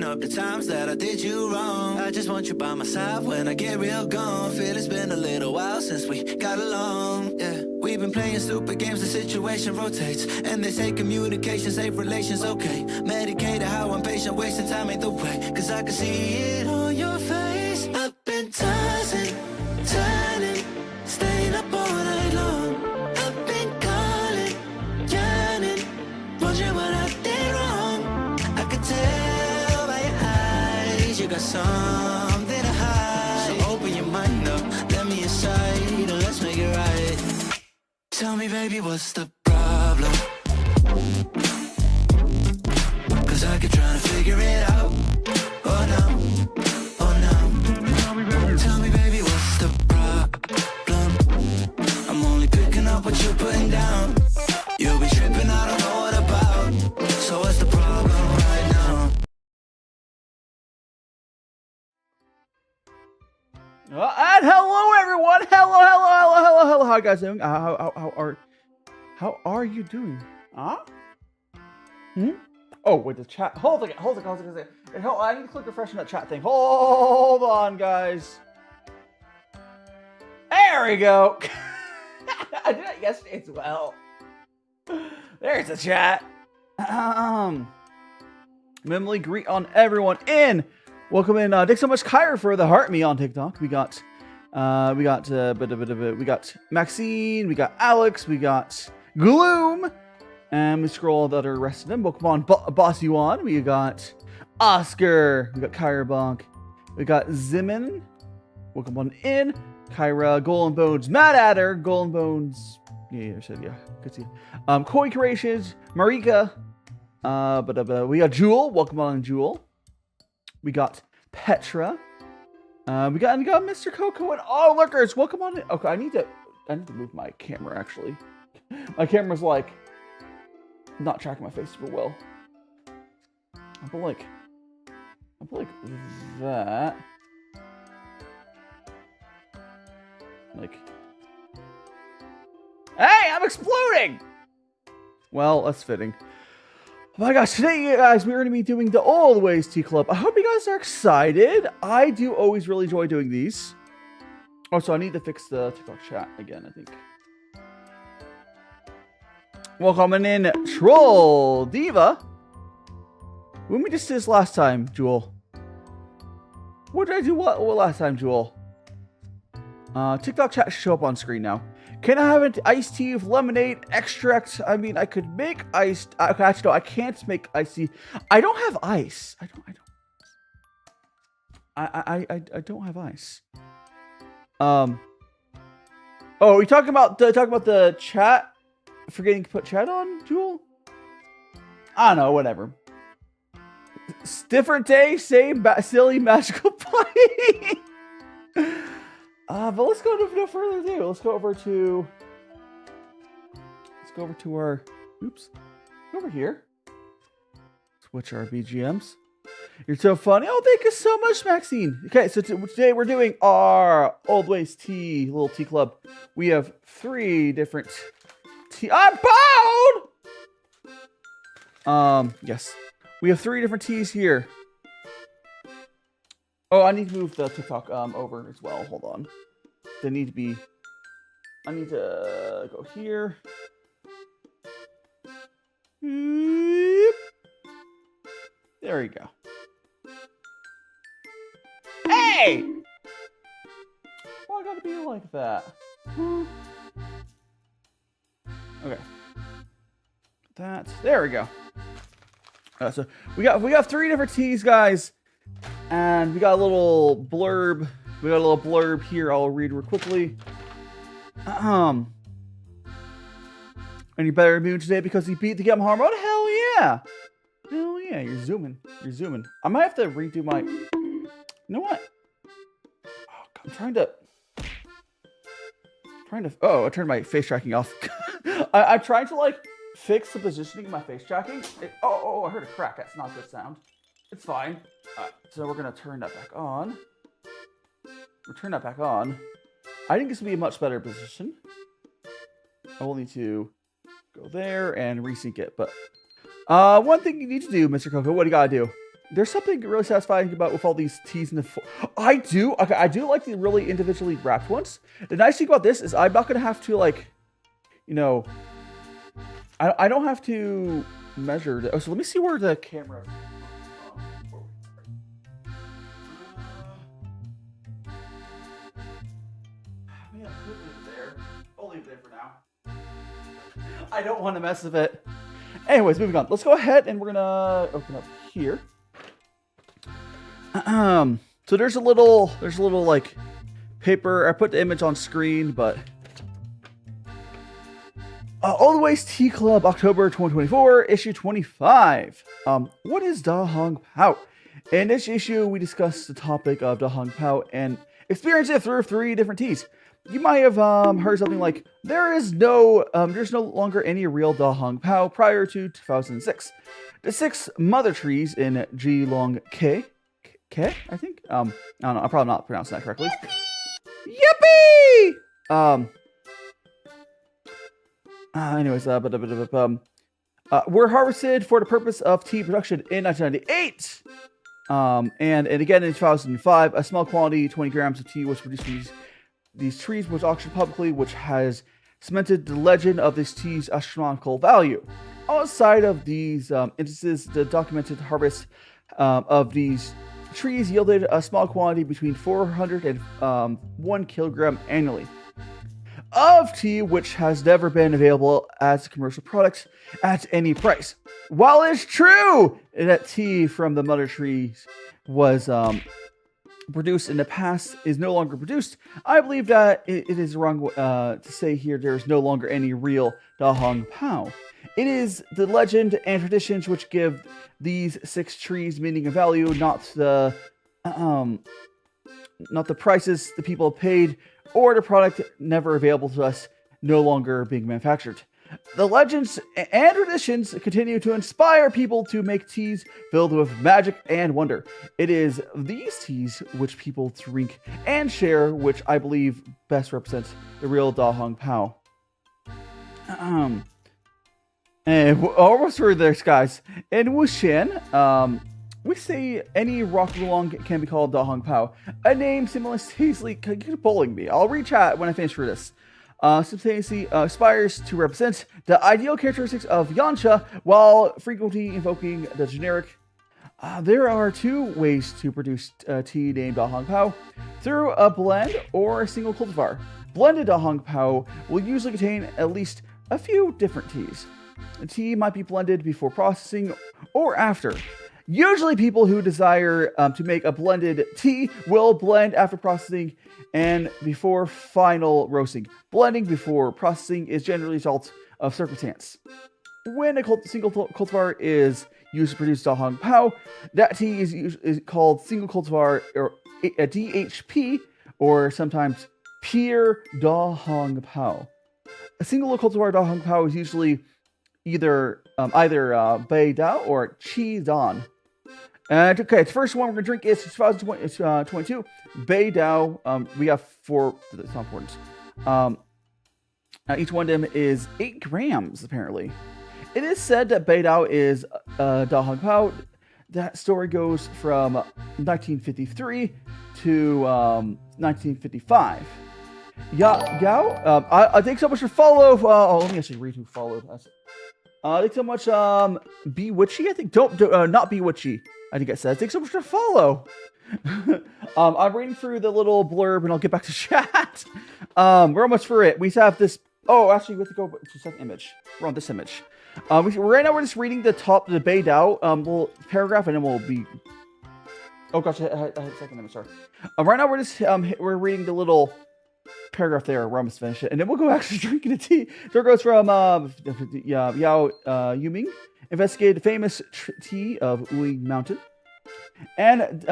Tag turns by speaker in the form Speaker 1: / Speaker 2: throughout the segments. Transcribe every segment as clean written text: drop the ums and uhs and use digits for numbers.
Speaker 1: Counting up the times that I did you wrong. I just want you by my side when I get real gone. Feel it's been a little while since we got along. Yeah, we've been playing stupid games, the situation rotates. And they say communication, safe relations, okay. Medicated how I'm patient, wasting time ain't the way. Cause I can see it on your face. I've been tossing, turning, staying up all night long. I've been calling, yearning, wondering what I did wrong. I could tell by your eyes you got something to hide. So open your mind up, let me inside, and let's make it right. Tell me, baby, what's the problem? Cause I keep trying to figure it out. Oh no, oh no. Tell me, baby, what's the problem? I'm only picking up what you're putting down. You'll be tripping, I don't know what about. So what's the problem right now?
Speaker 2: And hello, everyone. Hello. How you guys doing? How are you doing? Huh? Oh, wait, the chat. Hold on. I need to click refresh on that chat thing. Hold on, guys. There we go. I did it yesterday as well. There's the chat. Mimily, greet on everyone in. Welcome in. Thanks so much, Kyra, for the heart me on TikTok. We got Maxine, we got Alex, we got Gloom, and we scroll the other rest of them. Welcome on, Boss Yuan. We got Oscar, we got Kyra Bonk, we got Zimin. Welcome on in. Kyra, Golden Bones, Mad Adder, Golden Bones. Yeah, good to see you. Koi Creations, Marika. We got Jewel. Welcome on, Jewel. We got Petra. We got Mr. Coco and all lurkers. Welcome on in. Okay, I need to move my camera actually. My camera's like not tracking my face super well. I'll put like that. Like, hey, I'm exploding! Well, that's fitting. Oh my gosh, today, you guys, we're going to be doing the Oldwaystea Club. I hope you guys are excited. I do always really enjoy doing these. Oh, so I need to fix the TikTok chat again, I think. Welcome in, Troll Diva. When we just did this last time, Jewel? What did I do what last time, Jewel? TikTok chat should show up on screen now. Can I have an iced tea with lemonade extract? I mean, I could make iced. Okay, actually, no, I can't make iced tea. I don't have ice. I don't have ice. Oh, are we talking about the chat? Forgetting to put chat on, Jewel? I don't know, whatever. Different day, same silly magical play. But let's go no further ado. Let's go over to our, oops, over here. Switch our BGMs. You're so funny. Oh, thank you so much, Maxine. Okay, so today we're doing our Oldwaystea little tea club. We have 3 different tea. I'm bound! Yes. We have 3 different teas here. Oh, I need to move the TikTok over as well. Hold on. I need to go here. There we go. Hey! Why gotta be like that? Okay. There we go. So we got 3 different teas, guys. And we got a little blurb. We got a little blurb here. I'll read real quickly. Any better immune today because he beat the game hard mode? Hell yeah! Hell yeah! You're zooming. I might have to redo my. You know what? Oh, I'm trying to. Oh, I turned my face tracking off. I'm trying to like fix the positioning of my face tracking. Oh! I heard a crack. That's not a good sound. It's fine. So we're gonna turn that back on. I think this would be a much better position. I will need to go there and resync it. But one thing you need to do, Mr. Coco, what do you gotta do? there's something really satisfying about with all these teas in the. I do. Okay, I do like the really individually wrapped ones. The nice thing about this is I'm not gonna have to like, you know, I don't have to measure. Oh, so let me see where the camera. I don't want to mess with it. Anyways, moving on. Let's go ahead and we're gonna open up here. So there's a little like paper. I put the image on screen, but Oldwaystea Club, October 2024, issue 25. What is Da Hong Pao? In this issue, we discuss the topic of Da Hong Pao and experience it through 3 different teas. You might have heard something like, there's no longer any real Da Hong Pao prior to 2006. The 6 mother trees in Jilong K, I think? I don't know, I'm probably not pronouncing that correctly. Yippee! Anyways, were harvested for the purpose of tea production in 1998. And again in 2005, a small quantity, 20 grams of tea was produced from these trees was auctioned publicly, which has cemented the legend of this tea's astronomical value. Outside of these instances, the documented harvest of these trees yielded a small quantity between 400 and 1 kilogram annually of tea, which has never been available as a commercial product at any price. While it's true that tea from the mother trees was produced in the past is no longer produced, I believe that it is wrong to say here there is no longer any real Da Hong Pao. It is the legend and traditions which give these 6 trees meaning and value, not the prices the people paid or the product never available to us no longer being manufactured. The legends and traditions continue to inspire people to make teas filled with magic and wonder. It is these teas which people drink and share, which I believe best represents the real Da Hong Pao. And almost through this, guys. In Wuxian, we say any rock oolong can be called Da Hong Pao. A name simultaneously bullying me. I'll read chat when I finish through this. Simultaneously aspires to represent the ideal characteristics of Yancha while frequently invoking the generic. There are 2 ways to produce tea named Da Hong Pao: through a blend or a single cultivar. Blended Da Hong Pao will usually contain at least a few different teas. The tea might be blended before processing or after. Usually people who desire to make a blended tea will blend after processing and before final roasting. Blending before processing is generally a result of circumstance. When a single cultivar is used to produce Da Hong Pao, that tea is called single cultivar, or a DHP, or sometimes puer Da Hong Pao. A single cultivar Da Hong Pao is usually either Bei Dou or Qi Dan. Okay, the first one we're going to drink is 2022 Bei Dou. We have 4, that's not important. Each one of them is 8 grams, apparently. It is said that Bei Dou is Da Hong Pao. That story goes from 1953 to 1955. Yao, I thanks so much for follow. Let me actually read who followed us. Thanks so much, Bewitchy, I think. Not Bewitchy, I think it says. Thanks so much for follow. I'm reading through the little blurb and I'll get back to chat. We're almost through it. We have this. Oh, actually, we have to go to the second image. We're on this image. Right now, we're just reading the Bei Dou little paragraph, and then we'll be. Oh gosh, I had a second image. Sorry. Right now, we're reading the little paragraph there. We're almost finished it, and then we'll go actually drinking the tea. So it goes from Yao Yuming investigated the famous tea of Wuyi Mountain. And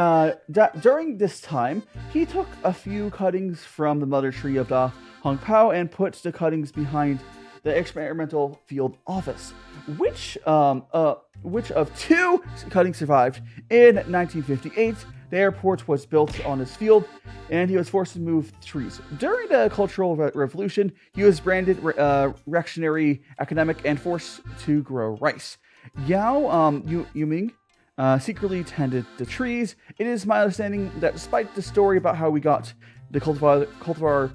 Speaker 2: during this time, he took a few cuttings from the mother tree of Da Hong Pao and put the cuttings behind the experimental field office, which of 2 cuttings survived. In 1958, the airport was built on his field, and he was forced to move trees. During the Cultural Revolution, he was branded reactionary academic and forced to grow rice. Yao Yuming secretly tended the trees. It is my understanding that despite the story about how we got the cultivar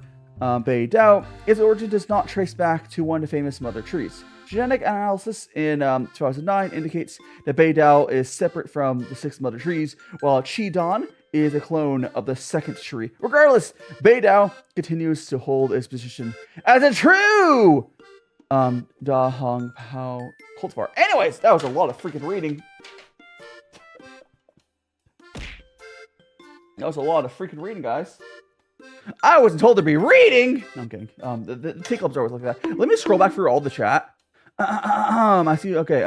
Speaker 2: Bei Dou, its origin does not trace back to one of the famous mother trees. Genetic analysis in 2009 indicates that Bei Dou is separate from the 6 mother trees, while Qi is a clone of the 2nd tree. Regardless, Bei Dou continues to hold its position as a true Da Hong Pao cultivar. Anyways, that was a lot of freaking reading. That was a lot of freaking reading, guys. I wasn't told to be reading. No, I'm kidding. The take clubs are always like that. Let me scroll back through all the chat. I see. Okay.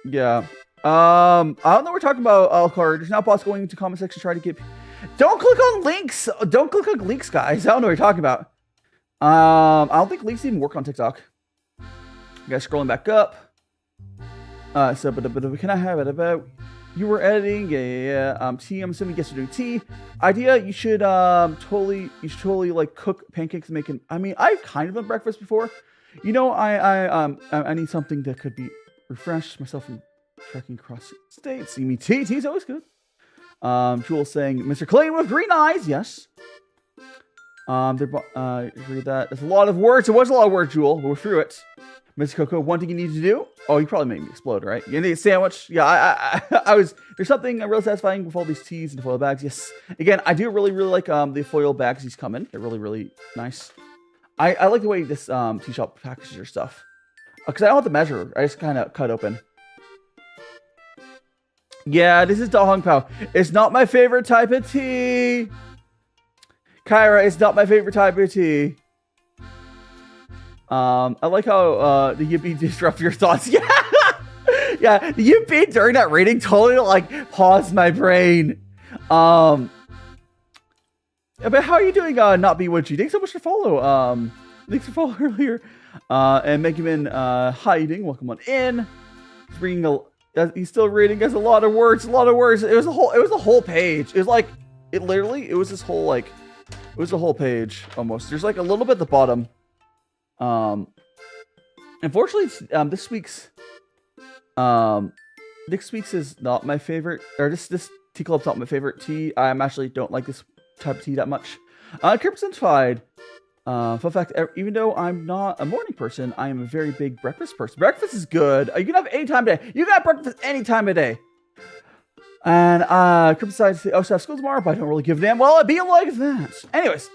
Speaker 2: Yeah. I don't know what we're talking about, Alcard. There's now bots going into comment section trying to get. Don't click on links. Don't click on links, guys. I don't know what you're talking about. I don't think links even work on TikTok. You guys scrolling back up. So, but can I have it about? You were editing, yeah. Tea, I'm assuming guess you're doing tea. Idea, you should totally like cook pancakes and make it. I mean, I've kind of done breakfast before. You know, I need something that could be refresh myself from trekking across states. See me tea. Tea's always good. Jewel saying, Mr. Clayton with green eyes. Yes. Read that. There's a lot of words. It was a lot of words, Jewel. We're through it. Mr. Coco, one thing you need to do? Oh, you probably made me explode, right? You need a sandwich? Yeah, I was. There's something really satisfying with all these teas and foil bags. Yes. Again, I do really like the foil bags these come in. They're really nice. I like the way this tea shop packages their stuff. Because I don't have to measure. I just kind of cut open. Yeah, this is Da Hong Pao. It's not my favorite type of tea. Kyra, it's not my favorite type of tea. I like how the yippee disrupt your thoughts. Yeah, yeah. The yippee during that reading totally like paused my brain. But how are you doing? Not be Witchy. Thanks so much for follow. Thanks for follow earlier. And Megaman hiding. Welcome on in. He's reading he's still reading. Has a lot of words. A lot of words. It was a whole page. It was like it was this whole like it was the whole page almost. There's like a little bit at the bottom. Unfortunately, this week's is not my favorite, or this tea club's not my favorite tea. I actually don't like this type of tea that much. Crimsonfied. Fun fact, even though I'm not a morning person, I am a very big breakfast person. Breakfast is good. You can have any time of day. You can have breakfast any time of day. And Crimsonfied also have school tomorrow, but I don't really give a damn. Well, it'd be like that. Anyways.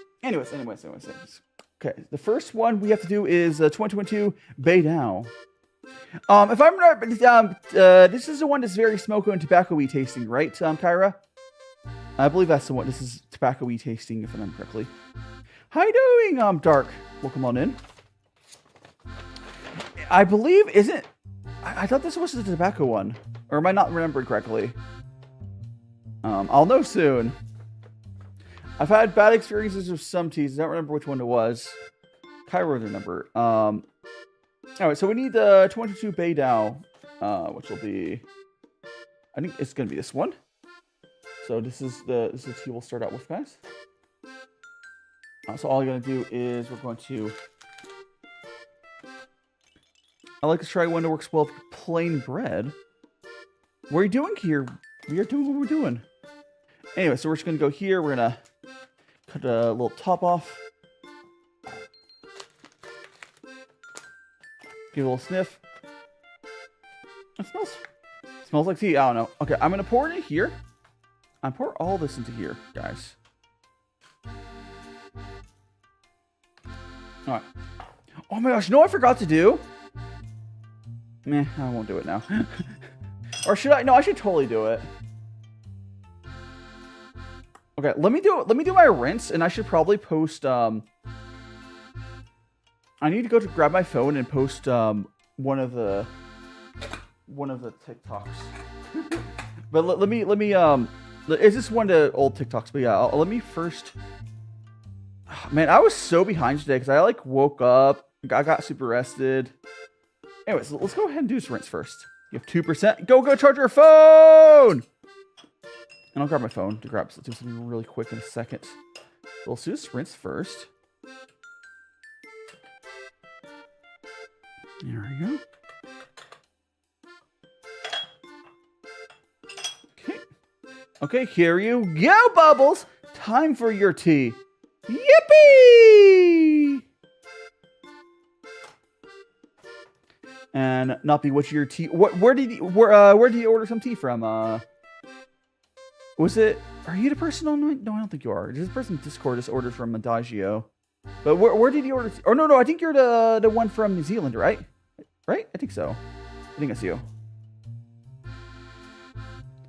Speaker 2: Okay, the first one we have to do is 2022 Bei Dou. If I'm not, this is the one that's very smoky and tobacco-y tasting, right, Kyra? I believe that's the one. This is tobacco-y tasting, if I remember correctly. How you doing, Dark? Welcome on in. I believe, isn't... I thought this was the tobacco one. Or am I not remembering correctly? I'll know soon. I've had bad experiences with some teas. I don't remember which one it was. Kyra would remember. Alright, so we need the 22 Bei Dou, which will be... I think it's going to be this one. So this is the tea we'll start out with, guys. So all you're going to do is we're going to... I like to try one that works well with plain bread. What are you doing here? We are doing what we're doing. Anyway, so we're just going to go here. We're going to cut a little top off. Give it a little sniff. It smells like tea. I don't know. Okay, I'm going to pour it in here. I'm pour all this into here, guys. Alright. Oh my gosh, you know what I forgot to do? Meh, I won't do it now. Or should I? No, I should totally do it. Okay, let me do my rinse, and I should probably post, I need to go to grab my phone and post, one of the TikToks. But let me, is this one of the old TikToks? But yeah, let me first, man, I was so behind today, because I, like, woke up, I got super rested. Anyways, let's go ahead and do this rinse first. You have 2%. Go charge your phone! And I'll grab my phone to grab something really quick in a second. So let's do this rinse first. There we go. Okay, here you go, Bubbles. Time for your tea. Yippee! And not be what's your tea? Where did you order some tea from? Was it? Are you the person on? No, I don't think you are. This person in Discord just ordered from Adagio. But where did you order? Or no, I think you're the one from New Zealand, right? Right? I think so. I think that's you.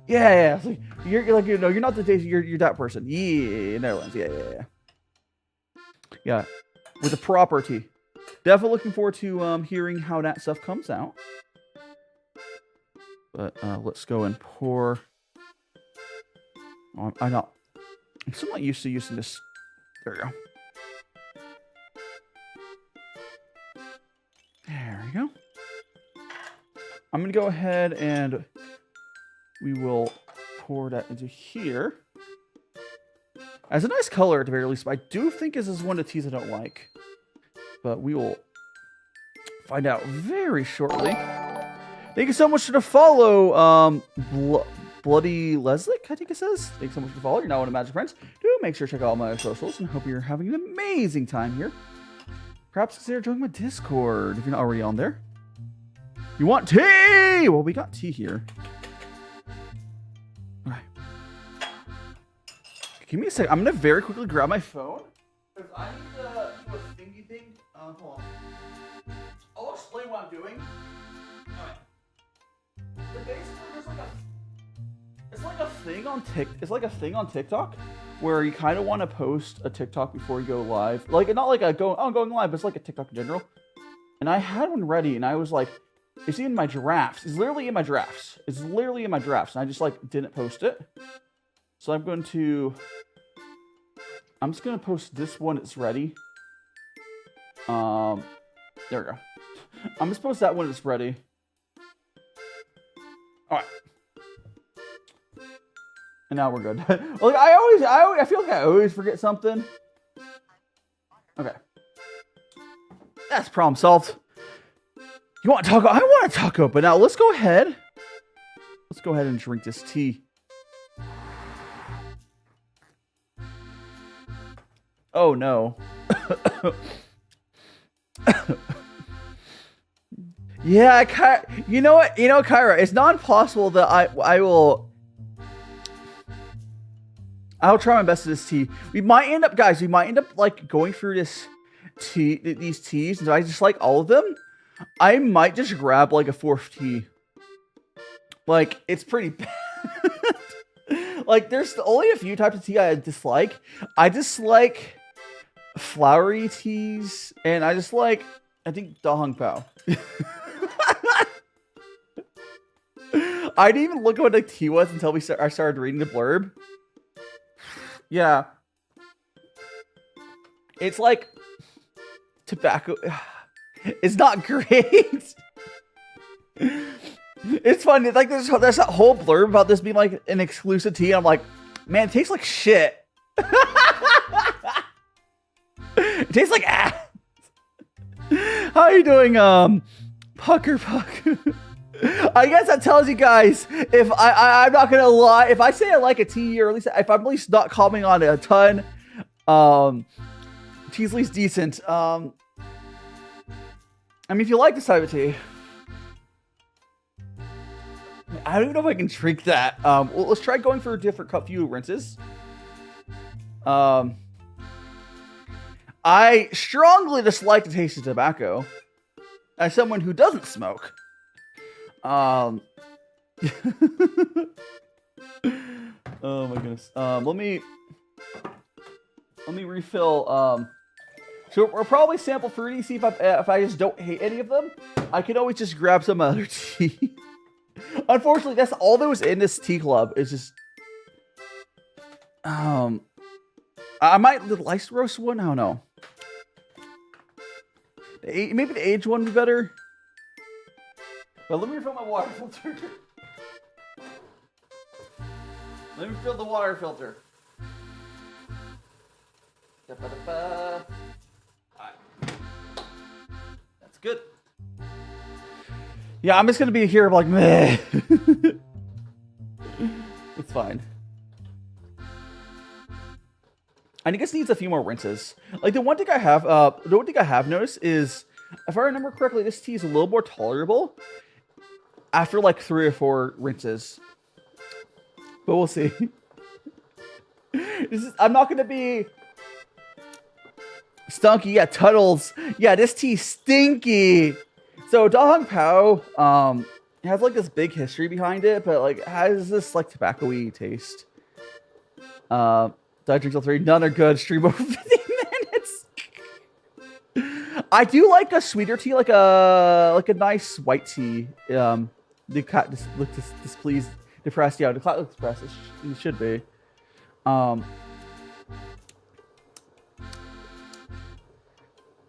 Speaker 2: Yeah. So you're like, you know, you're not the Daisy. You're that person. Yeah, Netherlands. Yeah. Yeah, with the property. Definitely looking forward to hearing how that stuff comes out. But let's go and pour. Oh, I'm still not used to using this. There we go. There we go. I'm gonna go ahead and we will pour that into here. It's a nice color at the very least, but I do think this is one of the teas I don't like. But we will find out very shortly. Thank you so much for the follow, Bloody Leslick, I think it says. Thanks so much for the follow. You're now one of Magic Friends. Do make sure to check out all my socials and hope you're having an amazing time here. Perhaps consider joining my Discord if you're not already on there. You want tea? Well, we got tea here. All right. Give me a sec. I'm gonna very quickly grab my phone because I need to do a thingy thing. Hold on. I'll explain what I'm doing. All right. So basically, it's like a thing on TikTok where you kind of want to post a TikTok before you go live. Like, not like I'm going live, but it's like a TikTok in general. And I had one ready, and I was like, it's in my drafts. It's literally in my drafts. And I just like didn't post it. So I'm just gonna post this one. It's ready. There we go. I'm just post that when it's ready. All right. And now we're good. Like I feel like I always forget something. Okay. That's problem solved. You want taco? I want a taco, but now let's go ahead. Let's go ahead and drink this tea. Oh no. Yeah, you know what? Kyra, it's not impossible that I'll try my best with this tea. We might end up like going through these teas, and I just like all of them. I might just grab like a fourth tea. Like, it's pretty bad. Like, there's only a few types of tea I dislike. I dislike flowery teas, and I dislike, I think, Da Hong Pao. I didn't even look at what the tea was until I started reading the blurb. Yeah. It's like tobacco. It's not great. It's funny. It's like there's that whole blurb about this being like an exclusive tea. And I'm like, man, it tastes like shit. It tastes like ass. How are you doing, Pucker? I guess that tells you guys, if I'm not gonna lie, if I say I like a tea, or at least if I'm at least not commenting on it a ton, tea's at least decent. I mean, if you like this type of tea, I don't even know if I can drink that. Well, let's try going for a different few rinses. I strongly dislike the taste of tobacco as someone who doesn't smoke. Oh my goodness. Let me refill. So we'll probably sample fruity, see if I just don't hate any of them. I can always just grab some other tea. Unfortunately, that's all that was in this tea club. Is just I might the ice roast one. I don't know. Maybe the aged one would be better. But let me refill my water filter. Let me fill the water filter. Alright. That's good. Yeah, I'm just gonna be here like, meh. It's fine. I think it needs a few more rinses. Like the one thing I have noticed is, if I remember correctly, this tea is a little more tolerable after like 3 or 4 rinses. But we'll see. I'm not gonna be stunky. Yeah, Tuddles. Yeah, this tea's stinky. So Da Hong Pao has like this big history behind it, but like has this like tobacco-y taste. Did I drink till 3? None are good. Stream over 15 minutes. I do like a sweeter tea, like a nice white tea. The cat just looked displeased, depressed. Yeah, the cat looks depressed. It should be.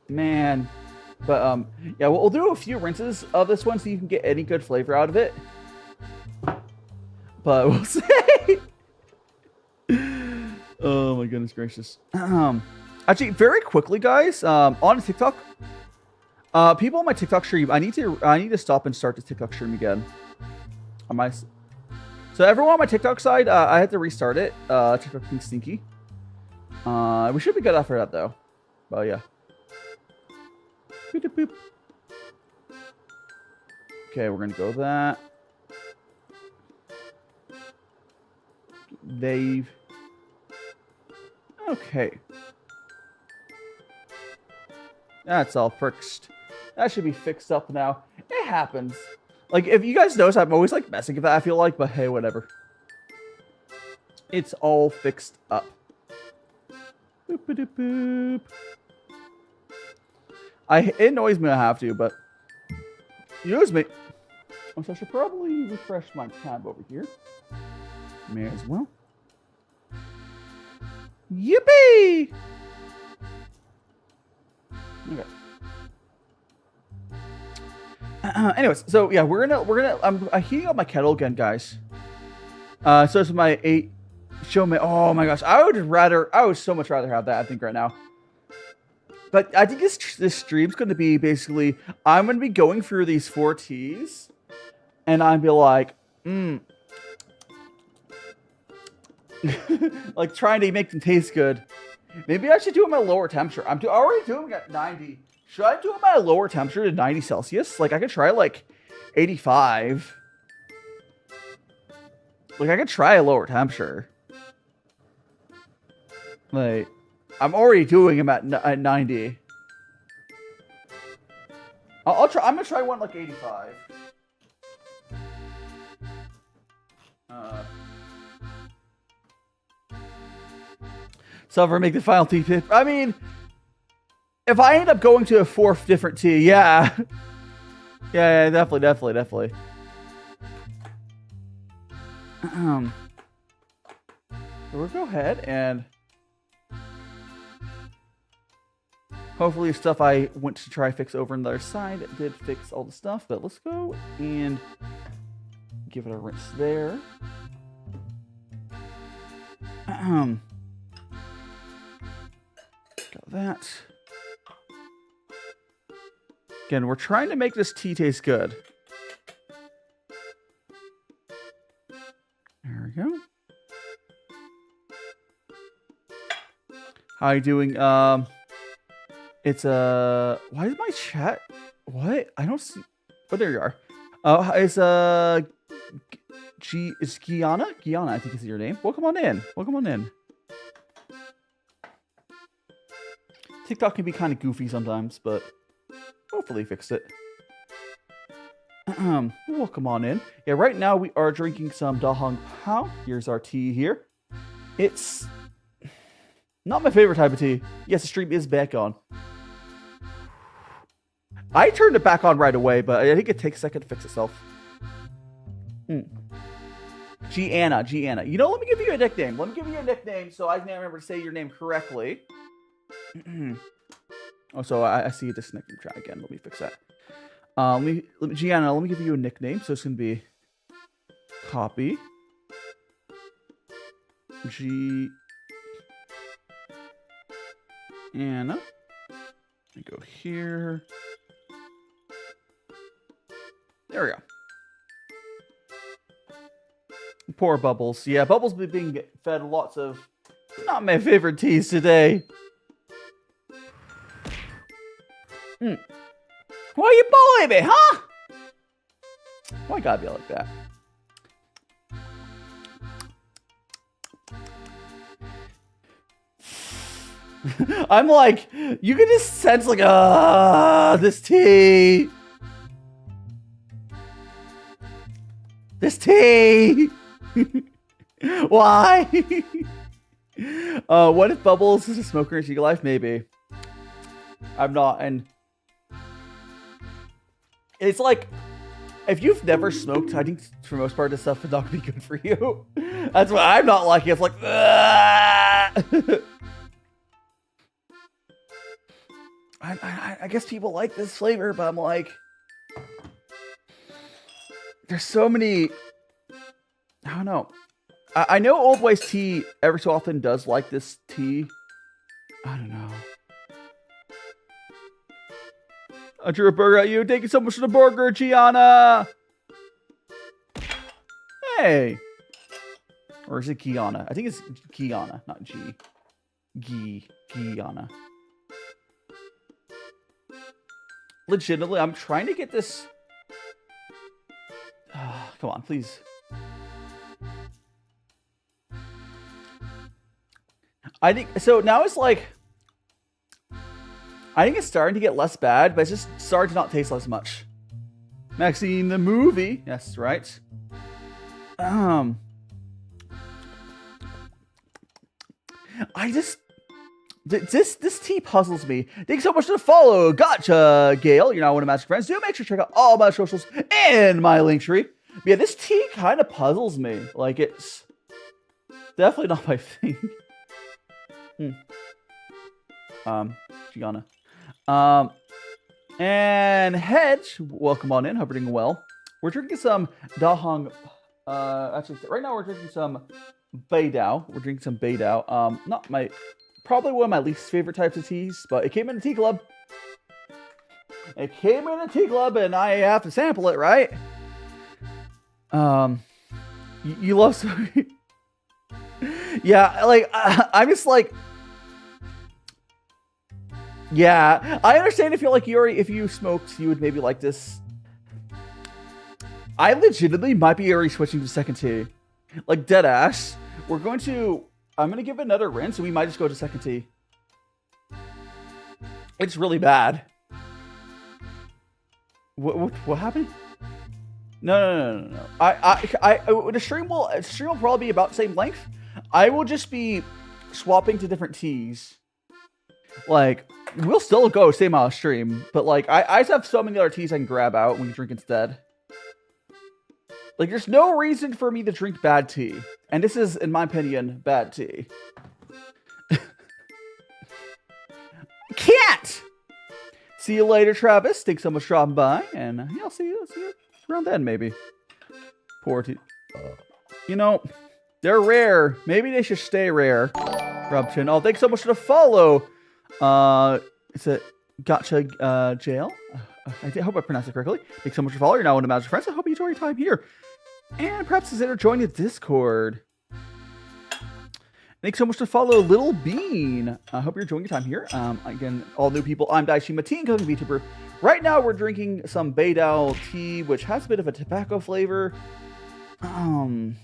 Speaker 2: Man, but yeah, we'll do a few rinses of this one so you can get any good flavor out of it. But we'll see. Oh my goodness gracious. Actually, very quickly, guys, on TikTok, people on my TikTok stream, I need to stop and start the TikTok stream again. So everyone on my TikTok side, I had to restart it. TikTok being stinky. We should be good after that though. But yeah. Boop. Okay, we're gonna go that. They've. Okay. That's all fixed. That should be fixed up now. It happens. Like, if you guys notice, I'm always, like, messing with that, I feel like. But, hey, whatever. It's all fixed up. Boop. It annoys me I have to, but... Use me. So I should probably refresh my tab over here. May as well. Yippee! Okay. Anyways, so yeah, I'm heating up my kettle again, guys. So this is my 8 show me. Oh my gosh, I would so much rather have that, I think, right now. But I think this stream's going to be basically, I'm going to be going through these 4 teas, and I'd be like, like trying to make them taste good. Maybe I should do them at a lower temperature. I'm already doing them at 90. Should I do them at a lower temperature to 90 Celsius? Like I could try like 85. Like I could try a lower temperature. Like I'm already doing them at 90. I'll try. I'm gonna try one like 85. So if I make the final tea tip, I mean, if I end up going to a 4th different tea, yeah. Yeah, definitely. So we'll go ahead and hopefully stuff I went to try fix over on the other side did fix all the stuff, but let's go and give it a rinse there. Got that. Again, we're trying to make this tea taste good. There we go. How are you doing? It's why is my chat? What? I don't see. Oh, there you are. Oh, it's it's Gianna. Gianna, I think is your name. Welcome on in. TikTok can be kind of goofy sometimes, but hopefully fix it. Welcome on in. Yeah, right now we are drinking some Da Hong Pao. Here's our tea here. It's not my favorite type of tea. Yes, the stream is back on. I turned it back on right away, but I think it takes a second to fix itself. Gianna. You know, let me give you a nickname. So I can remember to say your name correctly. Oh, so I see a disconnecting try again. Let me fix that. Gianna, let me give you a nickname. So it's gonna be copy. Gianna. Let me go here. There we go. Poor Bubbles. Yeah, Bubbles being fed lots of Not my favorite teas today. Why you bullying me, huh? Why gotta be like that? I'm like, you can just sense like, this tea. This tea. Why? What if Bubbles is a smoker in Secret Life? Maybe. I'm not, and it's like, if you've never smoked, I think for most part this stuff is not gonna be good for you. That's why I'm not liking it. It's like, I guess people like this flavor, but I'm like, there's so many. I don't know. I know Oldwaystea every so often does like this tea. I don't know. I drew a burger at you. Thank you so much for the burger, Gianna. Hey. Or is it Gianna? I think it's Gianna, not G. Gianna. Legitimately, I'm trying to get this. Come on, please. I think so. Now it's like, I think it's starting to get less bad, but it's just starting to not taste as much. Maxine, the movie. Yes, right. I just, this tea puzzles me. Thanks so much for the follow. Gotcha, Gail. You're not one of my friends. Do make sure to check out all my socials in my link tree. But yeah, this tea kind of puzzles me. Like, it's definitely not my thing. Gianna. And Hedge, welcome on in. Hope you're doing well. We're drinking some Da Hong. Actually, right now we're drinking some Bei Dou. We're drinking some Bei Dou. Not my, probably one of my least favorite types of teas, but it came in a tea club. It came in a tea club, and I have to sample it, right? You love some. Yeah, like I'm just like. Yeah, I understand if you're like if you smoked, you would maybe like this. I legitimately might be already switching to second tea. Like, dead ass. I'm going to give it another rinse, and we might just go to second tea. It's really bad. What happened? No. The stream will probably be about the same length. I will just be swapping to different teas. Like, we'll still go same amount of stream, but like I just have so many other teas I can grab out and we can drink instead. Like, there's no reason for me to drink bad tea. And this is, in my opinion, bad tea. Can't! See you later, Travis. Thanks so much for dropping by. And yeah, I'll see you around then, maybe. Poor tea. You know, they're rare. Maybe they should stay rare. Corruption. Oh, thanks so much for the follow. Is it Gotcha Jail? I hope I pronounced it correctly. Thanks so much for following. You're now one of Magic Friends. I hope you enjoy your time here. And perhaps consider joining the Discord. Thanks so much for follow Little Bean. I hope you're enjoying your time here. Again, all new people, I'm DaiShimaVT, cooking VTuber. Right now we're drinking some Bei Dou tea, which has a bit of a tobacco flavor. I'm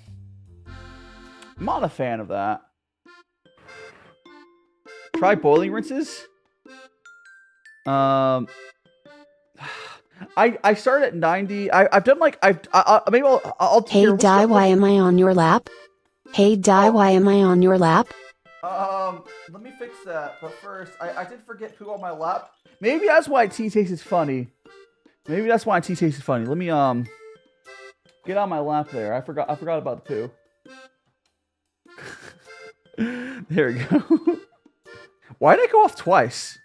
Speaker 2: not a fan of that. Try boiling rinses. I started at 90. I've done like maybe I'll
Speaker 3: Hey Dai, why am I on your lap? Hey Dai, why am I on your lap?
Speaker 2: Let me fix that. But first, I did forget poo on my lap. Maybe that's why tea tastes funny. Maybe that's why tea tastes funny. Let me get on my lap there. I forgot about the poo. There we go. Why did I go off twice?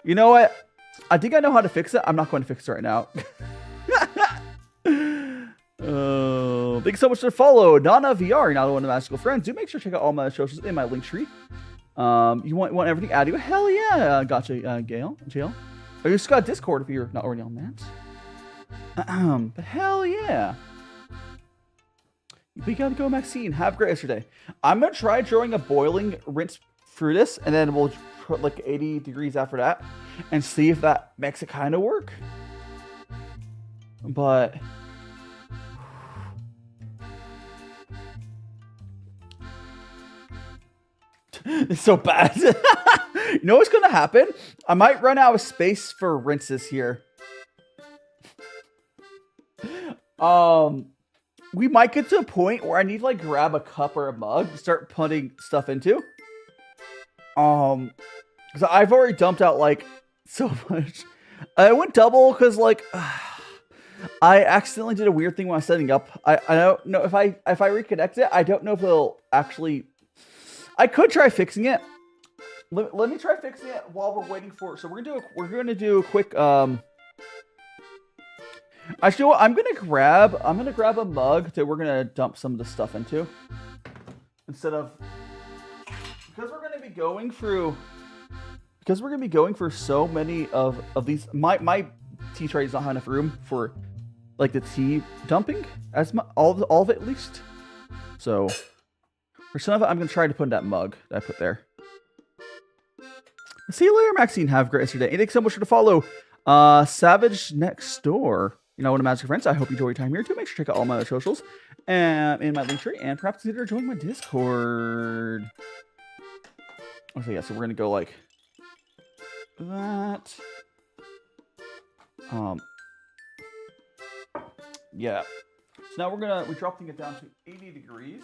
Speaker 2: You know what? I think I know how to fix it. I'm not going to fix it right now. Thanks so much for the follow. Nana VR, you're not one of the magical friends. Do make sure to check out all my socials in my link tree. You want everything added to you? Hell yeah. Gotcha, Gail. Jail. Oh, you just got Discord if you're not already on that. But hell yeah. We gotta go, Maxine. Have a great yesterday. I'm gonna try drawing a boiling rinse through this, and then we'll put like 80 degrees after that, and see if that makes it kind of work. But it's so bad. You know what's gonna happen? I might run out of space for rinses here. We might get to a point where I need to like grab a cup or a mug to start putting stuff into. Because I've already dumped out like so much. I went double because like I accidentally did a weird thing when I was setting up. I don't know if I reconnect it. I don't know if it'll actually. I could try fixing it. Let me try fixing it while we're waiting for. So we're gonna do a quick Actually, I'm gonna grab a mug that we're gonna dump some of the stuff into, instead of because we're gonna be going through so many of these. My tea tray does not have enough room for like the tea dumping all of it at least. So for some of it, I'm gonna try to put in that mug that I put there. See you later, Maxine. Have a great rest of your day. And thanks so much for the follow, Savage Next Door. You know what, Magic Friends, I hope you enjoy your time here too. Make sure to check out all my other socials in my link tree, and perhaps consider joining my Discord. Okay, yeah, so we're gonna go like that. Yeah. So now we're dropping it down to 80 degrees.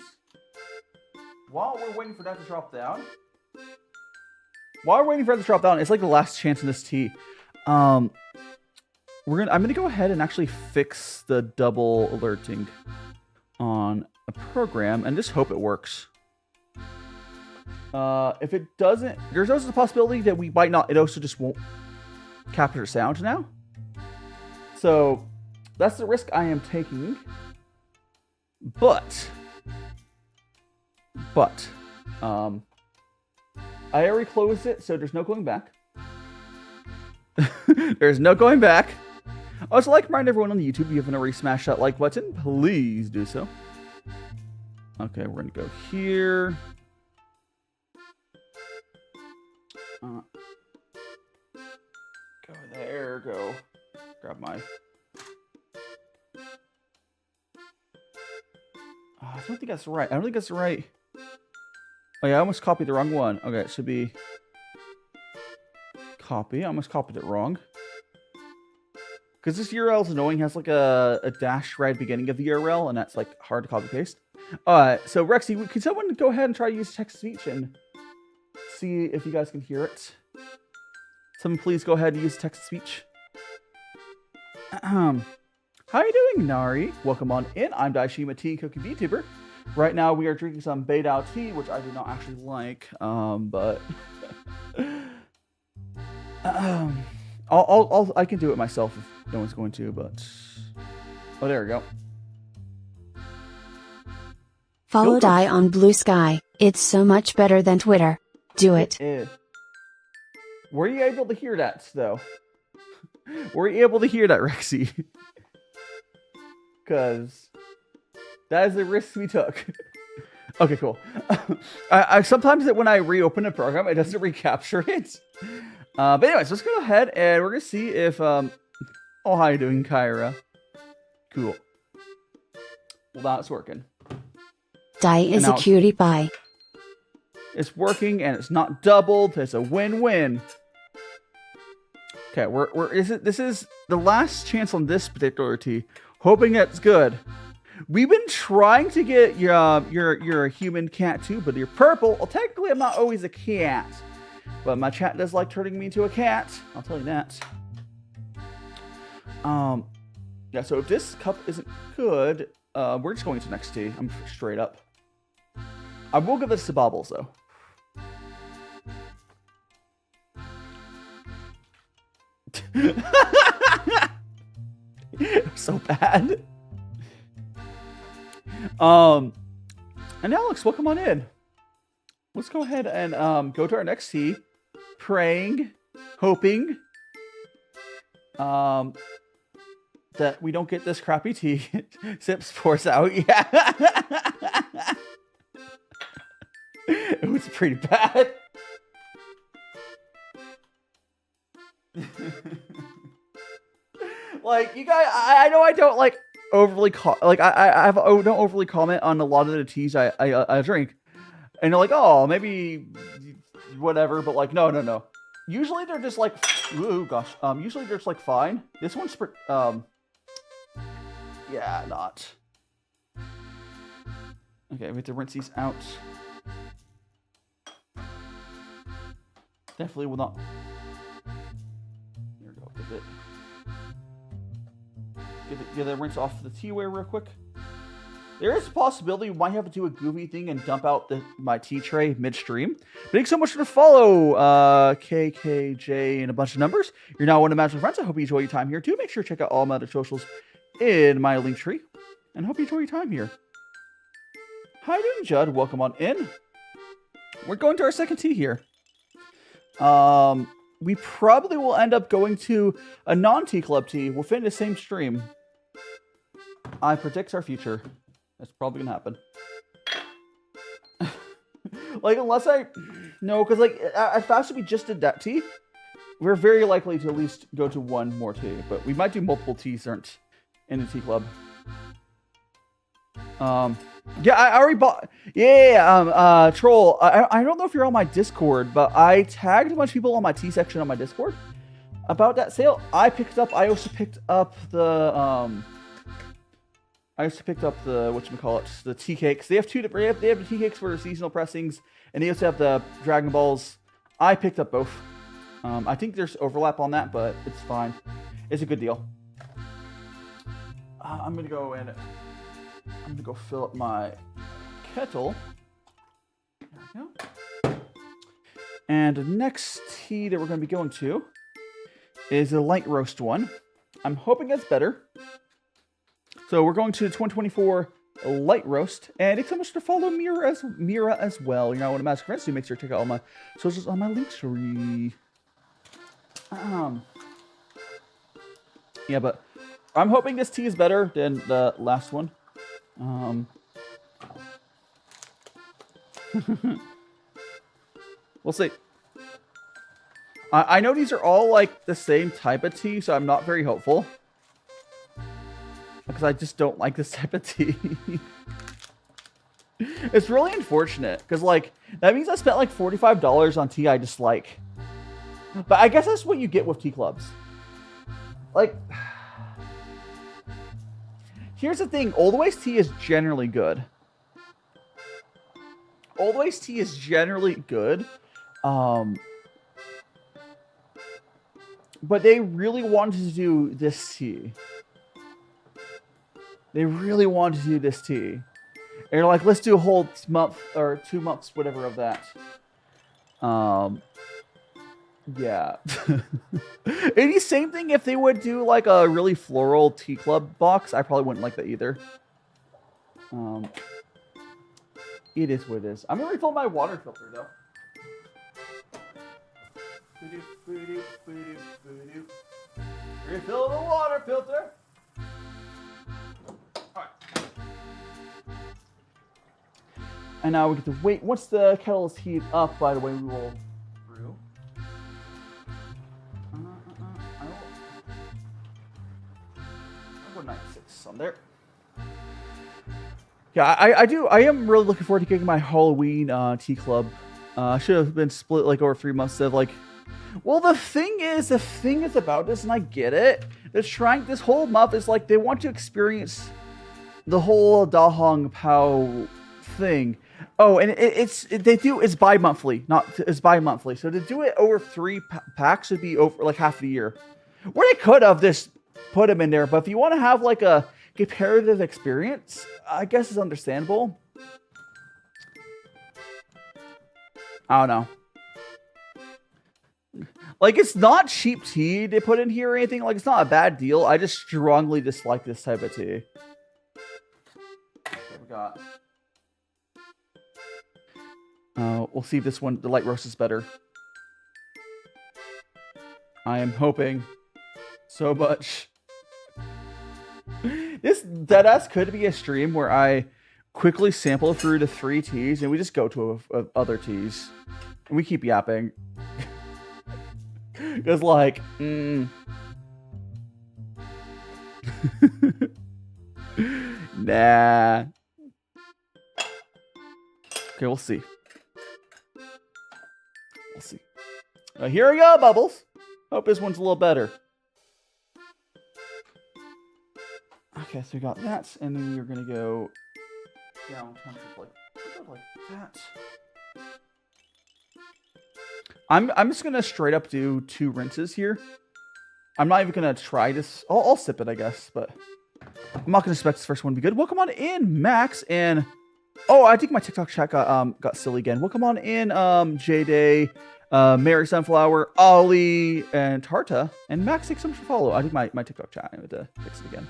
Speaker 2: While we're waiting for that to drop down. It's like the last chance in this tea. I'm gonna go ahead and actually fix the double alerting on a program and just hope it works. If it doesn't, there's also the possibility that we might not. It also just won't capture sound now. So that's the risk I am taking. But I already closed it, so there's no going back. There's no going back. Also, like to remind everyone on the YouTube, if you haven't already smashed that like button, please do so. Okay, we're gonna go here. Go there, go. Grab my... I don't think that's right. Oh yeah, I almost copied the wrong one. Okay, it should be... Copy. I almost copied it wrong. Because this URL is annoying. It has like a dash right at the beginning of the URL, and that's like hard to copy paste. Alright, so Rexy, can someone go ahead and try to use text-to-speech and see if you guys can hear it? Someone please go ahead and use text-to-speech. How are you doing, Nari? Welcome on in. I'm DaiShimaVT, Cookie VTuber. Right now we are drinking some Bei Dou tea, which I do not actually like, but I can do it myself if no one's going to, but oh, there we go.
Speaker 3: Follow Dai on Blue Sky. It's so much better than Twitter. Do it.
Speaker 2: Were you able to hear that, though? Were you able to hear that, Rexy? Because that is the risk we took. Okay, cool. I sometimes when I reopen a program, it doesn't recapture it. But anyways, let's go ahead and we're gonna see if oh, how you doing, Kyra? Cool. Well, now it's working.
Speaker 3: Dai is a cutie pie.
Speaker 2: It's working and it's not doubled. It's a win-win. Okay, this is the last chance on this particular tea. Hoping it's good. We've been trying to get your a human cat too, but you're purple. Well, technically, I'm not always a cat, but my chat does like turning me into a cat. I'll tell you that. Yeah. So if this cup isn't good, we're just going to next tea. I'm straight up. I will give this to Bobbles though. So bad. And Alex, welcome on in. Let's go ahead and go to our next tea. Praying, hoping, that we don't get this crappy tea. Sips pours out. Yeah. It was pretty bad. Like, you guys, I know I don't like overly don't overly comment on a lot of the teas I drink, and you're like, oh, maybe whatever, but like, no. Usually they're just like, ooh, gosh, usually they're just like fine. This one's yeah, not. Okay, we have to rinse these out. Definitely will not. Here we go. Get the rinse off the teaware real quick. There is a possibility we might have to do a goofy thing and dump out my tea tray midstream. Thanks so much for the follow, KKJ and a bunch of numbers. You're now one of my magical friends. I hope you enjoy your time here too. Make sure to check out all my other socials in my link tree. And hope you enjoy your time here. Hi, doing Judd. Welcome on in. We're going to our second tea here. We probably will end up going to a non-tea club tea within the same stream. I predict our future. That's probably gonna happen. Like, unless no, because like at fast we just did that tea, we're very likely to at least go to one more tea, but we might do multiple teas in the tea club. Yeah, I already bought. Yeah, Troll. I don't know if you're on my Discord, but I tagged a bunch of people on my tea section on my Discord about that sale. I also picked up the whatchamacallit, the tea cakes. They have two different. They have the tea cakes for seasonal pressings, and they also have the Dragon Balls. I picked up both. I think there's overlap on that, but it's fine. It's a good deal. I'm gonna go fill up my kettle. There we go. And the next tea that we're going to be going to is a light roast one. I'm hoping it's better. So we're going to the 2024 light roast. And thanks so much to follow Mira as well. You're now one of my master friends, so make sure to check out all my socials on my link tree. Yeah, but I'm hoping this tea is better than the last one. We'll see. I know these are all like the same type of tea, so I'm not very hopeful. Because I just don't like this type of tea. It's really unfortunate, because like, that means I spent like $45 on tea I dislike. But I guess that's what you get with tea clubs. Like, here's the thing, Oldwaystea is generally good. Oldwaystea is generally good. But they really wanted to do this tea. They really wanted to do this tea. And they're like, let's do a whole month or 2 months, whatever of that. Yeah. It'd be same thing if they would do like a really floral tea club box. I probably wouldn't like that either. It is what it is. I'm gonna refill my water filter though. Refill the water filter. Alright. And now we get to wait. Once the kettle is heated up, by the way, we will brew. I'll go 96 on there. Yeah, I am really looking forward to getting my Halloween tea club. Should have been split like over 3 months of like. Well, the thing is about this, and I get it. This whole month is like they want to experience the whole Da Hong Pao thing. Oh, and it's bi-monthly, it's bi-monthly. So to do it over 3 packs would be over like half the year. Where they could have just put them in there, but if you want to have like a comparative experience, I guess it's understandable. I don't know. Like, it's not cheap tea they put in here or anything. Like, it's not a bad deal. I just strongly dislike this type of tea. What we got? We'll see if this one, the light roast, is better. I am hoping so much. deadass could be a stream where I quickly sample through the 3 teas and we just go to other teas. And we keep yapping. Because, like, nah. Okay, we'll see. We'll see. Here we go, Bubbles. Hope this one's a little better. Okay, so we got that, and then we're gonna go down like that. I'm just gonna straight up do 2 rinses here. I'm not even gonna try this. I'll sip it, I guess, but I'm not gonna expect this first one to be good. Welcome on in, Max, and oh, I think my TikTok chat got silly again. Welcome on in, J-Day, Mary Sunflower, Ollie, and Tarta, and Max. Thanks so much for follow. I think my TikTok chat. I need to fix it again.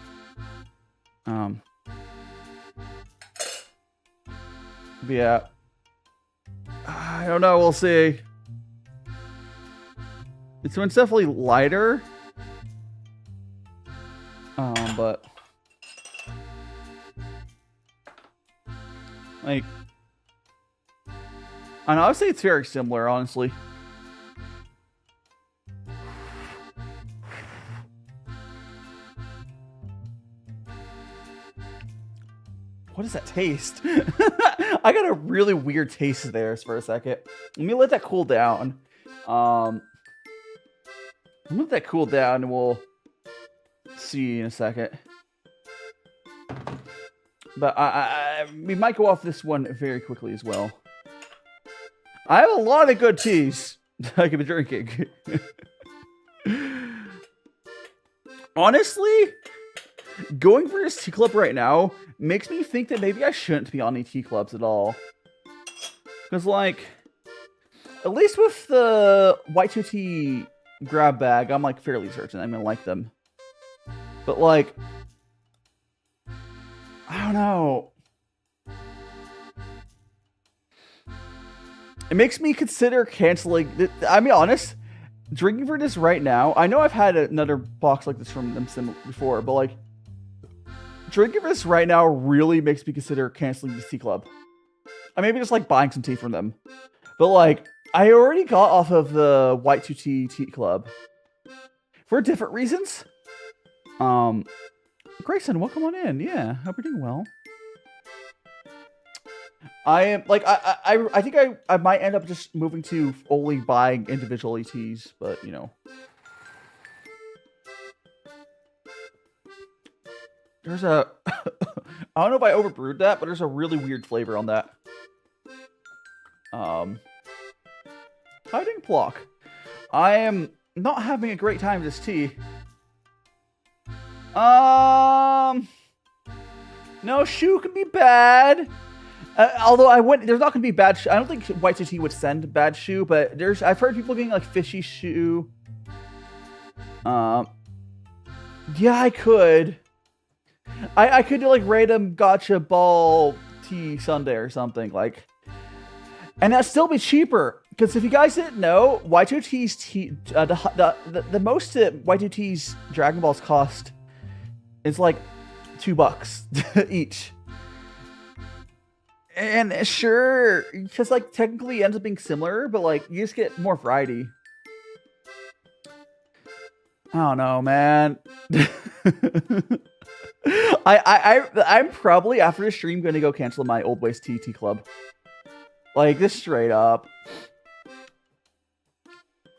Speaker 2: Yeah. I don't know. We'll see. This one's definitely lighter. But like, I know. I would say it's very similar, honestly. What does that taste? I got a really weird taste there for a second. Let me let that cool down. Let that cool down and we'll see in a second. But we might go off this one very quickly as well. I have a lot of good teas I could be drinking. Honestly, going for this tea club right now makes me think that maybe I shouldn't be on any tea clubs at all. Because, like, at least with the Y2T grab bag, I'm, like, fairly certain I'm going to like them. But, like, I don't know. It makes me consider canceling. I'll be honest, drinking for this right now, I know I've had another box like this from them before, but, like, drinking this right now really makes me consider canceling the tea club. I maybe just like buying some tea from them. But like, I already got off of the Y2T tea club. For different reasons. Grayson, welcome on in. Yeah, hope you're doing well. I am like I think I might end up just moving to only buying individual teas, but you know. There's a I don't know if I overbrewed that, but there's a really weird flavor on that. Hiding Plock. I am not having a great time with this tea. No, shoe can be bad. Although there's not gonna be bad. I don't think Y2T would send bad shoe, but I've heard people getting like fishy shoe. Yeah, I could. I could do like random gotcha ball tea Sunday or something like, and that'd still be cheaper. Because if you guys didn't know, Y2T's tea, the most that Y2T's Dragon Balls cost is like $2 each. And sure, because like technically it ends up being similar, but like you just get more variety. I don't know, man. I'm probably after the stream going to go cancel my Oldwaystea tea club. Like this straight up.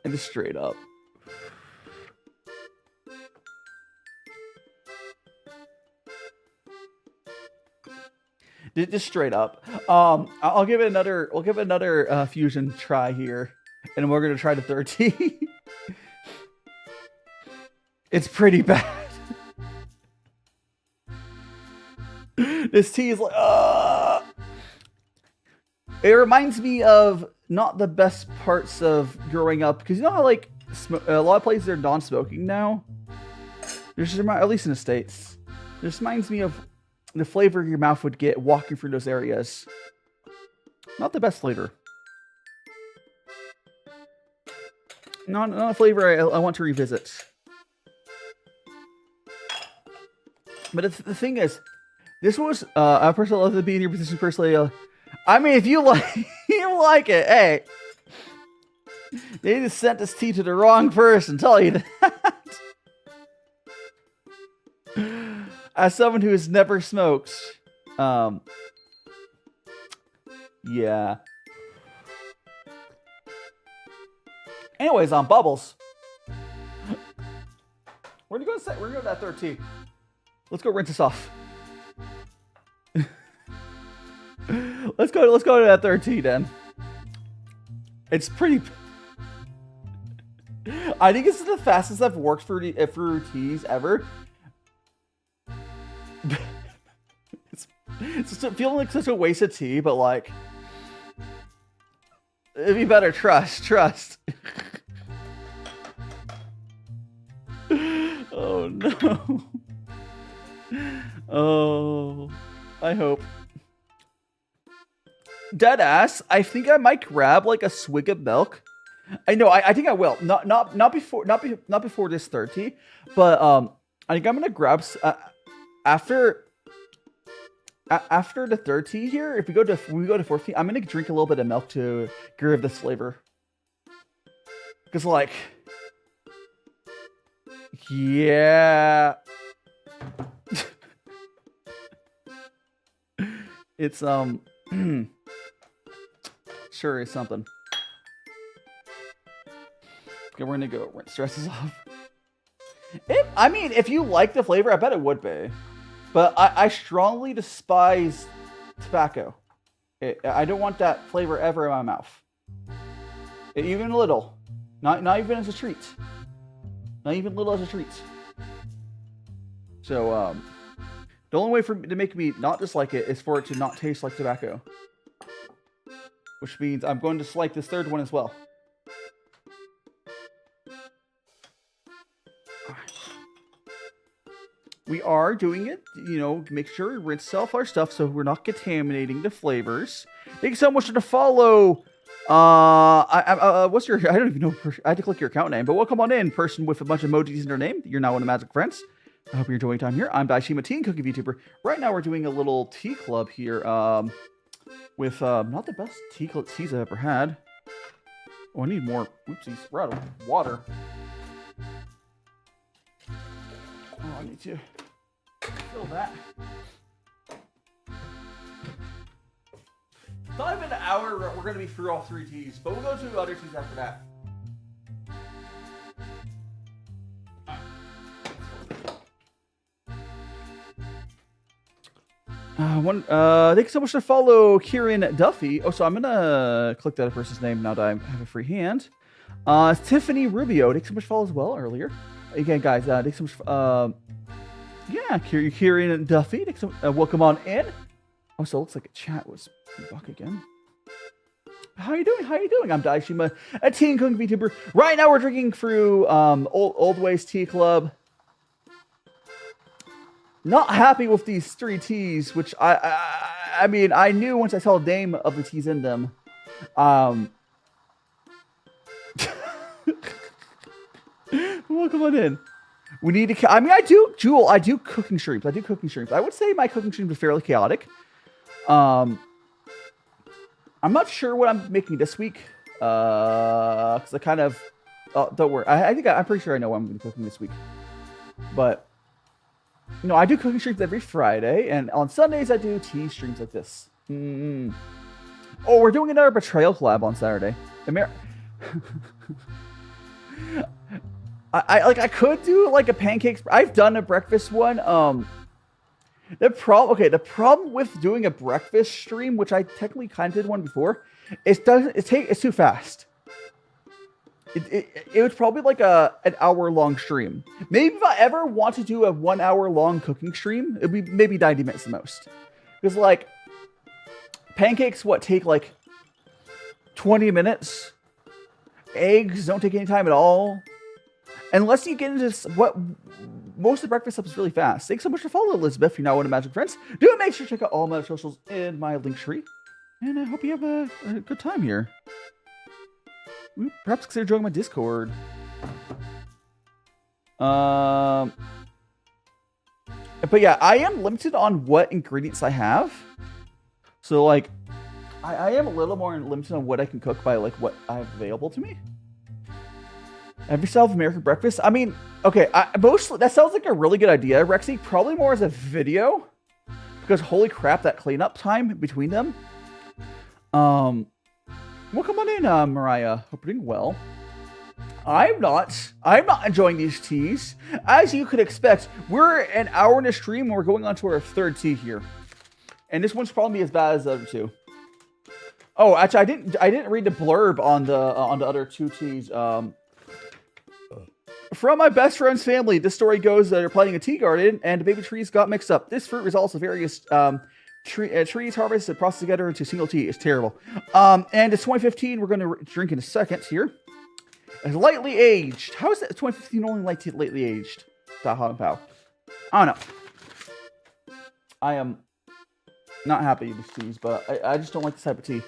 Speaker 2: And just straight up. Just straight up. I'll give it another. We'll give it another fusion try here, and we're gonna try the third tea. It's pretty bad. This tea is like. It reminds me of not the best parts of growing up, because you know how like a lot of places are non-smoking now. At least in the States, this reminds me of the flavor your mouth would get walking through those areas. Not the best flavor. Not a flavor I want to revisit. But the thing is, this was a person that loves to be in your position personally. I mean, if you like, you like it, hey. They just sent this tea to the wrong person, tell you that. As someone who has never smoked, yeah. Anyways, on Bubbles. We're gonna go to that third tea. Let's go rinse this off. let's go to that third tea then. It's pretty. I think this is the fastest I've worked for teas ever. it's just feeling like such a waste of tea, but like, it'd be better. Trust. Oh no. Oh, I hope. Deadass, I think I might grab like a swig of milk. I know, I think I will. Not before this third tea, but I think I'm gonna grab after the third tea here. If we go to fourth tea, I'm gonna drink a little bit of milk to give this flavor. Because like, yeah, it's sure is something. Okay, we're gonna go rinse stresses off. I mean, if you like the flavor, I bet it would be. But I strongly despise tobacco. I don't want that flavor ever in my mouth. Even little. Not even as a treat. Not even little as a treat. So, the only way to make me not dislike it is for it to not taste like tobacco. Which means I'm going to dislike this third one as well. We are doing it, you know, make sure we rinse off our stuff so we're not contaminating the flavors. Thank you so much for the follow. What's your, I don't even know, I had to click your account name, but welcome on in, person with a bunch of emojis in their name. You're now one of Magic Friends. I hope you're enjoying time here. I'm DaiShimaVT and Cookie VTuber. Right now we're doing a little tea club here, with, not the best teas I've ever had. Oh, I need more, oopsies, we're out of water. Oh, I need to fill that. It's not even an hour we're going to be through all three teas, but we'll go to other teas after that. Thanks so much for follow Kieran Duffy. Oh, so I'm gonna click that person's name now that I have a free hand. Tiffany Rubio, thanks so much for follow as well earlier. Again, guys, thanks so much. Yeah, Kieran Duffy, thanks so, welcome on in. Oh, so it looks like a chat was back again. How you doing? I'm DaiShima, a teen cooking VTuber. Right now we're drinking through Oldwaystea Club. Not happy with these three teas, which I mean, I knew once I saw the name of the teas in them. Welcome on in. We need to. I mean, I do cooking streams. I would say my cooking streams are fairly chaotic. I'm not sure what I'm making this week. Because I kind of. Don't worry. I'm pretty sure I know what I'm going to be cooking this week. But. No, I do cooking streams every Friday, and on Sundays I do tea streams like this. Oh, we're doing another Betrayal collab on Saturday. I could do like a pancakes. I've done a breakfast one. The problem with doing a breakfast stream, which I technically kind of did one before, it's too fast. It was probably like an hour-long stream. Maybe if I ever want to do a 1 hour-long cooking stream, it'd be maybe 90 minutes the most. Because like pancakes, take like 20 minutes. Eggs don't take any time at all. Unless you get into what most of the breakfast stuff is really fast. Thanks so much for following, Elizabeth. You're now one of Magic Friends. Do make sure to check out all my socials in my link tree. And I hope you have a good time here. Perhaps consider joining my Discord. But yeah, I am limited on what ingredients I have. So like, I am a little more limited on what I can cook by like what I have available to me. Have yourself American breakfast? I mean, okay, mostly that sounds like a really good idea, Rexy. Probably more as a video, because holy crap, that cleanup time between them. Well, come on in, Mariah. Hope you're doing well. I'm not enjoying these teas. As you could expect, we're an hour in a stream and we're going on to our third tea here. And this one's probably as bad as the other two. Oh, actually, I didn't read the blurb on the other two teas. From my best friend's family, this story goes that they're planting a tea garden and the baby trees got mixed up. This fruit results of various trees harvested and processed together into single tea. It's terrible. And it's 2015. We're going to drink in a second here. It's lightly aged. How is that 2015 only lightly aged? Da Hong Pao. I don't know. I am not happy with these teas, but I just don't like this type of tea.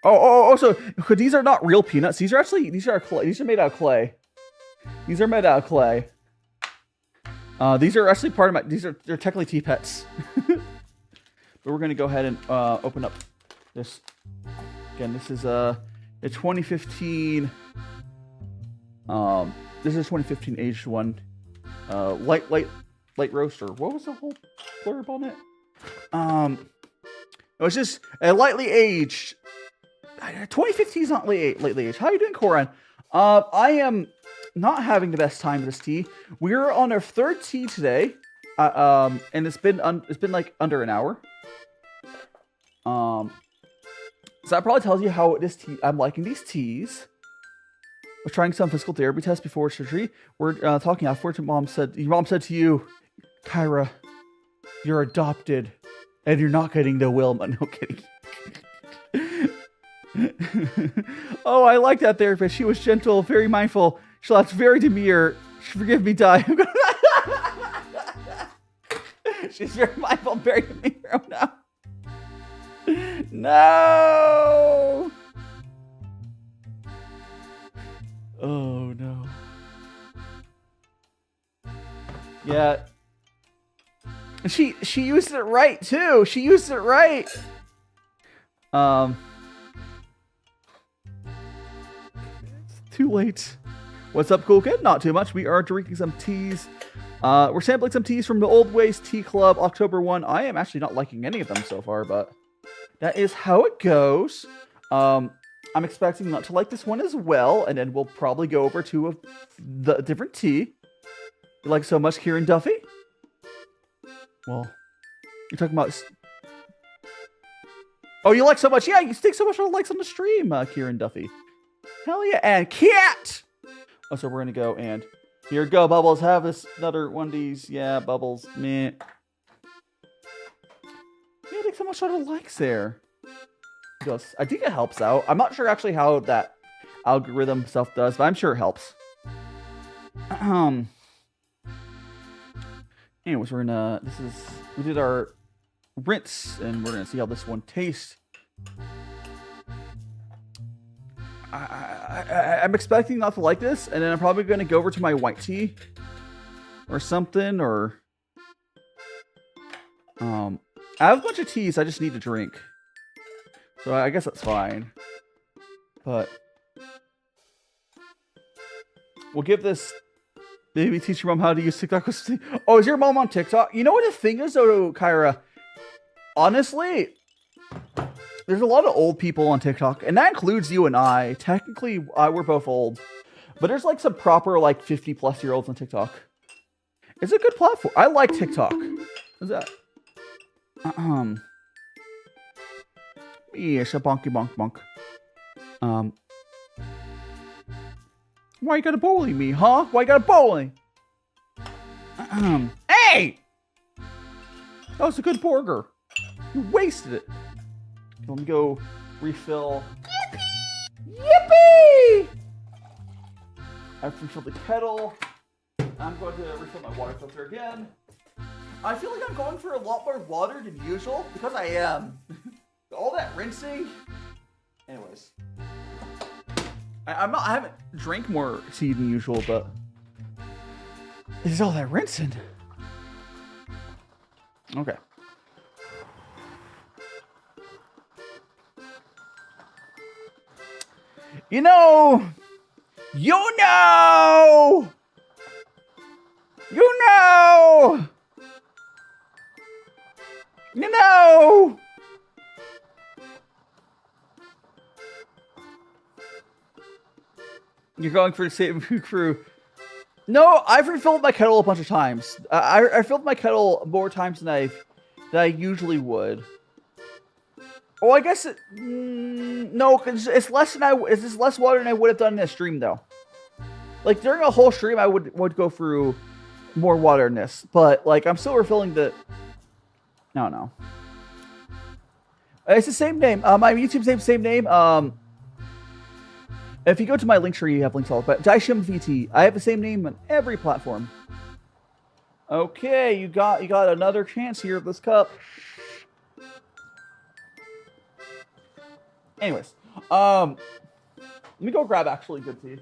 Speaker 2: Oh, so these are not real peanuts. These are actually these are made out of clay. These are made out of clay. These are actually part of my. They're technically tea pets. But we're gonna go ahead and open up this. Again, this is a 2015. This is 2015 aged one. Light roaster. What was the whole blurb on it? It was just a lightly aged. 2015 is not lately aged. How are you doing, Coran? I am not having the best time with this tea. We're on our third tea today, and it's been like under an hour. So that probably tells you how I'm liking these teas. We're trying some physical therapy tests before surgery. We're talking afterwards. Your mom said to you, Kyra, you're adopted, and you're not getting the Wilma. No kidding. Oh, I like that therapist. She was gentle, very mindful. She laughed very demure. Forgive me, Di. She's very mindful, very demure. Oh, no. No. Oh, no. Yeah. She used it right, too. She used it right. Too late. What's up, cool kid? Not too much. We are drinking some teas. We're sampling some teas from the Oldwaystea Tea Club, October 1. I am actually not liking any of them so far, but that is how it goes. I'm expecting not to like this one as well, and then we'll probably go over to the different tea. You like so much, Kieran Duffy? Well, you're talking about... Oh, you like so much? Yeah, you stick so much on likes on the stream, Kieran Duffy. Hell yeah, and cat! Oh, so we're gonna go and... Here go, Bubbles. Have this another one of these. Yeah, Bubbles. Meh. Yeah, like so much on the likes there. Just, I think it helps out. I'm not sure actually how that algorithm stuff does, but I'm sure it helps. Anyways, we're gonna... We did our rinse, and we're gonna see how this one tastes. I'm expecting not to like this, and then I'm probably going to go over to my white tea or something, or I have a bunch of teas I just need to drink, so I guess that's fine. But we'll give this. Maybe teach your mom how to use TikTok. Oh, is your mom on TikTok? You know what the thing is, though, Kyra? Honestly, there's a lot of old people on TikTok, and that includes you and I. Technically, we're both old. But there's like some proper like 50-plus-year-olds on TikTok. It's a good platform. I like TikTok. What's that? Yes, a bonky bonk bonk. Why you gotta bully me, huh? Why you gotta bully? Hey! That was a good burger. You wasted it. Let me go refill. Yippee! I've refilled the kettle. I'm going to refill my water filter again. I feel like I'm going for a lot more water than usual because I am. All that rinsing. Anyways, I haven't drank more tea than usual, but it's all that rinsing. Okay. You know! You know! You know! You know! You're going for the same crew. No, I've refilled my kettle a bunch of times. I filled my kettle more times than I usually would. Oh, I guess it, no, cause it's less than it's less water than I would have done in a stream though. Like during a whole stream, I would go through more water than this, but like I'm still refilling the. No. It's the same name. My YouTube's name, same name. If you go to my link tree, you have links all. But DaiShimaVT, I have the same name on every platform. Okay, you got another chance here of this cup. Anyways, let me go grab actually good tea.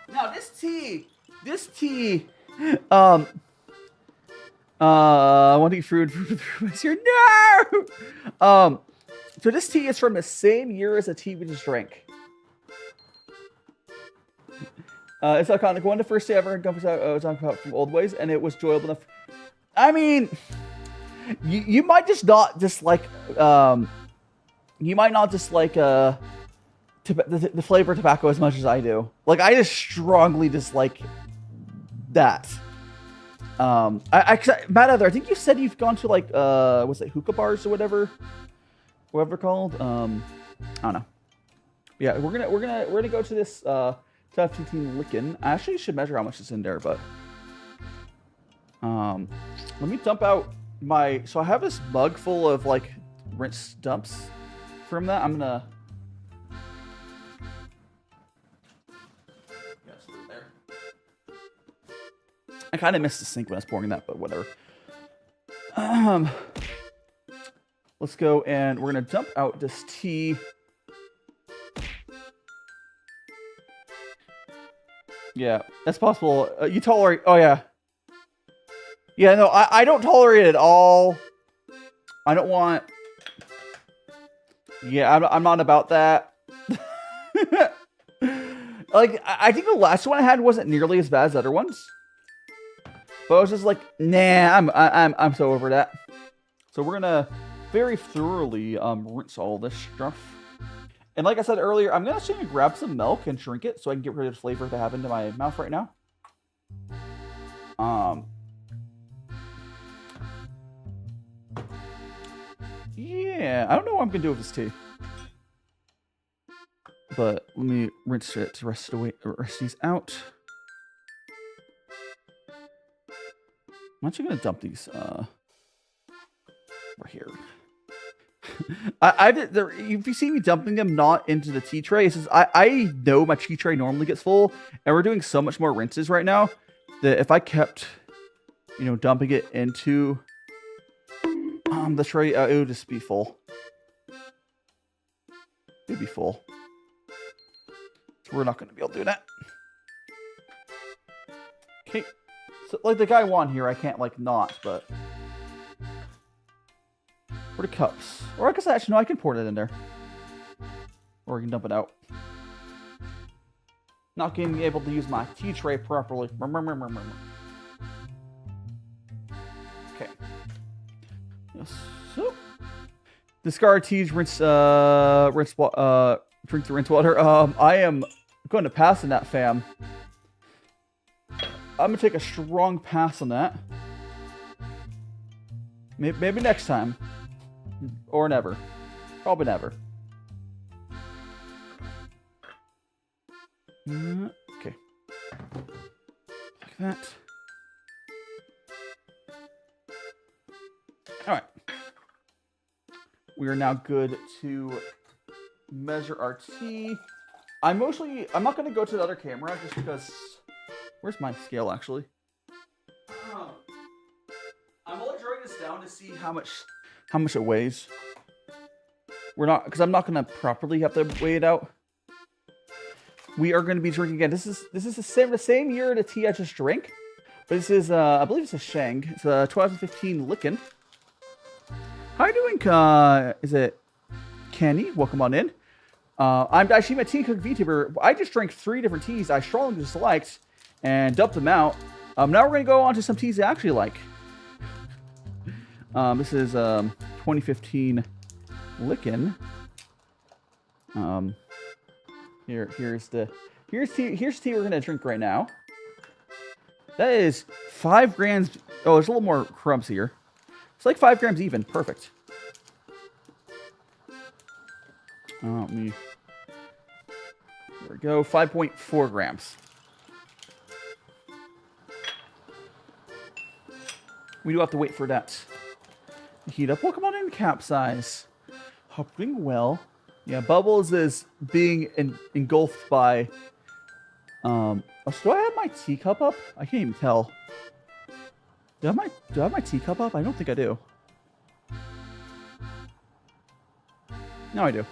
Speaker 2: Now this tea, I want to eat fruit this year. No! So this tea is from the same year as the tea we just drank. It's iconic. One of the first day I ever heard talking about from Oldwaystea, and it was enjoyable enough. I mean, you might just not dislike, you might not dislike the flavor of tobacco as much as I do. Like, I just strongly dislike that. Matt Other, I think you said you've gone to like what's it, hookah bars or whatever they're called. I don't know. Yeah, we're gonna go to this 15 Lincang. I actually should measure how much is in there, but let me dump out my. So I have this mug full of like rinse dumps from that. I'm gonna. I kind of missed the sink when I was pouring that, but whatever. Let's go and we're gonna dump out this tea. Yeah, that's possible. You tolerate? Oh yeah. Yeah, no, I don't tolerate it at all. I don't want. Yeah, I'm not about that. Like, I think the last one I had wasn't nearly as bad as other ones. But I was just like, nah, I'm so over that. So we're gonna very thoroughly rinse all this stuff. And like I said earlier, I'm gonna actually grab some milk and drink it so I can get rid of the flavor that I have into my mouth right now. Yeah, I don't know what I'm gonna do with this tea. But let me rinse it to rest these out. I'm actually gonna dump these right here. If you see me dumping them not into the tea tray, it's just, I know my tea tray normally gets full, and we're doing so much more rinses right now that if I kept, you know, dumping it into the tray, it would just be full. It'd be full. So we're not gonna be able to do that. Okay. So, like the guy won here, I can't like not, but where are the cups? Or I guess actually no, I can pour it in there, or I can dump it out. Not being able to use my tea tray properly. Okay. Yes. So discard teas, drink the rinse water. I am going to pass on that, fam. I'm gonna take a strong pass on that. Maybe next time. Or never. Probably never. Okay. Like that. Alright. We are now good to measure our tea. I'm not going to go to the other camera just because... Where's my scale, actually? I'm only drawing this down to see how much it weighs. Because I'm not going to properly have to weigh it out. we are going to be drinking again. This is the same year the tea I just drank. But this is, I believe it's a Sheng. It's a 2015 Lincang. How are you doing, is it Kenny? Welcome on in. I'm DaiShimaVT, cook VTuber. I just drank 3 different teas I strongly disliked and dumped them out. Now we're going to go on to some teas I actually like. This is 2015 Lincang. Here's tea we're going to drink right now. That is 5 grams. Oh, there's a little more crumbs here. It's like 5 grams even. Perfect. There we go. 5.4 grams. We do have to wait for that to heat up. Welcome on in, Capsize. Hopping well. Yeah, Bubbles is being engulfed by... Oh, so do I have my teacup up? I can't even tell. Do I have my teacup up? I don't think I do. No, I do.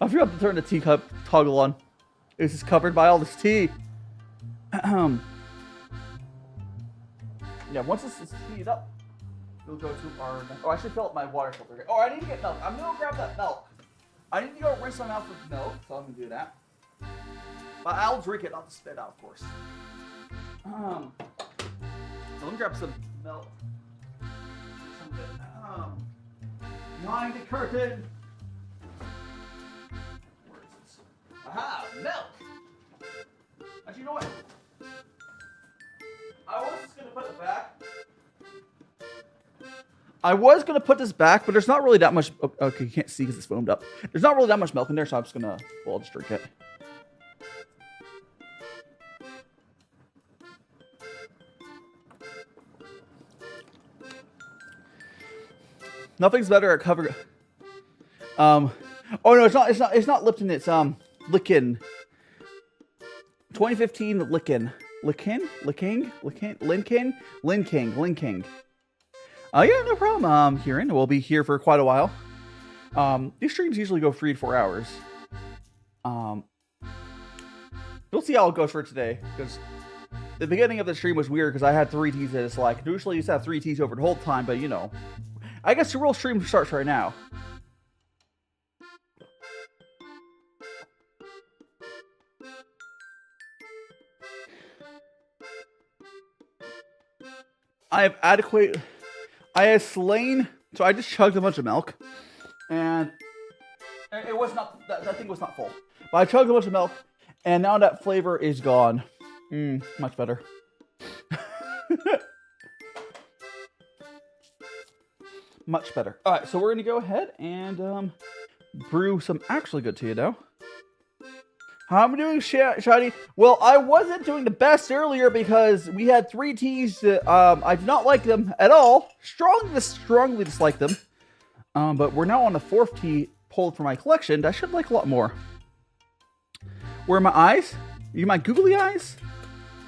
Speaker 2: I forgot to turn the teacup toggle on. It's just covered by all this tea. Yeah, once this is heated up, we'll go to our... Oh, I should fill up my water filter. Oh, I need to get milk. I'm going to grab that milk. I need to go rinse my mouth with milk, so I'm going to do that. But I'll drink it, not spit out, of course. So let me grab some milk. Behind the curtain. Where is this? Aha, milk. Actually, you know what? I was just gonna put it back. I was gonna put this back, but there's not really that much. Okay, you can't see because it's foamed up. There's not really that much milk in there, so I'm just gonna. Well, I'll just drink it. Nothing's better at cover. Oh no, it's not Lipton. It's Lincang. 2015 Lincang. Lincang. Yeah, no problem. Kieran, we'll be here for quite a while. These streams usually go 3 to 4 hours. We'll see how it goes for today, because the beginning of the stream was weird because I had 3 teas that it's like usually you used to have 3 teas over the whole time, but you know. I guess the real stream starts right now. I have slain, so I just chugged a bunch of milk, and it was not, that thing was not full. But I chugged a bunch of milk, and now that flavor is gone. Much better. Much better. All right, so we're going to go ahead and brew some actually good tea now. How am I doing, Shiny? Well, I wasn't doing the best earlier because we had 3 teas that I did not like them at all. Strongly dislike them. But we're now on the 4th tea pulled from my collection that I should like a lot more. Where are my eyes? You my googly eyes?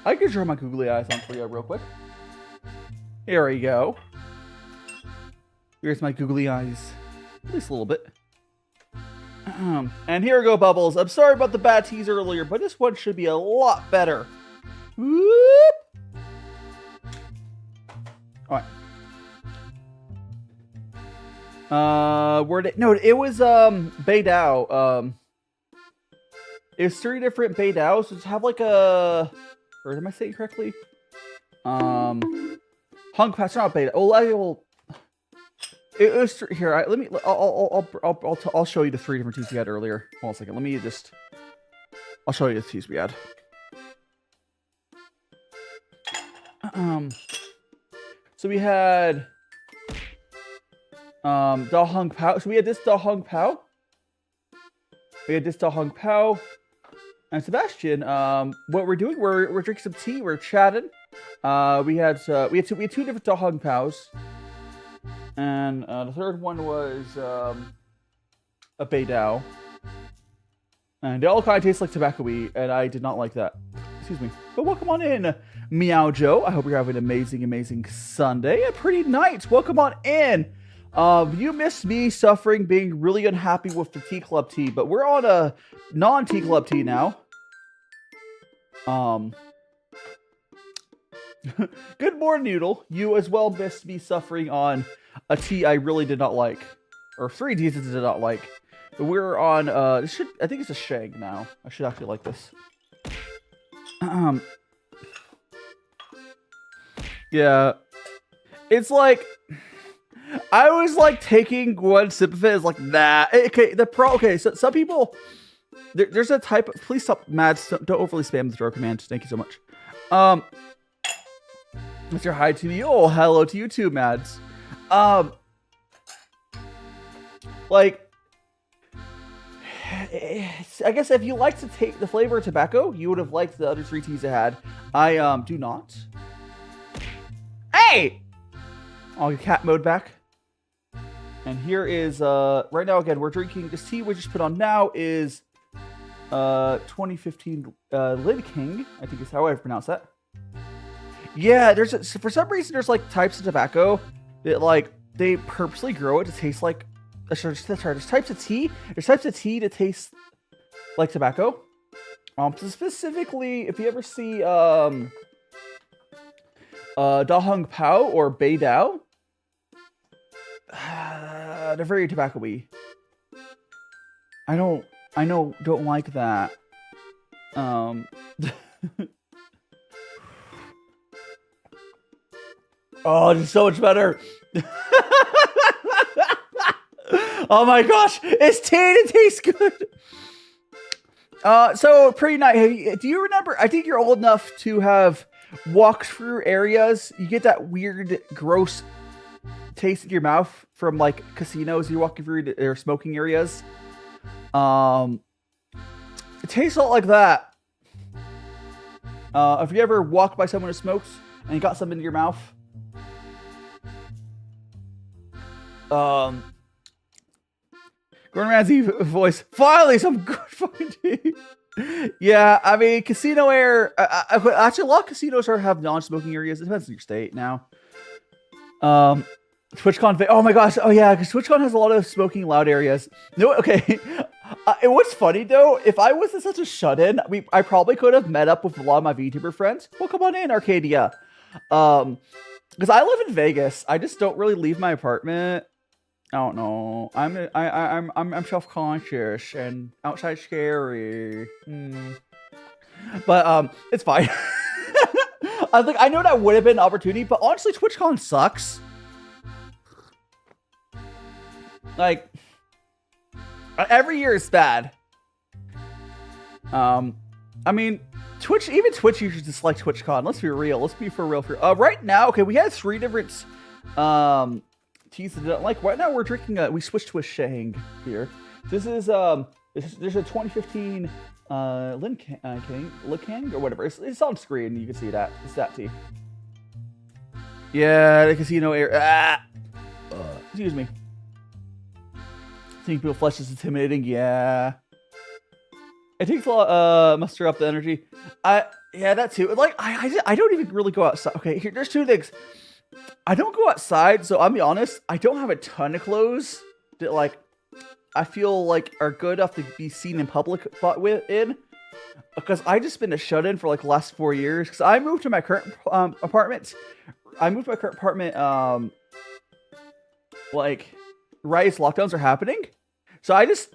Speaker 2: I can draw my googly eyes on for you real quick. Here we go. Here's my googly eyes. At least a little bit. And here we go, Bubbles. I'm sorry about the bad teas earlier, but this one should be a lot better. Whoop! Alright. No, it was, Bei Dou. It was 3 different Bei Dous. So just have like a... Or am I saying correctly? Hong Pao. It's not Bei Dou. Oh, it was here. Let me. I'll show you the 3 different teas we had earlier. Hold on a second. Let me just. I'll show you the teas we had. So we had Da Hong Pao. So we had this Da Hong Pao. We had this Da Hong Pao. And Sebastian, what we're doing, we're drinking some tea. We're chatting. We had 2 different Da Hong Paos. And the 3rd one was a Bei Dou. And they all kind of taste like tobacco-y, and I did not like that. Excuse me. But welcome on in, Meow Joe. I hope you're having an amazing, amazing Sunday. A pretty night. Welcome on in. You missed me suffering, being really unhappy with the tea club tea, but we're on a non-tea club tea now. Good morning, Noodle. You as well missed me suffering on a tea I really did not like, or 3 teas I did not like. But we're on. I think it's a Sheng now. I should actually like this. Yeah, it's like I was like taking one sip of it. It's like nah. Okay, so some people there's a type of, please stop, Mads. Don't overly spam the throw command. Thank you so much. Mr. Hi to me. Oh, hello to you too, Mads. Like, I guess if you like to take the flavor of tobacco, you would have liked the other 3 teas I had. I do not. Hey! I'll get cat mode back. And here is right now again we're drinking this tea we just put on now is 2015 Lincang, I think is how I pronounce that. Yeah, for some reason there's like types of tobacco that like they purposely grow it to taste like there's types of tea. There's types of tea that taste like tobacco. So specifically, if you ever see Da Hong Pao or Bei Dou, they're very tobacco-y. I don't like that. Oh, it's so much better. Oh my gosh, it's tea and it tastes good. So pretty nice. Do you remember? I think you're old enough to have walked through areas. You get that weird, gross taste in your mouth from like casinos. You're walking through their smoking areas. It tastes a lot like that. If you ever walked by someone who smokes and you got something in your mouth. Gordon Ramsay voice. Finally, some good fucking tea. Yeah, I mean, casino air. Actually, a lot of casinos have non-smoking areas. It depends on your state now. TwitchCon. Oh my gosh. Oh yeah, because TwitchCon has a lot of smoking loud areas. No, okay. What's funny though, if I wasn't such a shut-in, I probably could have met up with a lot of my VTuber friends. Well, come on in, Arcadia. Because I live in Vegas. I just don't really leave my apartment. I don't know. I'm self-conscious and outside scary. But it's fine. I know that would have been an opportunity, but honestly, TwitchCon sucks. Like every year is bad. I mean, Twitch users dislike TwitchCon. Let's be real. Let's be for real. Right now, okay, we had 3 different teas that I don't like. Right now we're drinking we switched to a Sheng here. There's a 2015 Lincang or whatever. It's on screen. You can see that. It's that tea. Yeah, the casino air. Excuse me. Seeing people flesh is intimidating. Yeah. It takes a lot muster up the energy. Yeah, that too. Like I don't even really go outside. Okay, there's 2 things. I don't go outside, so I'll be honest, I don't have a ton of clothes that like I feel like are good enough to be seen in public in. Because I just been a shut-in for like the last 4 years. Because I moved to my current apartment. Like right as lockdowns are happening. So I just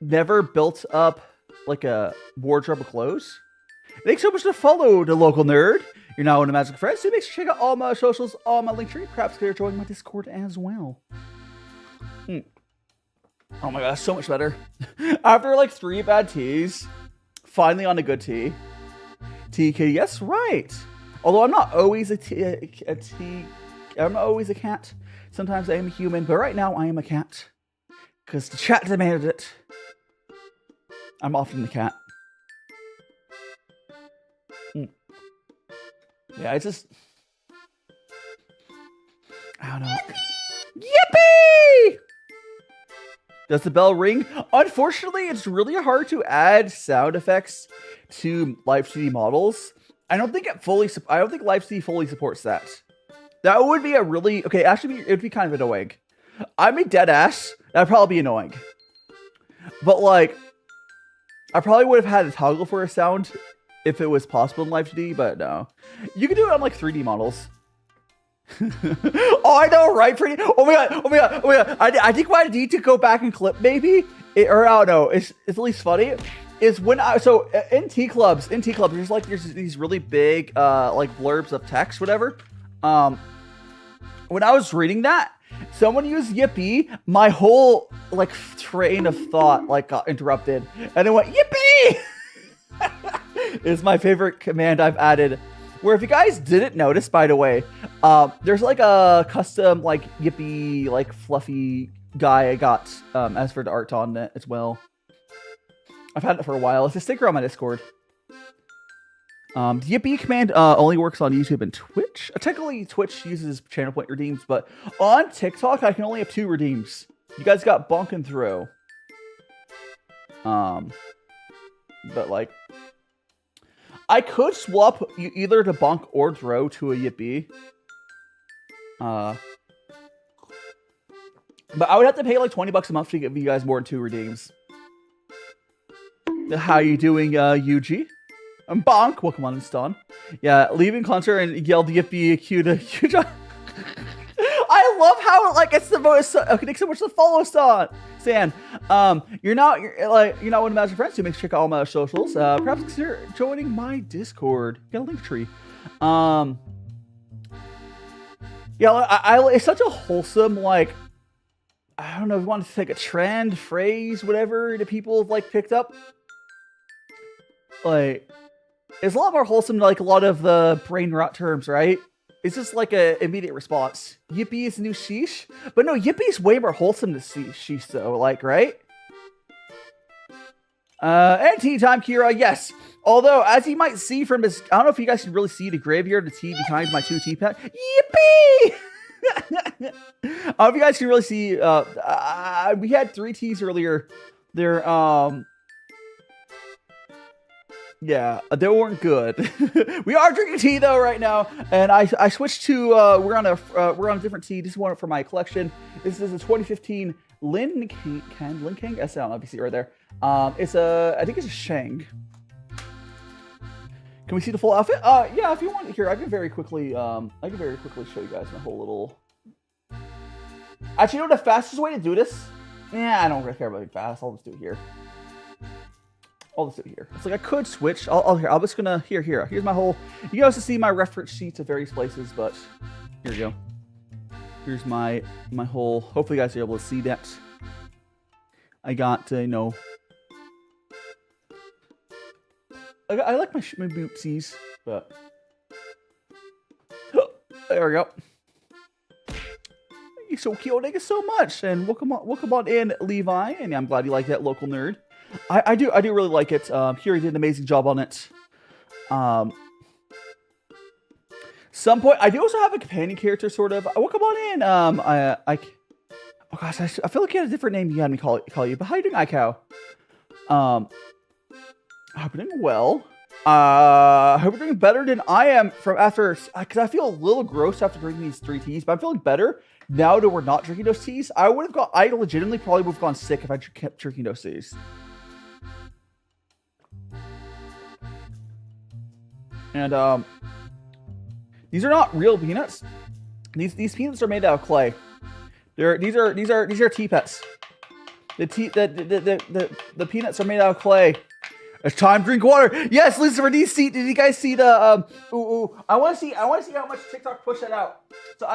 Speaker 2: never built up like a wardrobe of clothes. Thanks so much to follow the local nerd. You're now in the Magic Friends, so make sure to check out all my socials, all my link tree. Perhaps consider joining my Discord as well. Oh my gosh, so much better. After like 3 bad teas, finally on a good tea. TK, yes, right. Although I'm not always I'm not always a cat. Sometimes I am a human, but right now I am a cat. Because the chat demanded it. I'm often the cat. Yeah, I don't know. Yippee! Does the bell ring? Unfortunately, it's really hard to add sound effects to Live 2D models. I don't think Live 2D fully supports that. That would be a really... Okay, actually, it would be kind of annoying. I'm a dead ass. That'd probably be annoying. But like, I probably would have had a toggle for a sound if it was possible in Live 2D, but no. You can do it on like 3D models. Oh, I know, right? Pretty. Oh my god! Oh my god! Oh my god! I think what I need to go back and clip maybe, or I don't know. It's at least funny. Is when in T clubs, there's these really big like blurbs of text, whatever. When I was reading that, someone used yippee. My whole like train of thought like got interrupted, and it went yippee. Is my favorite command I've added. Where if you guys didn't notice, by the way, there's like a custom like yippee like fluffy guy I got as for the art on it as well. I've had it for a while. It's a sticker on my Discord. The yippee command only works on YouTube and Twitch. Technically, Twitch uses channel point redeems, but on TikTok, I can only have 2 redeems. You guys got bonk and throw. But like, I could swap either to bonk or throw to a yippee. But I would have to pay like $20 a month to give you guys more than 2 redeems. How you doing, Yuji? I'm bonk. Welcome on, Stan. Yeah, leaving concert and yelled yippee cue to I love how like it's the most okay, thanks so much to follow Stan. You're not one of my friends who makes check out all my socials. Perhaps consider joining my Discord. Get a link tree. Yeah, it's such a wholesome like. I don't know if you want to take a trend, phrase, whatever that people have like picked up. Like, it's a lot more wholesome than like a lot of the brain rot terms, right? It's just like an immediate response. Yippee is the new sheesh. But no, yippee is way more wholesome than sheesh though, like, right? And tea time, Kira, yes. Although, as you might see from this, I don't know if you guys can really see the graveyard, the tea behind my 2 tea pad. Yippee! If you guys can really see, we had 3 teas earlier. They're, yeah, they weren't good. We are drinking tea though right now, and I switched to we're on a different tea. This is one for my collection. This is a 2015 Lincang. I don't know if you see it right there. I think it's a Sheng. Can we see the full outfit? Yeah, if you want. Here, I can very quickly show you guys my whole little. Actually, you know the fastest way to do this? Yeah, I don't really care about being fast. I'll just do it here. It's like I could switch. I'm just gonna here's my whole. You guys can see my reference sheets at various places, but here we go. Here's my whole. Hopefully, you guys are able to see that. I got I like my bootsies, but there we go. You're so cute. Thank you so much, and welcome on in, Levi. And I'm glad you like that, local nerd. I do really like it. Kiri did an amazing job on it. Some point I do also have a companion character, sort of. Welcome on in. Oh gosh, I feel like you had a different name you had me call you. But how you doing, iCow? I hope you're doing well. I hope you're doing better than I am from after, because I feel a little gross after drinking these 3 teas, but I'm feeling better now that we're not drinking those teas. I legitimately probably would have gone sick if I kept drinking those teas. And these are not real peanuts. These peanuts are made out of clay. These are tea pets. The peanuts are made out of clay. It's time to drink water. Yes, Lucifer. Did you guys see the I want to see how much TikTok pushed that out. So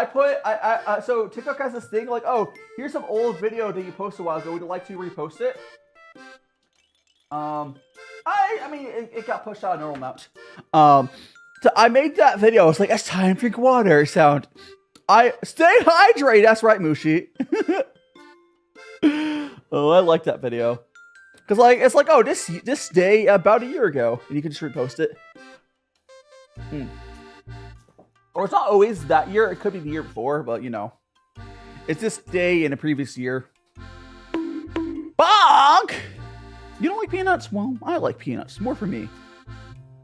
Speaker 2: so TikTok has this thing like, oh, here's some old video that you posted a while ago. Would you like to repost it? I mean, it got pushed out a normal amount. So I made that video. It's like, it's time to drink water sound. I stay hydrated. That's right, Mushi. Oh, I like that video. Cause like it's like, oh, this day about a year ago, and you can just repost it. Or it's not always that year. It could be the year before, but you know, it's this day in a previous year. Bonk! You don't like peanuts? Well, I like peanuts. More for me.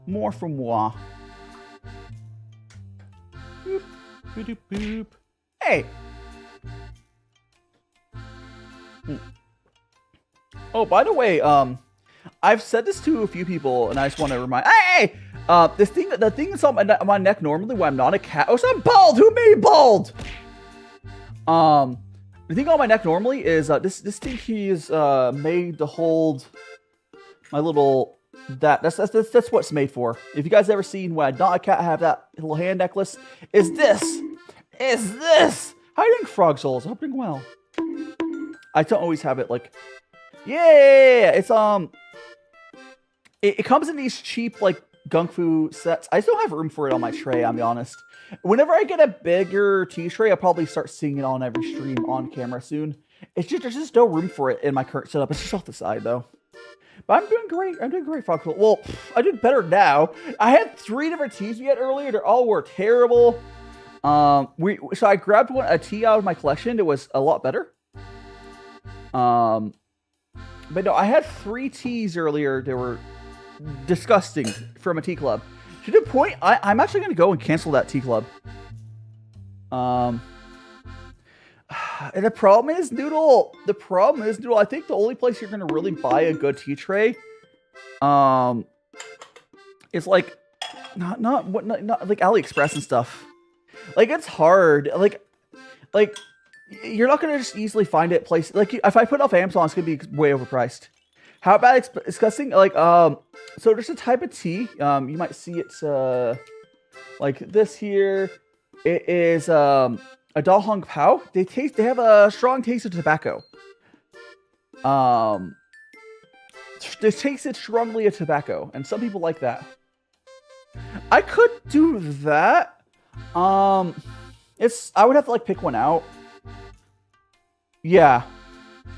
Speaker 2: More for moi. Boop, boop, boop. Hey! Oh, by the way, I've said this to a few people, and I just want to remind. Hey, the thing that's on my neck normally when I'm not a cat. Oh, so I'm bald. Who made me bald? The thing on my neck normally is this thing he is made to hold my little. That's what it's made for. If you guys ever seen when I'm not a cat, I have that little hand necklace. Is this? How do you think frog souls? I hope you're doing well. I don't always have it like. Yeah, it's it comes in these cheap like gongfu sets. I still have room for it on my tray. I'll be honest. Whenever I get a bigger tea tray, I'll probably start seeing it on every stream on camera soon. It's just there's just no room for it in my current setup. It's just off the side though. But I'm doing great. I'm doing great, Frog. Well, I did better now. I had 3 different teas we had earlier. They all were terrible. So I grabbed a tea out of my collection. It was a lot better. But no, I had 3 teas earlier. They were disgusting from a tea club. To the point, I'm actually going to go and cancel that tea club. And the problem is, Noodle. I think the only place you're going to really buy a good tea tray, is like, not like AliExpress and stuff. Like, it's hard. Like, you're not going to just easily find it place. Like, if I put it off Amazon, it's going to be way overpriced. How about it's discussing, like, so there's a type of tea, you might see it, like this here. It is, a Da Hong Pao. They have a strong taste of tobacco. They taste it strongly of tobacco, and some people like that. I could do that. I would have to, like, pick one out. Yeah,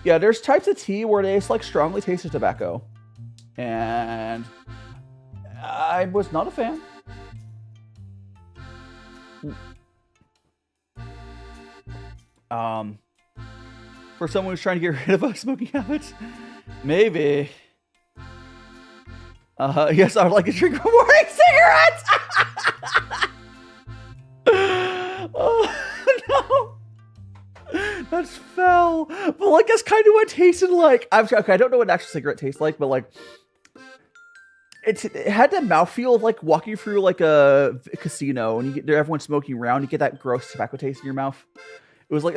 Speaker 2: there's types of tea where they like strongly taste of tobacco. And I was not a fan. For someone who's trying to get rid of a smoking habit, maybe. Yes, I would like to drink morning cigarettes. Oh no. That's foul. But like that's kind of what it tasted like. Okay, I don't know what an actual cigarette tastes like, but like it had that mouthfeel of like walking through like a casino and you get everyone smoking around, you get that gross tobacco taste in your mouth. It was like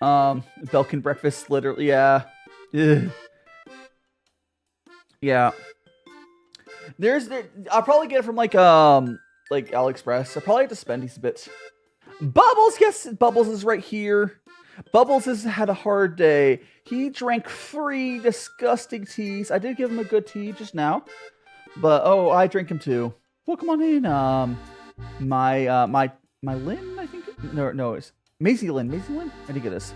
Speaker 2: Belkin breakfast, literally, yeah. Ugh. Yeah. I'll probably get it from like AliExpress. I'll probably have to spend these bits. Bubbles, yes, Bubbles is right here. Bubbles has had a hard day. He drank 3 disgusting teas. I did give him a good tea just now, but I drank him too. Well, come on in. My Lynn, I think. No, it's Maisie Lynn. I think it is.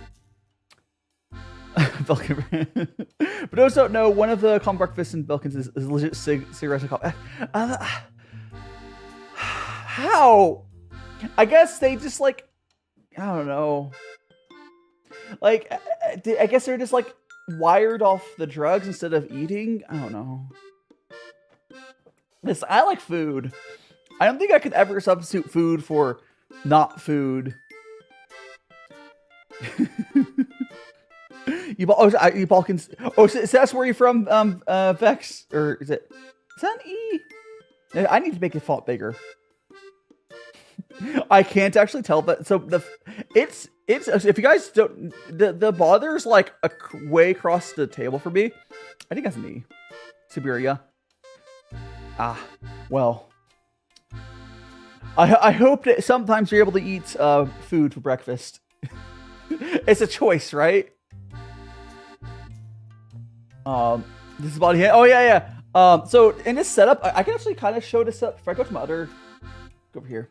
Speaker 2: Belkin. But those don't know, one of the common breakfasts in Belkins is legit cigarettes. How? I guess they just like, I don't know. Like, I guess they're just like wired off the drugs instead of eating. I don't know. Listen, I like food. I don't think I could ever substitute food for not food. you Balkans. Oh, so that's where you're from, Vex? Or is that an E? I need to make the font bigger. I can't actually tell, but so it's if you guys don't, the bother's like way across the table for me. I think that's an E. Siberia. Well, I hope that sometimes you're able to eat food for breakfast. It's a choice, right? This is body hand. Oh yeah. So in this setup, I can actually kind of show this up. If I go to my other, go over here.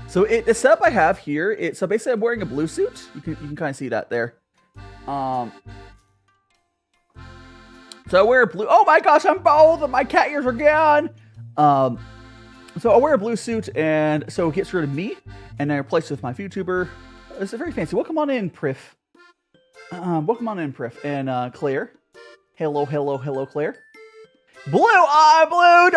Speaker 2: So the setup I have here, so basically I'm wearing a blue suit. You can kind of see that there. So I wear a blue. Oh my gosh, I'm bald. My cat ears are gone. So I wear a blue suit, and so it gets rid of me, and I replace it with my VTuber. It's very fancy. Welcome on in, Priff. Welcome on in, Priff. And Claire. Hello, Claire. Blue, I'm blue.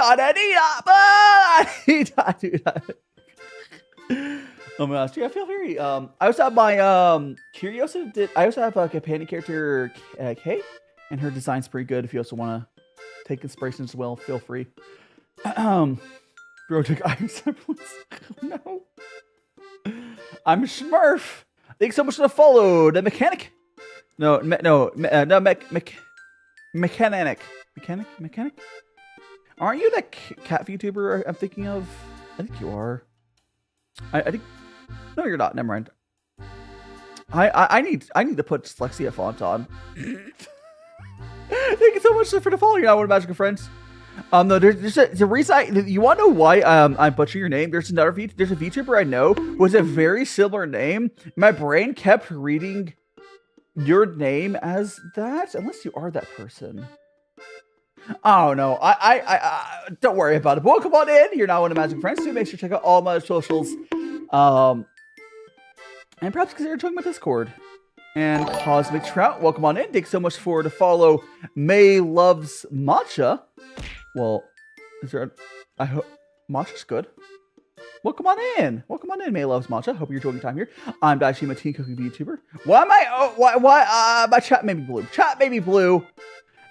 Speaker 2: Oh my gosh, yeah, I feel very. I also have my Curiosity. I also have a companion character, Kay, and her design's pretty good. If you also want to take inspiration as well, feel free. Bro, took iron semblance. No, I'm Smurf. Thanks so much for the follow. The mechanic. Mechanic. Aren't you that cat VTuber I'm thinking of? I think you are. I think. No, you're not. Never mind. I need to put dyslexia font on. Thank you so much for the follow. You're not one of Magical Friends. No, there's a reason. You want to know why I'm butchering your name? There's a VTuber I know who has a very similar name. My brain kept reading your name as that, unless you are that person. Oh no, I don't worry about it. But welcome on in. You're now one of Magic Friends. So make sure to check out all my socials. And perhaps consider joining my Discord. And Cosmic Trout, welcome on in. Thanks so much for the follow. May loves matcha. Well, is there? I hope matcha's good. Welcome on in. Welcome on in, May loves matcha. Hope you're enjoying your time here. I'm DaiShimaVT, cooking VTuber. Why am I? Oh, why? My chat made me blue. Chat made me blue.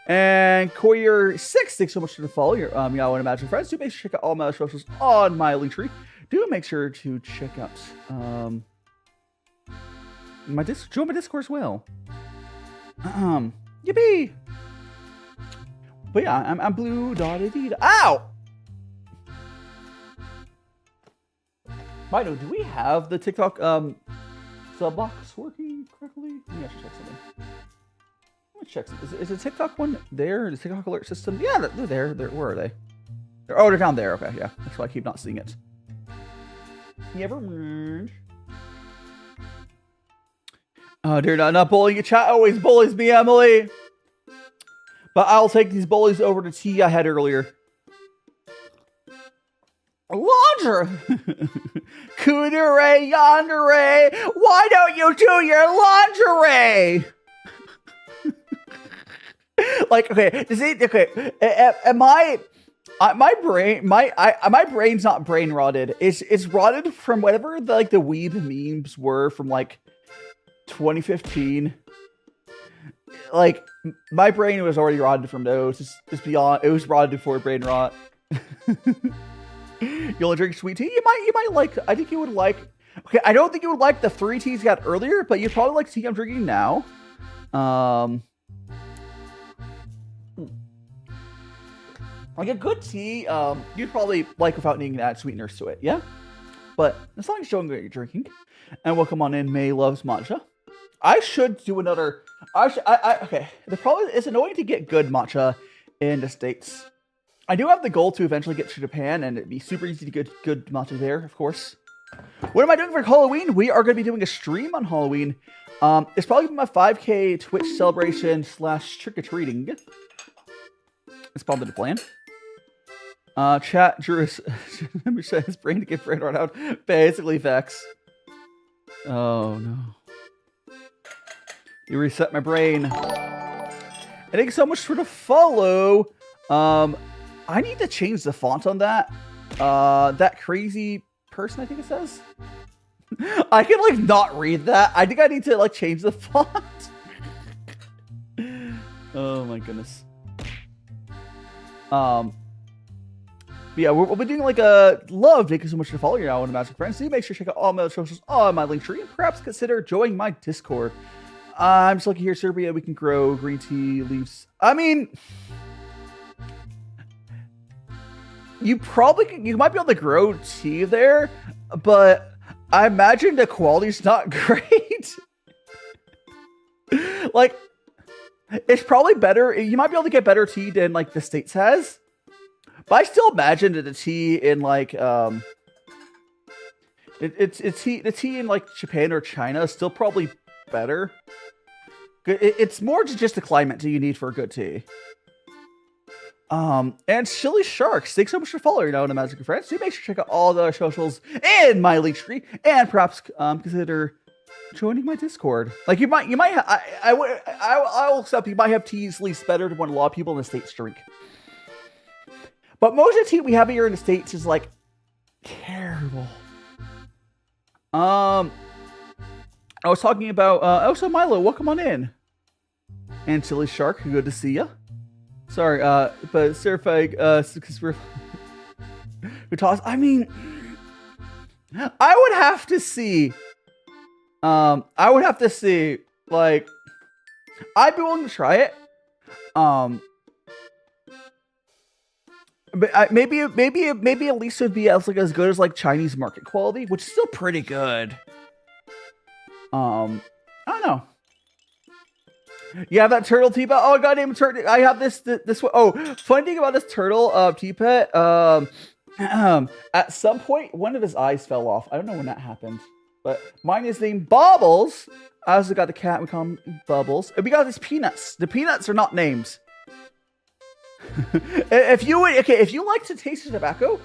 Speaker 2: And Courier6, thanks so much for the follow. You're one of Magic Friends. Do make sure to check out all my socials on my Linktree. Do make sure to check out join my Discord as well. Yippee! But yeah, I'm blue dotted. Ow! Mido, do we have the TikTok sub box working correctly? Let me actually check something. Let's check. Is the TikTok one there? The TikTok alert system? Yeah, they're there. Where are they? They're down there. Okay, yeah. That's why I keep not seeing it. Never mind. Oh, dear, not bullying you. Chat always bullies me, Emily. But I'll take these bullies over to tea I had earlier. Lingerie! Cooneray, yandere! Why don't you do your lingerie? Like, okay, my brain's not brain rotted. It's rotted from whatever the weeb memes were from like 2015. Like, my brain was already rotted from those. It's beyond. It was rotted before brain rot. You only drink sweet tea? You might like. I think you would like. Okay, I don't think you would like the 3 teas you got earlier, but you'd probably like the tea I'm drinking now. Like a good tea, you'd probably like without needing to add sweeteners to it, yeah? But as long as you're showing what you're drinking. And welcome on in, May loves matcha. I should do another. Okay. The problem is it's annoying to get good matcha in the States. I do have the goal to eventually get to Japan, and it'd be super easy to get good matcha there, of course. What am I doing for Halloween? We are going to be doing a stream on Halloween. It's probably my 5K Twitch celebration / trick-or-treating. It's probably the plan. Chat, Drew is his brain to get brain rot out. Basically, Vex. Oh, no. You reset my brain. And thank you so much for the follow. I need to change the font on that. That crazy person, I think it says. I can, like, not read that. I think I need to, like, change the font. Oh, my goodness. Yeah, we'll be doing like a love. Thank you so much for following. You're now one of Magic Friends. So you make sure to check out all my socials on my link tree, and perhaps consider joining my Discord. I'm just looking here, Serbia. We can grow green tea leaves. I mean, you might be able to grow tea there, but I imagine the quality's not great. Like, it's probably better. You might be able to get better tea than like the States has. But I still imagine that the tea in like the tea in like Japan or China is still probably better. It's more just the climate tea you need for a good tea. And Silly Sharks, thanks so much for following now in the Magic of Friends. So make sure to check out all the socials in my link tree, and perhaps consider joining my Discord. Like you might I will accept you might have teas at least better than what a lot of people in the States drink. But most of the tea we have here in the States is like terrible. I was talking about. So Milo, welcome on in. And Silly Shark, good to see ya. Sorry, but Serifig, because we're toss. I mean, I would have to see. Like, I'd be willing to try it. But maybe at least it would be as good as like Chinese market quality, which is still pretty good. I don't know. You have that turtle teapot. Oh, goddamn turtle! I have this one. Oh, funny thing about this turtle teapot. At some point, one of his eyes fell off. I don't know when that happened, but mine is named Bobbles. I also got the cat. We call him Bubbles. And we got these peanuts. The peanuts are not names. If you like to taste the tobacco,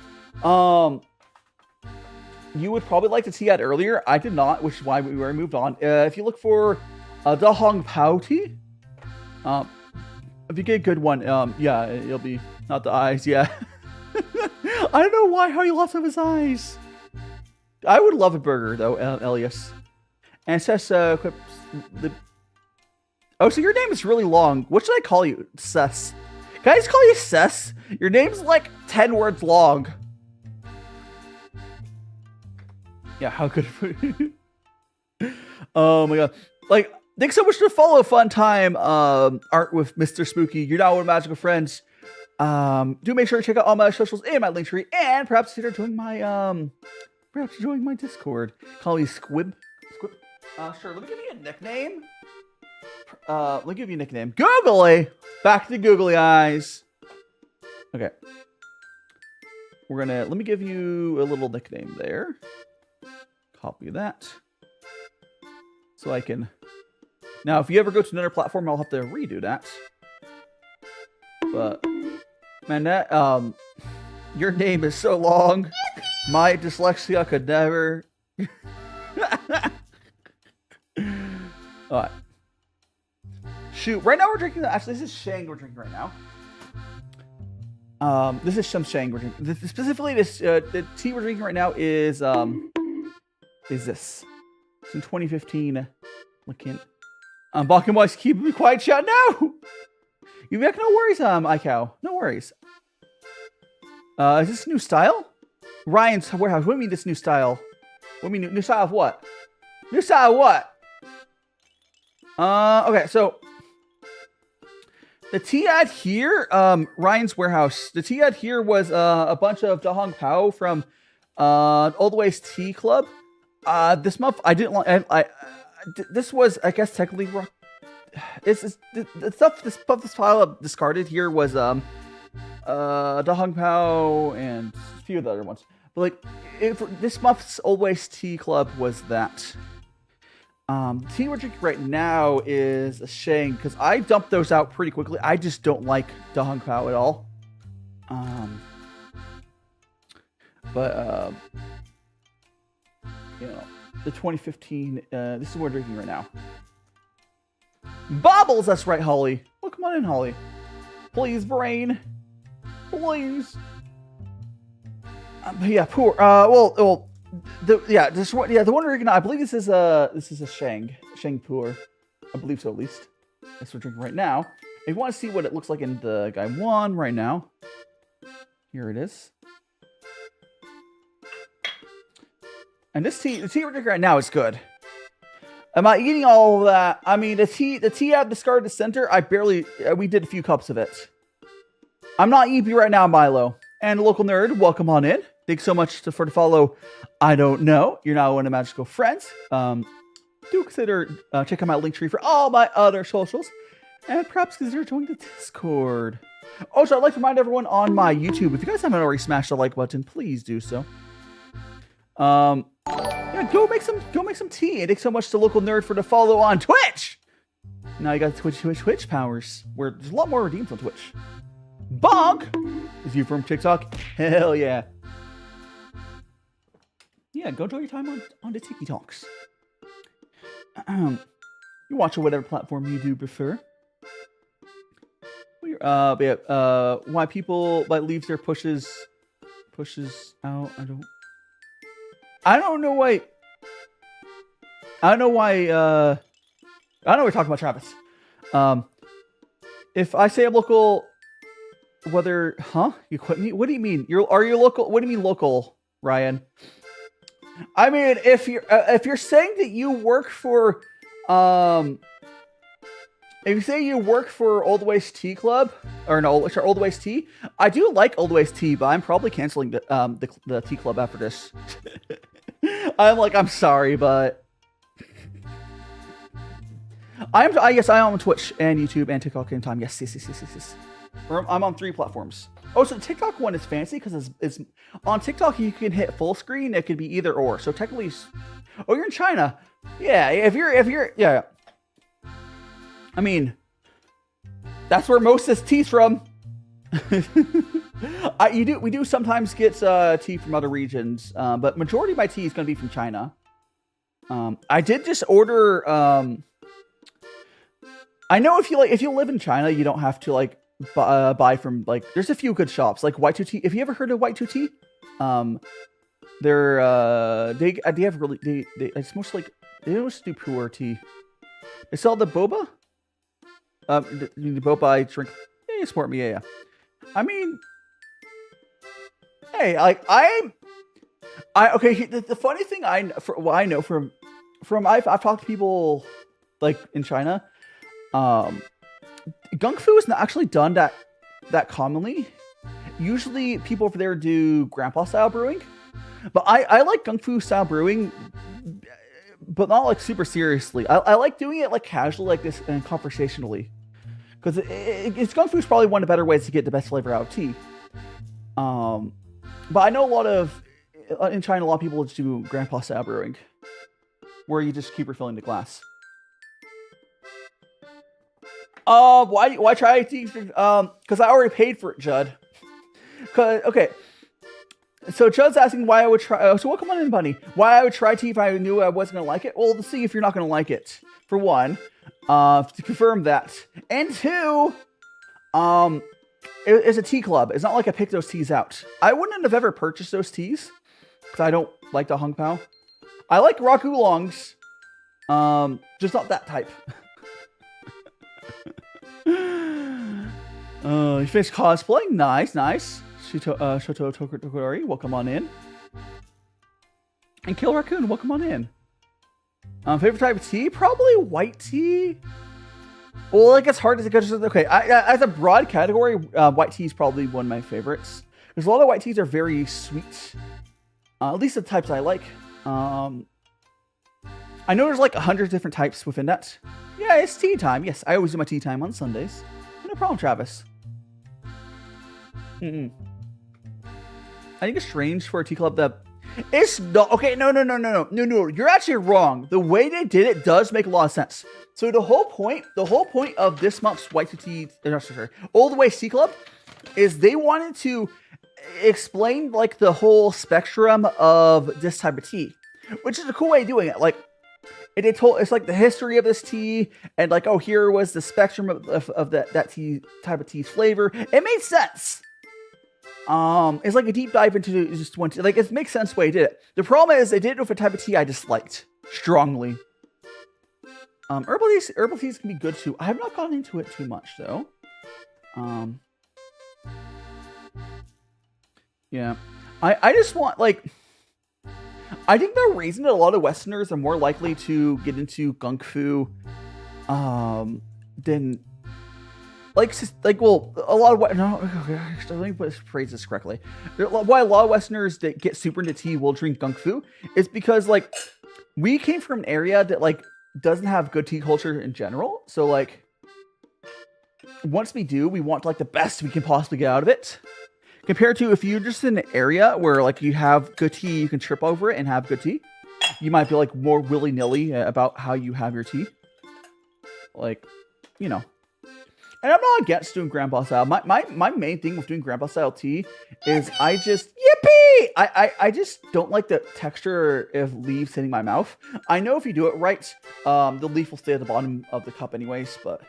Speaker 2: you would probably like the tea ad earlier. I did not, which is why we were moved on. If you look for Da Hong Pao tea, if you get a good one, yeah, it'll be not the eyes, yeah. I don't know why how he lost of his eyes. I would love a burger though, Elias. And it says, oh, so your name is really long. What should I call you? Sess. Can I just call you Sess? Your name's like 10 words long. Yeah, how good. Oh my god. Like, thanks so much for the follow. Fun time. Art with Mr. Spooky. You're now one of magical friends. Do make sure to check out all my socials and my link tree, and perhaps consider joining my Discord. Call me Squib. Sure. Let me give you a nickname. Let me give you a nickname. Googly. Back to googly eyes. Okay. Let me give you a little nickname there. Copy that. So I can. Now, if you ever go to another platform, I'll have to redo that. But man, that your name is so long. My dyslexia could never. Alright. Shoot, right now we're drinking. Actually, this is Sheng we're drinking right now. This is some Sheng we're drinking. Specifically, the tea we're drinking right now is this. It's in 2015. Looking. Balkan Boys, keep me quiet, chat. No! You back? No worries, iCow. No worries. Is this new style? Ryan's warehouse. What do you mean this new style? What do you mean new style of what? New style of what? Okay, so the tea ad here, Ryan's warehouse. The tea ad here was a bunch of Da Hong Pao from Oldwaystea Club. This month I didn't like. This was, I guess, technically. The stuff this file up discarded here was Da Hong Pao and a few of the other ones. But like, for this month's Oldwaystea Club was that. The tea we're drinking right now is a Sheng, because I dumped those out pretty quickly. I just don't like Da Hong Pao at all. You know, the 2015, this is what we're drinking right now. Bobbles, that's right, Holly. Well, come on in, Holly. Please, brain. Please. Yeah, poor. The one we're drinking, I believe this is a Sheng puer. I believe so, at least. That's what we're drinking right now. If you want to see what it looks like in the Guy 1 right now, here it is. And the tea we're drinking right now is good. Am I eating all of that? I mean, the tea I've discarded the center, we did a few cups of it. I'm not eating right now, Milo. And local nerd, welcome on in. Thanks so much for the follow. I don't know. You're now one of my magical friends. Do consider check out my link tree for all my other socials. And perhaps consider joining the Discord. Also, I'd like to remind everyone on my YouTube, if you guys haven't already smashed the like button, please do so. Yeah, go make some tea. And thanks so much to local nerd for the follow on Twitch. Now you got Twitch powers, where there's a lot more redeems on Twitch. Bonk is you from TikTok? Hell yeah. Yeah, go enjoy your time on the Tiki Talks. You watch on whatever platform you do prefer. Why people leave their pushes out? I don't know. Wait, I don't know why. I don't know we're talking about Travis. If I say I'm local, whether you quit me? What do you mean? Are you local? What do you mean local, Ryan? I mean, if you're saying that you work for if you say you work for Oldwaystea Club, or no, sorry, Oldwaystea, I do like Oldwaystea, but I'm probably canceling the tea club after this. I'm sorry, but yes, I am on Twitch and YouTube and TikTok in time. Yes. I'm on 3 platforms. Oh, so the TikTok one is fancy because it's on TikTok you can hit full screen. It could be either or. So technically, you're in China. Yeah, if you're yeah. I mean, that's where most of this tea's from. We do sometimes get tea from other regions, but majority of my tea is going to be from China. I did just order. I know if you live in China, you don't have to buy from There's a few good shops like White Tea. Have you ever heard of White Tea? They have really it's mostly they mostly do puer tea. They sell the boba. The boba I drink. Yeah, you support me. Yeah. I mean, hey, okay. The funny thing I know from I've talked to people in China. Gongfu is not actually done that commonly. Usually, people over there do grandpa style brewing, but I like Gongfu style brewing, but not super seriously. I like doing it casually like this and conversationally. Because it's Gongfu is probably one of the better ways to get the best flavor out of tea. But I know in China, a lot of people just do grandpa style brewing, where you just keep refilling the glass. Why try tea? Because I already paid for it, Judd. Okay. So Judd's asking why I would try. So welcome on in, Bunny. Why I would try tea if I knew I wasn't gonna like it? Well, to see if you're not gonna like it. For one. To confirm that, and 2, it's a tea club. It's not like I picked those teas out. I wouldn't have ever purchased those teas because I don't like Da Hong Pao. I like raw oolongs, just not that type. You finished cosplaying? Nice. Shoto Tokudori, welcome on in. And Kill Raccoon, welcome on in. Favorite type of tea? Probably white tea. Well, it's hard to say. Okay, as a broad category, white tea is probably one of my favorites. Because a lot of white teas are very sweet. At least the types I like. I know there's 100 different types within that. Yeah, it's tea time. Yes, I always do my tea time on Sundays. No problem, Travis. I think it's strange for a tea club that... It's not okay. No. You're actually wrong. The way they did it does make a lot of sense. So the whole point of this month's Oldwaystea Club is they wanted to explain the whole spectrum of this type of tea, which is a cool way of doing it. It's the history of this tea and here was the spectrum of that tea type of tea's flavor. It made sense. It's a deep dive into just one tea. It makes sense the way they did it. The problem is they did it with a type of tea I disliked strongly. Herbal teas can be good too. I have not gotten into it too much though. Yeah. I just want I think the reason that a lot of Westerners are more likely to get into Gongfu than a lot of let me phrase this correctly. Why a lot of Westerners that get super into tea will drink Gongfu is because we came from an area that doesn't have good tea culture in general. So once we do, we want the best we can possibly get out of it. Compared to if you're just in an area where you have good tea, you can trip over it and have good tea. You might be more willy-nilly about how you have your tea. And I'm not against doing grandpa style. My main thing with doing grandpa style tea is I just don't like the texture of leaves hitting my mouth. I know if you do it right, the leaf will stay at the bottom of the cup anyways, but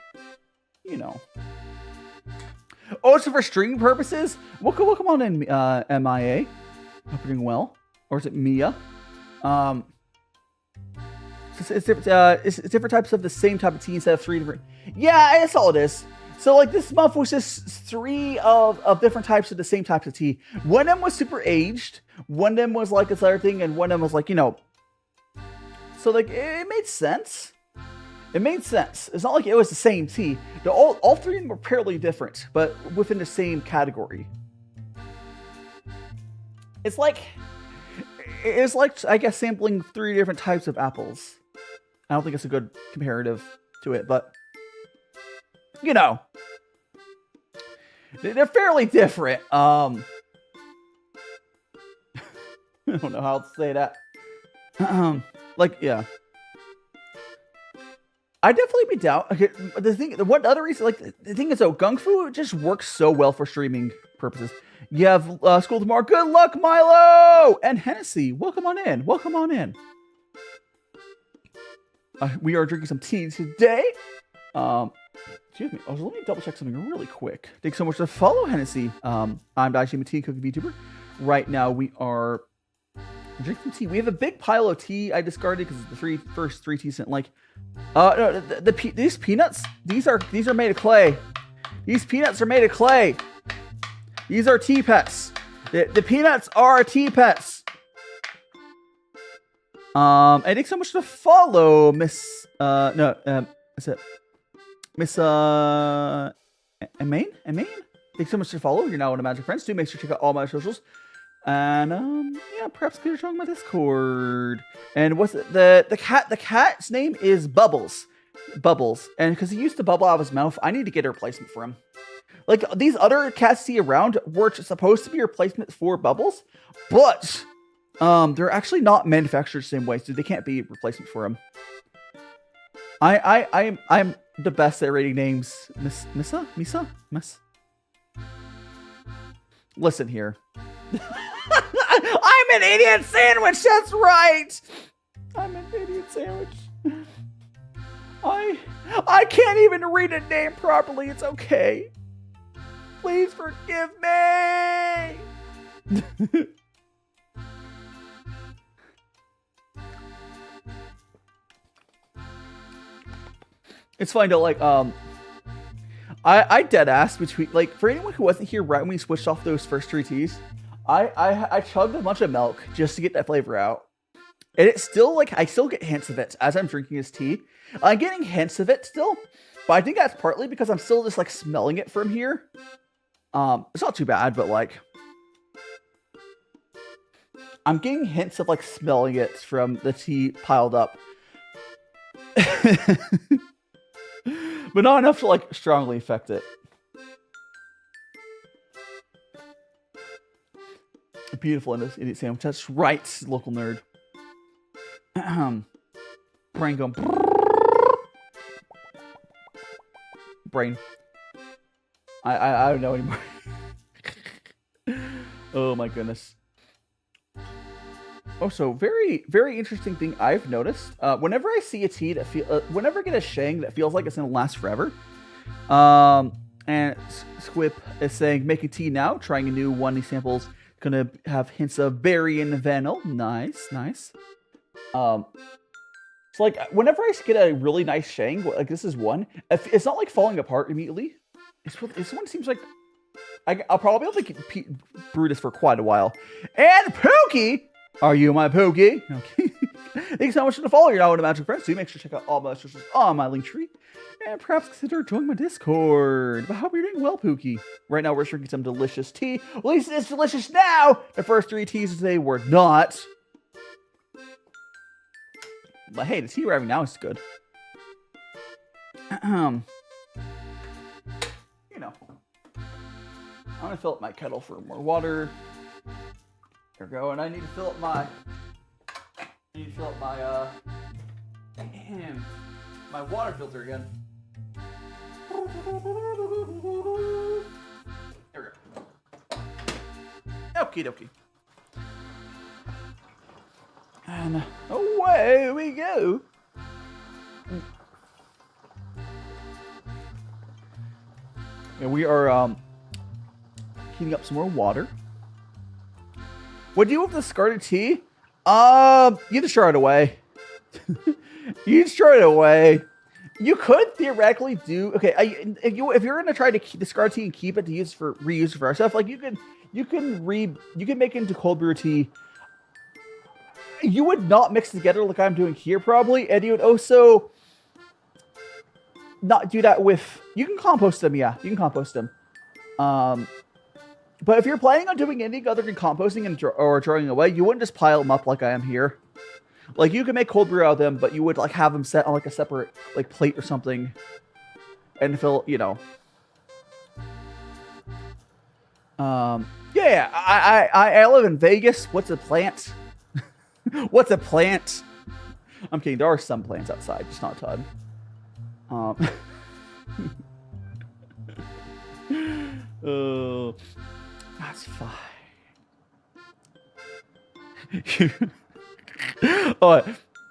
Speaker 2: Oh, so for streaming purposes, welcome on in, MIA. Hope you're doing well. Or is it Mia? So It's different types of the same type of tea instead of 3 different. Yeah, that's all it is. So like this month was just 3 of different types of the same types of tea. One of them was super aged. One of them was like this other thing, and one of them was like, you know. So like it made sense. It made sense. It's not like it was the same tea. All 3 of them were fairly different, but within the same category. It's like I guess sampling 3 different types of apples. I don't think it's a good comparative to it, but you know, they're fairly different. I don't know how to say that. Like, yeah. I definitely be down. Okay, the other reason, like, the thing is, though, gongfu just works so well for streaming purposes. You have school tomorrow. Good luck, Milo! And Hennessy, welcome on in. Welcome on in. We are drinking some tea today. Excuse me. Let me double check something really quick. Thanks so much for the follow, Hennessy. I'm DaiShimaVT, cookie VTuber. Right now, we are drinking tea. We have a big pile of tea I discarded because the first three teas didn't like. No, these peanuts. These are made of clay. These peanuts are made of clay. These are tea pets. The peanuts are tea pets. And thanks so much for the follow, Miss. Is it Miss Amain? Thanks so much for the follow. You're now one of Magic Friends. Do make sure to check out all my socials. And yeah, perhaps consider joining my Discord. And what's it? The cat's name is Bubbles. And because he used to bubble out of his mouth, I need to get a replacement for him. Like these other cats see around were supposed to be replacements for Bubbles, but they're actually not manufactured the same way, so they can't be replacement for him. I'm the best at rating names. Miss. Listen here. I'm an idiot sandwich. That's right. I'm an idiot sandwich. I can't even read a name properly. It's okay. Please forgive me. It's fine to like I dead ass between like for anyone who wasn't here right when we switched off those first 3 teas, I chugged a bunch of milk just to get that flavor out. And it's still like I still get hints of it as I'm drinking this tea. I'm getting hints of it still, but I think that's partly because I'm still just like smelling it from here. It's not too bad, but like I'm getting hints of like smelling it from the tea piled up. But not enough to like strongly affect it. Beautiful idiot sandwich. That's right, local nerd. Brain going. Brain. I don't know anymore. Oh my goodness. Oh, so very, very interesting thing I've noticed. Whenever I see a tea that whenever I get a Sheng that feels like it's gonna last forever, and Squip is saying, "Make a tea now." Trying a new one. These samples gonna have hints of berry and vanilla. Nice. So like whenever I get a really nice Sheng, like this is one. It's not like falling apart immediately. This one seems like I'll probably be able to brew this for quite a while. And Pookie. Are you my Pookie? Okay. Thanks so much for the follow. You're now one of Magic Friends. So make sure to check out all my socials on my link tree. And perhaps consider joining my Discord. But I hope you're doing well, Pookie. Right now, we're drinking some delicious tea. At least it's delicious now. The first 3 teas today were not. But hey, the tea we're having now is good. You know. I'm going to fill up my kettle for more water. There we go, and I need to fill up my my water filter again. There we go. Okie dokie. And away we go. And we are heating up some more water. What do you do with the discarded tea? You just throw it away. You just throw it away. You could theoretically do okay. If you're gonna try to keep, discard tea and keep it to use for reuse for our stuff, like you can make it into cold brew tea. You would not mix together like I'm doing here probably, and you would also not do that with. You can compost them, yeah. You can compost them. But if you're planning on doing anything other than composting or throwing away, you wouldn't just pile them up like I am here. Like, you can make cold brew out of them, but you would, like, have them set on, like, a separate, like, plate or something. And fill, you know. Yeah, I live in Vegas. What's a plant? What's a plant? I'm kidding. There are some plants outside, just not a ton. That's fine.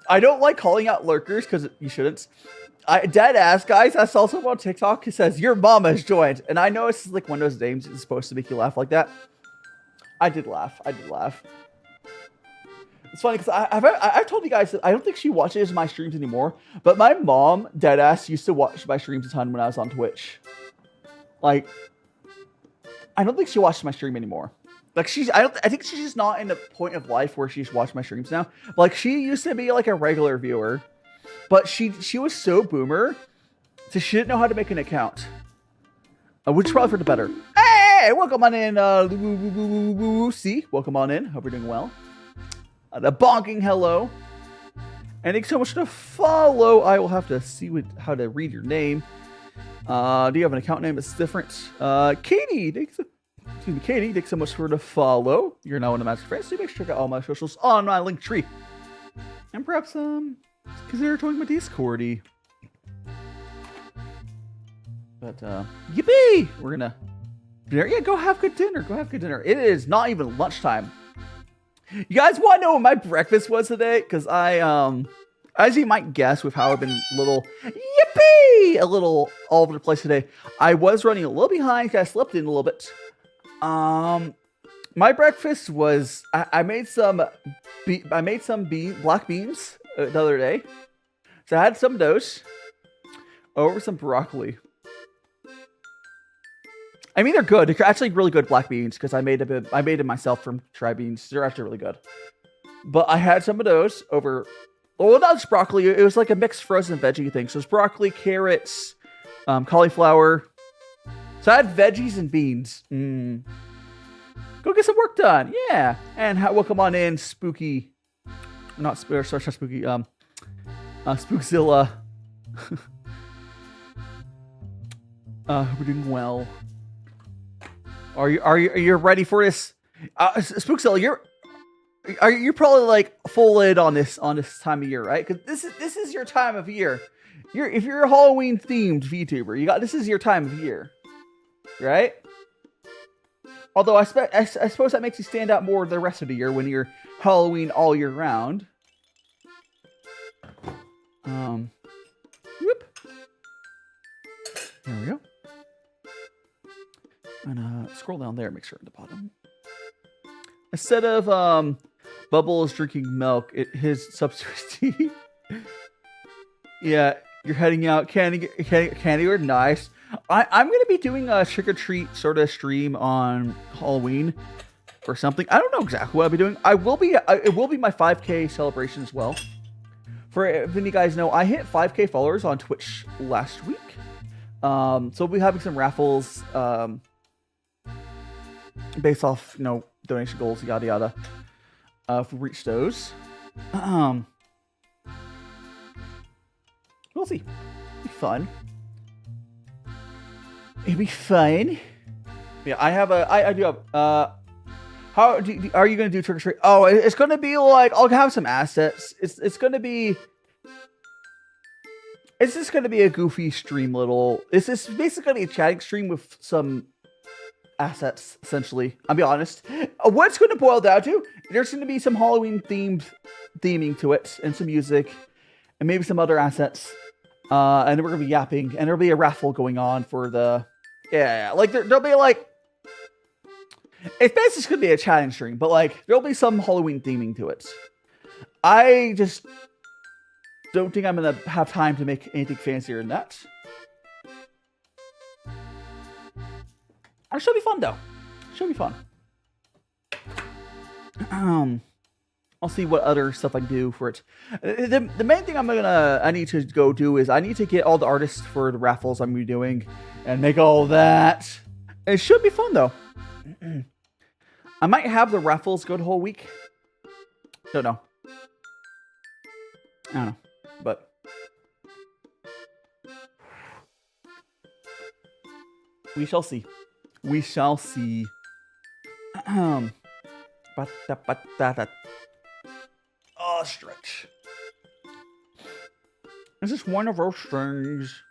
Speaker 2: I don't like calling out lurkers because you shouldn't. Dead ass guys. I saw someone on TikTok who says your mama has joined, and I know it's like one of those names that's supposed to make you laugh like that. I did laugh. It's funny because I've told you guys that I don't think she watches my streams anymore, but my mom, dead ass, used to watch my streams a ton when I was on Twitch. Like, I don't think she watches my stream anymore. Like, I think she's just not in the point of life where she's watching my streams now. Like, she used to be like a regular viewer, but she was so boomer, so she didn't know how to make an account. Which is probably for the better. Hey, welcome on in, see, welcome on in. Hope you're doing well. The bonking hello. And thanks so much for the follow. I will have to see how to read your name. Do you have an account name that's different? Katie, thanks so much for the follow. You're now in the Master Friends, so make sure to check out all my socials on my link tree. And perhaps, consider joining my Discordy. But, yippee! We're gonna, yeah, go have good dinner. It is not even lunchtime. You guys want to know what my breakfast was today? Because as you might guess with how I've been a little all over the place today, I was running a little behind because I slept in a little bit. My breakfast was I made some black beans the other day, so I had some of those over some broccoli. I mean, they're good. They're actually really good black beans because I made it myself from dry beans. They're actually really good. But I had some of those over. Well, not just broccoli. It was like a mixed frozen veggie thing. So it's broccoli, carrots, cauliflower. So I had veggies and beans. Go get some work done. Yeah. And welcome on in, Spooky. Not Spooky. Spookzilla. Hope you're doing well. Are you ready for this? Spookzilla, you're probably like full in on this time of year, right? Because this is your time of year. If you're a Halloween themed VTuber, this is your time of year, right? Although I suppose that makes you stand out more the rest of the year when you're Halloween all year round. Whoop. There we go. And scroll down there, make sure at the bottom. Instead of Bubbles drinking milk, his substitute tea. Yeah, you're heading out. Candy or nice. I'm gonna be doing a trick or treat sort of stream on Halloween or something. I don't know exactly what I'll be doing. It will be my 5K celebration as well. For if any of you guys know, I hit 5K followers on Twitch last week. So we'll be having some raffles. Based off, donation goals, yada yada. If we reach those, we'll see. It'll be fun. It'll be fun. Yeah, I do have. Are you gonna do trick or treat? Oh, it's gonna be like I'll have some assets. It's just gonna be a goofy stream. It's basically a chatting stream with some assets, essentially. I'll be honest. What's going to boil down to, there's going to be some Halloween theming to it, and some music, and maybe some other assets. And then we're going to be yapping, and there'll be a raffle going on for the... Yeah, like, there'll be, like... It's basically going to be a chatting stream, but, like, there'll be some Halloween theming to it. I just don't think I'm gonna have time to make anything fancier than that. It should be fun though. Should be fun. I'll see what other stuff I can do for it. The main thing I need to go do is I need to get all the artists for the raffles I'm gonna be doing and make all that. It should be fun though. I might have the raffles go the whole week. Don't know. I don't know, but we shall see. We shall see. Oh, stretch. This is one of those things.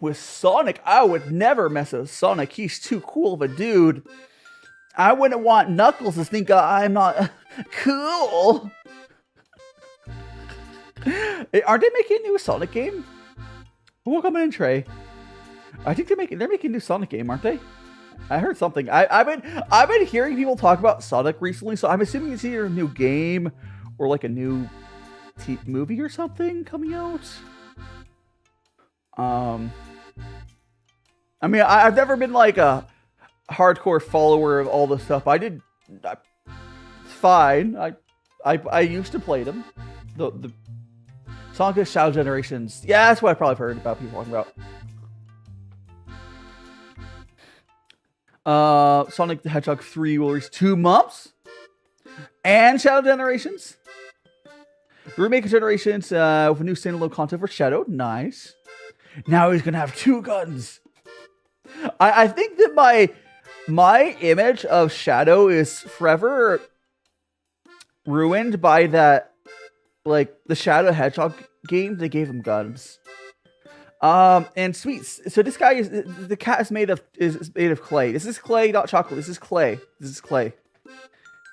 Speaker 2: With Sonic, I would never mess with Sonic. He's too cool of a dude. I wouldn't want Knuckles to think I'm not cool. Aren't they making a new Sonic game? We'll come in, Trey. I think they're making a new Sonic game, aren't they? I heard something. I've been hearing people talk about Sonic recently, so I'm assuming it's either a new game or like a new movie or something coming out. I mean, I've never been like a hardcore follower of all this stuff. It's fine. I used to play them. The Sonic Shadow Generations. Yeah, that's what I probably heard about people talking about. Sonic the Hedgehog 3 will release 2 months. And Shadow Generations. The remake of Generations with a new standalone content for Shadow. Nice. Now he's gonna have 2 guns. I think that my image of Shadow is forever ruined by that, like the Shadow Hedgehog game. They gave him guns. And sweets. So this guy is, the cat is made of clay. This is clay, not chocolate. This is clay. This is clay.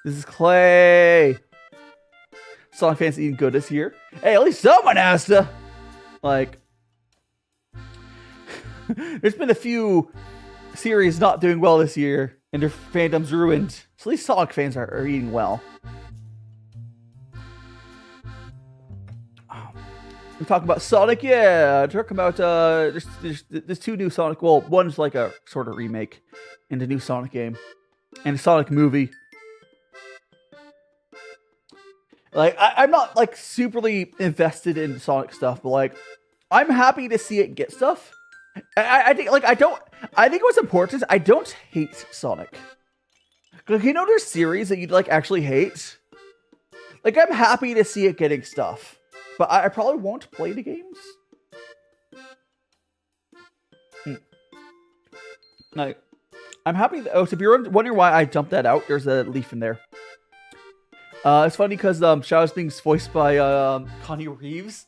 Speaker 2: This is clay. Sonic fans eating good this year. Hey, at least someone has to. Like, there's been a few series not doing well this year, and their fandom's ruined. So at least Sonic fans are eating well. We're talking about Sonic, yeah. Talking about there's 2 new Sonic. Well, one's like a sort of remake in the new Sonic game, and a Sonic movie. Like I'm not like superly invested in Sonic stuff, but like I'm happy to see it get stuff. I think like I think what's important is I don't hate Sonic. Like, you know, there's series that you'd like actually hate. Like, I'm happy to see it getting stuff, but I probably won't play the games. Like, I'm happy. So if you're wondering why I dumped that out, there's a leaf in there. It's funny because Shadow's being voiced by Connie Reeves.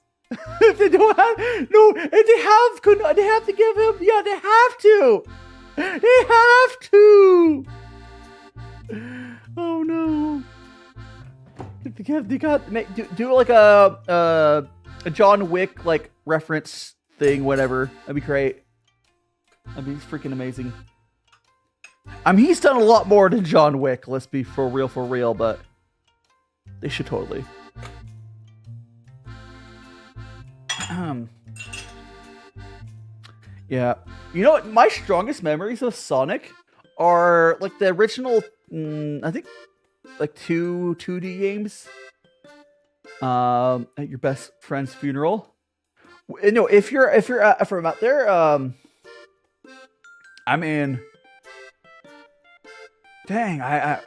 Speaker 2: They don't have they have to give him. Yeah, they have to. They have to. Oh no. They got do like a John Wick like reference thing, whatever. That'd be great. That'd be freaking amazing. I mean, he's done a lot more than John Wick. Let's be for real, but they should totally. Yeah, you know what? My strongest memories of Sonic are like the original. I think like 2D games. At your best friend's funeral. No, if you're from out there, I mean, dang, I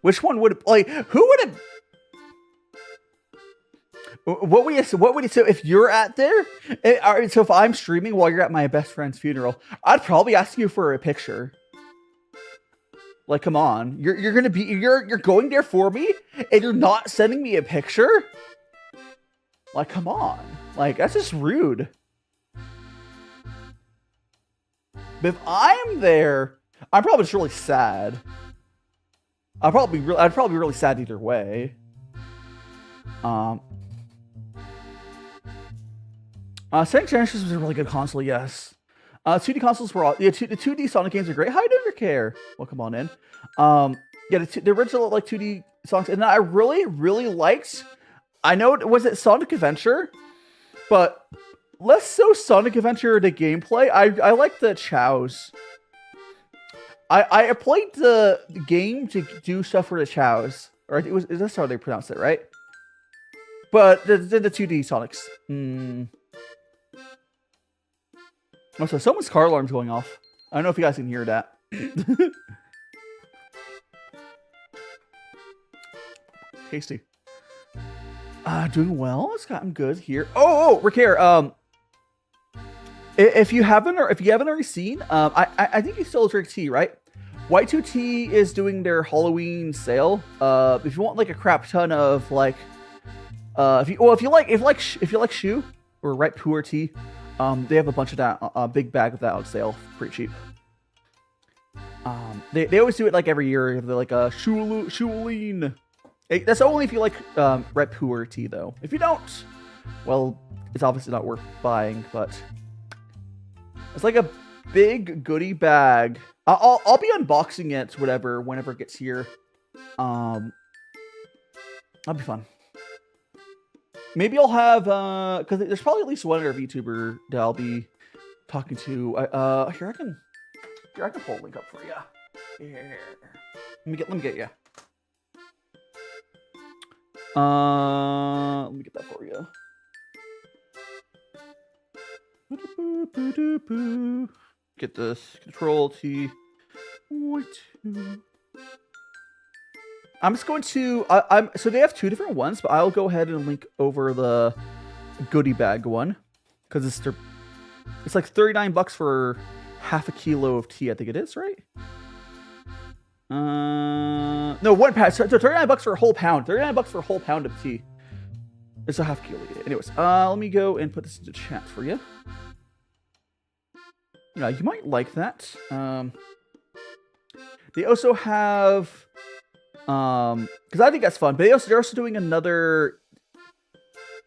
Speaker 2: which one would like who would have? What would you so if you're at there? So if I'm streaming while you're at my best friend's funeral, I'd probably ask you for a picture. Like, come on, you're going there for me, and you're not sending me a picture. Like, come on, like that's just rude. But if I'm there, I'm probably just really sad. I'd probably be really sad either way. Sega Genesis was a really good console, yes. 2D consoles were all, the 2D Sonic games are great. How you doing, Care? Well, come on in. Yeah, the original like 2D songs, and I really liked. I know was it Sonic Adventure, but less so Sonic Adventure the gameplay. I like the chows. I played the game to do stuff for the chows, or is that how they pronounce it, right? But the 2D Sonics. Also, someone's car alarm's going off. I don't know if you guys can hear that. Tasty. Doing well. It's gotten good here. Oh, Rick here. If you haven't already seen, I think you still drink tea, right? White 2 Tea is doing their Halloween sale. If you want like a crap ton of like, if you like shoe or right puer tea, they have a bunch of that, a big bag of that on sale, pretty cheap. They always do it like every year. They're like a Shuolin. That's only if you like red puer tea though. If you don't, well, it's obviously not worth buying. But it's like a big goodie bag. I'll be unboxing it, whenever it gets here. That'll be fun. Maybe I'll have because there's probably at least one other VTuber that I'll be talking to. Here I can pull a link up for you. Here, let me get you. Let me get that for you. Get this Control T. I'm just going to. So they have two different ones, but I'll go ahead and link over the goodie bag one because it's like $39 for half a kilo of tea. I think it is, right? No, 1 pound. So $39 for a whole pound. $39 for a whole pound of tea. It's a half kilo. Anyways, let me go and put this into chat for you. Yeah, you might like that. They also have, because I think that's fun. But they're also doing another.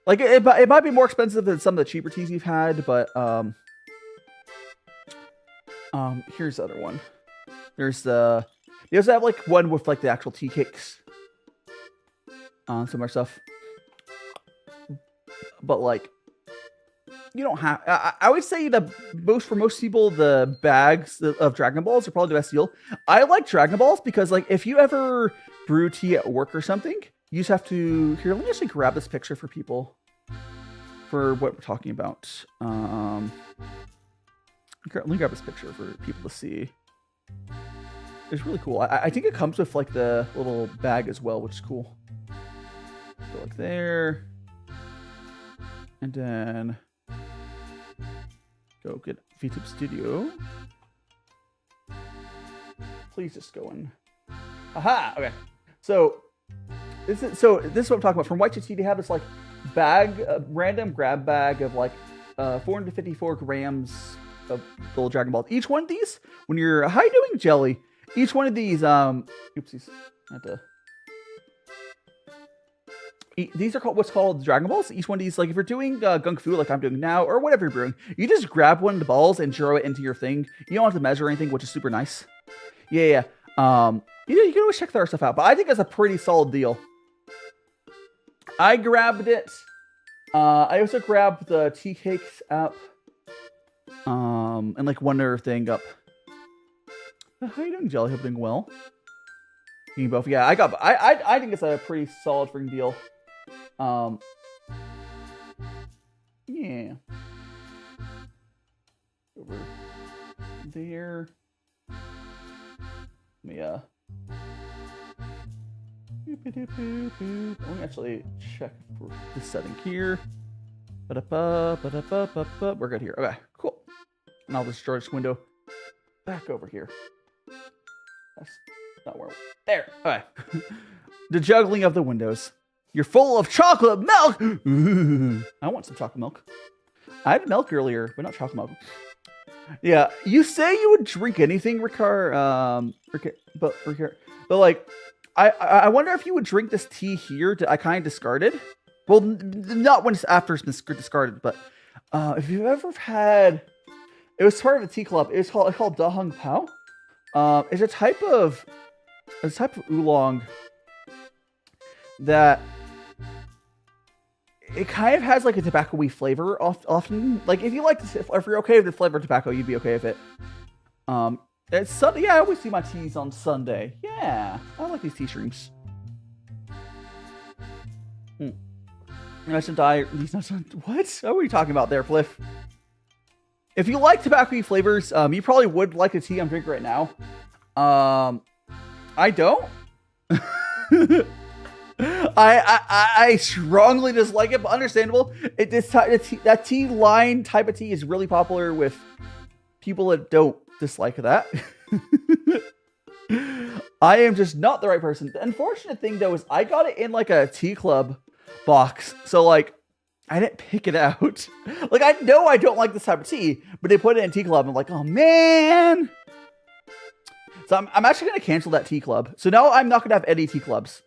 Speaker 2: Like it might be more expensive than some of the cheaper teas you've had, but here's the other one. There's the. They also have like one with like the actual tea cakes. Some more stuff. But like, you don't have. I would say for most people, the bags of Dragon Balls are probably the best deal. I like Dragon Balls because like if you ever brew tea at work or something, you just have to. Here, let me actually grab this picture for people. For what we're talking about. Let me grab this picture for people to see. It's really cool. I think it comes with like the little bag as well, which is cool. Go like there. And then go get VTube Studio. Please just go in. Aha! Okay. So this is what I'm talking about. From White to Tea, they have this like bag, random grab bag of like 454 grams of little Dragon Balls. Each one of these, when you're how you doing, Jelly? Each one of these, oopsies, these are called what's called Dragon Balls. Each one of these, like if you're doing gongfu, like I'm doing now, or whatever you're brewing, you just grab one of the balls and draw it into your thing. You don't have to measure anything, which is super nice. Yeah. You can always check their stuff out, but I think it's a pretty solid deal. I grabbed it. I also grabbed the tea cakes up, and like one other thing up. How you doing, Jelly? Hope you're doing well. You both, yeah. I think it's a pretty solid freaking deal. Yeah. Over there. Let me let me actually check for the setting here. We're good here. Okay, cool. And I'll just draw this window back over here. That's not where. There. Okay. The juggling of the windows. You're full of chocolate milk. Ooh, I want some chocolate milk. I had milk earlier, but not chocolate milk. Yeah, you say you would drink anything, Ricard. But like, I wonder if you would drink this tea here that I kind of discarded. Well, not when it's after it's been discarded, but if you've ever had, it was part of a tea club. It's called Da Hong Pao. It's a type of a type of oolong that it kind of has like a tobacco-y flavor often. Like if you like this, if you're okay with the flavor of tobacco, you'd be okay with it. It's Sunday. Yeah, I always do my teas on Sunday. Yeah, I like these tea streams. Nuts and dye. These nuts. What are we talking about there, Cliff? If you like tobacco-y flavors, you probably would like the tea I'm drinking right now. I don't. I strongly dislike it, but understandable. That tea line type of tea is really popular with people that don't dislike that. I am just not the right person. The unfortunate thing though is I got it in like a tea club box, so like I didn't pick it out. Like I know I don't like this type of tea, but they put it in tea club. I'm like, oh man. So I'm actually gonna cancel that tea club. So now I'm not gonna have any tea clubs.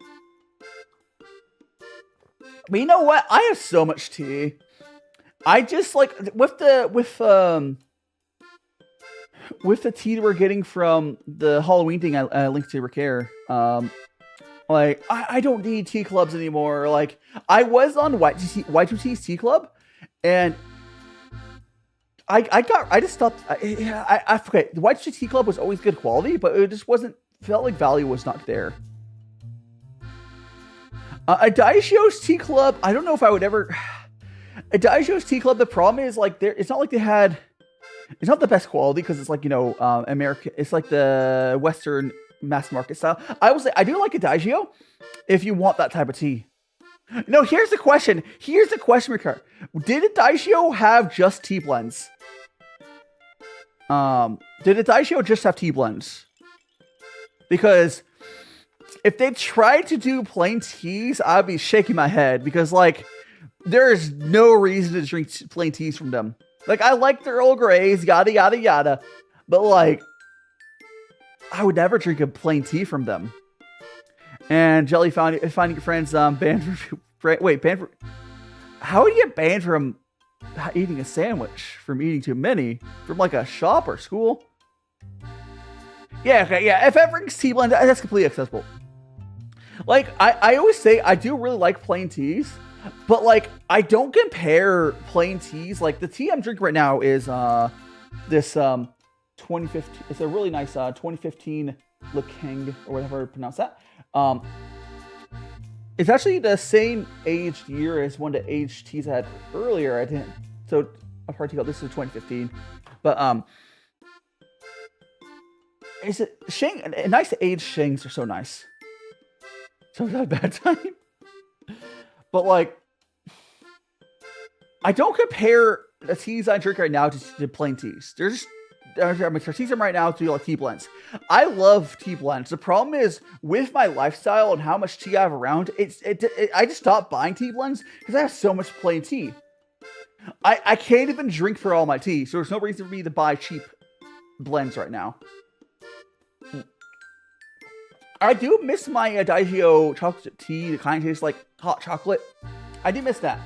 Speaker 2: But you know what? I have so much tea. I just like with the tea that we're getting from the Halloween thing I linked to Ricare. Like I don't need tea clubs anymore. Like I was on Y2T's tea club, and I just stopped. I forget. The Y2T tea club was always good quality, but it just felt like value was not there. A Daishio's tea club, I don't know if I would ever. A Daishio's tea club, the problem is like it's not like they had. It's not the best quality because it's like, you know, American. It's like the Western mass market style. I will say I do like a Daishio if you want that type of tea. No, here's the question. Ricardo. Did a Daishio have just tea blends? Did a Daishio just have tea blends? Because if they tried to do plain teas, I'd be shaking my head because, like, there's no reason to drink plain teas from them. Like, I like the Earl Greys, yada, yada, yada. But, like, I would never drink a plain tea from them. And Jelly finding your friends banned for... Wait, banned for... How would you get banned from eating a sandwich? From eating too many? From, like, a shop or school? Yeah, okay, yeah. If it brings tea blend, that's completely accessible. Like, I always say I do really like plain teas, but like I don't compare plain teas. Like the tea I'm drinking right now is this 2015. It's a really nice 2015 Lincang or whatever I pronounce that. It's actually the same aged year as one of the aged teas I had earlier. I didn't. So I've heard this is 2015, but is it Sheng? Nice aged Shengs are so nice. So it's not a bad time. But like, I don't compare the teas I drink right now to plain teas. Teas I'm right now to like tea blends. I love tea blends. The problem is with my lifestyle and how much tea I have around, I just stopped buying tea blends because I have so much plain tea. I can't even drink for all my tea, so there's no reason for me to buy cheap blends right now. I do miss my Daishio chocolate tea that kind of tastes like hot chocolate. I do miss that.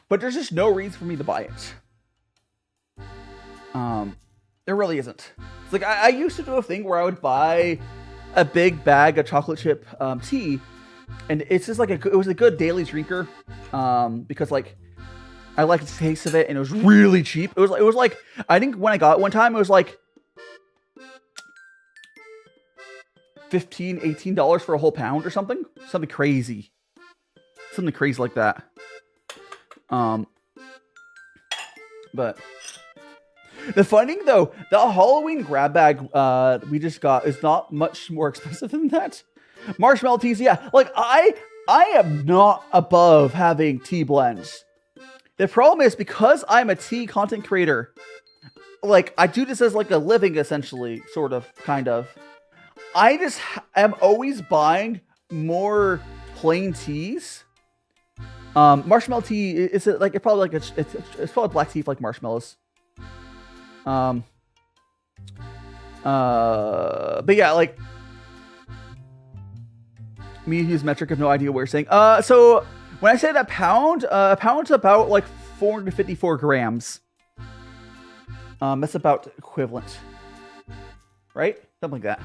Speaker 2: But there's just no reason for me to buy it. There really isn't. It's like, I used to do a thing where I would buy a big bag of chocolate chip tea. And it's just like, it was a good daily drinker. Because like, I liked the taste of it and it was really cheap. It was like, I think when I got it one time, it was like $15, $18 for a whole pound or something. Something crazy like that. But the funny thing though, the Halloween grab bag we just got is not much more expensive than that. Marshmallow teas, yeah. Like I am not above having tea blends. The problem is because I'm a tea content creator, like I do this as like a living essentially, sort of, kind of. I just am always buying more plain teas. Marshmallow tea is it like it's probably like it's probably black tea like marshmallows. But yeah, like me use metric, have no idea what you're saying. So when I say that pound's about like 454 grams. That's about equivalent, right? Something like that.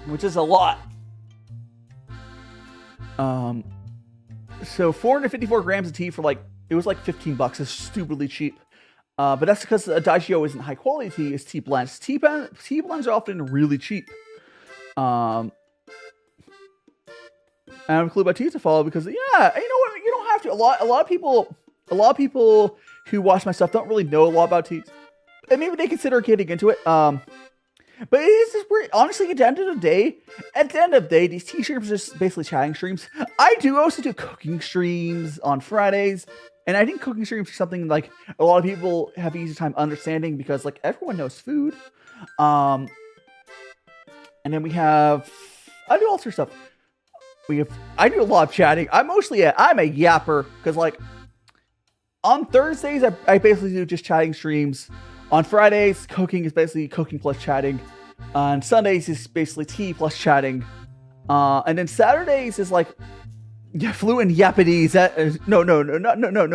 Speaker 2: which is a lot. So 454 grams of tea for like, it was like $15. It's stupidly cheap. But that's because Daishio isn't high quality tea, it's tea blends. Tea blends are often really cheap. And I have a clue about tea to follow because, yeah, you know what? You don't have to. A lot of people who watch my stuff don't really know a lot about tea. And maybe they consider getting into it. But it's just weird. Honestly, at the end of the day, these tea streams are just basically chatting streams. I do also do cooking streams on Fridays. And I think cooking streams are something like a lot of people have an easy time understanding because like everyone knows food. And then we have, I do all sorts of stuff. I do a lot of chatting. I'm a yapper because like on Thursdays, I basically do just chatting streams. On Fridays, cooking is basically cooking plus chatting. On Sundays is basically tea plus chatting. And then Saturdays is like fluent Japanese. No,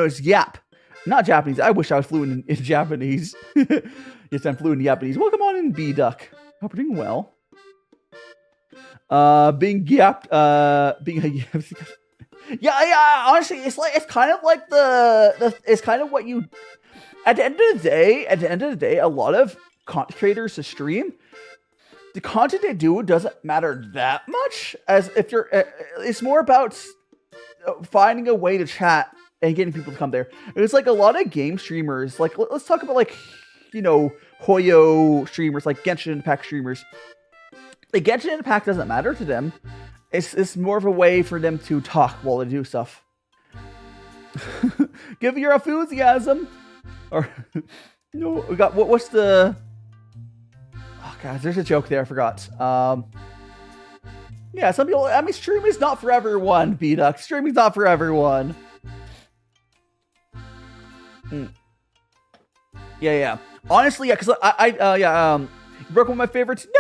Speaker 2: it's Yap, not Japanese. I wish I was fluent in Japanese. Yes, I'm fluent in Japanese. Welcome on in, B-Duck. Hope you're doing well. Being yapped, being a yeah. Honestly, it's kind of like it's kind of what you. At the end of the day, a lot of content creators to stream, the content they do doesn't matter that much. As if you're, it's more about finding a way to chat and getting people to come there. It's like a lot of game streamers. Like let's talk about like, you know, Hoyo streamers, like Genshin Impact streamers. The Genshin Impact doesn't matter to them. It's more of a way for them to talk while they do stuff. Give your enthusiasm. Or no, we got what's the? Oh god, there's a joke there. I forgot. Yeah, some people. I mean, streaming is not for everyone. B-Duck, streaming's not for everyone. Yeah. Honestly, yeah, because you broke one of my favorites. No.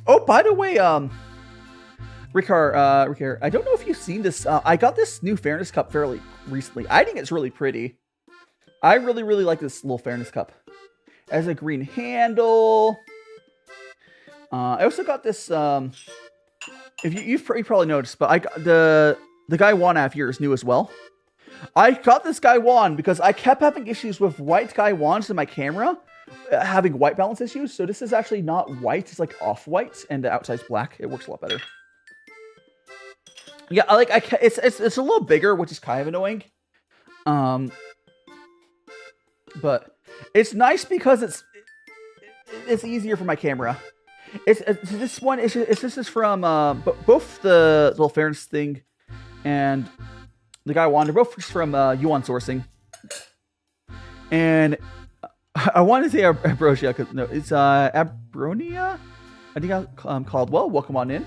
Speaker 2: Oh, by the way, Ricard, I don't know if you've seen this. I got this new Fairness Cup fairly recently. I think it's really pretty. I really like this little Fairness Cup. It has a green handle. I also got this. If you've probably noticed, but I got the Guy Wan app here is new as well. I got this Guy Wan because I kept having issues with white Guy Wans in my camera, having white balance issues. So this is actually not white; it's like off-white, and the outside's black. It works a lot better. Yeah, it's a little bigger, which is kind of annoying. But it's nice because it's easier for my camera. This one is this is from both the little Fairness thing and the Guy Wan. They're both from Yuan Sourcing. And I want to say Abrosia because no, it's Abronia. I think I'm called. Well, welcome on in.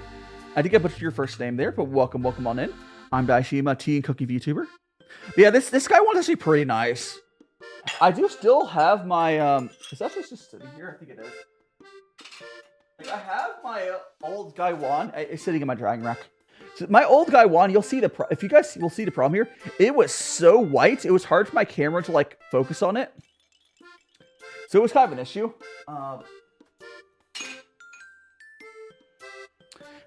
Speaker 2: I think I butchered your first name there, but welcome on in. I'm DaiShimaVT and Cookie VTuber. But yeah, this Guy Wan's actually pretty nice. I do still have my is that just sitting here? I think it is. Like, I have my old Guy Wan. It's sitting in my drying rack. So my old Guy Wan, you'll see if you guys will see the problem here. It was so white, it was hard for my camera to like focus on it. So it was kind of an issue.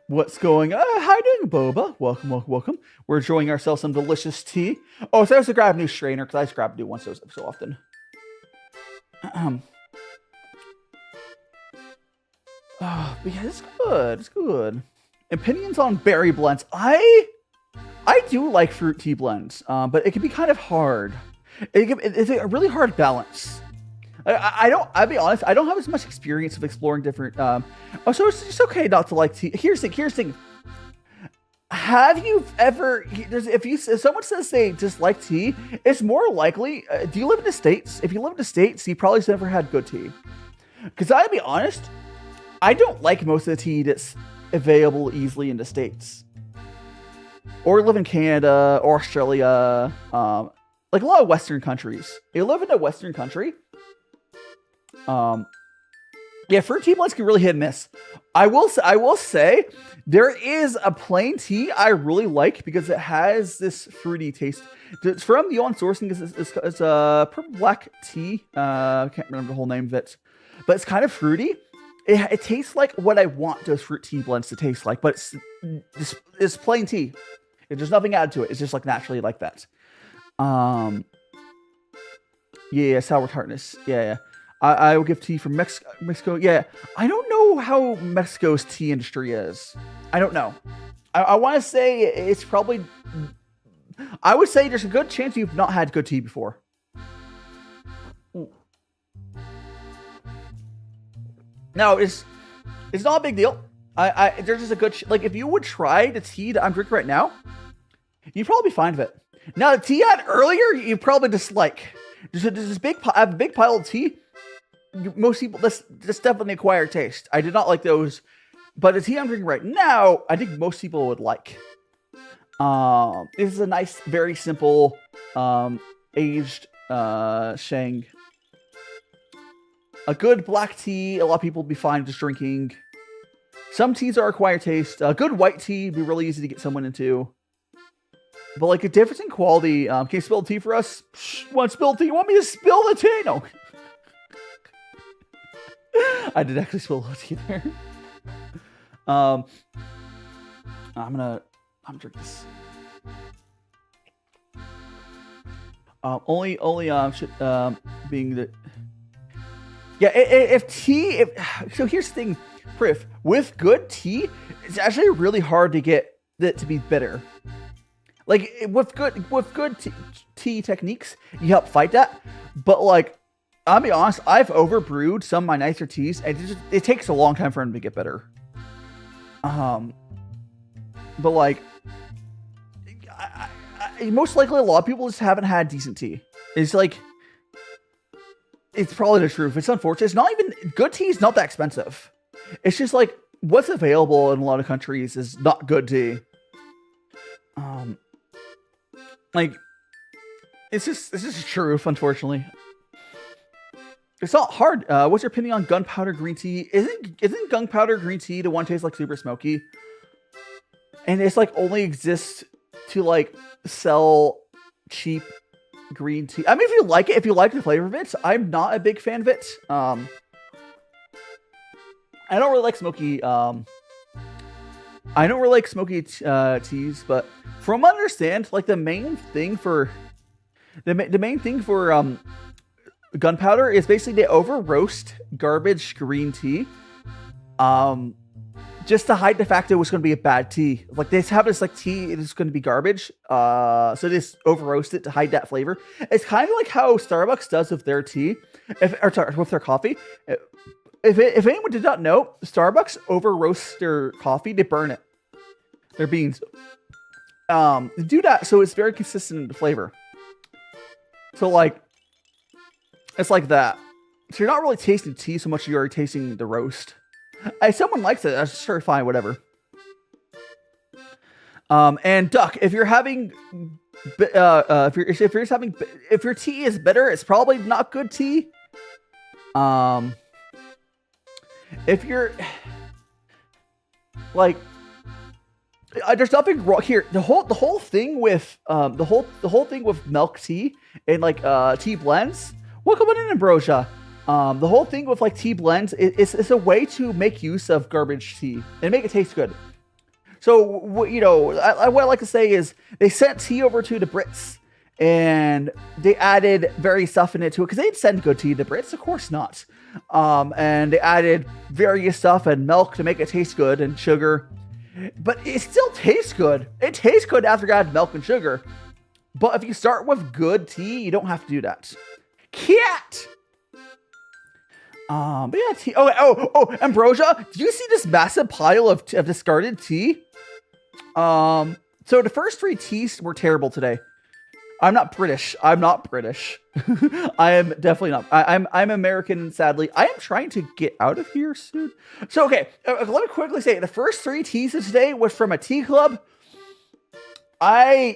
Speaker 2: What's going on? How you doing, Boba? Welcome. We're enjoying ourselves some delicious tea. Oh, so I have to grab a new strainer because I just grab a new one so often. But yeah, it's good. It's good. Opinions on berry blends. I do like fruit tea blends, but it can be kind of hard. It's a really hard balance. I'll be honest, I don't have as much experience of exploring different, so it's just okay not to like tea. Here's the thing. Have you ever, if someone says they dislike tea, it's more likely, do you live in the States? If you live in the States, you probably never had good tea. Because I'll be honest, I don't like most of the tea that's available easily in the States. Or live in Canada, or Australia, like a lot of Western countries. If you live in a Western country, yeah, fruit tea blends can really hit and miss. I will say there is a plain tea I really like because it has this fruity taste. It's from the Yuan Sourcing. It's a purple black tea. I can't remember the whole name of it, but it's kind of fruity. it tastes like what I want those fruit tea blends to taste like, but it's plain tea. There's nothing added to it. It's just like naturally like that. Yeah, sour tartness. Yeah. I will give tea from Mexico. Yeah, I don't know how Mexico's tea industry is. I don't know. I want to say it's probably... I would say there's a good chance you've not had good tea before. No, it's not a big deal. There's just a good... like, if you would try the tea that I'm drinking right now, you'd probably be fine with it. Now, the tea I had earlier, you probably dislike. There's this big... I have a big pile of tea. Most people... This definitely acquired taste. I did not like those. But the tea I'm drinking right now, I think most people would like. This is a nice, very simple, aged Sheng. A good black tea, a lot of people would be fine just drinking. Some teas are acquired taste. A good white tea would be really easy to get someone into. But like a difference in quality. Can you spill the tea for us? Want to spill the tea? You want me to spill the tea? No. I did actually spill the tea there. I'm gonna drink this. Only being the... Yeah, so here's the thing, Priv. With good tea, it's actually really hard to get it to be bitter. Like with good tea techniques, you help fight that. But like, I'll be honest, I've overbrewed some of my nicer teas, and it takes a long time for them to get bitter. But like, most likely a lot of people just haven't had decent tea. It's like, it's probably the truth. It's unfortunate. It's not even, good tea is not that expensive. It's just like, what's available in a lot of countries is not good tea. Like, it's just truth, unfortunately. It's not hard. What's your opinion on gunpowder green tea? Isn't gunpowder green tea the one tastes like super smoky? And it's like only exists to like sell cheap green tea. I mean, if you like the flavor of it, I'm not a big fan of it. I don't really like smoky. I don't really like smoky teas, but from what I understand, like the main thing for gunpowder is basically they over roast garbage green tea, just to hide the fact that it was going to be a bad tea. Like they have this like tea, it is going to be garbage, so they just over roast it to hide that flavor. It's kind of like how Starbucks does with their tea, with their coffee. If anyone did not know, Starbucks over roasts their coffee, they burn it, their beans. They do that so it's very consistent in the flavor. So like, it's like that. So you're not really tasting tea so much as you're tasting the roast. If someone likes it, that's sure fine, whatever. And Duck, if you're having, if your tea is bitter, it's probably not good tea. If you're like, there's nothing wrong here. The whole thing with the whole thing with milk tea and like tea blends. Welcome in, Ambrosia. The whole thing with like tea blends is a way to make use of garbage tea and make it taste good. So you know, what I like to say is they sent tea over to the Brits and they added various stuff in it to it because they'd send good tea to the Brits, of course not. And they added various stuff and milk to make it taste good and sugar, but it still tastes good. It tastes good after you add milk and sugar. But if you start with good tea, you don't have to do that. Cat. But yeah, tea. Oh, Ambrosia, do you see this massive pile of discarded tea? So the first 3 teas were terrible today. I'm not British. I am definitely not. I'm American, sadly. I am trying to get out of here soon. So okay, let me quickly say the first 3 teas of today was from a tea club. All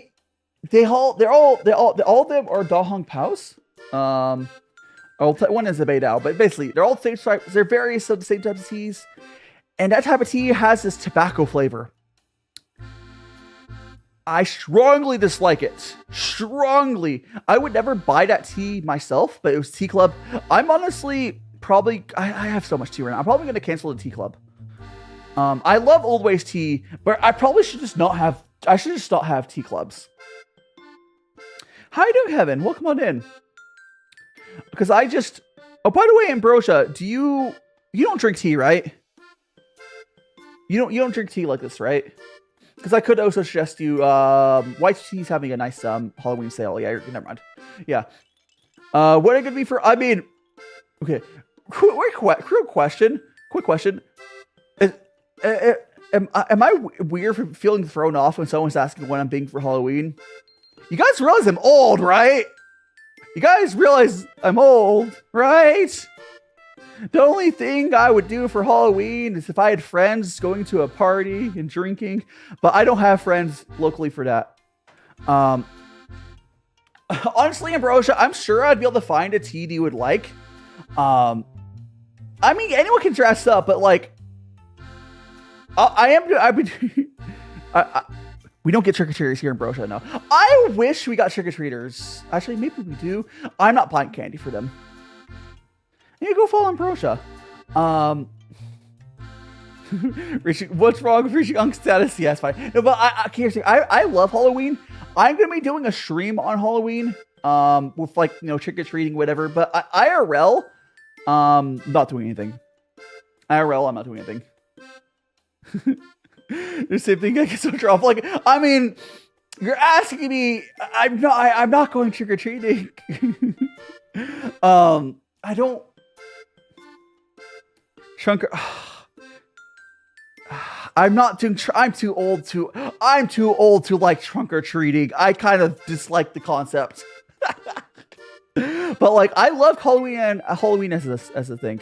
Speaker 2: of them are Da Hong Paos. One is a Bei Dou, but basically they're all the same types. They're various of the same types of teas, and that type of tea has this tobacco flavor. I strongly dislike it. Strongly. I would never buy that tea myself, but it was tea club. I'm honestly probably I have so much tea right now. I'm probably gonna cancel the tea club. I love Oldwaystea, but I probably should just not have. I should just not have tea clubs. How you doing, Heaven? Welcome on in. Because I just. Oh, by the way, Ambrosia, you don't drink tea, right? You don't drink tea like this, right? Because I could also suggest you. White Tea's having a nice Halloween sale. Yeah, never mind. Yeah. What are it gonna be for? I mean, okay. Quick question. Am I weird for feeling thrown off when someone's asking what I'm being for Halloween? You guys realize I'm old, right? You guys realize I'm old, right? The only thing I would do for Halloween is if I had friends going to a party and drinking, but I don't have friends locally for that. Honestly, Ambrosia, I'm sure I'd be able to find a tea you would like. I mean, anyone can dress up, but like, we don't get trick-or-treaters here in Ambrosia, no. I wish we got trick-or-treaters. Actually, maybe we do. I'm not buying candy for them. Yeah, go follow Ambrosia. What's wrong with reaching Unk status? Yes, fine. No, but I love Halloween. I'm gonna be doing a stream on Halloween, with like, you know, trick-or-treating, whatever. But IRL, not doing anything. IRL, I'm not doing anything. The same thing I get so drop. Like, I mean, you're asking me. I'm not going trick-or-treating. I don't. Trunker. I'm not doing. I'm too old to like trunk or treating. I kind of dislike the concept. But like, I love Halloween as a thing.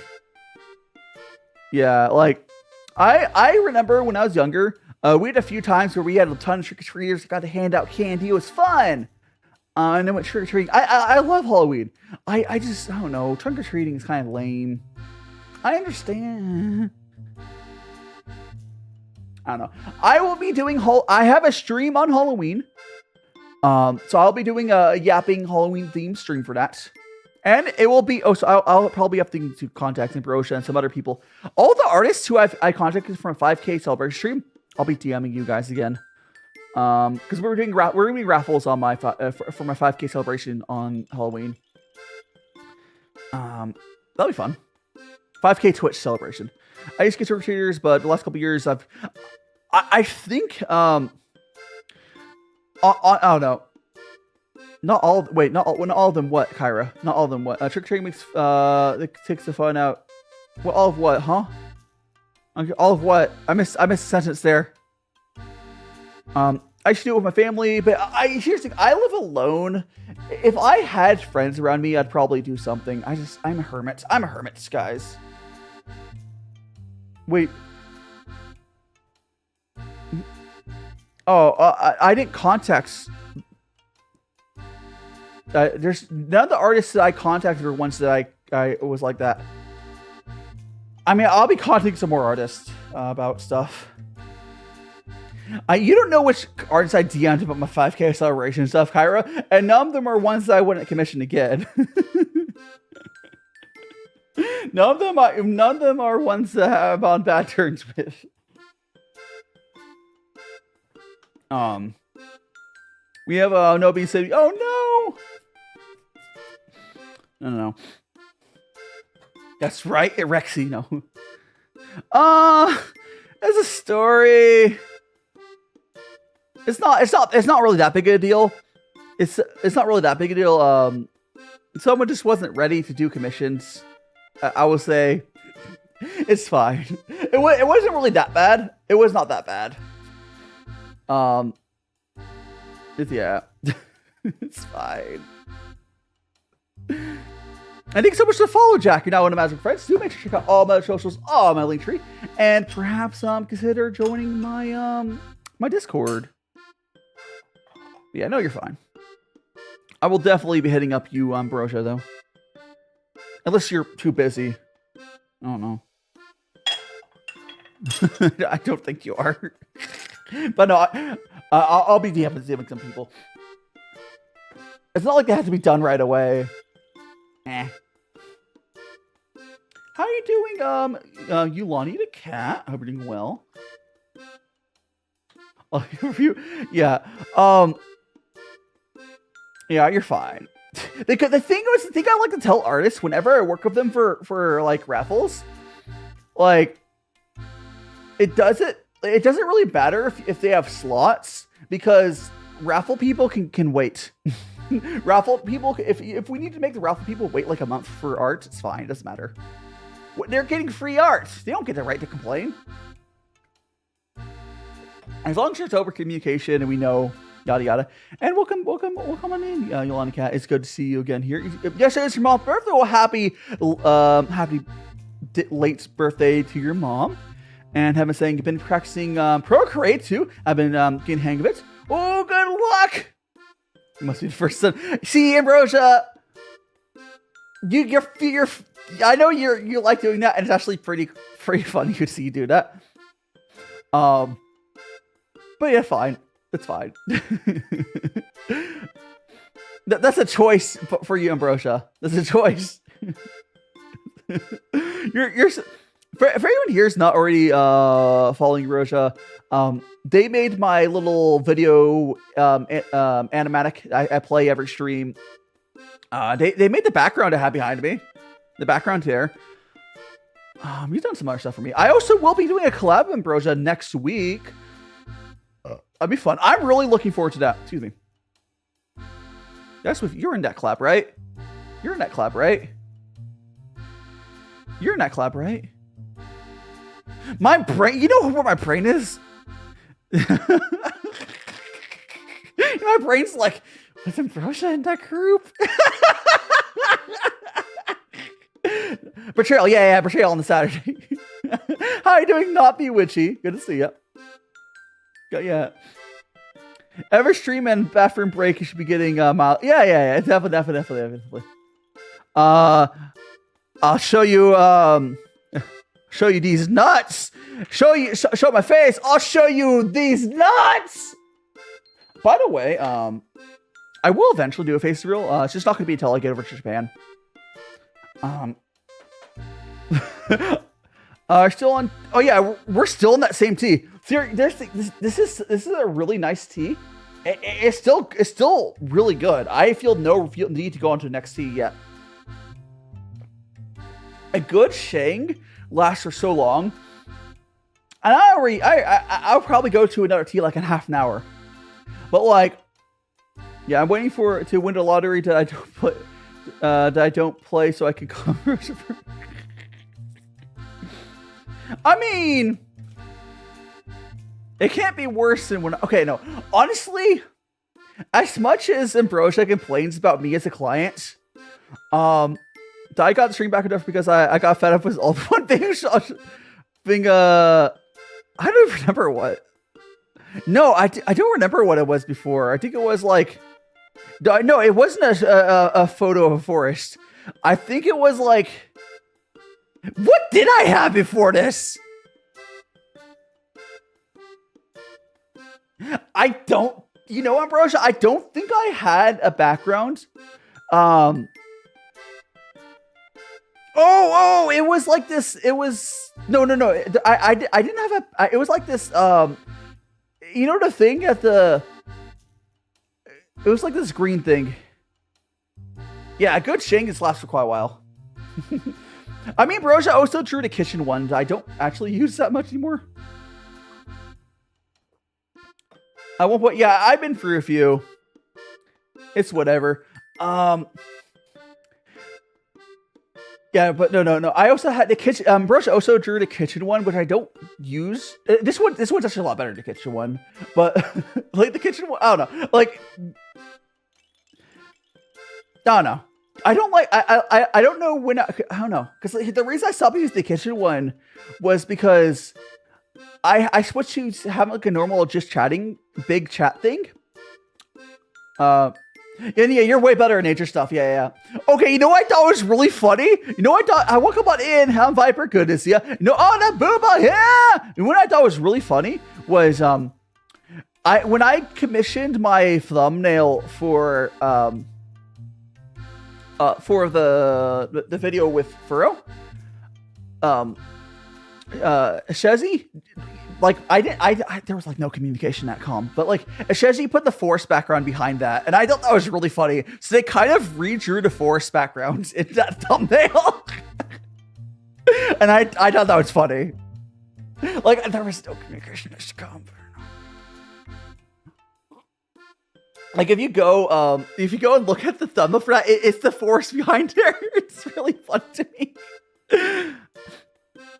Speaker 2: Yeah, like I remember when I was younger, we had a few times where we had a ton of trick or treaters, got to hand out candy. It was fun. And then went trick or treating. I love Halloween. I don't know. Trunk or treating is kind of lame. I understand. I don't know. I will be doing I have a stream on Halloween. So I'll be doing a yapping Halloween themed stream for that. And it will be, so I'll probably have to contact Ambrosia and some other people. All the artists who I contacted from a 5K celebration stream, I'll be DMing you guys again. Because we're doing raffles on my for my 5K celebration on Halloween. That'll be fun. 5K Twitch celebration. I used to get trick-or-treaters, but the last couple years I think I don't know. Not all of them what, Kyra? Not all of them what? Trick-or-treating makes it takes the fun out. Well, all of what, huh? Okay, all of what? I missed a sentence there. I should do it with my family, but here's the thing, I live alone. If I had friends around me, I'd probably do something. I'm a hermit. I'm a hermit, guys. Wait. Oh, I didn't contact. There's none of the artists that I contacted were ones that I was like that. I mean, I'll be contacting some more artists about stuff. You don't know which artists I DM'd about my 5K celebration stuff, Kyra, and none of them are ones that I wouldn't commission again. None of them are ones that I'm on bad terms with. We have Nobi City. Oh no. That's right, Rexy. No. There's a story. It's not really that big of a deal. It's not really that big a deal. Someone just wasn't ready to do commissions. I will say, it's fine. It wasn't really that bad. It was not that bad. Yeah, it's fine. And thanks so much for the follow, Jack. You're now one of my Magic Friends. Do make sure to check out all my socials, all my link tree, and perhaps consider joining my my Discord. Yeah, no, you're fine. I will definitely be hitting up you, Ambrosia, though. Unless you're too busy. I don't know. I don't think you are. But no, I'll be DMing some people. It's not like they have to be done right away. How are you doing, Yulani the cat? I hope you're doing well. Yeah, yeah, you're fine. The thing I like to tell artists whenever I work with them for like raffles, like it doesn't really matter if they have slots, because raffle people can wait. Raffle people, if we need to make the raffle people wait like a month for art, it's fine. It doesn't matter. They're getting free art. They don't get the right to complain. As long as there's over communication and we know, yada yada. And welcome on in, Yolanda Cat. It's good to see you again here. Yesterday was your mom's birthday. Well, happy late birthday to your mom. And have been saying you've been practicing Procreate too. I've been getting hang of it. Oh, good luck. You must be the first son. See, Ambrosia, you're I know you like doing that, and it's actually pretty funny to see you do that. But yeah, fine. It's fine. That's a choice for you, Ambrosia. That's a choice. you're for anyone here who's not already following Ambrosia, they made my little video animatic I play every stream. They made the background to have behind me. The background here. You've done some other stuff for me. I also will be doing a collab with Ambrosia next week. That'd be fun. I'm really looking forward to that. Excuse me. That's you're in that collab, right? You're in that collab, right? You're in that collab, right? My brain, you know where my brain is? My brain's like, was Ambrosia in that group? Betrayal, yeah, Betrayal on the Saturday. How are you doing, Not Be Witchy? Good to see you. Yeah. Every stream and bathroom break, you should be getting yeah, definitely. I'll show you these nuts. Show my face. I'll show you these nuts. By the way, I will eventually do a face reveal. It's just not gonna be until I get over to Japan. Still on. Oh yeah, we're still in that same tea. This is a really nice tea. It's still really good. I feel no need to go on to the next tea yet. A good Sheng lasts for so long, and I'll probably go to another tea like in half an hour. But like, yeah, I'm waiting to win the lottery that I don't play so I can cover. I mean, it can't be worse than when. Okay, no. Honestly, as much as Ambrosia complains about me as a client, I got the stream back enough because I got fed up with all the one thing. I don't remember what. No, I don't remember what it was before. I think it was like. No, it wasn't a photo of a forest. I think it was like. What did I have before this? I don't, Ambrosia, I don't think I had a background. Oh, it was like this. It was, no. I didn't have it was like this, the thing at it was like this green thing. Yeah, a good Sheng has lasted for quite a while. I mean, Ambrosia also drew the kitchen ones. I don't actually use that much anymore. I won't put. Yeah, I've been through a few. It's whatever. Yeah, but no. I also had the kitchen. Ambrosia also drew the kitchen one, which I don't use. This one's actually a lot better than the kitchen one. But like the kitchen one, I don't know. Like, I don't know. I don't like. I don't know when. I don't know, because the reason I stopped using the kitchen one was because I switched to having like a normal just chatting big chat thing. And yeah, you're way better at nature stuff. Yeah. Okay, you know what I thought was really funny? You know what I thought? I welcome on in, Ham Viper, goodness, yeah. That booba, yeah. And what I thought was really funny was when I commissioned my thumbnail for the video with Furrow, Shezi, like there was like no communication that calm, but like Shezi put the forest background behind that, and I thought that was really funny. So they kind of redrew the forest background in that thumbnail, and I thought that was funny. Like there was no communication that's calm. Like if you go and look at the thumbnail for that, it's the forest behind there. It's really fun to me.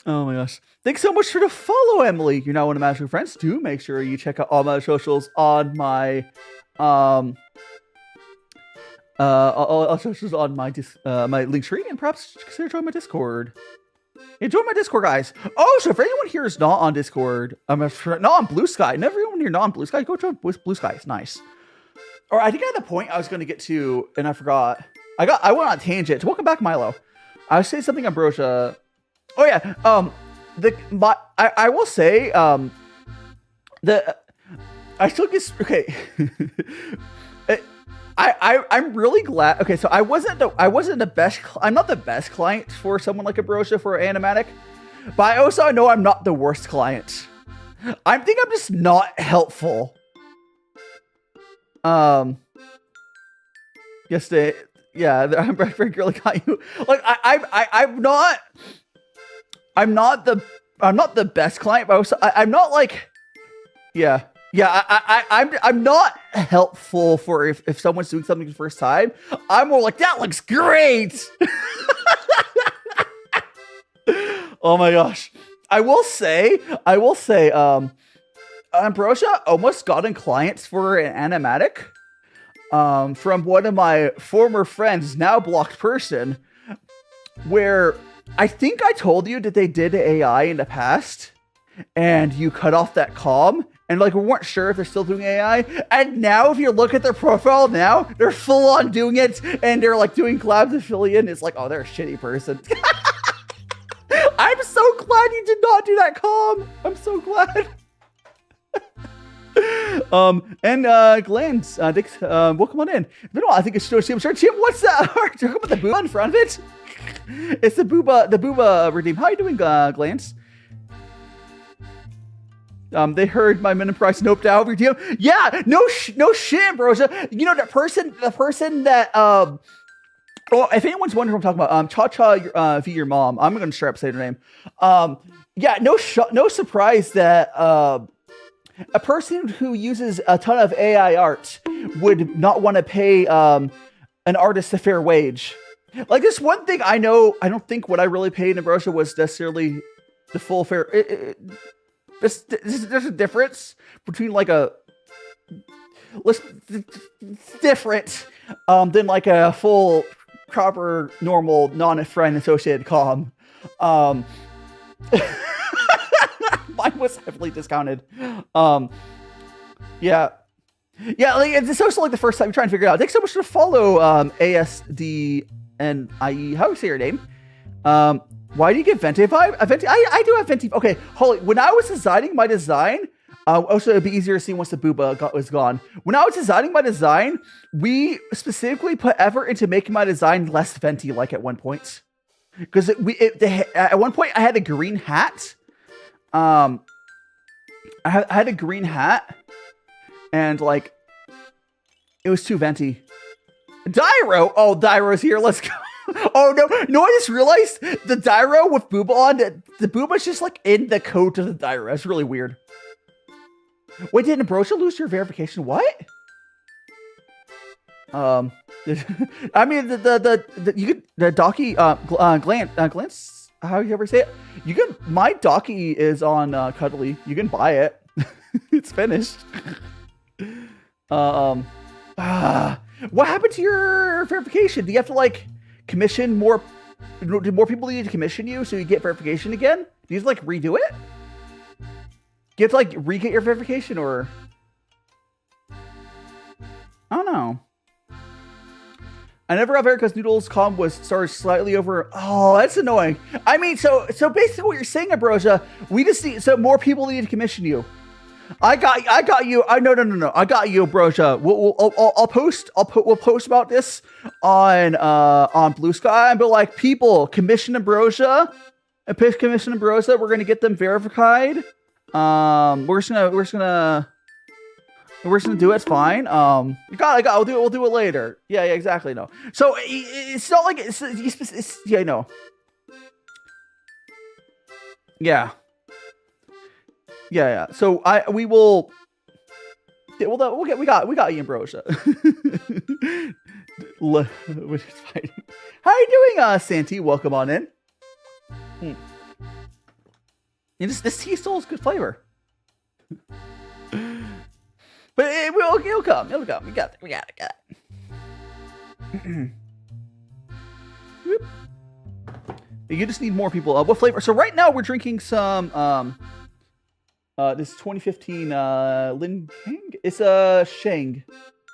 Speaker 2: Oh my gosh. Thanks so much for the follow, Emily. You're now one of my magical friends. Do make sure you check out all my socials on my all socials on my my Linktree, and perhaps consider joining my Discord. Yeah, join my Discord, guys. Oh, so if anyone here is not on Discord, not on Blue Sky, and everyone here not on Blue Sky, go join Blue Sky. It's nice. Or I think I had the point I was going to get to, and I forgot. I went on a tangent. Welcome back, Milo. I was saying something, Ambrosia. Oh yeah. I will say I still get okay. I'm really glad. Okay, so I wasn't the best. I'm not the best client for someone like Ambrosia for Animatic, but I also know I'm not the worst client. I think I'm just not helpful. Yesterday, yeah, I'm very girly got you. Like I'm not the best client, but also I'm not like, I'm not helpful for if someone's doing something for the first time. I'm more like, that looks great. Oh my gosh. I will say, Ambrosia almost got in clients for an Animatic from one of my former friends, now blocked person, where I think I told you that they did AI in the past and you cut off that comm and like we weren't sure if they're still doing AI. And now if you look at their profile now, they're full on doing it and they're like doing collabs affiliate. And it's like, oh, they're a shitty person. I'm so glad you did not do that comm. I'm so glad. Glenn, Dix, welcome on in. It's been a while. I think it's Tim. Tim, what's that? Talking about the booba in front of it. It's the booba redeem. How you doing, Glance? They heard my minimum price noped out redeem. Yeah, no shit, Ambrosia. You know the person that well, if anyone's wondering what I'm talking about, Cha V your mom. I'm gonna straight up say her name. Yeah, no surprise that a person who uses a ton of AI art would not want to pay an artist a fair wage. Like this one thing I know, I don't think what I really paid in Ambrosia was necessarily the full fair. There's a difference between like different than like a full proper normal non-friend associated comm. Mine was heavily discounted. Yeah, like it's also like the first time you're trying to figure it out. Thanks so much for the follow, ASD and IE. How do you say your name? Why do you get Venti vibe? I do have Venti. Okay, Holly. When I was designing my design, also it'd be easier to see once the booba was gone. When I was designing my design, we specifically put effort into making my design less Venti like at one point, because at one point I had a green hat. I had a green hat, and like it was too Venti. Dyro, oh, Dyro's here. Let's go. Oh no! I just realized the Dyro with Booba on. The Booba's just like in the code to the Dyro. That's really weird. Wait, did Ambrosia lose your verification? What? I mean you could the Docky glance. How do you ever say it? You can. My Docky is on Cuddly. You can buy it. It's finished. What happened to your verification? Do you have to like commission more? Do more people need to commission you so you get verification again? Do you have to like redo it? Do you have to like re-get your verification, or I don't know. I never got Erica's Noodles comm was started slightly over. Oh, that's annoying. I mean, so basically what you're saying, Ambrosia, we just need more people need to commission you. I got you. No. I got you, Ambrosia. We'll post about this on Blue Sky and be like, people, commission Ambrosia a Pitch Commission and Brosa. We're gonna get them verified. We're just gonna do it. It's fine. We'll do it later. Yeah, exactly. No. So it's not like it's yeah, I know. Yeah. So we will. Yeah, well, we got Ian Brosia. How are you doing, Santi? Welcome on in. And this tea still has good flavor. But it'll come. We got it. You just need more people. What flavor? So right now we're drinking some this 2015 Lincang. It's a Sheng.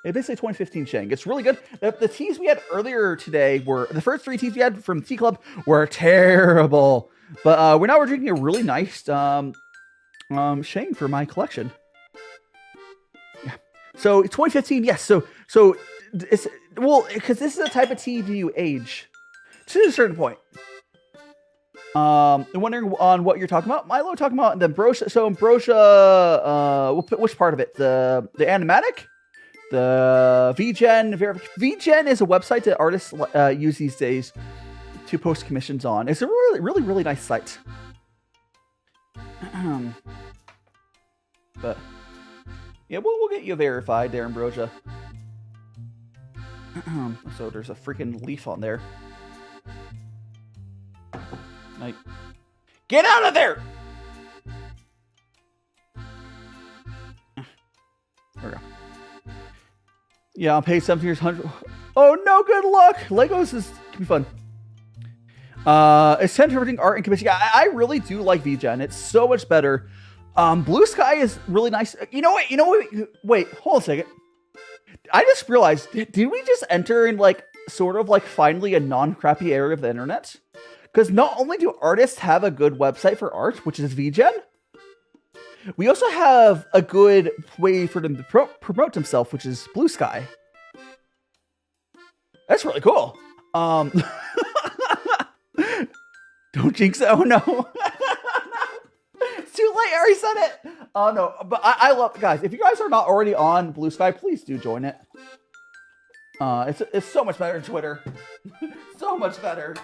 Speaker 2: It's basically 2015 Sheng. It's really good. The teas we had earlier today were the first 3 teas we had from the Tea Club were terrible. But we're drinking a really nice Sheng for my collection. Yeah. So 2015, yes. So it's because this is a type of tea you age to a certain point. Wondering on what you're talking about. Milo talking about the Brosia. So in Brosia, we'll put which part of it? The Animatic, the VGen. VGen is a website that artists use these days to post commissions on. It's a really nice site. But yeah, we'll get you verified there, Ambrosia. So there's a freaking leaf on there. Like, get out of there! There we go. Yeah, I'll pay 17 years 100. Oh no, good luck! Legos can be fun. It's time for everything art and commission. Yeah, I really do like VGen. It's so much better. Blue Sky is really nice. You know what? Wait, hold on a second. I just realized, did we just enter in like sort of like finally a non-crappy area of the internet? Because not only do artists have a good website for art, which is VGen, we also have a good way for them to promote themselves, which is Blue Sky. That's really cool. Don't jinx it. Oh no. It's too late. I already said it. Oh no. But I love, guys, if you guys are not already on Blue Sky, please do join it. It's so much better than Twitter. So much better.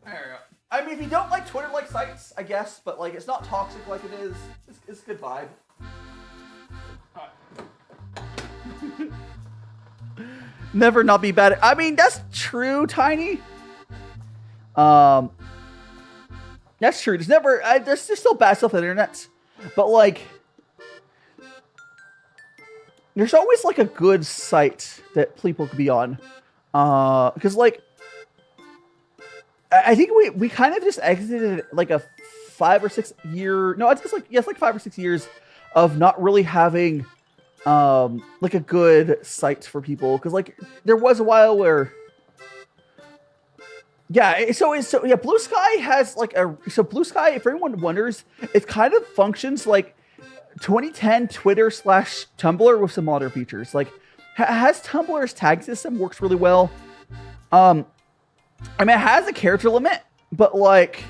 Speaker 2: There we go. I mean, if you don't like Twitter-like sites, I guess, but like it's not toxic like it is. It's a good vibe. Never not be bad. I mean, that's true, Tiny. That's true. There's never. There's still bad stuff on the internet, but like, there's always like a good site that people could be on. Because like, I think we kind of just exited like a 5 or 6 year. No, it's just like it's like 5 or 6 years of not really having like a good site for people. Because like there was a while where. Yeah, so Blue Sky has like Blue Sky, if anyone wonders, it kind of functions like 2010 Twitter / Tumblr with some modern features. Like has Tumblr's tag system, works really well. I mean, it has a character limit, but like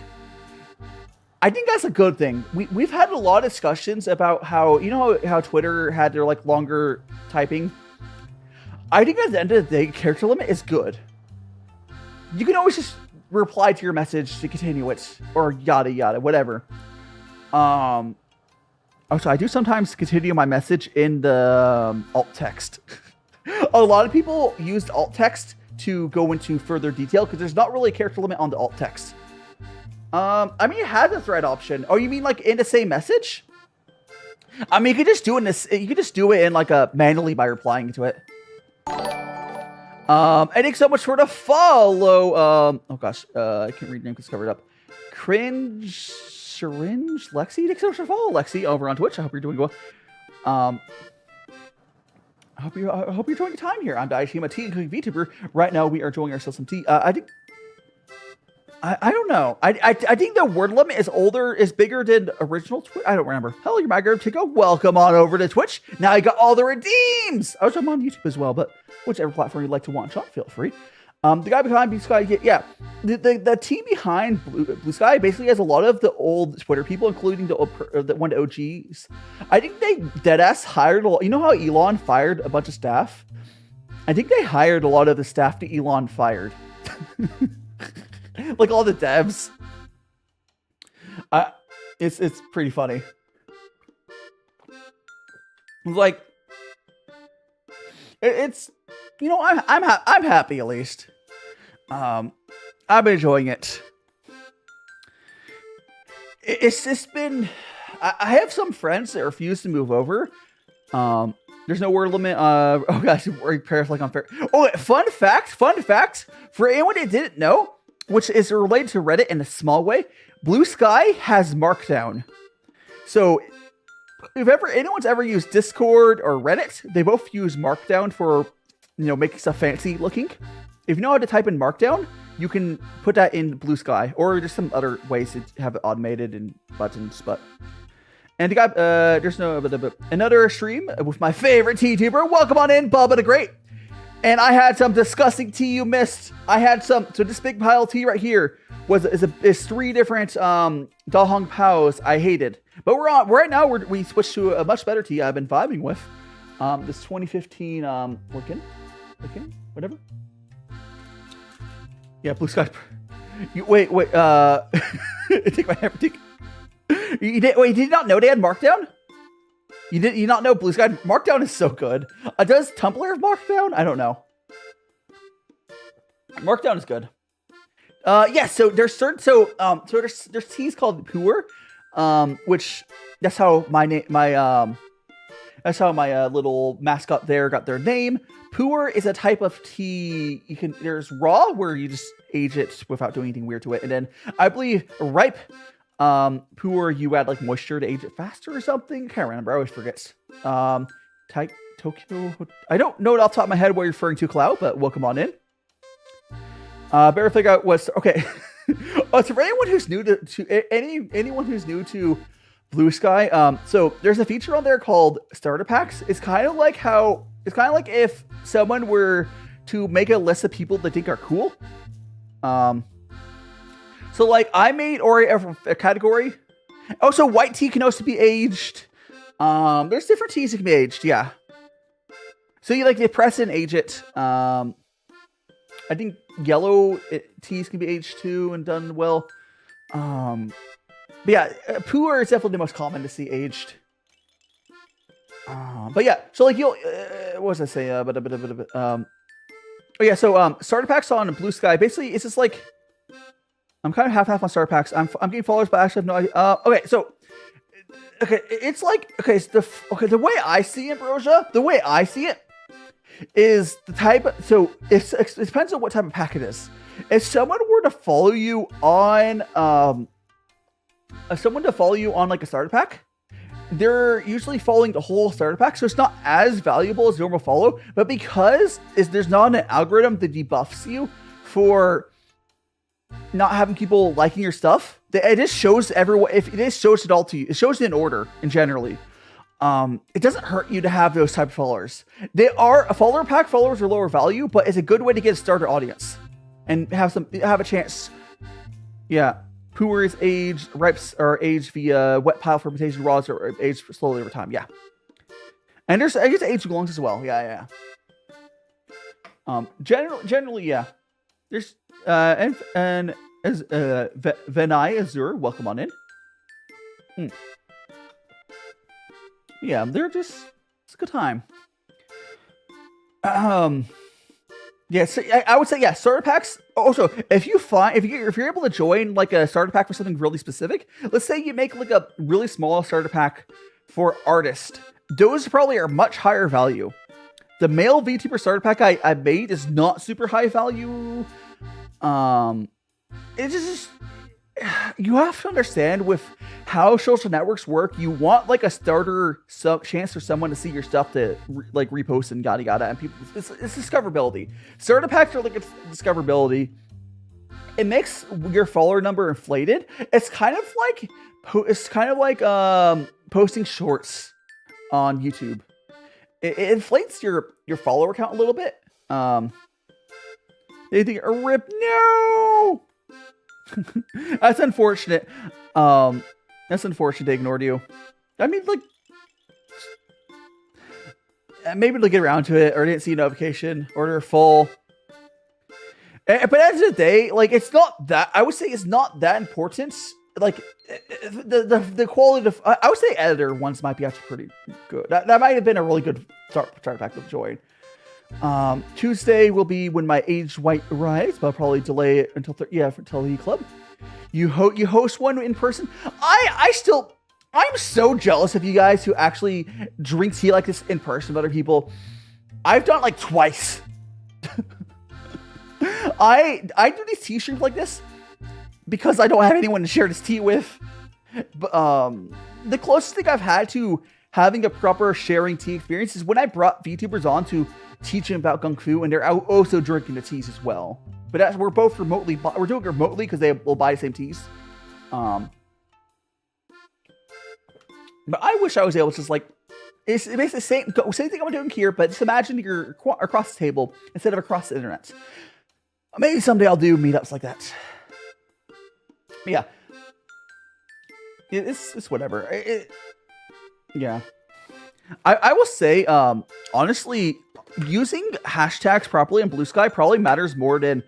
Speaker 2: I think that's a good thing. We've had a lot of discussions about how, you know how Twitter had their like longer typing. I think at the end of the day, character limit is good. You can always just reply to your message to continue it, or yada yada, whatever. Oh, so I do sometimes continue my message in the alt text. A lot of people used alt text to go into further detail because there's not really a character limit on the alt text. I mean, it has a thread option. Oh, you mean like in the same message? I mean, you could just do it in this. You could just do it in like a manually by replying to it. Thanks so much for the follow. Oh gosh, I can't read your name because it's covered up. Syringe Lexi. Thanks so much for the follow, Lexi, over on Twitch. I hope you're doing well. I hope you're enjoying your time here. I'm DaiShimaVT, including VTuber. Right now, we are enjoying ourselves some tea. I think. I don't know. I think the word limit is bigger than original Twitch. I don't remember. Hello, you're my girl, Tico. Welcome on over to Twitch. Now you got all the redeems. I'm on YouTube as well, but whichever platform you'd like to watch on, feel free. The guy behind Blue Sky, yeah. The team behind Blue Sky basically has a lot of the old Twitter people, including the one of the OGs. I think they deadass hired a lot. You know how Elon fired a bunch of staff? I think they hired a lot of the staff that Elon fired. Like all the devs. It's pretty funny. Like, it's, you know, I'm happy at least. I'm enjoying it. It's just been, I have some friends that refuse to move over. There's no word limit. Oh gosh, Paris like unfair. Oh, fun fact. For anyone that didn't know, which is related to Reddit in a small way, Blue Sky has Markdown. So if anyone's ever used Discord or Reddit, they both use Markdown for, you know, making stuff fancy looking. If you know how to type in Markdown, you can put that in Blue Sky, or there's some other ways to have it automated and buttons, but. And you got, there's another stream with my favorite VTuber. Welcome on in, Bubba the Great. And I had some disgusting tea you missed. I had some, so this big pile of tea right here is 3 different Da Hong Paos I hated. But right now we switched to a much better tea I've been vibing with. This 2015 Lincang, whatever. Yeah, Blue Sky. Wait. Take my hammer. You did not know they had Markdown? You not know Blue Sky? Markdown is so good. Does Tumblr have Markdown? I don't know. Markdown is good. Yeah. So there's certain. There's teas called Pu'er, which that's how my little mascot there got their name. Pu'er is a type of tea. There's raw, where you just age it without doing anything weird to it, and then I believe ripe. Pu'er, you add like moisture to age it faster or something. Can't remember. I always forget. Tokyo. I don't know it off the top of my head what you're referring to, Cloud, but welcome on in. Better figure out what's okay. So for anyone who's new to anyone who's new to Blue Sky, so there's a feature on there called starter packs. It's kind of like if someone were to make a list of people they think are cool. So like I made a category. Oh, so white tea can also be aged. There's different teas that can be aged. Yeah. So you press and age it. I think yellow teas can be aged too and done well. But yeah, puer is definitely the most common to see aged. But yeah, so like you'll what was I say? Oh yeah, so starter packs on Blue Sky. Basically, it's just like I'm kind of half on starter packs. I'm getting followers, but I actually have no idea. It's like the way I see Ambrosia, the way I see it is the type of, so it depends on what type of pack it is. If someone were to follow you on like a starter pack, they're usually following the whole starter pack, so it's not as valuable as normal follow. But because there's not an algorithm that debuffs you for not having people liking your stuff, it just shows everyone. If it just shows it all to you, it shows it in order and generally. It doesn't hurt you to have those type of followers. They are follower pack followers are lower value, but it's a good way to get a starter audience and have a chance. Yeah, puer is aged, ripes are aged via wet pile fermentation, raws are aged slowly over time. Yeah, and there's I guess aged oolongs as well. Yeah. Generally, yeah. There's and as Venai Azur, welcome on in. Yeah, it's a good time. Yeah, so I would say yeah, starter packs. Also, if you're able to join like a starter pack for something really specific, let's say you make like a really small starter pack for artist, those probably are much higher value. The male VTuber starter pack I made is not super high value. It's just you have to understand with how social networks work. You want like a starter chance for someone to see your stuff to like repost and yada, and people it's discoverability. Starter packs are like it's discoverability. It makes your follower number inflated. It's kind of like posting shorts on YouTube. It inflates your follower count a little bit. They think a rip. No. That's unfortunate. That's unfortunate they ignored you. I mean, like, maybe they'll get around to it, or didn't see a notification, or they're full. But at the end of the day, like, it's not that. I would say it's not that important. Like, the quality of, I would say editor ones might be actually pretty good. That might have been a really good start back with join. Tuesday will be when my aged white arrives, but I'll probably delay it until until the club. You host one in person. I'm so jealous of you guys who actually drink tea like this in person with other people. I've done it like twice. I do these tea streams like this because I don't have anyone to share this tea with. But, the closest thing I've had to having a proper sharing tea experience is when I brought VTubers on to teach them about gongfu, and they're also drinking the teas as well. But as we're both remotely, we're doing it remotely because they will buy the same teas. But I wish I was able to just like, it's basically the same thing I'm doing here, but just imagine you're across the table instead of across the internet. Maybe someday I'll do meetups like that. But yeah. It's whatever. Yeah. I will say, honestly, using hashtags properly in Blue Sky probably matters more than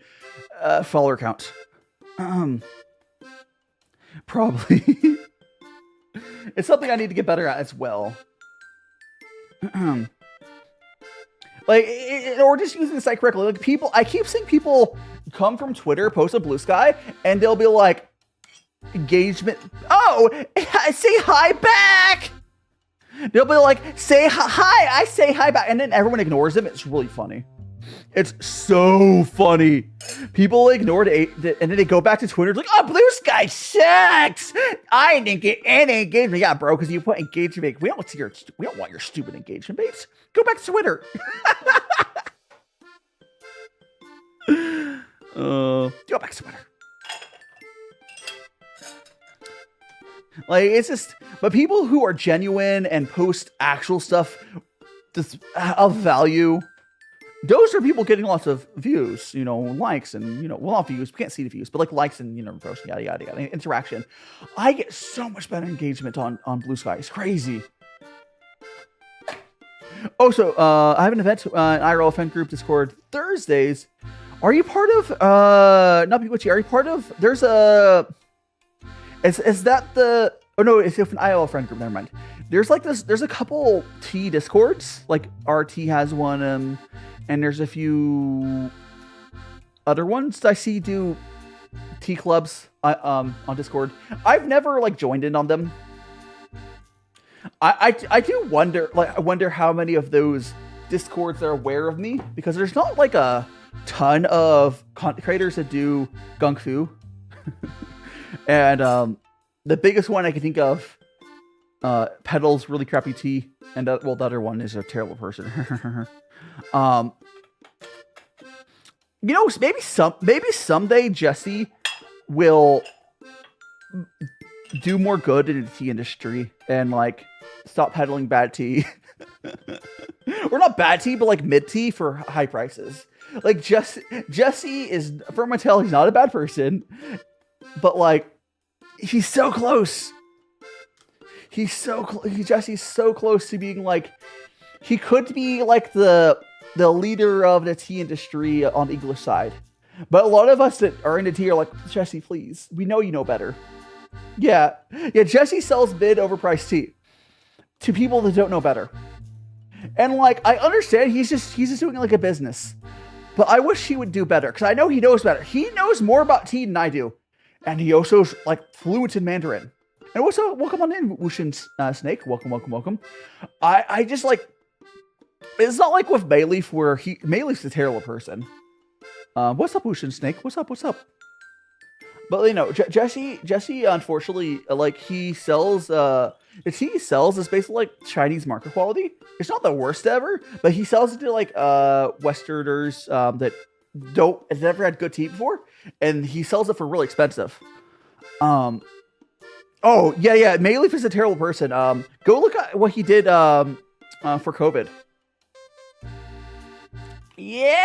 Speaker 2: follower count. Probably. It's something I need to get better at as well. Like, or just using the site correctly. Like, I keep seeing people come from Twitter, post on Blue Sky, and they'll be like, engagement. Oh, say hi back. They'll be like, say hi. I say hi back, and then everyone ignores them. It's really funny. It's so funny. People ignored it, and then they go back to Twitter. It's like, oh, Blue Sky sucks. I didn't get any engagement. Yeah, bro, because you put engagement. We don't want your stupid engagement baits. Go back to Twitter. Go back to Twitter. Like, it's just, but people who are genuine and post actual stuff of value, those are people getting lots of views, likes, and, well, not views, we can't see the views, but like likes and, posts, yada, yada, yada, interaction. I get so much better engagement on Blue Sky. It's crazy. Oh, so, I have an event, an IRL event group Discord Thursdays. Are you part of, not Bewitchy, are you part of, there's a, is that the, oh no, it's an IRL friend group, never mind. There's like this, there's a couple T Discords, like RT has one, and there's a few other ones I see do T clubs on Discord. I've never like joined in on them. I do wonder, like, I wonder how many of those Discords are aware of me, because there's not like a ton of content creators that do gongfu. And the biggest one I can think of, peddles really crappy tea, and the other one is a terrible person. Maybe someday Jesse will do more good in the tea industry and like stop peddling bad tea. Or not bad tea, but like mid tea for high prices. Like Jesse is, from my tell, he's not a bad person, but like he's so close. Jesse's so close to being like, he could be like the leader of the tea industry on the English side. But a lot of us that are into tea are like, Jesse, please, we know you know better. Yeah, Jesse sells mid overpriced tea to people that don't know better. And like, I understand he's just doing like a business, but I wish he would do better, because I know he knows better. He knows more about tea than I do. And he also is like fluent in Mandarin. And also, welcome on in, Wushin Snake. Welcome. I just like, it's not like with Mayleaf where Mayleaf's a terrible person. What's up, Wushin Snake? What's up? But Jesse, unfortunately, like he sells, the tea he sells is basically like Chinese market quality. It's not the worst ever, but he sells it to like Westerners that have never had good tea before, and he sells it for really expensive. Oh yeah, Mayleaf is a terrible person. Go look at what he did for COVID. Yeah,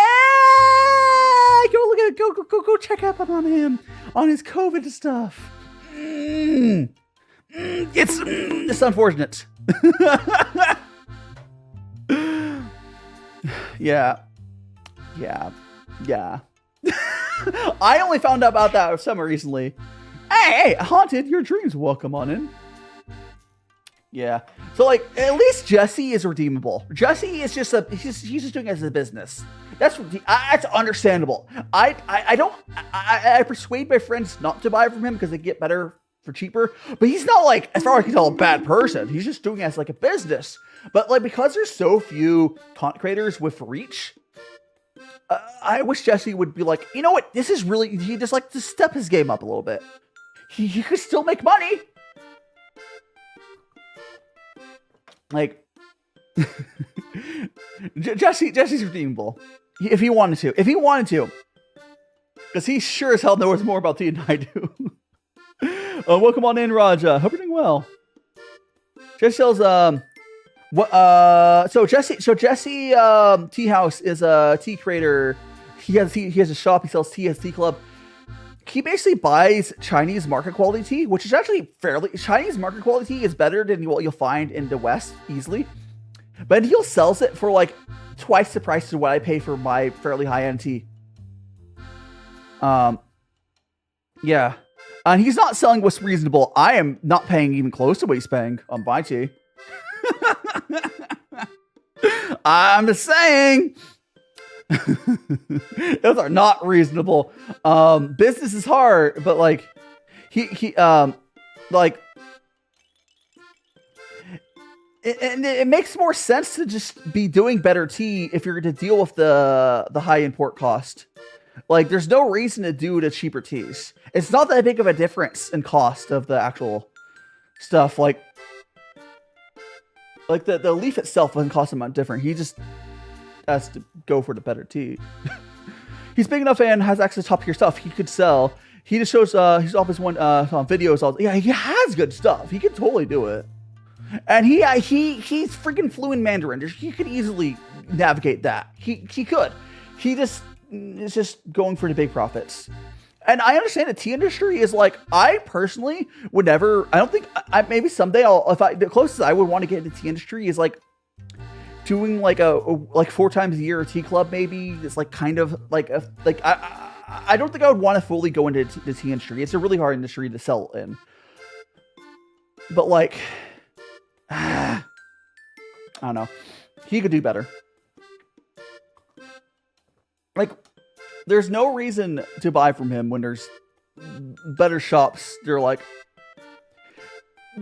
Speaker 2: Go check up on him on his COVID stuff. It's unfortunate. Yeah. I only found out about that summer recently. Hey, Haunted, your dreams will come on in. Yeah. So like, at least Jesse is redeemable. Jesse is just he's just doing it as a business. That's understandable. I persuade my friends not to buy from him because they get better for cheaper. But he's not like, as far as I can tell, a bad person. He's just doing it as like a business. But like, because there's so few content creators with reach, I wish Jesse would be like, you know what? This is really, he just like to step his game up a little bit. He could still make money. Like, Jesse's redeemable. If he wanted to. Because he sure as hell knows more about tea than I do. Welcome on in, Raja. Hope you're doing well. Jesse sells, so Jesse Tea House is a tea creator. He has a shop. He sells tea, has tea club. He basically buys Chinese market quality tea, which is actually Chinese market quality tea is better than what you'll find in the West easily. But he'll sells it for like twice the price of what I pay for my fairly high-end tea. Yeah. And he's not selling what's reasonable. I am not paying even close to what he's paying on my tea. I'm just saying. Those are not reasonable. Business is hard, but like it makes more sense to just be doing better tea if you're going to deal with the high import cost. Like, there's no reason to do the cheaper teas. It's not that big of a difference in cost of the actual stuff. Like the leaf itself doesn't cost him much different. He just has to go for the better tea. He's big enough and has access to top tier stuff he could sell. He just shows he's off his one on videos. Yeah, he has good stuff. He could totally do it. And he's freaking fluent in Mandarin. He could easily navigate that. He could. He just is just going for the big profits. And I understand the tea industry is like, I personally would never, I don't think, maybe someday the closest I would want to get into the tea industry is like doing like like 4 times a year a tea club maybe. It's like kind of like I don't think I would want to fully go into the tea industry. It's a really hard industry to sell in. But like, I don't know. He could do better. Like, there's no reason to buy from him when there's better shops. They're like,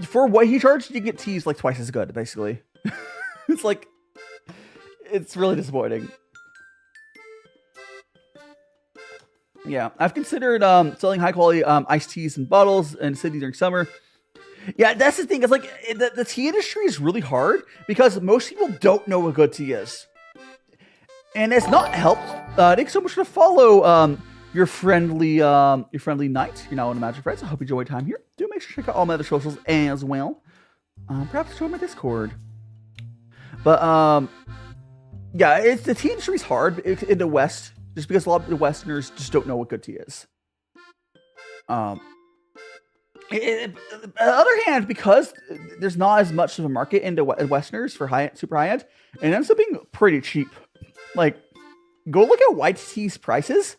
Speaker 2: for what he charged, you get teas like twice as good, basically. It's like, it's really disappointing. Yeah, I've considered selling high quality iced teas in bottles in the city during summer. Yeah, that's the thing. It's like the tea industry is really hard because most people don't know what good tea is. And it's not helped. Thanks so much for the follow, your friendly knight. You're now on the Magic Friends. I hope you enjoy your time here. Do make sure to check out all my other socials as well. Perhaps join my Discord. But yeah, it's the tea industry is hard in the West, just because a lot of the Westerners just don't know what good tea is. On the other hand, because there's not as much of a market into Westerners for super high end, it ends up being pretty cheap. Like, go look at white tea's prices.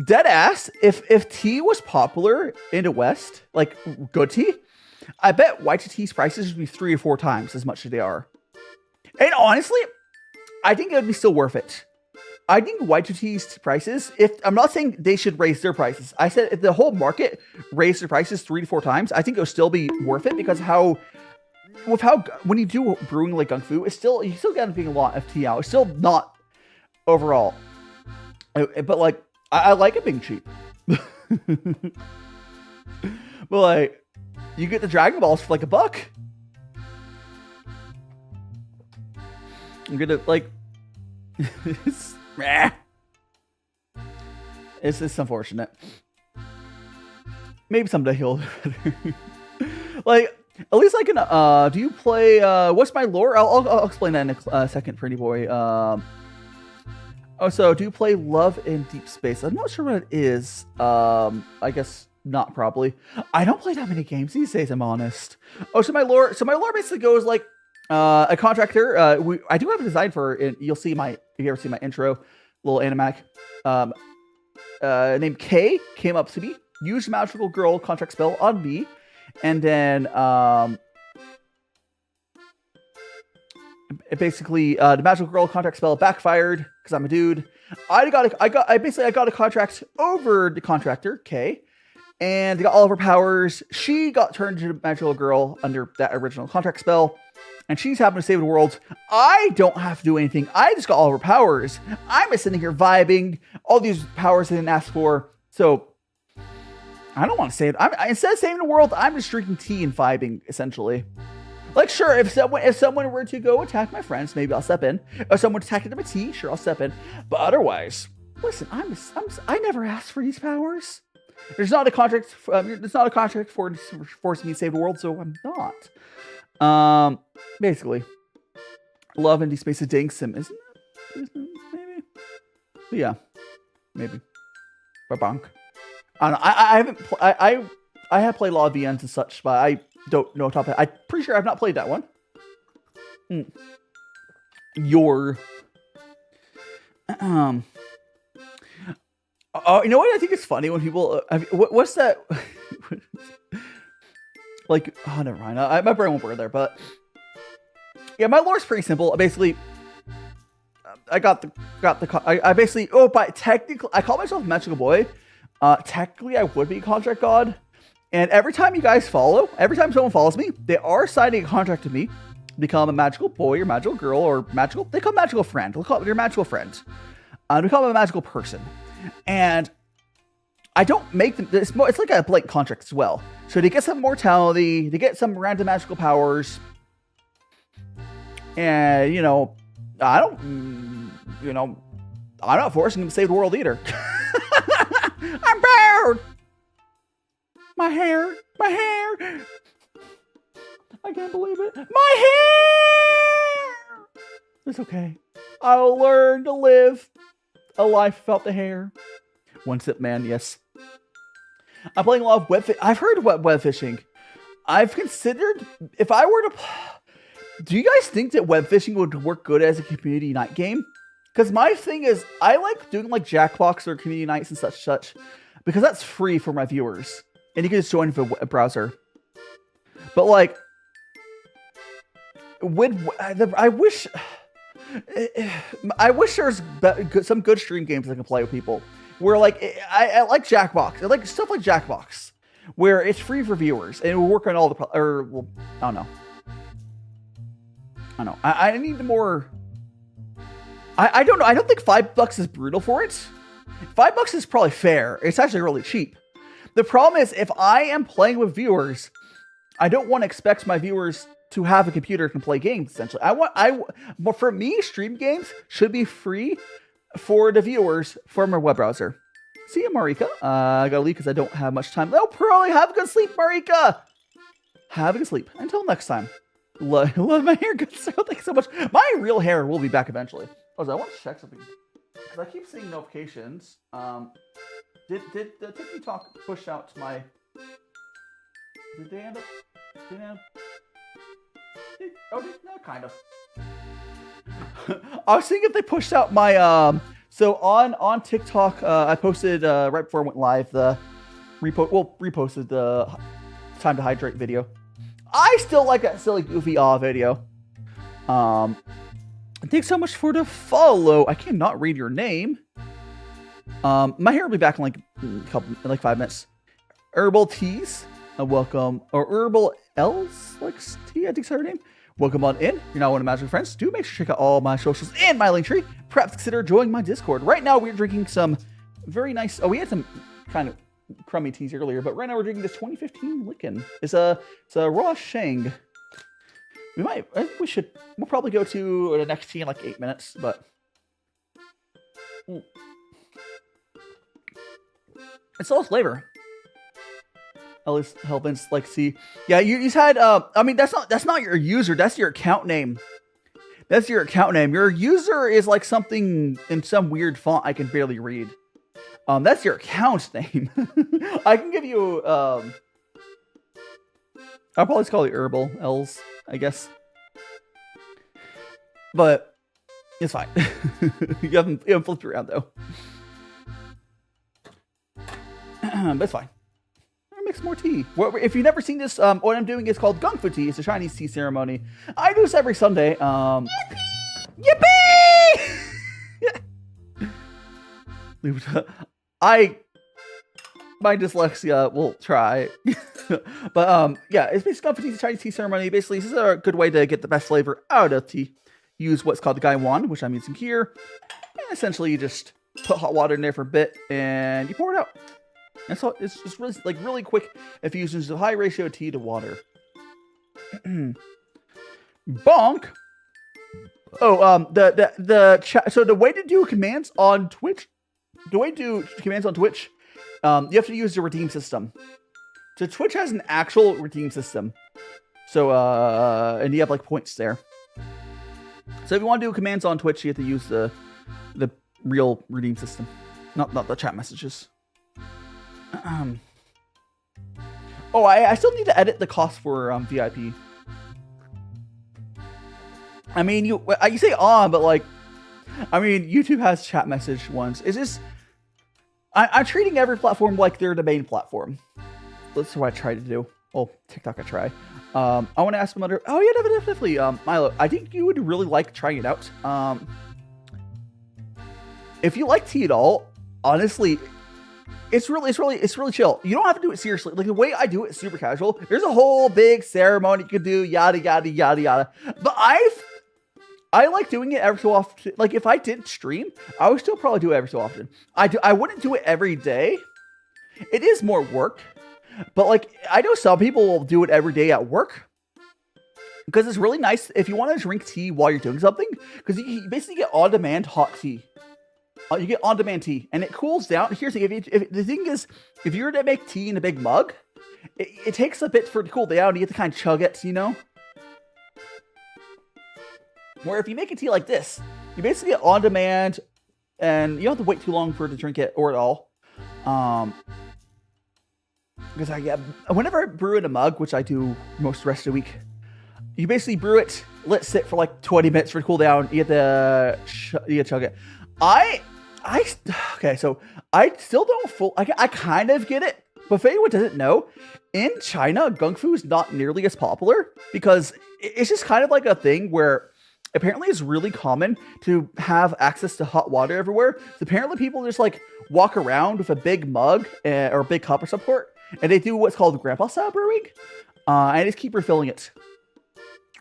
Speaker 2: Dead ass, if tea was popular in the West, like good tea, I bet white tea's prices would be 3 or 4 times as much as they are. And honestly, I think it would be still worth it. I think white tea's prices, I'm not saying they should raise their prices. I said if the whole market raised their prices 3 to 4 times, I think it would still be worth it because when you do brewing like gongfu, you still get a lot of tea out. It's still not overall, but like I like it being cheap. But like, you get the Dragon Balls for like $1. I'm gonna like it's just unfortunate. Maybe someday he'll do better. Like, at least I can do you play what's my lore? I'll explain that in a second, pretty boy. Oh, so do you play Love in Deep Space? I'm not sure what it is. I guess not probably. I don't play that many games these days, I'm honest. Oh, so my lore basically goes like a contractor. I do have a design for it. You'll see if you ever see my intro, little animatic. Named K came up to me, used magical girl contract spell on me, and then basically the magical girl contract spell backfired because I'm a dude. I got a contract over the contractor K, and they got all of her powers. She got turned into a magical girl under that original contract spell, and she's having to save the world. I don't have to do anything. I just got all of her powers. I'm just sitting here vibing. All these powers I didn't ask for. So I don't want to save it. Instead of saving the world, I'm just drinking tea and vibing, essentially. Like, sure, if someone were to go attack my friends, maybe I'll step in. If someone attacked my tea, sure, I'll step in. But otherwise, listen, I never asked for these powers. There's not a contract. There's not a contract for forcing me to save the world, so I'm not. Basically, Love in Deep Space is dating sim, isn't it? Maybe. But yeah, maybe. Bonk. I don't know. I haven't. I have played a lot of VNs and such, but I don't know top. I'm pretty sure I've not played that one. Oh, you know what? I think it's funny when people. What's that? Like, oh, never mind. My brain won't burn there, but yeah, my lore's pretty simple. Basically, I basically. Oh, but technically, I call myself Magical Boy. Technically, I would be a contract god. And every time someone follows me, they are signing a contract to me to become a magical boy or magical girl or magical. They call magical friend. They'll call it your magical friend. They call them a magical person. And I don't make them. It's like a blank contract as well. So they get some mortality, they get some random magical powers, and I'm not forcing them to save the world either. I'm bored. My hair. I can't believe it. My hair. It's okay. I'll learn to live a life without the hair. One sip man, yes. I'm playing a lot of web fishing. I've heard of web fishing. I've considered if I were to. Do you guys think that web fishing would work good as a community night game? Because my thing is, I like doing like Jackbox or community nights and such, because that's free for my viewers, and you can just join with a browser. But like, I wish there's some good stream games I can play with people. Where like I like Jackbox, I like stuff like Jackbox, where it's free for viewers and it will work on all the I don't know. I need more. I don't know. I don't think $5 is brutal for it. $5 is probably fair. It's actually really cheap. The problem is if I am playing with viewers, I don't want to expect my viewers to have a computer and play games. Essentially, for me, stream games should be free for the viewers from a web browser. See you, Marika. I gotta leave because I don't have much time. Oh, probably have a good sleep, Marika. Have a good sleep. Until next time. Love my hair. Good. So thanks so much. My real hair will be back eventually. Oh, so I want to check something because I keep seeing notifications. Did the TikTok push out to my? Did they end up? No, kind of. I was thinking if they pushed out my so on TikTok I posted right before I went live the reposted the time to hydrate video. I still like that silly goofy video. Thanks so much for the follow. I cannot read your name. My hair will be back in like 5 minutes. Herbal Teas, welcome, or Herbal L's likes tea, I think is her name. Welcome on in. You're now one of my magic friends. Do make sure to check out all my socials and my link tree. Perhaps consider joining my Discord. Right now, we're drinking some very nice. Oh, we had some kind of crummy teas earlier, but right now we're drinking this 2015 Lincang. It's a raw Sheng. We'll probably go to the next tea in like 8 minutes, but it's all flavor. At least Hellvince like see. Yeah, you had I mean that's not your user, that's your account name. That's your account name. Your user is like something in some weird font I can barely read. That's your account name. I can give you, I'll probably just call you Herbal Els, I guess. But it's fine. you haven't flipped around though. But it's fine. I'll make some more tea. If you've never seen this, what I'm doing is called gongfu tea. It's a Chinese tea ceremony. I do this every Sunday. Yippee! My dyslexia will try. But yeah, it's basically gongfu tea, a Chinese tea ceremony. Basically, this is a good way to get the best flavor out of tea. Use what's called the gaiwan, which I'm using here. And essentially, you just put hot water in there for a bit, and you pour it out. And so it's just really quick if you use a high ratio tea to water. Bonk. Oh, so the way to do commands on Twitch, you have to use the redeem system. So Twitch has an actual redeem system. So and you have like points there. So if you want to do commands on Twitch, you have to use the real redeem system, not the chat messages. Oh, I still need to edit the cost for VIP. I mean, you say on, but like, I mean, YouTube has chat message ones. It's just, I'm treating every platform like they're the main platform. That's what I try to do. Oh, TikTok I try. I want to ask some other. Oh yeah, definitely. Milo, I think you would really like trying it out. If you like tea at all, honestly, it's really chill. You don't have to do it seriously. Like the way I do it is super casual. There's a whole big ceremony you could do, yada yada yada yada. But I like doing it every so often. Like if I did stream, I would still probably do it every so often. I wouldn't do it every day. It is more work. But like I know some people will do it every day at work. Because it's really nice if you want to drink tea while you're doing something. Because you basically get on-demand hot tea. You get on-demand tea, and it cools down. Here's the thing: if the thing is, if you were to make tea in a big mug, it takes a bit for it to cool down. You have to kind of chug it, you know. Where if you make a tea like this, you basically get on-demand, and you don't have to wait too long for it to drink it or at all. Because whenever I brew in a mug, which I do most of the rest of the week, you basically brew it, let it sit for like 20 minutes for it to cool down. You have to chug it. Okay, so I still don't I kind of get it, but if anyone doesn't know, in China, gongfu is not nearly as popular because it's just kind of like a thing where apparently it's really common to have access to hot water everywhere. So apparently people just like walk around with a big mug or a big cup or support, and they do what's called grandpa style brewing, and just keep refilling it.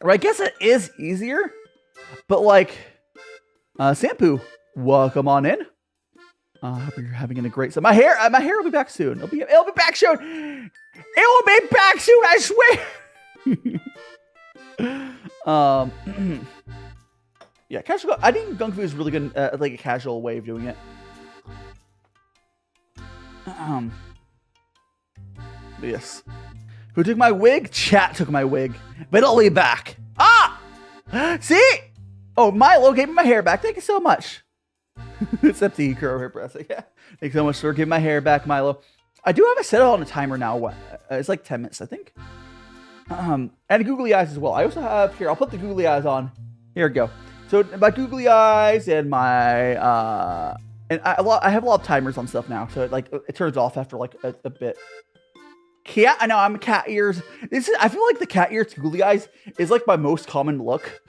Speaker 2: Or I guess it is easier, but like, Sampu, welcome on in. I hope you're having a great. So my hair will be back soon. It'll be back soon. It will be back soon. I swear. Yeah, casual. I think gongfu is really good, like a casual way of doing it. But yes. Who took my wig? Chat took my wig, but it'll be back. Ah, see. Oh, Milo gave me my hair back. Thank you so much. Except the curl hair press. Yeah. Thanks so much for giving my hair back, Milo. I do have it set on a timer now. It's like 10 minutes, I think. And googly eyes as well. I also have here. I'll put the googly eyes on. Here we go. So my googly eyes and my and I have a lot of timers on stuff now. So it turns off after like a bit. Cat. I know I'm cat ears. I feel like the cat ears googly eyes is like my most common look.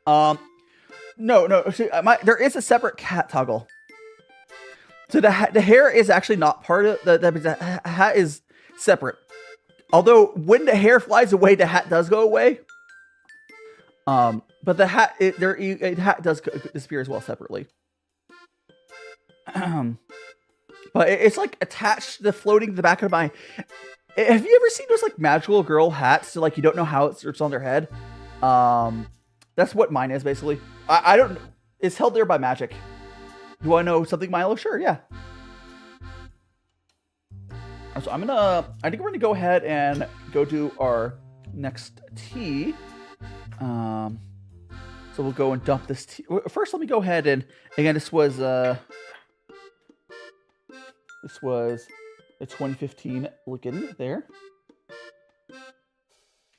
Speaker 2: No. So there is a separate cat toggle. So the hair is actually not part of the hat is separate. Although when the hair flies away, the hat does go away. But the hat hat does disappear as well separately. But it's like attached to floating to the back of my. Have you ever seen those like magical girl hats? So like you don't know how it's on their head. That's what mine is basically. I don't. It's held there by magic. Do I know something, Milo? Sure, yeah. So I think we're gonna go ahead and go do our next tea. So we'll go and dump this tea. First, let me go ahead and again, this was the 2015 looking there.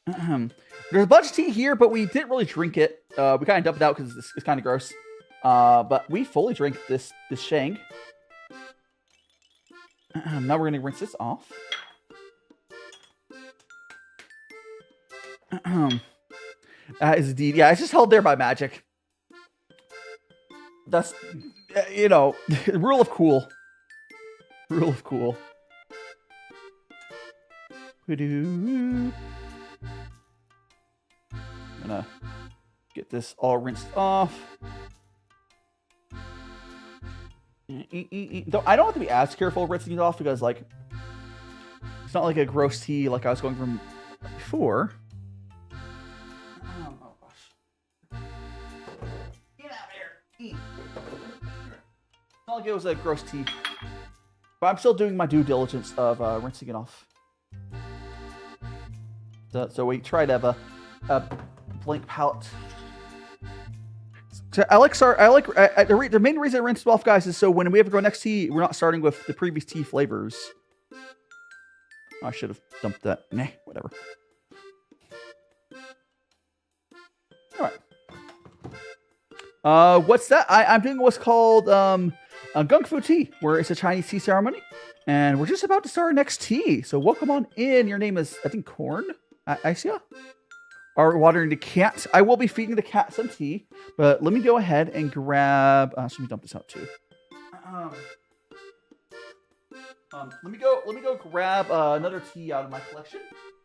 Speaker 2: There's a bunch of tea here, but we didn't really drink it. We kind of dumped it out because it's kind of gross. But we fully drank this Sheng. Now we're gonna rinse this off. That is indeed, yeah, it's just held there by magic. That's, you know, rule of cool. Rule of cool. I'm gonna get this all rinsed off. Though I don't have to be as careful rinsing it off because, like, it's not like a gross tea like I was going from before. Oh gosh. Get out of here. Eat. It's not like it was a gross tea. But I'm still doing my due diligence of rinsing it off. So we try to have a blank palette. So the main reason I rinse it off, guys, is so when we ever go next tea, we're not starting with the previous tea flavors. I should have dumped that. Nah, whatever. All right. What's that? I'm doing what's called a gongfu tea, where it's a Chinese tea ceremony, and we're just about to start our next tea. So welcome on in. Your name is, I think, Corn. Isia. Are watering the cat. I will be feeding the cat some tea, but let me go ahead and grab. Let me dump this out too. Let me go grab another tea out of my collection.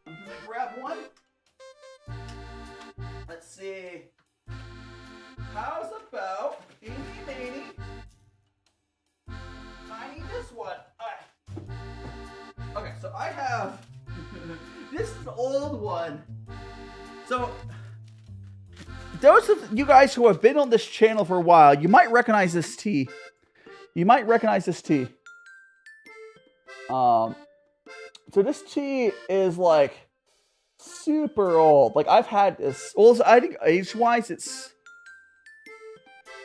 Speaker 2: I'm gonna grab one. Let's see. How's about eeny meeny? I need this one. Okay, so I have this is the old one. So, those of you guys who have been on this channel for a while, you might recognize this tea. So this tea is like super old. Like I've had this. Well, I think age-wise, it's.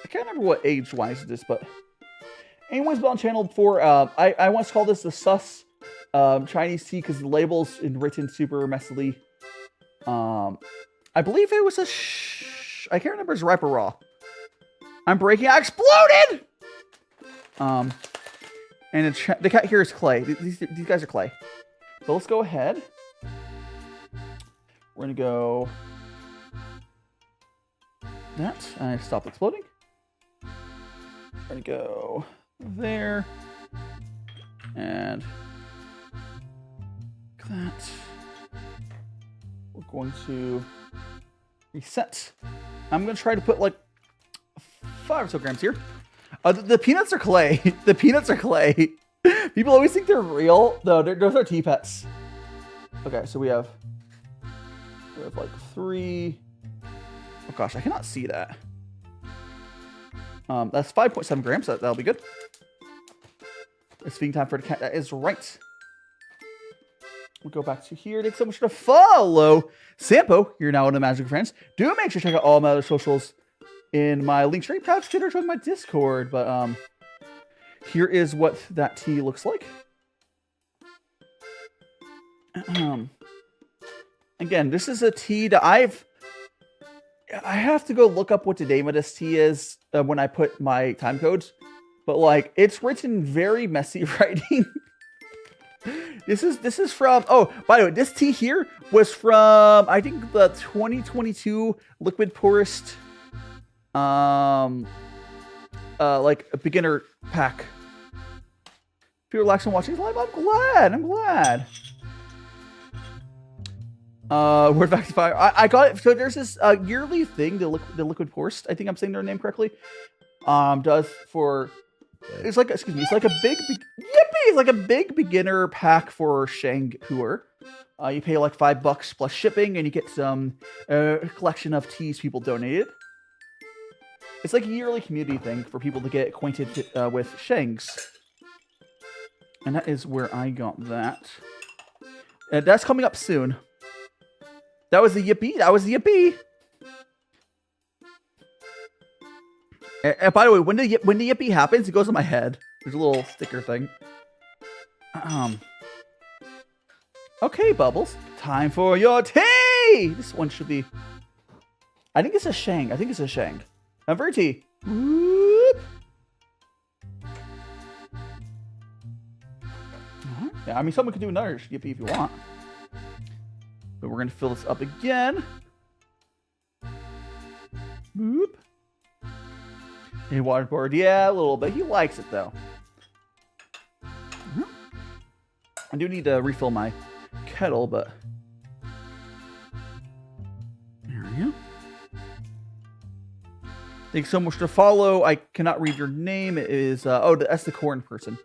Speaker 2: I can't remember what age-wise it is, but anyone's been on the channel before. I once called this the sus Chinese tea because the label's written super messily. I believe it was a I can't remember if it's ripe or raw. I'm breaking. I exploded! And the cat here is clay. These guys are clay. So let's go ahead. We're gonna go that. I stopped exploding. We're gonna go there. And that. We're going to reset. I'm going to try to put like 5 or so grams here. The peanuts are clay. The peanuts are clay. People always think they're real. No, those are tea pets. Okay, so we have like 3. Oh gosh, I cannot see that. That's 5.7 grams. That'll be good. It's feeding time for the cat. That is right. We'll go back to here. Thanks so much for the follow. Sampo, you're now in the Magic Friends. Do make sure to check out all my other socials in my link tree. Perhaps Twitter, join my Discord. But here is what that tea looks like. Again, this is a tea that I have to go look up what the name of this tea is when I put my time codes. But like, it's written very messy writing. This is from, oh, by the way, this tea here was from, I think, the 2022 Liquid Poorest, like, a beginner pack. If you're relaxed and watching live, I'm glad. Word back to fire. I got it. So there's this yearly thing, the Liquid Poorest, I think I'm saying their name correctly, does for... It's like, excuse me, it's like a big, it's like a big beginner pack for Sheng Pu'er. You pay like $5 plus shipping, and you get some collection of teas people donated. It's like a yearly community thing for people to get acquainted with Shengs. And that is where I got that. That's coming up soon. That was a yippee. That was a yippee. And by the way, when the yippee happens, it goes on my head. There's a little sticker thing. Okay, Bubbles. Time for your tea! This one should be... I think it's a Sheng. I'm VT. Whoop. Yeah, I mean, someone could do another yippee if you want. But we're going to fill this up again. Whoop. A waterboard. Yeah, a little bit. He likes it, though. I do need to refill my kettle, but... There we go. Thanks so much to follow. I cannot read your name. It is... that's the corn person.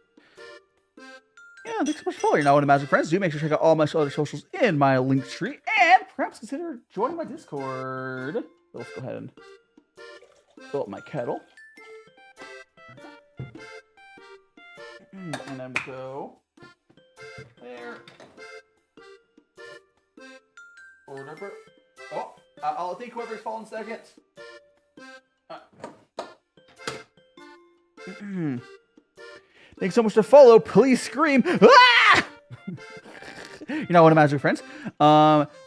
Speaker 2: Yeah, thanks so much for following. You're now one of Magic Friends. Do make sure to check out all my other socials in my link tree. And perhaps consider joining my Discord. So let's go ahead and fill up my kettle. And then we go there. Or whatever. Oh, I'll think whoever's following second. Thanks so much to follow. Please scream. Ah! You're not one of my Magic Friends.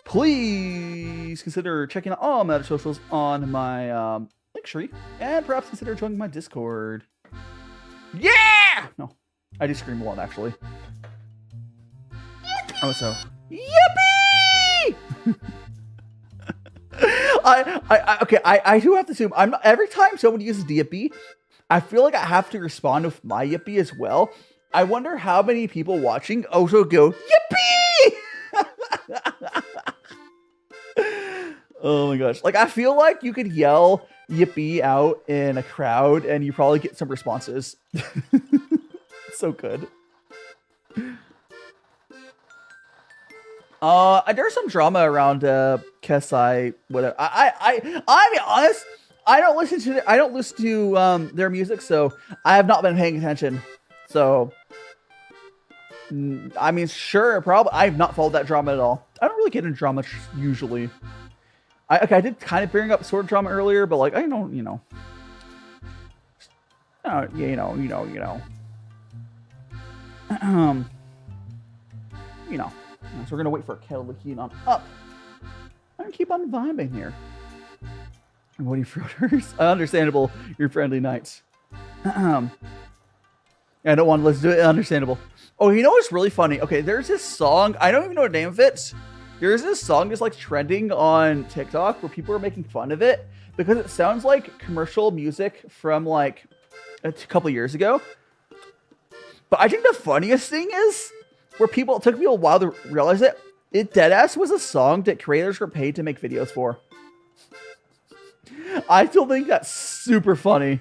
Speaker 2: Please consider checking out all my other socials on my link tree, and perhaps consider joining my Discord. Yeah! No, I do scream a lot actually. Oh, so yippee! I do have to assume I'm not, every time someone uses the yippee, I feel like I have to respond with my yippee as well. I wonder how many people watching also go yippee! Oh my gosh. Like, I feel like you could yell yippee out in a crowd and you probably get some responses. So good. There's some drama around Kesai, whatever. I'll be honest, I don't listen to their music, so I have not been paying attention. So I mean, sure, probably I've not followed that drama at all. I don't really get into drama usually. I did kind of bring up sword drama earlier, but like I don't, you know. So we're gonna wait for a kettle to heat on up. I'm gonna keep on vibing here. What are you fruiters? Understandable, your friendly knights. I don't want to listen to it. Understandable. Oh, you know what's really funny? Okay, there's this song. I don't even know the name of it. There's this song that's like trending on TikTok where people are making fun of it because it sounds like commercial music from like a couple years ago. But I think the funniest thing is where it took people a while to realize it. It deadass was a song that creators were paid to make videos for. I still think that's super funny.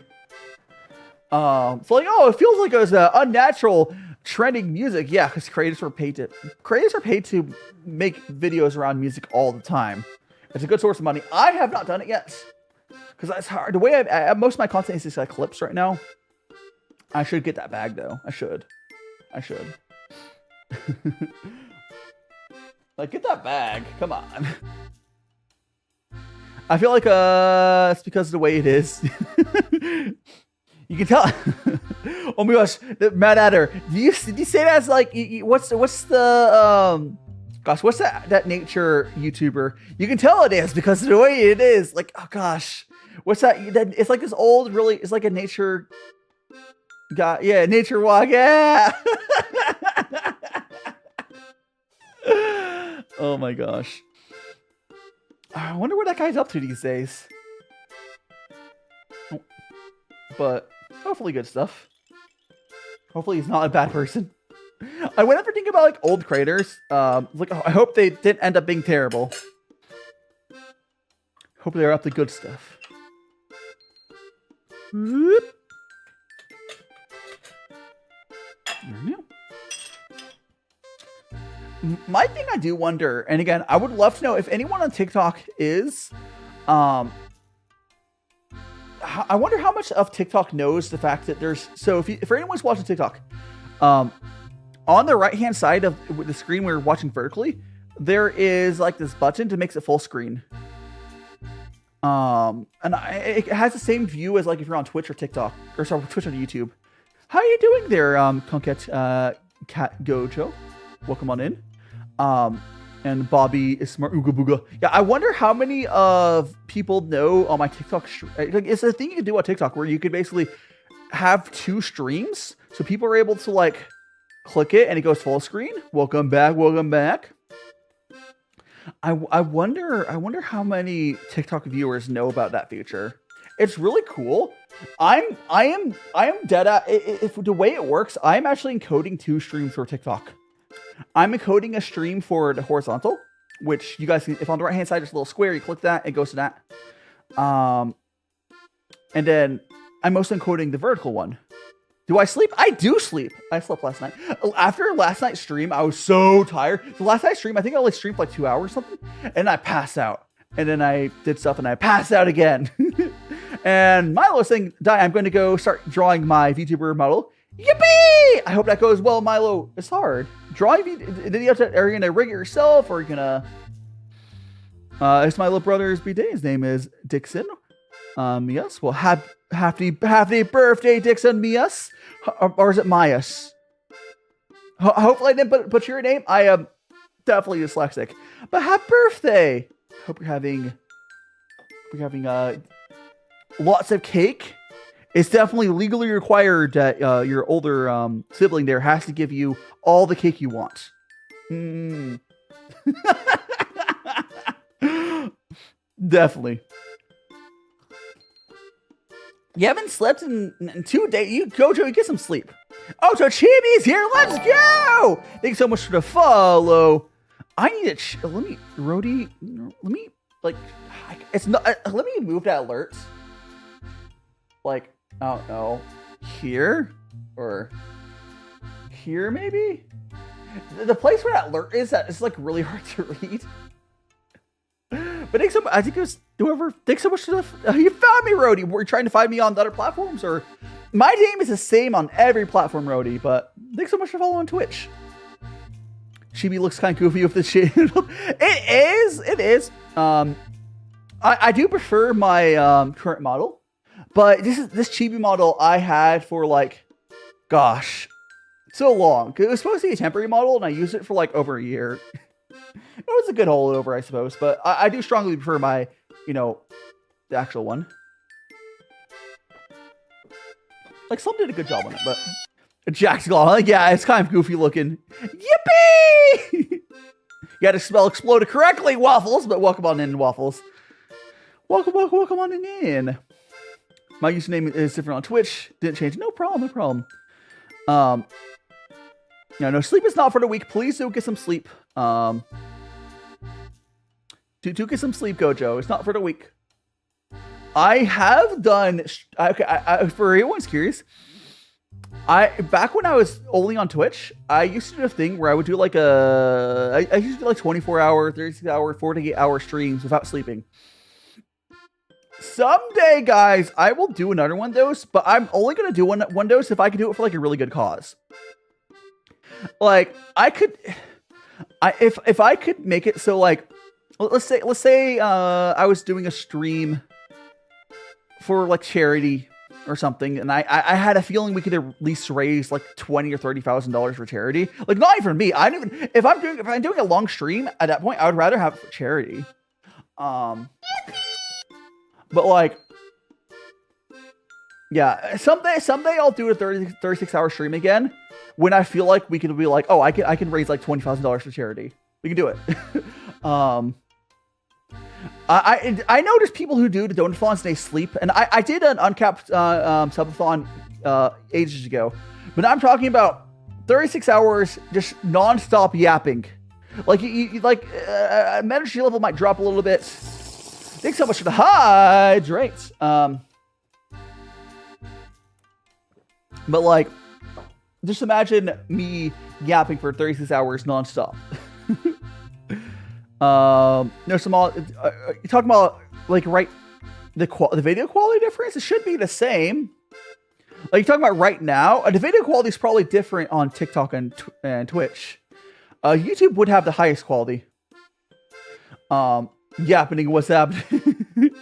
Speaker 2: So like, oh, it feels like it was unnatural trending music. Yeah, because creators are paid to make videos around music all the time. It's a good source of money. I have not done it yet because that's hard. The way most of my content is just like clips right now. I should get that bag though. I should. Like, get that bag. Come on. I feel like it's because of the way it is. You can tell. Oh my gosh, Matt Adder. Did you say that as like what's the gosh, what's that nature YouTuber? You can tell it is because of the way it is. Like, oh gosh, what's that? It's like this old, really. It's like a nature guy. Yeah, nature walk. Yeah. Oh my gosh. I wonder what that guy's up to these days. Oh. But hopefully good stuff. Hopefully he's not a bad person. Whenever thinking about like old creators, like I hope they didn't end up being terrible. Hope they're up to good stuff. Whoop. There we go. My thing I do wonder, and again, I would love to know if anyone on TikTok is, I wonder how much of TikTok knows the fact that there's, so if anyone's watching TikTok, on the right-hand side of the screen we're watching vertically, there is like this button to make it full screen. It has the same view as like if you're on Twitch or TikTok, or sorry, Twitch or YouTube. How are you doing there, Conquet Cat Gojo? Welcome on in. And Bobby is smart. Ooga booga. Yeah, I wonder how many of people know on my TikTok. Like, it's a thing you can do on TikTok where you could basically have 2 streams, so people are able to like click it and it goes full screen. Welcome back. Welcome back. I wonder how many TikTok viewers know about that feature. It's really cool. I am dead at if the way it works. I'm actually encoding 2 streams for TikTok. I'm encoding a stream for the horizontal, which you guys can, if on the right hand side there's a little square, you click that, it goes to that. And then I'm also encoding the vertical one. Do I sleep? I do sleep. I slept last night. After last night's stream, I was so tired. The last night's stream, I think I only streamed for like 2 hours or something, and I passed out. And then I did stuff and I passed out again. And Milo was saying, Dai, I'm going to go start drawing my VTuber model. Yippee! I hope that goes well, Milo. It's hard. Drawing, are you going to rig it yourself, or are you going to... it's my little brother's birthday. His name is Dixon. Yes. Well, happy birthday, Dixon, Mias. Or is it Mias? Hopefully I didn't butcher your name. I am definitely dyslexic. But happy birthday. Hope you're having lots of cake. It's definitely legally required that your older sibling there has to give you all the cake you want. Definitely. You haven't slept in 2 days. You go, Joey, get some sleep. Oh, so Chibi's here. Let's go. Thanks so much for the follow. I need to. Let me move that alert. Like, I don't know, here or here maybe. The place where that alert is, that it's like really hard to read. But I think it was whoever. Thanks so much for you found me, Rody. Were you trying to find me on the other platforms, or my name is the same on every platform, Rody? But thanks so much for following Twitch. Chibi looks kind of goofy with the shit. It is. I do prefer my current model, but this Chibi model I had for like, gosh, so long. It was supposed to be a temporary model, and I used it for like over a year. It was a good holdover, I suppose, but I do strongly prefer my, the actual one. Like, some did a good job on it, but Jack's gone. Yeah, it's kind of goofy looking. Yippee! You had to spell exploded correctly, Waffles, but welcome on in, Waffles. Welcome on in. My username is different on Twitch. Didn't change. No problem. No, sleep is not for the weak. Please do get some sleep. Do get some sleep, Gojo. It's not for the weak. I have done... Okay, for everyone's curious, back when I was only on Twitch, I used to do a thing where I would do like I used to do like 24-hour, 36-hour, 48-hour streams without sleeping. Someday, guys, I will do another one of those, but I'm only going to do one of those if I can do it for like a really good cause. Like, if I could make it so, like, let's say I was doing a stream for like charity or something, and I had a feeling we could at least raise like $20,000 or $30,000 for charity. Like, not even me. If I'm doing a long stream at that point, I would rather have it for charity. But like, yeah, someday I'll do a 36-hour stream again when I feel like we can be like, oh, I can raise like $20,000 for charity. We can do it. I know there's people who do the donathons and they sleep, and I did an uncapped subathon ages ago, but I'm talking about 36 hours just non-stop yapping. Like you energy level might drop a little bit. Thanks so much for the hydrates. But like, just imagine me yapping for 36 hours non-stop. No, Samal, you're talking about like the video quality difference. It should be the same. Like, you're talking about right now. The video quality is probably different on TikTok and Twitch. YouTube would have the highest quality. yapping what's happening.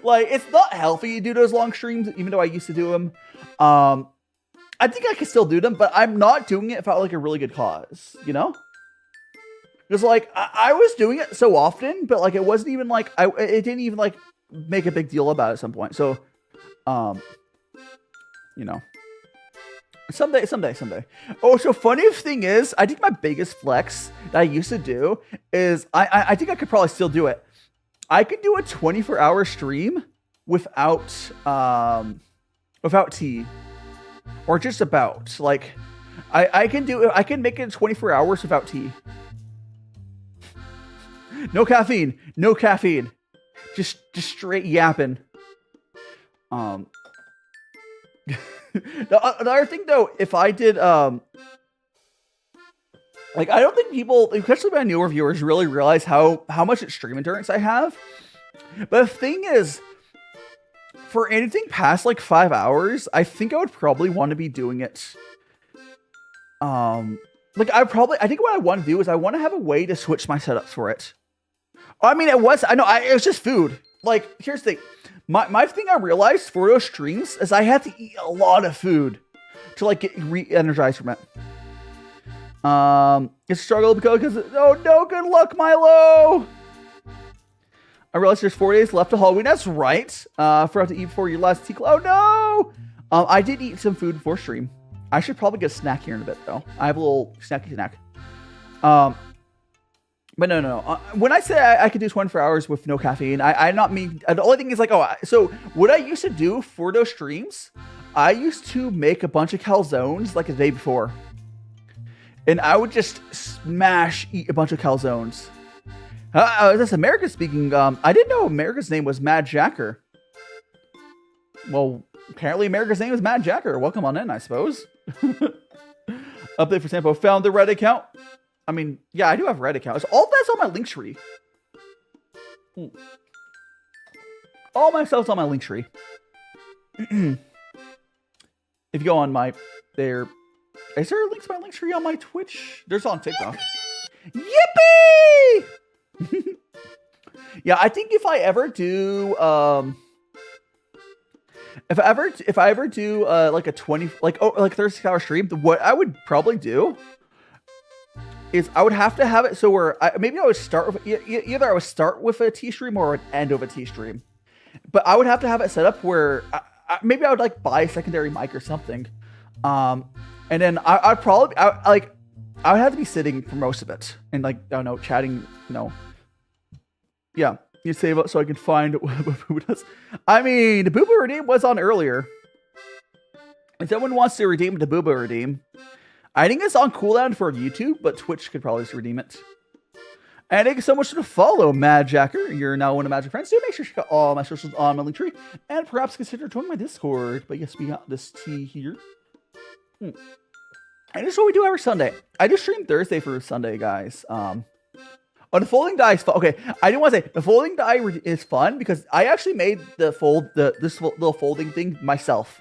Speaker 2: Like, it's not healthy to do those long streams, even though I used to do them. I think I can still do them, but I'm not doing it without like a really good cause, you know? Because like I was doing it so often, but like it wasn't even like it didn't even like make a big deal about it at some point. So, you know, someday. Oh, so funniest thing is, I think my biggest flex that I used to do is I think I could probably still do it. I could do a 24-hour stream without tea. Or just about. Like, I can make it 24 hours without tea. No caffeine. No caffeine. Just straight yapping. The other thing though, if I did like, I don't think people, especially my newer viewers, really realize how much stream endurance I have. But the thing is, for anything past like 5 hours, I think I would probably want to be doing it. Like I think what I want to do is I want to have a way to switch my setups for it. I mean, it was just food. Like, here's the thing. My thing I realized for those streams is I had to eat a lot of food to like get re-energized from it. It's a struggle because oh no, good luck, Milo. I realized there's 4 days left to Halloween. That's right. Forgot to eat before your last tea. Oh no! I did eat some food before stream. I should probably get a snack here in a bit though. I have a little snacky snack. But no. When I say I could do 24 hours with no caffeine, I not mean. The only thing is like, so what I used to do for those streams, I used to make a bunch of calzones like the day before, and I would just eat a bunch of calzones. This America speaking. I didn't know America's name was Mad Jacker. Well, apparently America's name is Mad Jacker. Welcome on in, I suppose. Update for Sampo. Found the Reddit account. I mean, yeah, I do have a Reddit account. All that's on my link tree. All my stuff's on my link tree. If you go on my is there a link to my link tree on my Twitch? There's on TikTok. Yippee! Yeah, I think if I ever do if I ever do like a 36-hour stream, what I would probably do is I would have to have it so where maybe I would start with either I would start with a T stream or I would end with a T stream, but I would have to have it set up where maybe I would like buy a secondary mic or something, and then I'd probably I would have to be sitting for most of it and like I don't know, chatting, yeah, you save it so I can find what Boo does. I mean, the Booba redeem was on earlier. If someone wants to redeem the Booba redeem, I think it's on cooldown for YouTube, but Twitch could probably just redeem it. And thank you so much for the follow, Mad Jacker. You're now one of Magic Friends. So make sure you check out all my socials on my link tree, and perhaps consider joining my Discord. But yes, we got this tea here. And this is what we do every Sunday. I do stream Thursday for Sunday, guys. Oh, the folding die is fun. Okay, I didn't want to say the folding die is fun because I actually made this little folding thing myself.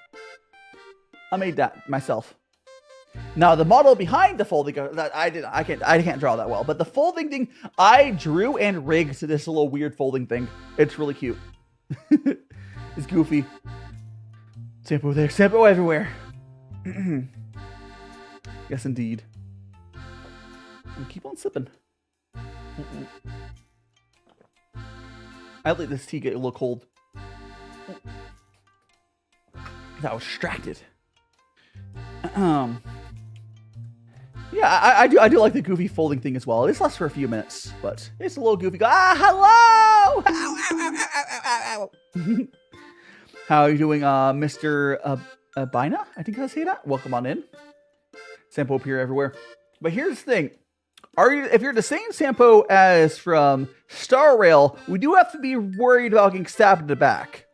Speaker 2: I made that myself. Now the model behind the folding that I can't draw that well, but the folding thing I drew and rigged to this little weird folding thing. It's really cute. It's goofy. Sampo there, Sampo everywhere. Yes, indeed. And keep on sipping. I let this tea get a little cold. I was distracted. Yeah, I do like the goofy folding thing as well. This lasts for a few minutes, but it's a little goofy. Hello! Ow. How are you doing, Mr. Bina? I think I say that. Welcome on in. Sampo Pu'er everywhere. But here's the thing. If you're the same Sampo as from Star Rail, we do have to be worried about getting stabbed in the back.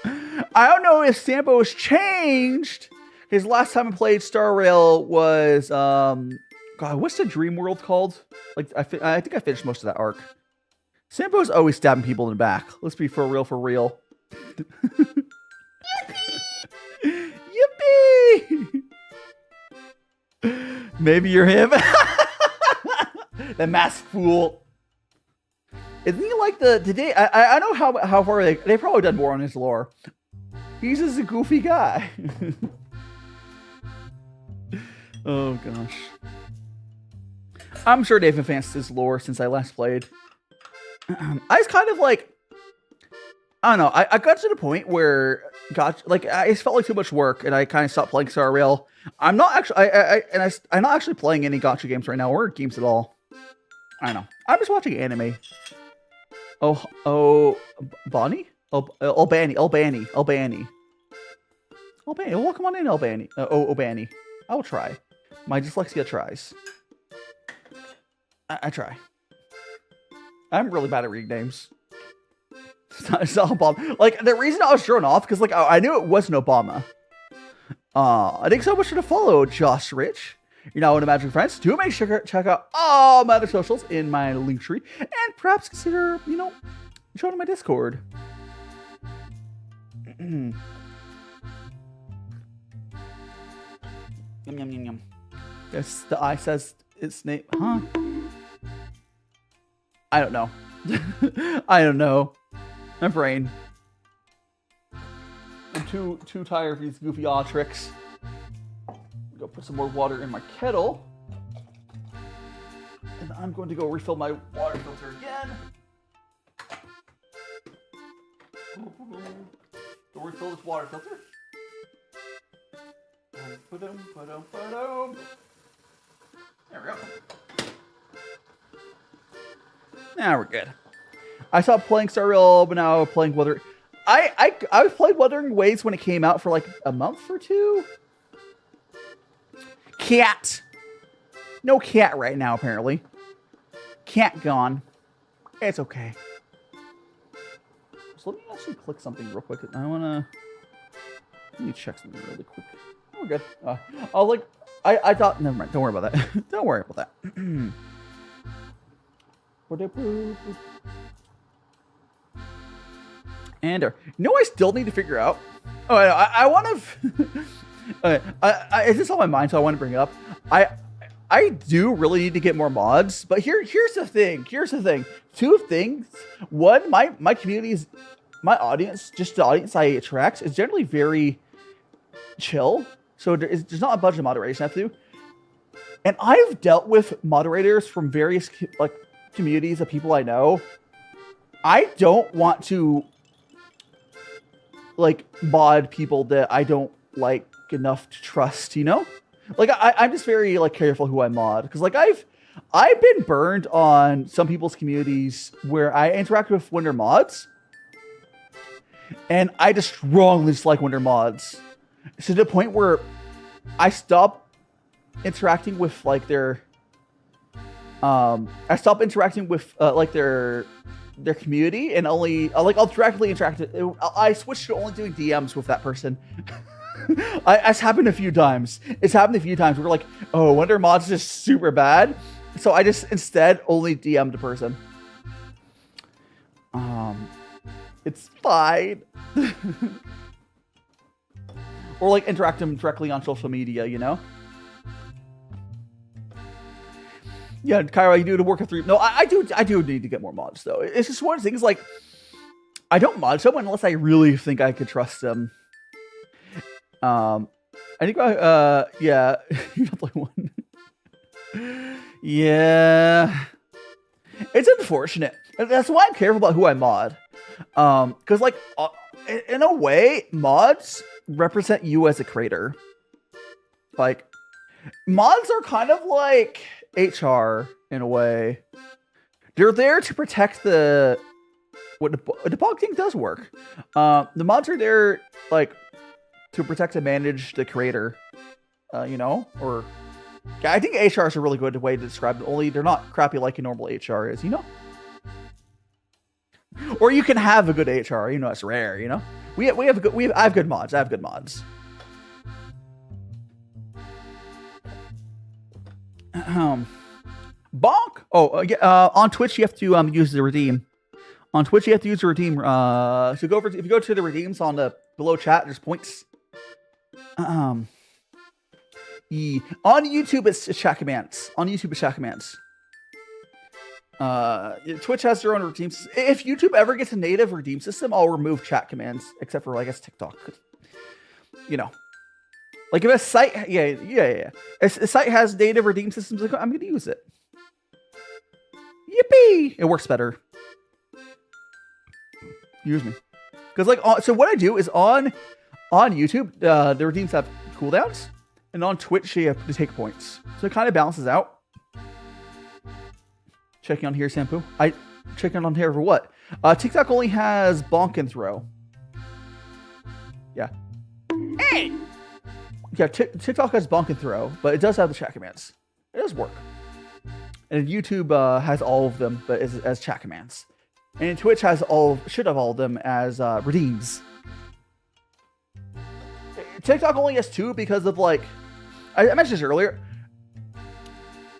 Speaker 2: I don't know if Sampo has changed. His last time I played Star Rail was, God, what's the Dream World called? Like, I think I finished most of that arc. Sampo's always stabbing people in the back. Let's be for real. Yippee! Maybe you're him. The masked fool. Isn't he like the today? I know how far they probably done more on his lore. He's just a goofy guy. Oh gosh. I'm sure they've advanced his lore since I last played. I was kind of like, I don't know. I got to the point where I felt like too much work, and I kind of stopped playing Star Rail. I'm not actually I'm not actually playing any gacha games right now, or games at all. I don't know. I'm just watching anime. Bonnie? Albany. Well, come on in, Albany. Albany. I will try. My dyslexia tries. I try. I'm really bad at reading names. It's not Obama. Like, the reason I was thrown off, because, like, I knew it wasn't Obama. Thanks so much for the follow, Josh Rich. You're now one of Magic Friends. Do make sure to check out all my other socials in my link tree, and perhaps consider, joining my Discord. Yum, yum, yum, yum. Yes, the eye says its name. Huh? I don't know. I don't know. My brain. I'm too tired of these goofy odd tricks. Go put some more water in my kettle. And I'm going to go refill my water filter again. Go refill this water filter. There we go. Now we're good. I stopped playing Star Rail, but now I'm playing Wuthering. I played Wuthering Waves when it came out for like a month or two. Cat. No cat right now, apparently. Cat gone. It's okay. So let me actually click something real quick. Let me check something really quick. We're good. I thought, never mind. Don't worry about that. Don't worry about that. And I still need to figure out. Oh, I want to. It's just on my mind, so I want to bring it up. I do really need to get more mods, but here's the thing. Two things. One, my community is, my audience, just the audience I attract, is generally very chill. So there's not a bunch of moderation I have to do. And I've dealt with moderators from various communities of people I know. I don't want to mod people that I don't like enough to trust, I'm just very careful who I mod, because I've been burned on some people's communities where I interact with Winter mods, and I just strongly dislike Winter mods, to the point where I stopped interacting with their their community, and only I'll directly interact. I switched to only doing DMs with that person. It's happened a few times. We're oh, Wonder Mod's just super bad, so I just instead only DM the person. It's fine. Or interact them directly on social media, Yeah, Kyra, you do the work of 3. No, I do need to get more mods though. It's just one of the things I don't mod someone unless I really think I could trust them. I think yeah, you don't play one. Yeah, it's unfortunate. That's why I'm careful about who I mod. Because in a way, mods represent you as a creator. Mods are kind of like HR in a way. They're there to protect the debugging does work. The mods are there to protect and manage the creator, or I think HR is a really good way to describe it. Only they're not crappy like a normal HR is, Or you can have a good HR, it's rare, I have good mods. Bonk. On Twitch you have to use the redeem. On Twitch you have to use the redeem. So if you go to the redeems on the below chat, there's points. On YouTube it's chat commands. Twitch has their own redeem system. If YouTube ever gets a native redeem system, I'll remove chat commands, except for, I guess, TikTok. You know, like if a site, yeah. If a site has native redeem systems, like, I'm going to use it. Yippee! It works better. Use me. Because, like, so what I do is on YouTube, the redeems have cooldowns, and on Twitch, you have to take points. So it kind of balances out. Checking on here, Sampu. Checking on here for what? TikTok only has bonk and throw. Yeah. Hey! Yeah, TikTok has bonk and throw, but it does have the chat commands. It does work. And YouTube has all of them, but as chat commands. And Twitch has should have all of them as redeems. TikTok only has 2 because of, like, I mentioned this earlier.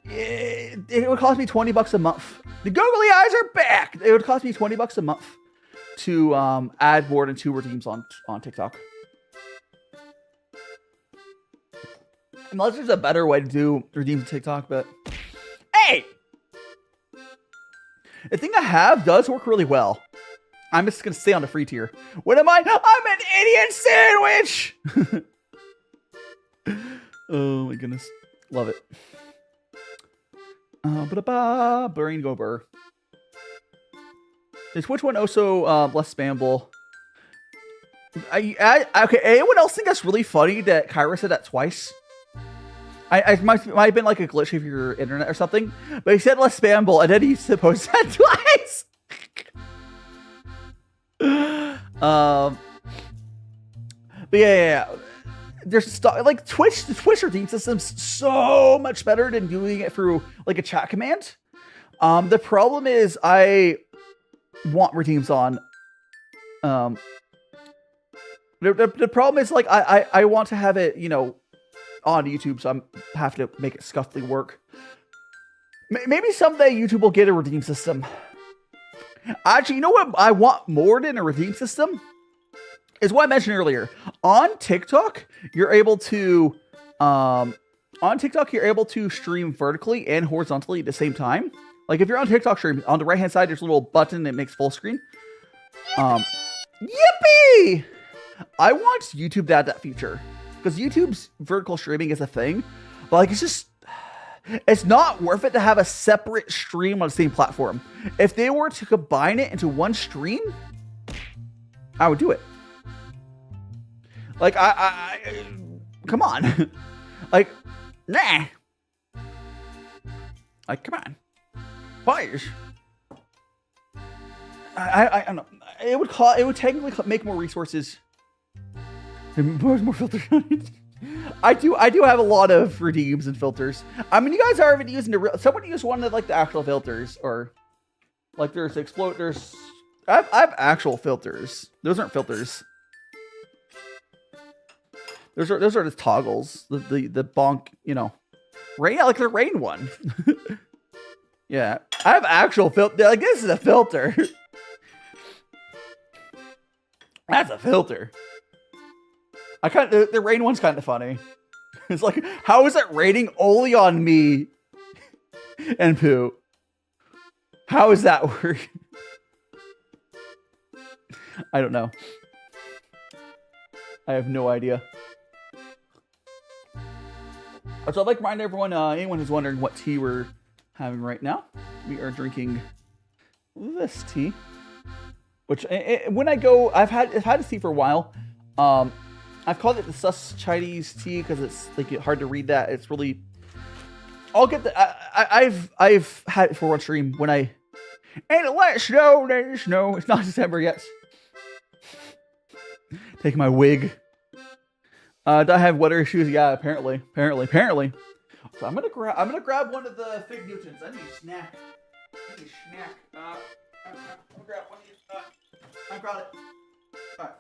Speaker 2: It would cost me $20 a month. The googly eyes are back. It would cost me $20 a month to add more than 2 redeems on TikTok. Unless there's a better way to do redeems on TikTok, but hey, the thing I have does work really well. I'm just gonna stay on the free tier. What am I? I'm an idiot sandwich. Oh my goodness, love it. Brain go burr. Is Twitch one also less spammable? Okay, anyone else think that's really funny that Kyra said that twice? I might have been like a glitch of your internet or something, but he said less spammable, and then he supposed to that twice. But yeah. There's like the Twitch redeem system's so much better than doing it through like a chat command. The problem is I want redeems on. The problem is, like, I want to have it, you know, on YouTube, so I have to make it scuffly work. Maybe someday YouTube will get a redeem system. Actually, you know what I want more than a redeem system? Is what I mentioned earlier. On TikTok, you're able to stream vertically and horizontally at the same time. Like if you're on TikTok stream, on the right hand side, there's a little button that makes full screen. Yippee! I want YouTube to add that feature because YouTube's vertical streaming is a thing, but like it's not worth it to have a separate stream on the same platform. If they were to combine it into one stream, I would do it. Like, come on. Like, nah. Like, come on. Please. I don't know. It would technically make more resources. More filters. I do have a lot of redeems and filters. I mean, you guys are even using someone used one of like the actual filters, or like there's I have actual filters. Those aren't filters. Those are just toggles. The bonk, you know, rain, like the rain one. Yeah, I have actual filter. Like this is a filter. That's a filter. The rain one's kind of funny. It's like, how is it raining only on me and Pooh? How is that work? I don't know. I have no idea. So I'd like to remind everyone, anyone who's wondering what tea we're having right now, we are drinking this tea. Which, when I go, I've had this tea for a while. I've called it the sus Chinese tea because it's like hard to read that. It's really. I'll get the. I've had it for one stream when I. And it let snow, let it snow. It's not December yet. Take my wig. Do I have weather issues? Yeah, apparently. So I'm gonna grab one of the Fig Newtons. I need a snack. I'm gonna grab one of these. I got it. Alright.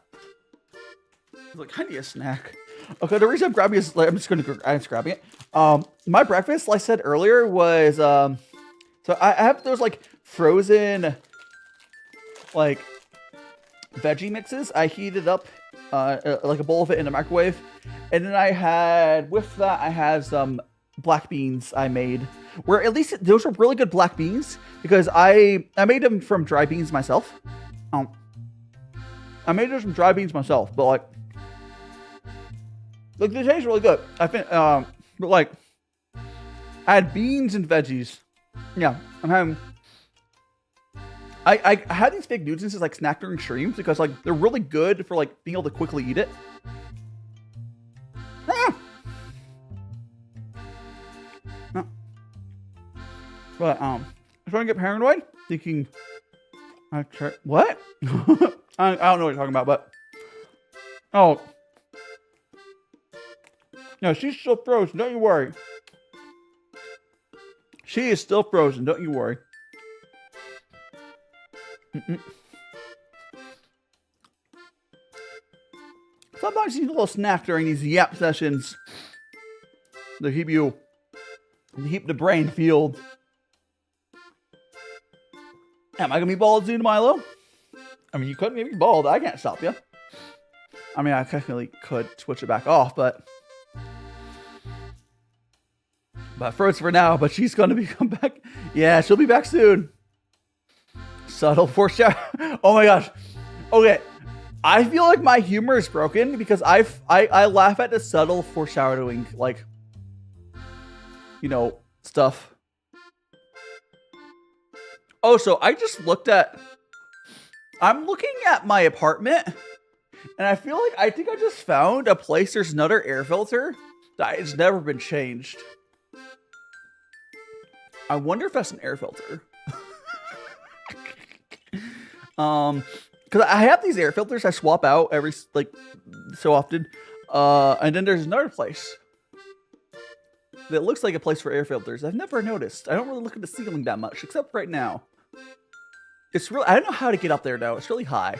Speaker 2: Like, I need a snack. Okay, the reason I'm grabbing is, like, I'm just grabbing it. My breakfast, like I said earlier, was so I have those like frozen like veggie mixes. I heated up like a bowl of it in the microwave, and then I had some black beans I made. where at least those are really good black beans because I made them from dry beans myself. I made those from dry beans myself, but like they taste really good. I think, but like I had beans and veggies. Yeah, I'm having. I had these fake noodles as like snack during streams because like they're really good for like being able to quickly eat it. But I'm trying to get paranoid, thinking, what? I don't know what you're talking about, but oh, no, she's still frozen. Don't you worry. She is still frozen. Don't you worry. Sometimes you need a little snack during these yap sessions to keep the brain fueled. Am I gonna be bald soon, Milo? I mean, you couldn't make me bald. I can't stop you. I mean, I technically could switch it back off, but first for now. But she's gonna come back. Yeah, she'll be back soon. Subtle foreshadow. Oh my gosh. Okay, I feel like my humor is broken because I laugh at the subtle foreshadowing, like, you know, stuff. Oh, so I just I'm looking at my apartment, and I feel like I think I just found a place there's another air filter that has never been changed. I wonder if that's an air filter. Because I have these air filters I swap out every, like, so often. And then there's another place that looks like a place for air filters. I've never noticed. I don't really look at the ceiling that much, except right now. It's really, I don't know how to get up there though. It's really high.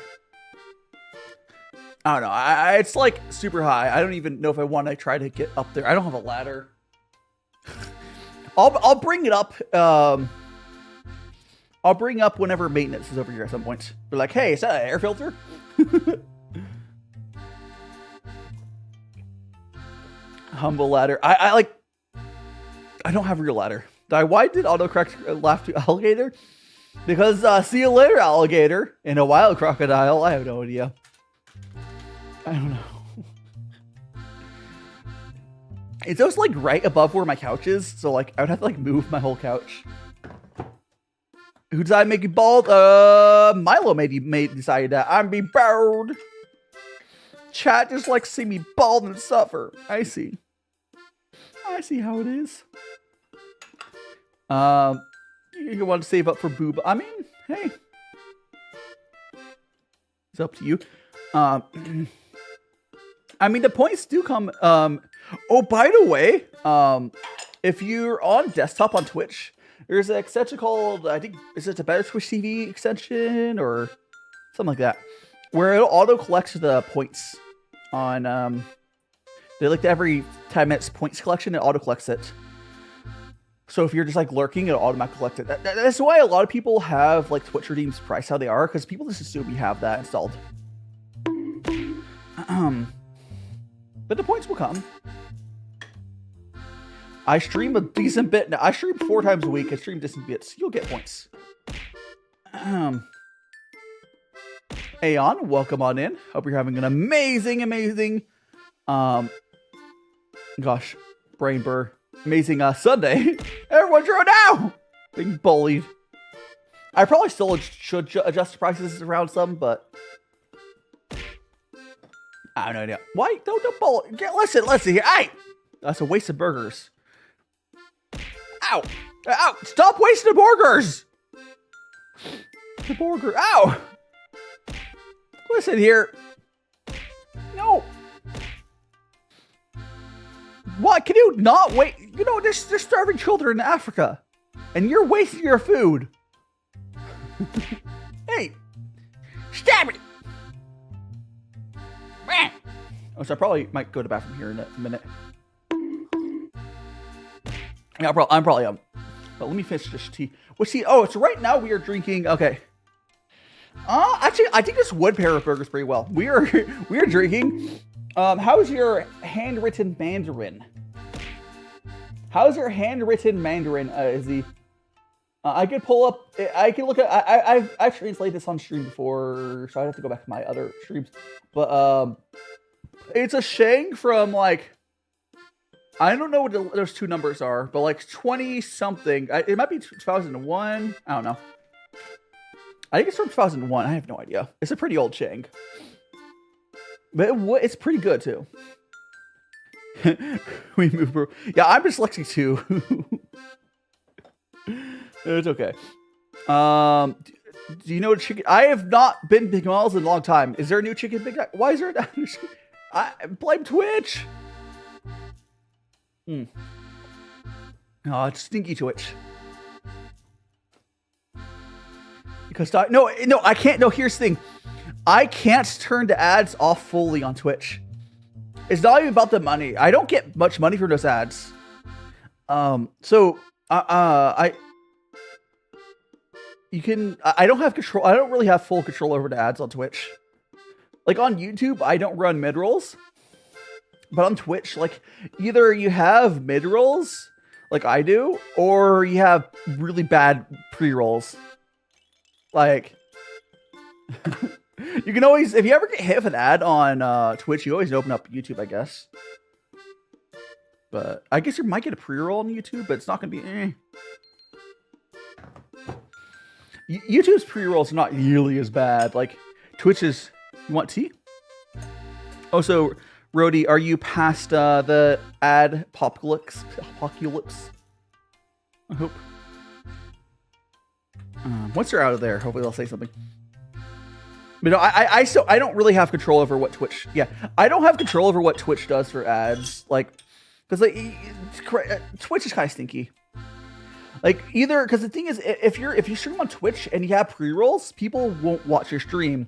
Speaker 2: I don't know. It's like super high. I don't even know if I want to try to get up there. I don't have a ladder. I'll bring it up. I'll bring up whenever maintenance is over here at some point. They're like, hey, is that an air filter? Humble ladder. I don't have a real ladder. Why did autocorrect laugh to alligator? Because see you later, alligator. In a wild crocodile. I have no idea. I don't know. It's just like right above where my couch is. So like I would have to like move my whole couch. Who decided to make you bald? Milo decided that I'm be bald. Chat just like to see me bald and suffer. I see how it is. You want to save up for boob? I mean, hey, it's up to you. I mean, the points do come. Oh, by the way, if you're on desktop on Twitch, there's an extension called, I think, is it a Better Twitch TV extension or something like that, where it'll auto collect the points on. They like every 10 minutes points collection, it auto collects it. So if you're just like lurking, it'll automatically collect it. That's why a lot of people have like Twitch redeems price how they are, because people just assume you have that installed. But the points will come. I stream a decent bit now. I stream 4 times a week. I stream decent bits. You'll get points. Aeon, welcome on in. Hope you're having an amazing, gosh, brain burr. Amazing Sunday. Everyone draw now! Being bullied. I probably still should adjust prices around some, but I have no idea. Why? Don't bully. Listen here. Hey! That's a waste of burgers. Ow! Ow! Stop wasting the burgers! The burger. Ow! Listen here. No. What? Can you not wait? You know, there's starving children in Africa. And you're wasting your food. Hey! Stab it! Oh, so I probably might go to the bathroom here in a minute. Yeah, I'm probably but let me finish this tea. What's tea? Oh, so right now we are drinking. Okay. Actually, I think this would pair with burgers pretty well. We are drinking. How's your handwritten Mandarin? How's your handwritten Mandarin, Izzy? I could pull up. I can look at. I've translated this on stream before, so I'd have to go back to my other streams. But it's a Sheng from like, I don't know what those two numbers are, but like 20 something. It might be 2001. I don't know. I think it's from 2001. I have no idea. It's a pretty old Sheng, but it's pretty good too. We move, bro. Yeah, I'm dyslexic too. It's okay. Do you know what chicken? I have not been Big Miles in a long time. Is there a new chicken Big Mac? Why is there? I blame Twitch. Oh, it's stinky Twitch. Because no, I can't. No, here's the thing. I can't turn the ads off fully on Twitch. It's not even about the money. I don't get much money from those ads. I don't have control. I don't really have full control over the ads on Twitch. Like on YouTube, I don't run mid-rolls. But on Twitch, like either you have mid-rolls, like I do, or you have really bad pre-rolls. Like, you can always, if you ever get hit with an ad on Twitch, you always open up YouTube, I guess. But I guess you might get a pre-roll on YouTube, but it's not going to be YouTube's pre-rolls are not nearly as bad. Like, Twitch's... You want tea? Also, Rody, are you past the ad apocalypse? I hope. Once they're out of there, hopefully they'll say something. But no, I don't really have control over what Twitch... Yeah, I don't have control over what Twitch does for ads. Like, because like, Twitch is kind of stinky. Like, either... Because the thing is, if you stream on Twitch and you have pre-rolls, people won't watch your stream.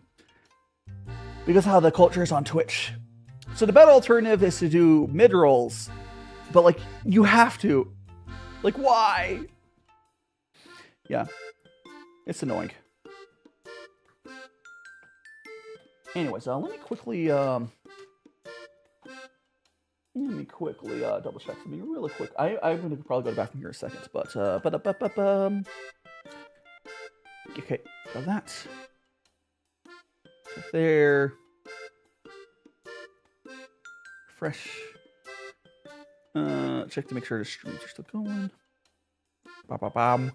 Speaker 2: Because how the culture is on Twitch. So the better alternative is to do mid-rolls. But, like, you have to. Like, why? Yeah. It's annoying. Anyways, let me quickly double check something really quick. I'm gonna probably go to the bathroom here in a second, but okay, got that. Check there. Fresh. Check to make sure the streams are still going. Bam.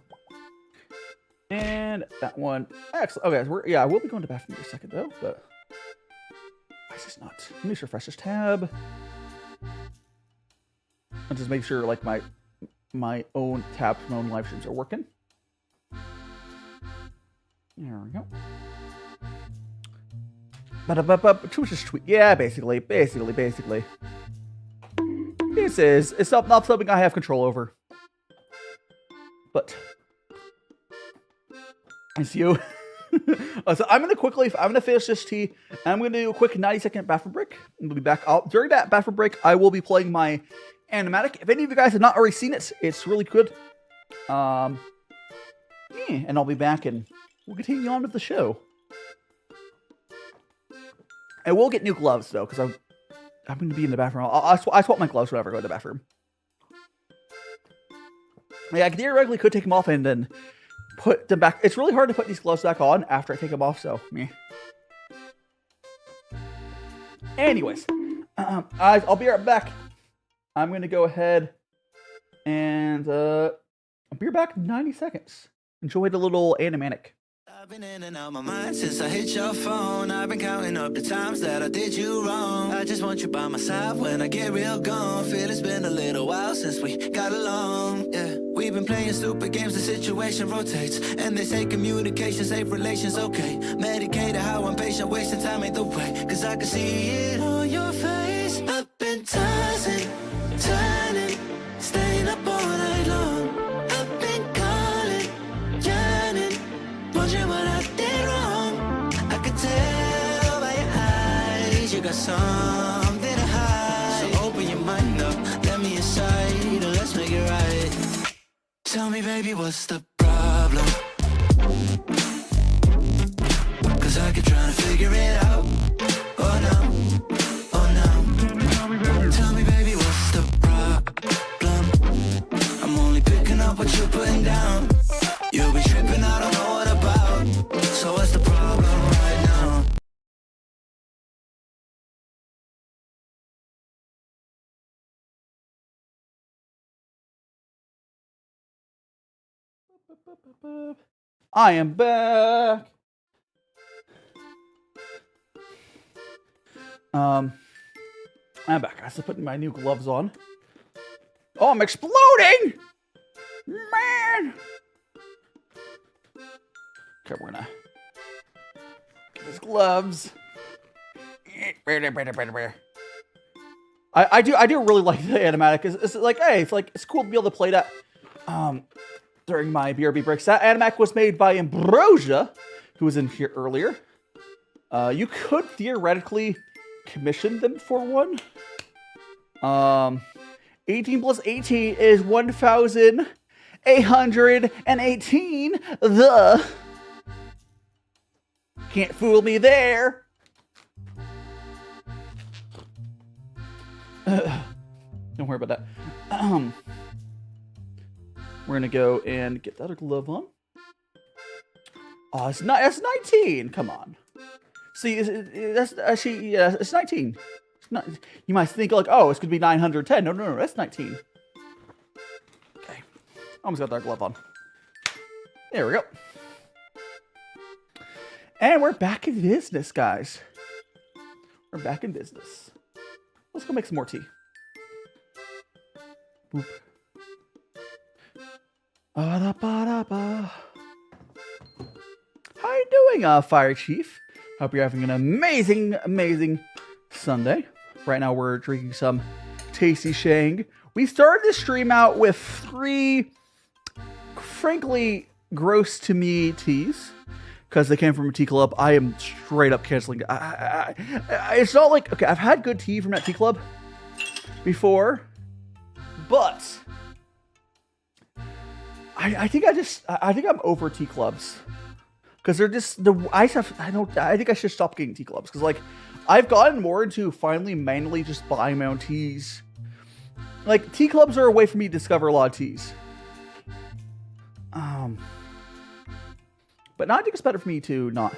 Speaker 2: And that one. Excellent. Okay, we'll be going to the bathroom in a second though, but why is this not? Let me just refresh this tab. And just make sure like my own tabs, my own live streams are working. There we go. Twitch is tweet. Yeah, basically. It's not something I have control over. But it's you. So I'm gonna finish this tea. And I'm gonna do a quick 90-second bathroom break. And we'll be back. During that bathroom break, I will be playing my Animatic. If any of you guys have not already seen it, it's really good. And I'll be back and we'll continue on with the show. I will get new gloves though, because I'm going to be in the bathroom. I swap my gloves whenever I go to the bathroom. Yeah, I theoretically could take them off and then put them back. It's really hard to put these gloves back on after I take them off, so meh. Anyways, I'll be right back. I'm going to go ahead and I'll be back in 90 seconds. Enjoy the little animatic.
Speaker 1: I've been in and out my mind since I hit your phone. I've been counting up the times that I did you wrong. I just want you by my side when I get real gone. Feel it's been a little while since we got along. Yeah, we've been playing stupid games, the situation rotates. And they say communication, safe relations, okay. Medicated how I'm patient, wasting time ain't the way. Cause I can see it on your face. I've been tossing, turning, staying up all night long. I've been calling, yearning, wondering what I did wrong. I could tell by your eyes you got something to hide. So open your mind up, let me inside, and let's make it right. Tell me, baby, what's the problem? Cause I keep trying to figure it out. Oh no, oh no. Tell me, baby, what's the problem? putting down. You be tripping, I don't know what about. So what's the problem right now?
Speaker 2: I am back. I'm back. I have to put my new gloves on. Oh, I'm exploding! Man! Okay, we're gonna get his gloves. I do really like the animatic. It's like, hey, it's cool to be able to play that during my BRB breaks. That animatic was made by Ambrosia, who was in here earlier. You could theoretically commission them for one. 18 plus 18 is 1,818. The can't fool me there. Don't worry about that. We're gonna go and get the other glove on. Oh, it's not. That's 19. Come on. See, that's actually, yeah, it's 19. It's not. You might think like, oh, it's gonna be 910. No, that's 19. Okay, almost got that glove on. There we go. And we're back in business, guys. We're back in business. Let's go make some more tea. Boop. Ba-da-ba-da-ba. How you doing, Fire Chief? Hope you're having an amazing Sunday. Right now we're drinking some tasty Shang. We started this stream out with 3, frankly, gross to me teas. Because they came from a tea club. I am straight up canceling. It's not like, okay, I've had good tea from that tea club before. But I think I'm over tea clubs. Because they're just I think I should stop getting tea clubs. Because like I've gotten more into finally manually just buying my own teas. Like tea clubs are a way for me to discover a lot of teas. But now I think it's better for me to not.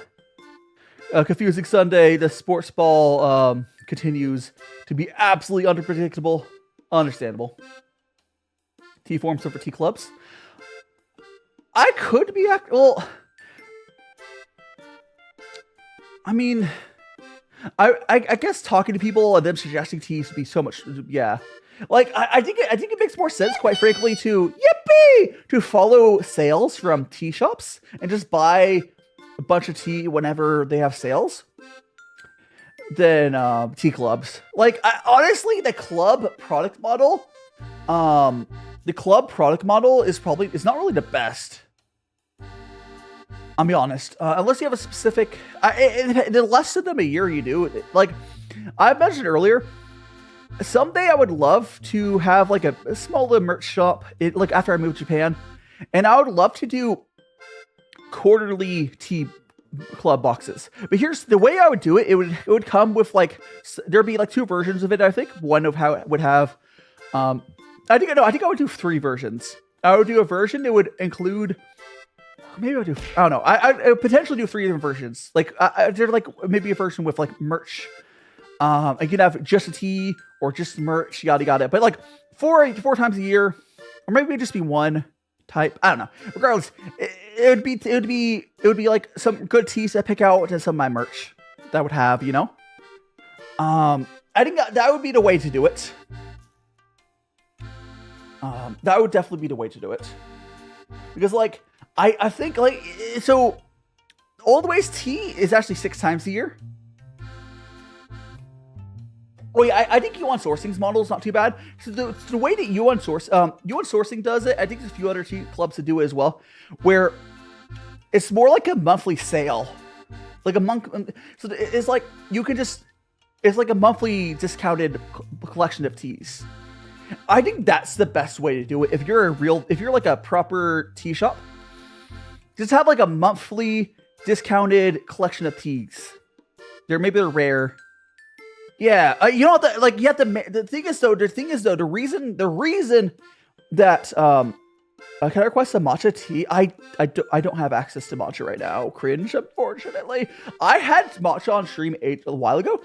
Speaker 2: Confusing Sunday, the sports ball continues to be absolutely unpredictable. Understandable. Tea forms for tea clubs. I could be well. I mean, I guess talking to people and them suggesting teas would be so much. Yeah, like I think it makes more sense, quite frankly, to follow sales from tea shops and just buy a bunch of tea whenever they have sales than tea clubs. Like honestly, the club product model is not really the best. I'll be honest. Unless you have a specific, the less of them a year you do. Like I mentioned earlier, someday I would love to have like a small little merch shop. Like after I move to Japan, and I would love to do quarterly tea club boxes. But here's the way I would do it. It would come with like there'd be like 2 versions of it. I think one of how it would have. I think I would do 3 versions. I would do a version that would include. Maybe I don't know. I would potentially do 3 different versions. Like there's like maybe a version with like merch. I could have just a tea or just merch, yada. But like 4 times a year, or maybe it'd just be 1 type. I don't know. Regardless, it would be like some good teas I pick out and some of my merch that I would have. You know. I think that would be the way to do it. That would definitely be the way to do it. Because like. I think, like, so, Oldwaystea is actually 6 times a year. Oh, yeah, I think Yuan Sourcing's model is not too bad. So the way that Yuan Sourcing does it, I think there's a few other tea clubs that do it as well, where it's more like a monthly sale. Like a month, so it's like, you can just, it's like a monthly discounted collection of teas. I think that's the best way to do it. If you're like a proper tea shop, just have like a monthly discounted collection of teas. Maybe they're rare. Yeah, you know what? The thing is though, the reason that Can I request a matcha tea? I don't have access to matcha right now. Cringe, unfortunately. I had matcha on stream a while ago.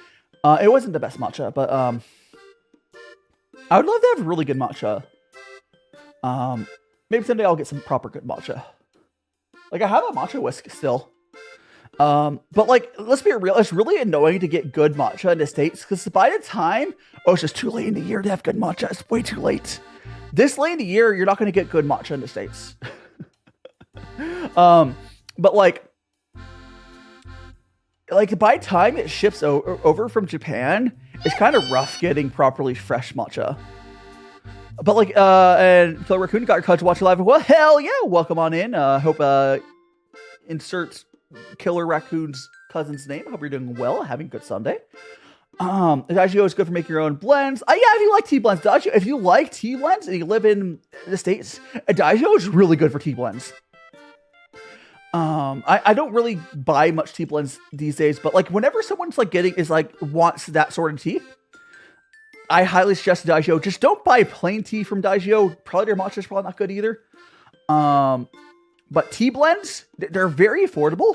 Speaker 2: It wasn't the best matcha, but I would love to have really good matcha. Maybe someday I'll get some proper good matcha. Like, I have a matcha whisk still. But like, let's be real, it's really annoying to get good matcha in the States, because by the time, it's just too late in the year to have good matcha. It's way too late. This late in the year, you're not going to get good matcha in the States. But like by the time it ships over from Japan, it's kind of rough getting properly fresh matcha. But like, and Phil Raccoon got your couch to watch live. Well, hell yeah, welcome on in. Hope insert Killer Raccoon's cousin's name. Hope you're doing well, having a good Sunday. Daijio is good for making your own blends. Yeah, if you like tea blends, Daijio, if you like tea blends and you live in the States, Daijio is really good for tea blends. I don't really buy much tea blends these days, but like whenever someone's like wants that sort of tea, I highly suggest Daijio. Just don't buy plain tea from Daijio. Probably their matcha is probably not good either. But tea blends, they're very affordable,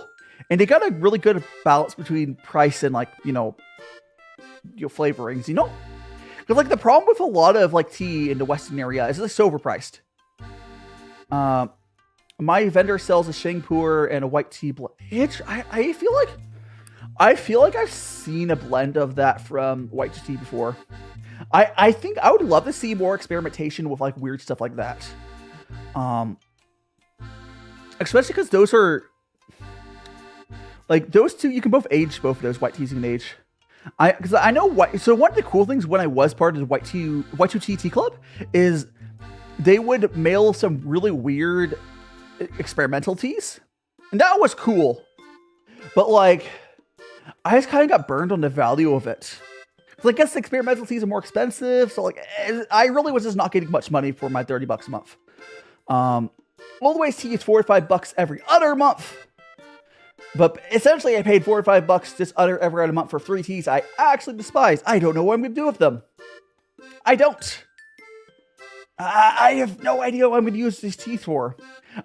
Speaker 2: and they got a really good balance between price and like, your flavorings, because like the problem with a lot of like tea in the Western area is it's overpriced. My vendor sells a Sheng puer and a white tea blend. I feel like I've seen a blend of that from white tea before. I think I would love to see more experimentation with like weird stuff like that. Especially because those are like those two, you can both age both of those. White teas you can age. Because I know white. So one of the cool things when I was part of the White Two Tea Club is they would mail some really weird experimental teas, and that was cool. But like, I just kind of got burned on the value of it. Because I guess the experimental teas are more expensive, so like, I really was just not getting much money for my $30 a month. Oldwaystea is $45 every other month. But essentially, I paid $4 or $5 this every other month for 3 teas I actually despise. I don't know what I'm going to do with them. I don't. I have no idea what I'm going to use these teas for.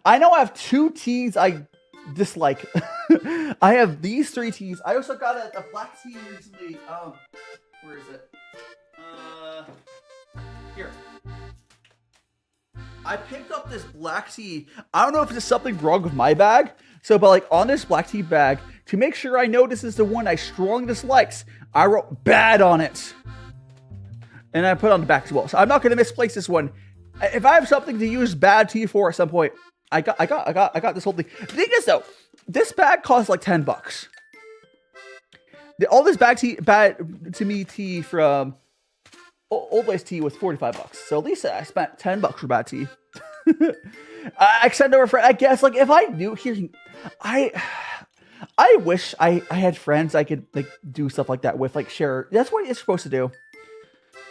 Speaker 2: I know I have 2 teas I dislike. I have these 3 teas. I also got a black tea recently. Where is it? Here. I picked up this black tea. I don't know if there's something wrong with my bag. So, but like on this black tea bag, to make sure I know this is the one I strongly dislikes, I wrote bad on it. And I put it on the back as well. So I'm not going to misplace this one. If I have something to use bad tea for at some point, I got this whole thing. The thing is though, this bag costs like $10. All this bad to me tea from Oldwaystea was $45. So at least I spent $10 for bad tea. I sent over a friend. I guess like if I knew here, I wish I had friends I could like do stuff like that with, like share. That's what it's supposed to do.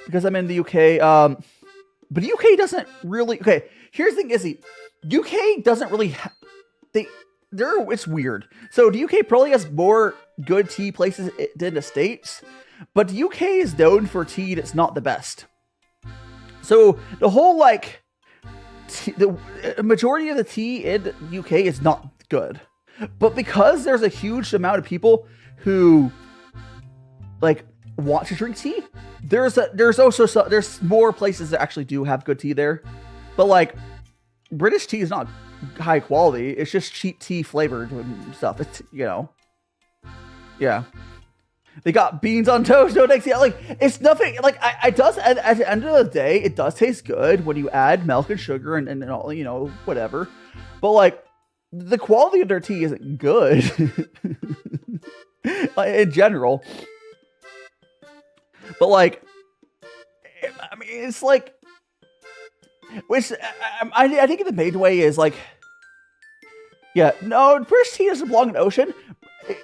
Speaker 2: Because I'm in the UK. But the UK doesn't really. Okay, here's the thing: is the UK doesn't really. It's weird. So the UK probably has more good tea places than the States, but the UK is known for tea that's not the best. So the whole like. The majority of the tea in the UK is not good, but because there's a huge amount of people who like want to drink tea, there's more places that actually do have good tea there. But like British tea is not high quality; it's just cheap tea flavored and stuff. It's yeah. They got beans on toast. No thanks. Yeah, like it's nothing. Like it does. At the end of the day, it does taste good when you add milk and sugar and all, whatever. But like the quality of their tea isn't good in general. But like, I mean, it's like, which I think the main way is like, yeah, no, British tea doesn't belong in the ocean.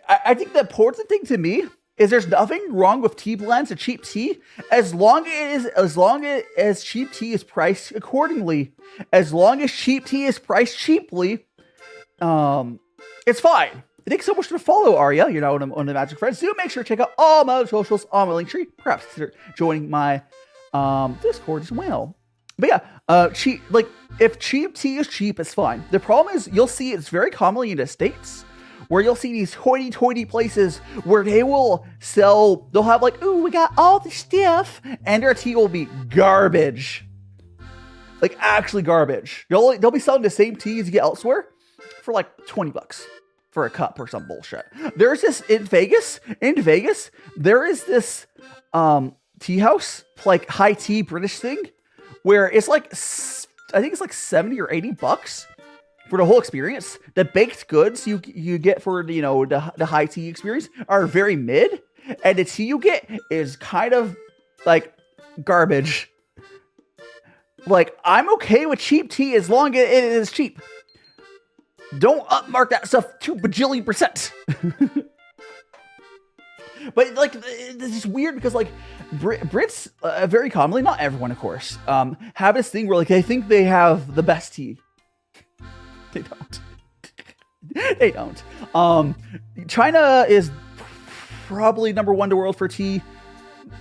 Speaker 2: I think the important thing to me is there's nothing wrong with tea blends and cheap tea as long as cheap tea is priced accordingly. As long as cheap tea is priced cheaply, it's fine. Thanks so much for the follow, Arya. On the Magic Friends. Do make sure to check out all my other socials on my link tree. Perhaps consider joining my Discord as well. But yeah, cheap, like, if cheap tea is cheap, it's fine. The problem is, you'll see it's very commonly in the States, where you'll see these hoity-toity places where they'll have like, ooh, we got all the stuff, and their tea will be garbage. Like, actually garbage. They'll be selling the same tea as you get elsewhere for like $20 for a cup or some bullshit. There's this in Vegas, there is this tea house, like high tea British thing, where it's like, I think it's like $70 or $80 for the whole experience. The baked goods you get for, you know, the high tea experience are very mid, and the tea you get is kind of like garbage. Like, I'm okay with cheap tea as long as it is cheap. Don't upmark that stuff 2 bajillion %. But like, this is weird because like Brits very commonly, not everyone of course, have this thing where like they think they have the best tea. They don't. They don't. China is probably number 1 in the world for tea.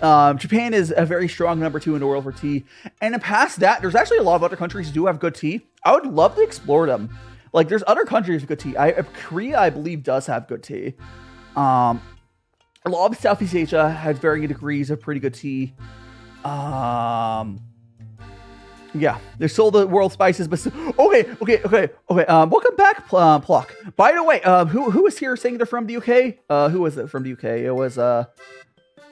Speaker 2: Japan is a very strong number 2 in the world for tea. And past that, there's actually a lot of other countries who do have good tea. I would love to explore them. Like, there's other countries with good tea. Korea, I believe, does have good tea. A lot of Southeast Asia has varying degrees of pretty good tea. Yeah, they're still the world spices, but okay. Welcome back, Plock. By the way, who was here saying they're from the UK? Who was it from the UK? It was my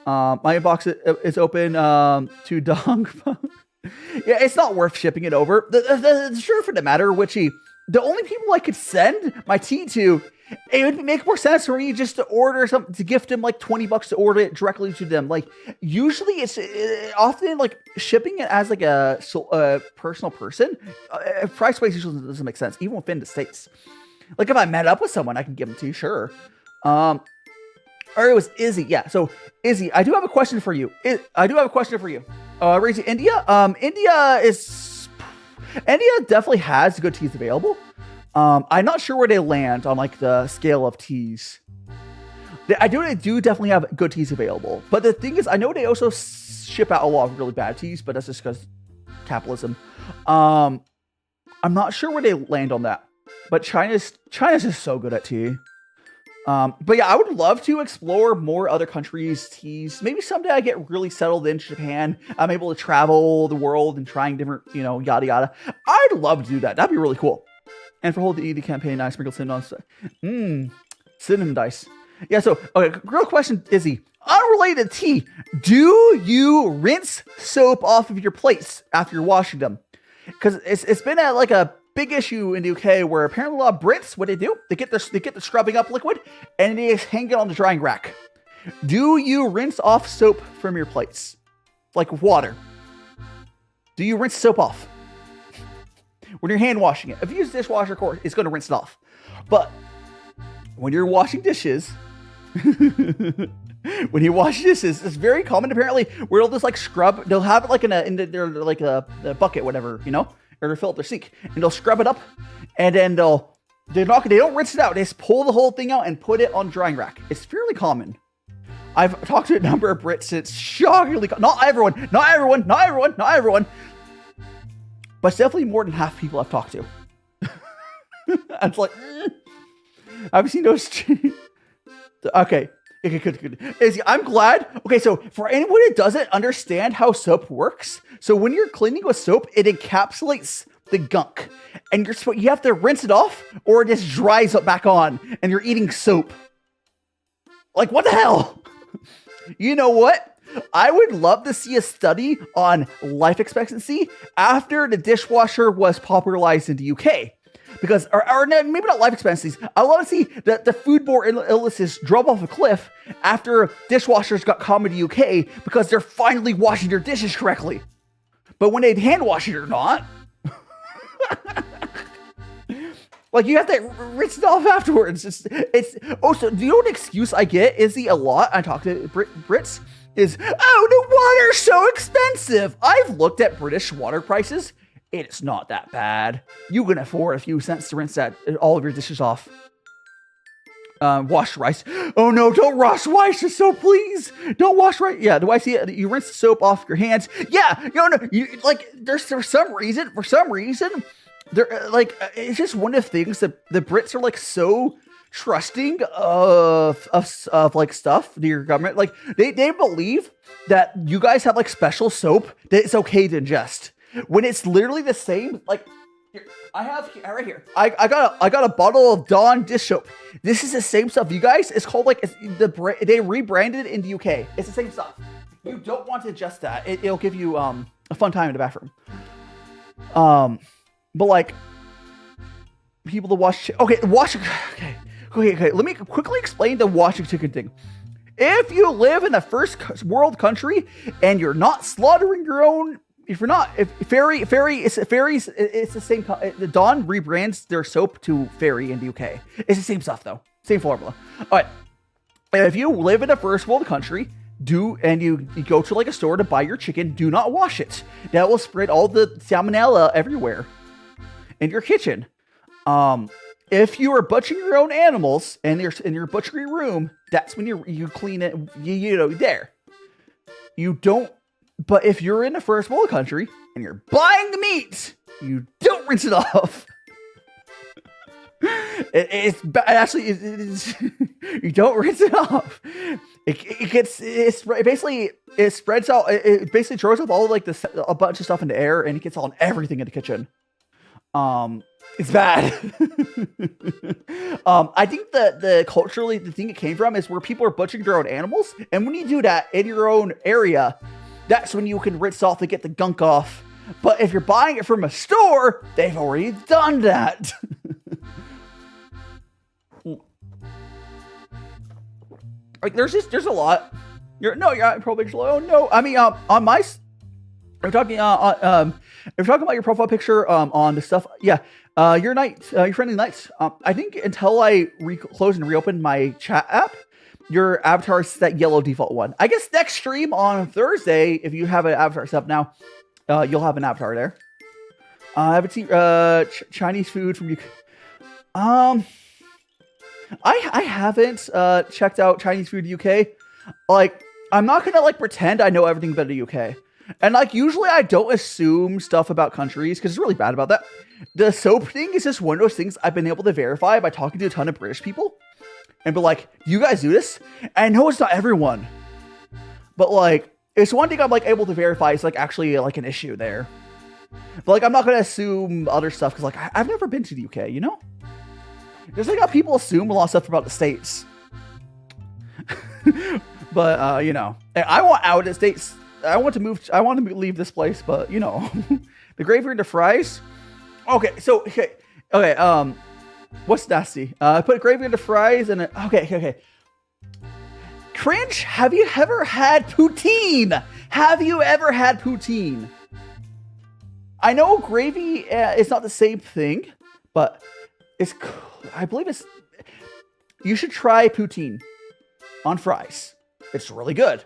Speaker 2: inbox is open to Da Hong Pao. Yeah, it's not worth shipping it over. The truth of the matter, Witchy, the only people I could send my tea to, it would make more sense for me just to order something, to gift them like $20 to order it directly to them. Like, usually it's often like shipping it as like a personal person. Price wise usually doesn't make sense, even within the States. Like, if I met up with someone, I can give them to you, sure. Or it was Izzy. Yeah, so Izzy, I do have a question for you. Raising India. India definitely has good teas available. I'm not sure where they land on like the scale of teas. They do definitely have good teas available. But the thing is, I know they also ship out a lot of really bad teas, but that's just because capitalism. I'm not sure where they land on that. But China's just so good at tea. But yeah, I would love to explore more other countries' teas. Maybe someday I get really settled in Japan. I'm able to travel the world and trying different, yada yada. I'd love to do that. That'd be really cool. And for the campaign, I sprinkled cinnamon on cinnamon dice. Yeah, so, okay, real question, Izzy. Unrelated tea. Do you rinse soap off of your plates after you're washing them? Because it's been a big issue in the UK where apparently a lot of Brits, what they do, they get the scrubbing up liquid and they just hang it on the drying rack. Do you rinse off soap from your plates? Like water. Do you rinse soap off? When you're hand washing it. If you use a dishwasher, of course, it's going to rinse it off. But when you're washing dishes, it's very common apparently where they'll just like scrub. They'll have it like in a bucket, whatever, or fill up their sink, and they'll scrub it up, and then they don't rinse it out. They just pull the whole thing out and put it on drying rack. It's fairly common. I've talked to a number of Brits. It's shockingly not everyone, but it's definitely more than half people I've talked to. It's like, I've seen those. Okay. Good. I'm glad. Okay, so for anyone who doesn't understand how soap works, so when you're cleaning with soap, it encapsulates the gunk, and you have to rinse it off, or it just dries up back on, and you're eating soap. Like, what the hell? You know what? I would love to see a study on life expectancy after the dishwasher was popularized in the UK. Because, or maybe not life expectancies. I love to see the foodborne illnesses drop off a cliff after dishwashers got common in the UK because they're finally washing their dishes correctly. But when they hand wash it or not, like, you have to rinse it off afterwards. So the only excuse I get is a lot. I talk to Brits is, oh, the water's so expensive. I've looked at British water prices. It's not that bad. You can afford a few cents to rinse all of your dishes off. Wash rice. Oh no, don't wash rice with soap, please. Don't wash rice. Yeah, do I see it? You rinse the soap off your hands. Yeah, no, you like. There's for some reason, they're like it's just one of the things that the Brits are like so trusting of like stuff to your government. Like they believe that you guys have like special soap that it's okay to ingest when it's literally the same. Like here, I have right here. I got a bottle of Dawn dish soap. This is the same stuff. You guys, it's called like they rebranded it in the UK. It's the same stuff. You don't want to ingest that. It'll give you a fun time in the bathroom. But like people to wash. Okay, Okay. Let me quickly explain the washing chicken thing. If you live in a first world country and you're not slaughtering your own, it's the same. The Dawn rebrands their soap to Fairy in the UK. It's the same stuff though, same formula. All right. If you live in a first world country, you go to like a store to buy your chicken, do not wash it. That will spread all the salmonella everywhere in your kitchen. If you are butchering your own animals and you're in your butchery room, that's when you clean it. There. You don't. But if you're in a first world country and you're buying the meat, you don't rinse it off. It's you don't rinse it off. It spreads out. It basically throws up all like a bunch of stuff in the air, and it gets on everything in the kitchen. It's bad. I think that culturally the thing it came from is where people are butchering their own animals, and when you do that in your own area, that's when you can rinse off and get the gunk off. But if you're buying it from a store, they've already done that. Like there's a lot. You're probably oh no. I mean on my. If you're talking about your profile picture on the stuff, yeah, your friendly knights. I think until I close and reopen my chat app, your avatar is that yellow default one. I guess next stream on Thursday, if you have an avatar set up now, you'll have an avatar there. I haven't seen Chinese food from you. I haven't checked out Chinese food in the UK. Like, I'm not gonna like pretend I know everything about the UK. And like usually I don't assume stuff about countries because it's really bad about that. The soap thing is just one of those things I've been able to verify by talking to a ton of British people and be like, you guys do this? And I know it's not everyone, but like it's one thing I'm like able to verify. It's like actually like an issue there. But like I'm not gonna assume other stuff because like I've never been to the UK, you know? Just like how people assume a lot of stuff about the States. But I want out of the States. I want to leave this place, but the gravy and the fries. Okay. What's nasty? I put gravy and the fries and okay. Cringe. Have you ever had poutine? I know gravy is not the same thing, but I believe you should try poutine on fries. It's really good.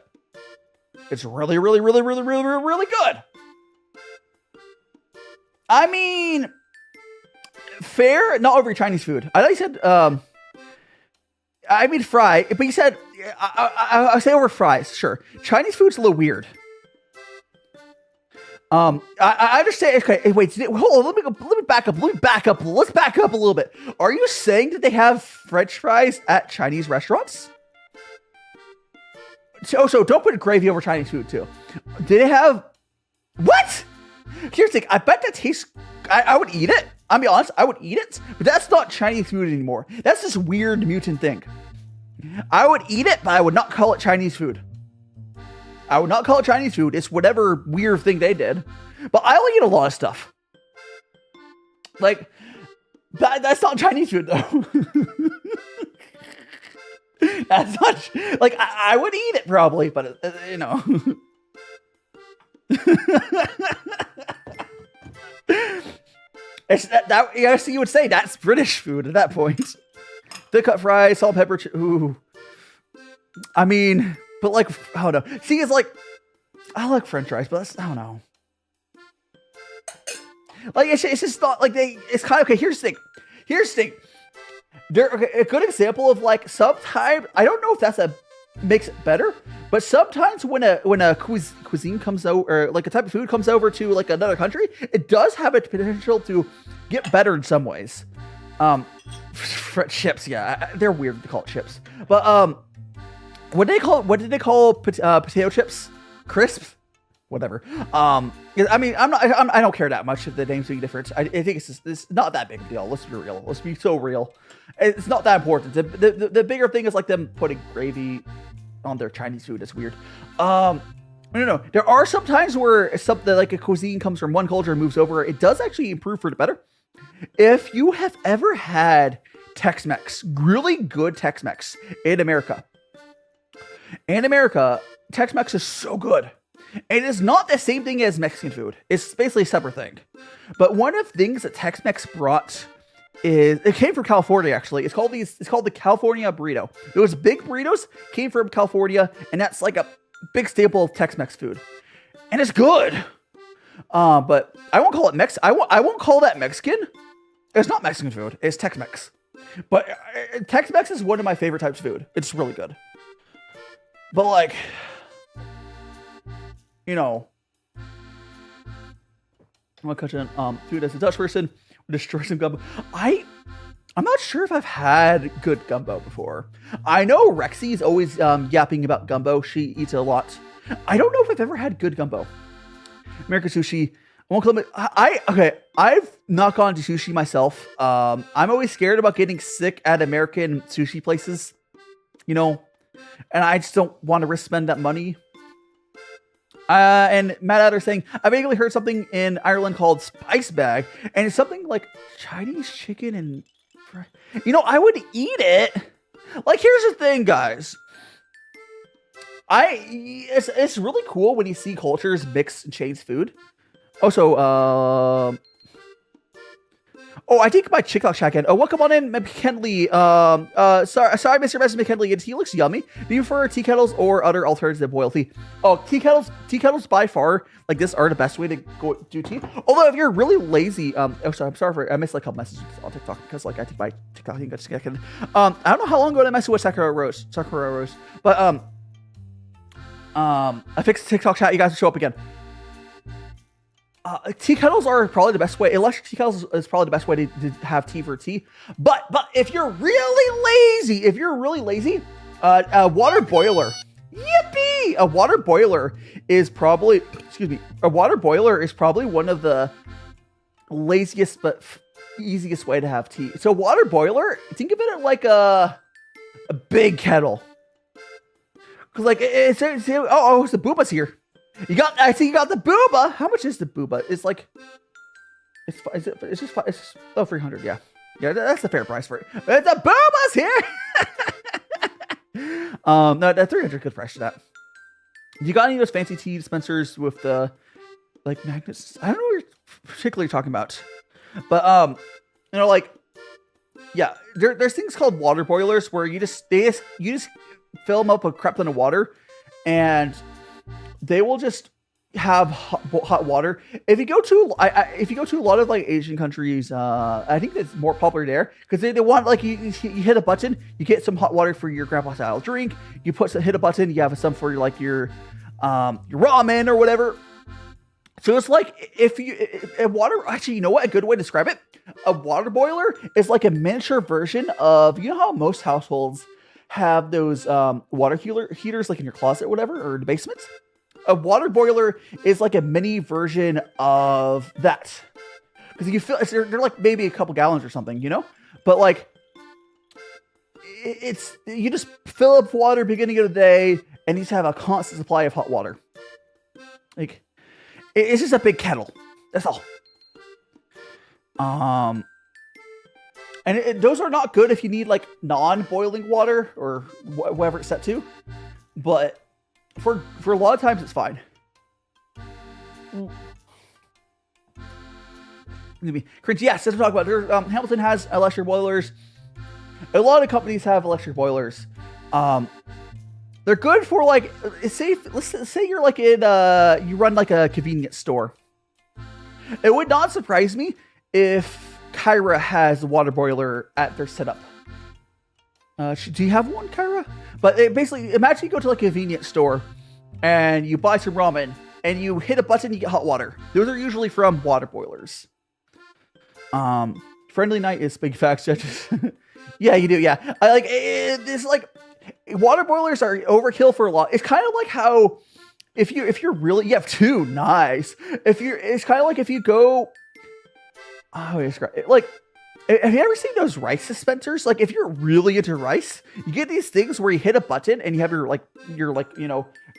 Speaker 2: It's really, really, really, really, really, really, really good. I mean, fair, not over Chinese food. I thought you said, I mean fry, but you said, I say over fries, sure. Chinese food's a little weird. I understand. Okay, wait. Hold on. Let me back up. Let's back up a little bit. Are you saying that they have French fries at Chinese restaurants? So don't put gravy over Chinese food too. Did they have what? Here's the thing. I bet that tastes. I would eat it. I'll be honest. I would eat it, but that's not Chinese food anymore. That's this weird mutant thing. I would eat it, but I would not call it Chinese food. It's whatever weird thing they did. But I'll eat a lot of stuff. Like, that's not Chinese food, though. That's not, like, I would eat it, probably, but, It's that yes, you would say that's British food at that point. Thick cut fries, salt, pepper, ooh. I mean... But like, I don't know. See, it's like, I like French fries, but that's, I don't know. Like, it's just not like it's kind of, okay, here's the thing. A good example of like sometimes I don't know if makes it better, but sometimes when a cuisine comes out or like a type of food comes over to like another country, it does have a potential to get better in some ways. Chips, yeah, they're weird to call it chips, but what did they call potato chips? Crisps, whatever. I mean, I don't care that much if the names being different. I think it's not that big of a deal. Let's be real. Let's be so real. It's not that important. The bigger thing is like them putting gravy on their Chinese food. It's weird. No. There are some times where something like a cuisine comes from one culture and moves over. It does actually improve for the better. If you have ever had Tex-Mex, really good Tex-Mex in America, Tex-Mex is so good. It is not the same thing as Mexican food. It's basically a separate thing. But one of the things that Tex-Mex brought it came from California, actually. It's called the California burrito. Those big burritos came from California, and that's like a big staple of Tex-Mex food. And it's good. But I won't call it I won't call that Mexican. It's not Mexican food. It's Tex-Mex. But Tex-Mex is one of my favorite types of food. It's really good. But like, I'm gonna cut in food as a Dutch person. Destroy some gumbo. I'm not sure if I've had good gumbo before. I know Rexy's always yapping about gumbo. She eats it a lot. I don't know if I've ever had good gumbo. American sushi. I won't call it. I've not gone to sushi myself. I'm always scared about getting sick at American sushi places. And I just don't want to risk spending that money. And Matt Adder saying, I vaguely heard something in Ireland called spice bag, and it's something like Chinese chicken and I would eat it. Like, here's the thing, guys. It's really cool when you see cultures mix and change food. Also, I think my TikTok chat again. Welcome on in, McKinley. Sorry, Mr. McKinley. Tea looks yummy. Do you prefer tea kettles or other alternatives to boil tea? Oh, tea kettles by far, like this, are the best way to go do tea. Although if you're really lazy, I'm sorry I missed like a couple messages on TikTok because like I think my TikTok thing got disconnected. I don't know how long ago I messed with Sakura Rose, but I fixed TikTok chat. You guys will show up again. Tea kettles are probably the best way. Electric tea kettles is probably the best way to have tea for tea. But if you're really lazy, a water boiler. Yippee! A water boiler is probably one of the laziest but easiest way to have tea. So water boiler, think of it like a big kettle. Cause like it's the booba's here. I see you got the booba. How much is the booba? It's like, it's just 300. Yeah, that's the fair price for it. The booba's here. No, that 300 good price for that. You got any of those fancy tea dispensers with the like magnets? I don't know what you're particularly talking about, but yeah, there's things called water boilers where you just fill them up with crap ton of water, and they will just have hot water. If you go to a lot of like Asian countries, I think it's more popular there because they want like you hit a button, you get some hot water for your grandpa style drink. You hit a button, you have some for like your ramen or whatever. So it's like a good way to describe it. A water boiler is like a miniature version of how most households have those water heaters like in your closet or whatever, or the basement. A water boiler is like a mini version of that. Because you feel they're like maybe a couple gallons or something, But like you just fill up water beginning of the day and you just have a constant supply of hot water. Like it's just a big kettle. That's all. And those are not good if you need like non-boiling water or whatever it's set to. But for a lot of times it's fine. Cringe, yes, that's what I'm talking about. Hamilton has electric boilers. A lot of companies have electric boilers. They're good for like, let's say you're like in you run like a convenience store. It would not surprise me if Kyra has a water boiler at their setup. Do you have one, Kyra? But basically, imagine you go to like a convenience store and you buy some ramen and you hit a button, you get hot water. Those are usually from water boilers. Friendly Night is big facts, judges. Yeah, you do. Yeah, I like it's like water boilers are overkill for a lot. It's kind of like how if you're really you have two nice. It's kind of like if you go. Oh, it's great. Like, have you ever seen those rice dispensers? Like, if you're really into rice, you get these things where you hit a button and you have your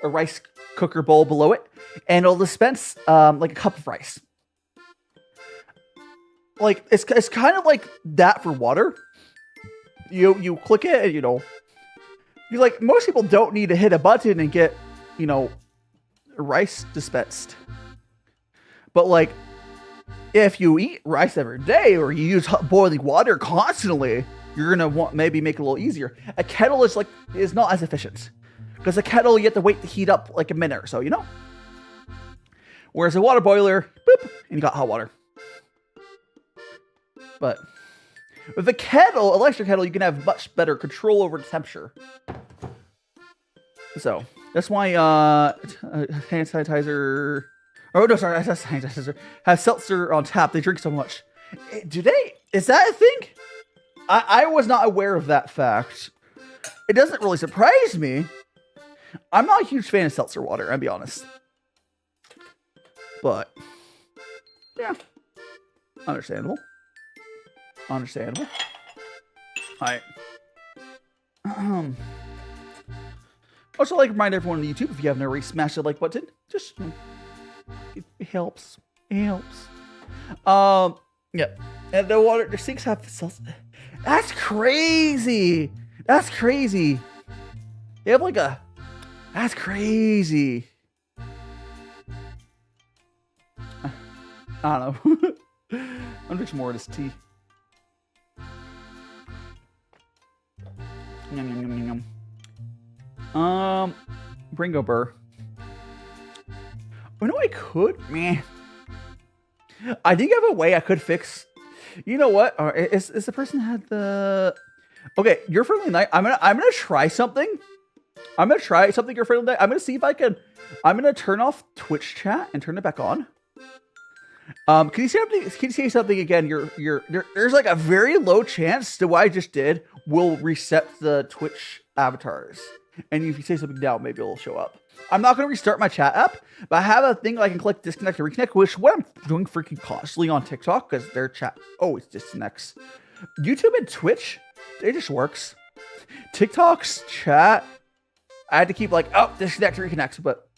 Speaker 2: a rice cooker bowl below it, and it'll dispense like a cup of rice. Like it's kind of like that for water. You click it, and you like most people don't need to hit a button and get rice dispensed. But like if you eat rice every day or you use boiling water constantly, you're gonna want maybe make it a little easier. A kettle is not as efficient because a kettle you have to wait to heat up like a minute or so, Whereas a water boiler, boop, and you got hot water. But with a kettle, electric kettle, you can have much better control over the temperature. So that's why hand sanitizer. Oh no, sorry, that's hand sanitizer. Have seltzer on tap. They drink so much. Do they? Is that a thing? I was not aware of that fact. It doesn't really surprise me. I'm not a huge fan of seltzer water, I'll be honest. But yeah, understandable. Understandable. Alright. Also, like remind everyone on YouTube, if you haven't already smashed the like button, just it helps. It helps. Yeah. And the sinks have seltzer. That's crazy. That's crazy. They have like a. That's crazy. I don't know. I'm drinking more of this tea. Yum, yum, yum, yum, yum. Bringo Burr. Oh no, I could. Meh. I think I have a way I could fix. You know what? Is the person had the? Okay, your friendly night. I'm gonna try something. I'm gonna try something. Your friendly night. I'm gonna see if I can. I'm gonna turn off Twitch chat and turn it back on. Can you say something? Can you say something again? There's like a very low chance that what I just did will reset the Twitch avatars. And if you say something now, maybe it'll show up. I'm not going to restart my chat app, but I have a thing I can click disconnect and reconnect, which what I'm doing freaking constantly on TikTok because their chat always disconnects. YouTube and Twitch, it just works. TikTok's chat, I had to keep like, disconnect, reconnect, but.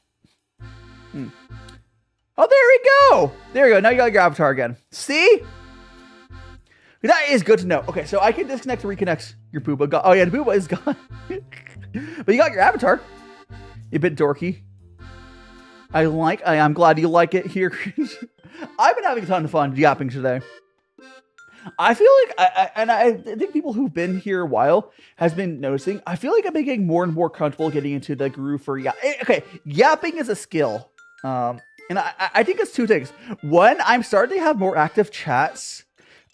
Speaker 2: Oh, there we go. There you go. Now you got your avatar again. See? That is good to know. Okay, so I can disconnect and reconnect your booba. Oh, yeah, the booba is gone. But you got your avatar. You bit dorky. I'm glad you like it here. I've been having a ton of fun yapping today. I feel like, I think people who've been here a while has been noticing, I feel like I've been getting more and more comfortable getting into the groove for Okay, yapping is a skill. And I think it's two things. One, I'm starting to have more active chats.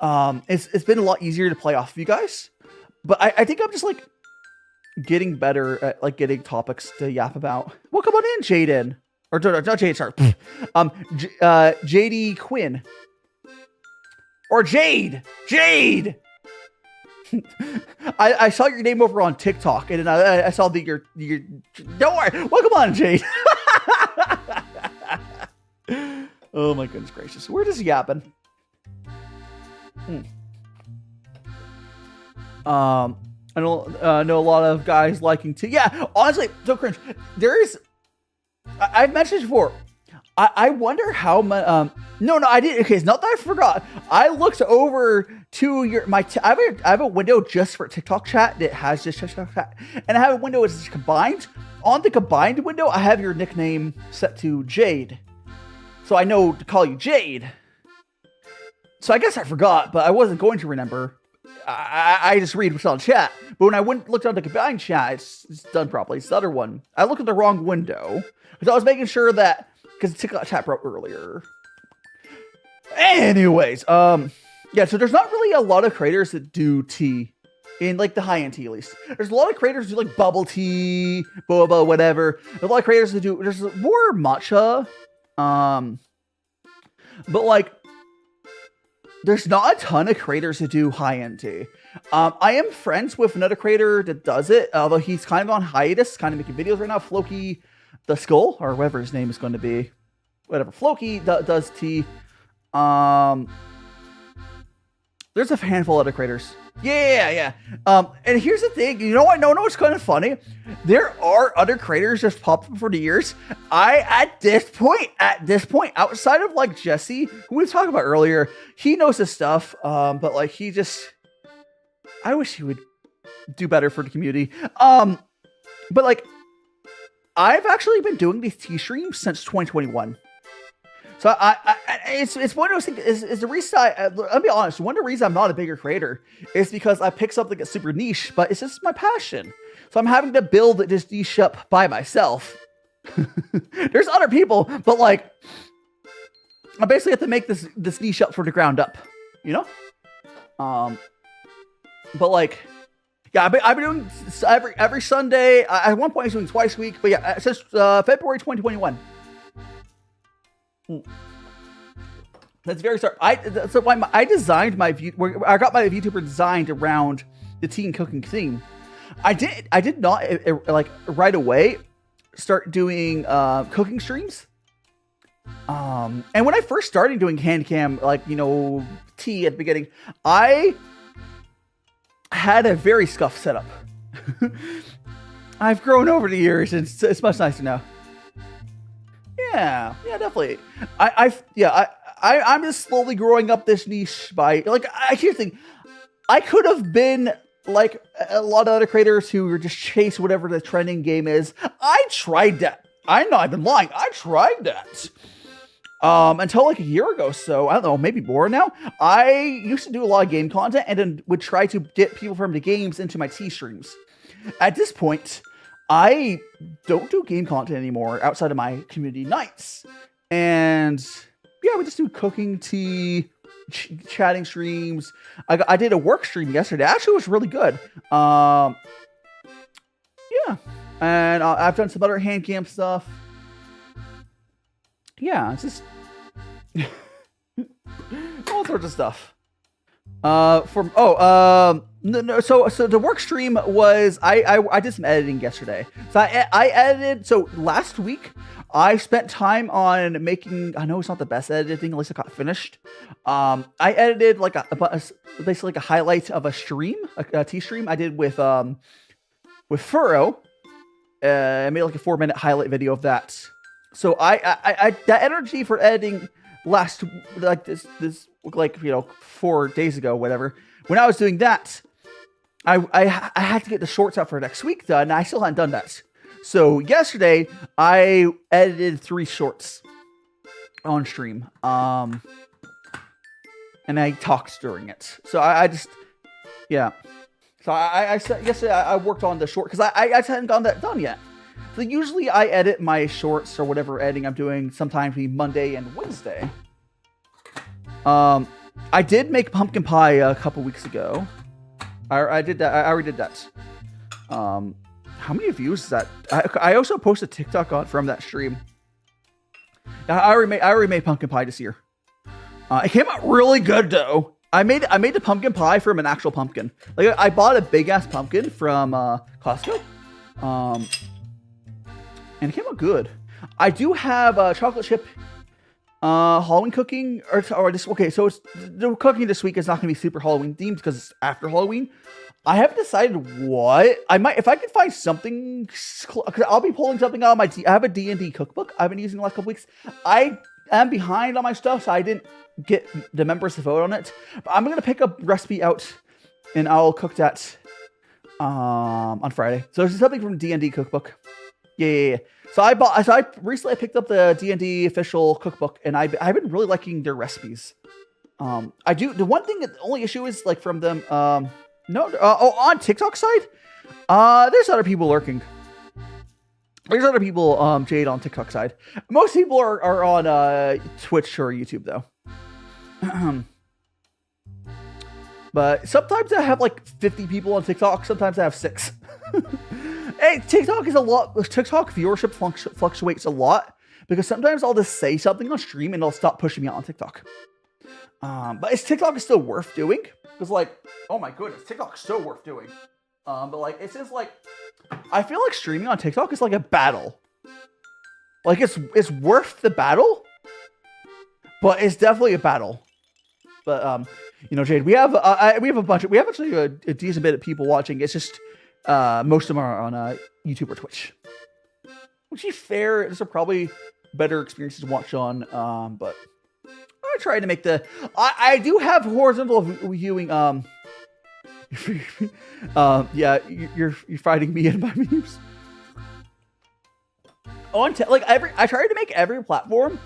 Speaker 2: It's been a lot easier to play off of you guys. But I think I'm just like getting better at like getting topics to yap about. Well, come on in, Jaden. Or not Jaden, sorry. JD Quinn. Or Jade. Jade! I saw your name over on TikTok, and then I saw that you're don't worry. Welcome on, Jade. Oh my goodness gracious. Where does he happen? I know a lot of guys liking to. Yeah, honestly, so cringe. I've mentioned before. I wonder how much. No, I didn't. Okay, it's not that I forgot. I looked over to I have a window just for TikTok chat that has just TikTok chat, and I have a window that's combined. On the combined window, I have your nickname set to Jade, so I know to call you Jade. So I guess I forgot, but I wasn't going to remember. I just read what's on chat. But when I looked on the combined chat, it's done properly. It's the other one. I looked at the wrong window. Because I was making sure that, because TikTok chat broke earlier. Anyways, yeah, so there's not really a lot of creators that do tea. in like the high-end tea at least. There's a lot of creators who do like bubble tea, boba, whatever. There's a lot of creators who do, there's more matcha. But like, there's not a ton of creators who do high-end tea. I am friends with another creator that does it, although he's kind of on hiatus, kind of making videos right now. Floki the Skull, or whatever his name is going to be. Whatever. Floki does tea. There's a handful of other creators. Yeah. And here's the thing. You know what? No, what's kind of funny? There are other creators just popped up for the years. At this point, outside of like Jesse, who we talked about earlier, he knows his stuff. But like I wish he would do better for the community. But like, I've actually been doing these tea streams since 2021. So it's one of those things. Is the reason I'll be honest. One of the reasons I'm not a bigger creator is because I pick something that's super niche, but it's just my passion. So I'm having to build this niche up by myself. There's other people, but like, I basically have to make this niche up from the ground up. You know. But like, yeah, I've been doing every Sunday. At one point, I was doing twice a week, but yeah, since February 2021. That's very start. So I designed my I got my VTuber designed around the tea and cooking theme. I did not like right away start doing cooking streams. And when I first started doing hand cam, like tea at the beginning, I had a very scuffed setup. I've grown over the years, and it's much nicer now. Yeah, definitely. I'm just slowly growing up this niche by like. Here's the thing, I could have been like a lot of other creators who are just chase whatever the trending game is. I tried that. I know I've been lying. I tried that. Until like a year ago, so I don't know, maybe more now. I used to do a lot of game content and then would try to get people from the games into my tea streams. At this point, I don't do game content anymore outside of my community nights. And yeah, we just do cooking, tea, chatting streams. I did a work stream yesterday. Actually, it was really good. Yeah. And I've done some other hand cam stuff. Yeah, it's just all sorts of stuff. So the work stream was I did some editing yesterday. So I edited. So last week I spent time on making. I know it's not the best editing. At least I got finished. I edited like basically like a highlight of a stream, a tea stream I did with Furrow. I made like a 4-minute highlight video of that. So I that energy for editing last like this like 4 days ago, whatever. When I was doing that, I had to get the shorts out for next week done, and I still hadn't done that. So yesterday I edited 3 shorts on stream, and I talked during it. So I just yeah. So I said yesterday I worked on the short because I hadn't gotten that done yet. So usually I edit my shorts or whatever editing I'm doing sometimes between Monday and Wednesday. I did make pumpkin pie a couple weeks ago. I did that. I already did that. How many views is that? I also posted TikTok from that stream. I already made pumpkin pie this year. It came out really good though. I made the pumpkin pie from an actual pumpkin. Like I bought a big ass pumpkin from Costco. And it came out good. I do have chocolate chip Halloween cooking, or this. Okay, so the cooking this week is not going to be super Halloween themed because it's after Halloween. I haven't decided what I might, if I could find something. Because I'll be pulling something out of my. I have a D&D cookbook I've been using the last couple weeks. I am behind on my stuff, so I didn't get the members to vote on it. But I'm going to pick a recipe out, and I'll cook that on Friday. So it's something from D&D cookbook. Yeah. So I recently picked up the D&D official cookbook, and I've been really liking their recipes. I do. The one thing, the only issue is like from them. On TikTok side, there's other people lurking. There's other people Jade on TikTok side. Most people are on Twitch or YouTube though. But sometimes I have like 50 people on TikTok. Sometimes I have 6. Hey, TikTok is a lot. TikTok viewership fluctuates a lot because sometimes I'll just say something on stream and it'll stop pushing me out on TikTok. But TikTok is still worth doing because, like, oh my goodness, TikTok's so worth doing. But like, it's just like, I feel like streaming on TikTok is like a battle. Like it's worth the battle, but it's definitely a battle. But you know, Jade, we have actually a decent bit of people watching. It's just most of them are on YouTube or Twitch. Which is fair. These are probably better experiences to watch on. But I try to make I do have horizontal viewing. Yeah, you're fighting me and my memes. I try to make every platform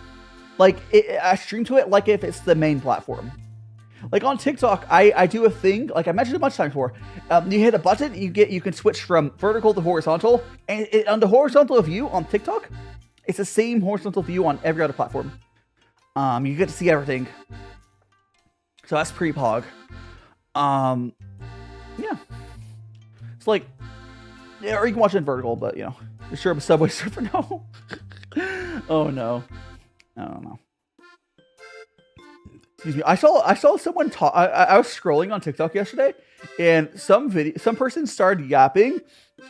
Speaker 2: like I stream to it like if it's the main platform. Like on TikTok, I do a thing like I mentioned a bunch of times before. You hit a button, you can switch from vertical to horizontal, and on the horizontal view on TikTok, it's the same horizontal view on every other platform. You get to see everything, so that's pretty pog. Yeah, it's like, yeah, or you can watch it in vertical, but you know, you're sure of a Subway Surfer? No. Oh no, I don't know. Excuse me. I saw someone talk. I was scrolling on TikTok yesterday, and some person started yapping,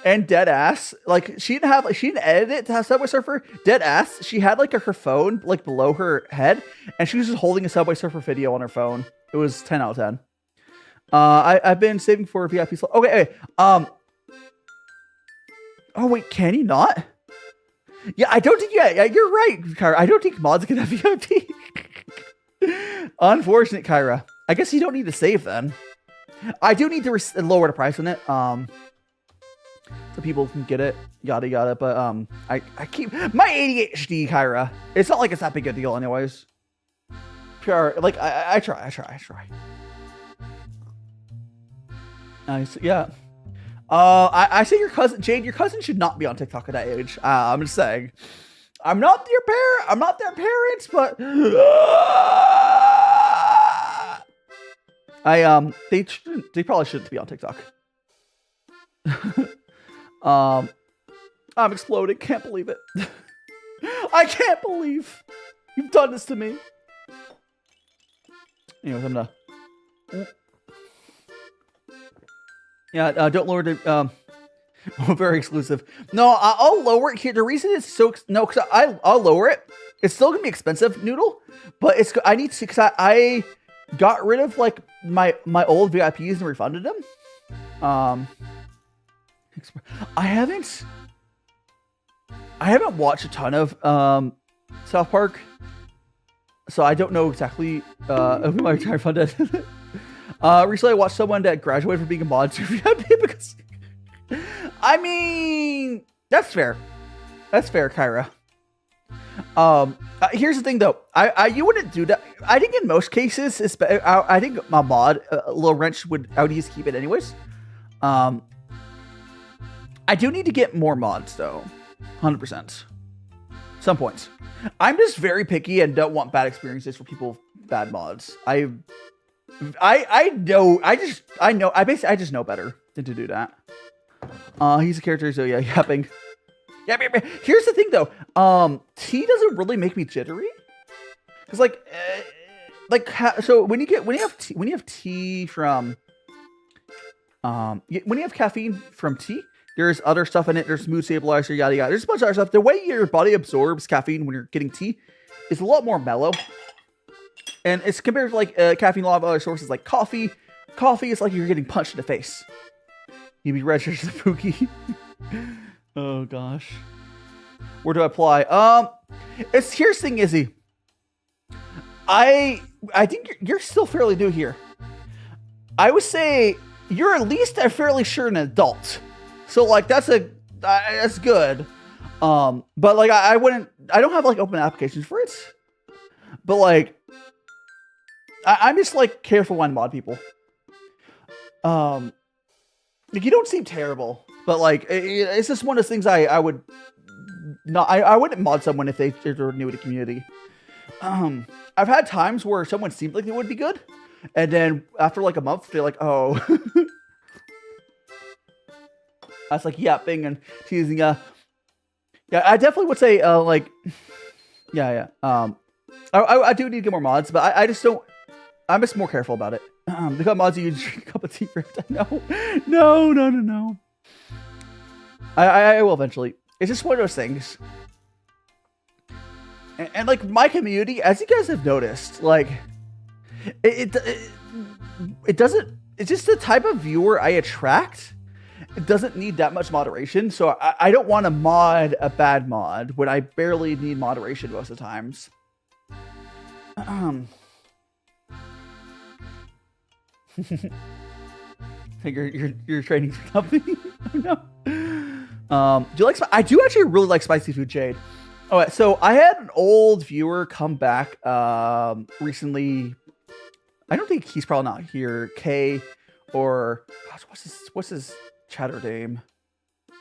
Speaker 2: and dead ass. Like she didn't edit it to have Subway Surfer. Dead ass. She had like her phone like below her head, and she was just holding a Subway Surfer video on her phone. It was 10 out of 10. I've been saving for a VIP slot. Okay. Oh wait, can you not? Yeah, I don't think. Yeah, you're right, Kyra. I don't think mods can have VIP. Unfortunate, Kyra. I guess you don't need to save then. I do need to lower the price on it, so people can get it, yada yada. But I keep my ADHD, Kyra. It's not like it's that big a deal, anyways. Pure, like I try. Nice, yeah. I say your cousin Jade. Your cousin should not be on TikTok at that age. I'm just saying. I'm not their parent. I'm not their parents, but they probably shouldn't be on TikTok. I'm exploding. Can't believe it. I can't believe you've done this to me. Anyways, I'm gonna. Yeah, don't lower the. Very exclusive. No, I'll lower it here. The reason it's so because I'll lower it. It's still gonna be expensive, Noodle, but I need to because I got rid of like my old VIPs and refunded them. I haven't watched a ton of South Park, so I don't know exactly who my refunded. Recently I watched someone that graduated from being a mod to VIP because. I mean, that's fair. That's fair, Kyra. Here's the thing, though. You wouldn't do that. I think in most cases, I think my mod, Little Wrench, I would just keep it anyways. I do need to get more mods, though. 100%. Some points. I'm just very picky and don't want bad experiences for people with bad mods. I just know better than to do that. He's a character, so yeah, yapping. Yeah, here's the thing though. Tea doesn't really make me jittery. Cause so when you have tea from when you have caffeine from tea, there's other stuff in it. There's mood stabilizer, yada yada. There's a bunch of other stuff. The way your body absorbs caffeine when you're getting tea is a lot more mellow. And it's compared to like caffeine, a lot of other sources like coffee. Coffee is like you're getting punched in the face. You be registered to Pookie. Oh gosh. Where do I apply? Here's the thing, Izzy. I think you're still fairly new here. I would say you're at least fairly sure an adult. So like that's good. But like I don't have like open applications for it. But like I'm just like careful when I mod people. Like you don't seem terrible, but like it's just one of those things I would not. I wouldn't mod someone if they're new to the community. I've had times where someone seemed like they would be good, And then after like a month, they're like, oh. I was like yapping and teasing. Yeah, I definitely would say like, yeah. I do need to get more mods, but I just don't. I'm just more careful about it. The mods you drink a cup of tea for no. I will eventually. It's just one of those things. And like my community, as you guys have noticed, like it doesn't. It's just the type of viewer I attract. It doesn't need that much moderation, so I don't want to mod a bad mod when I barely need moderation most of the times. You're training for something? Oh no. Do you like? I do actually really like spicy food, Jade. All right, so I had an old viewer come back recently. I don't think he's probably not here. K or gosh, what's his chatter name?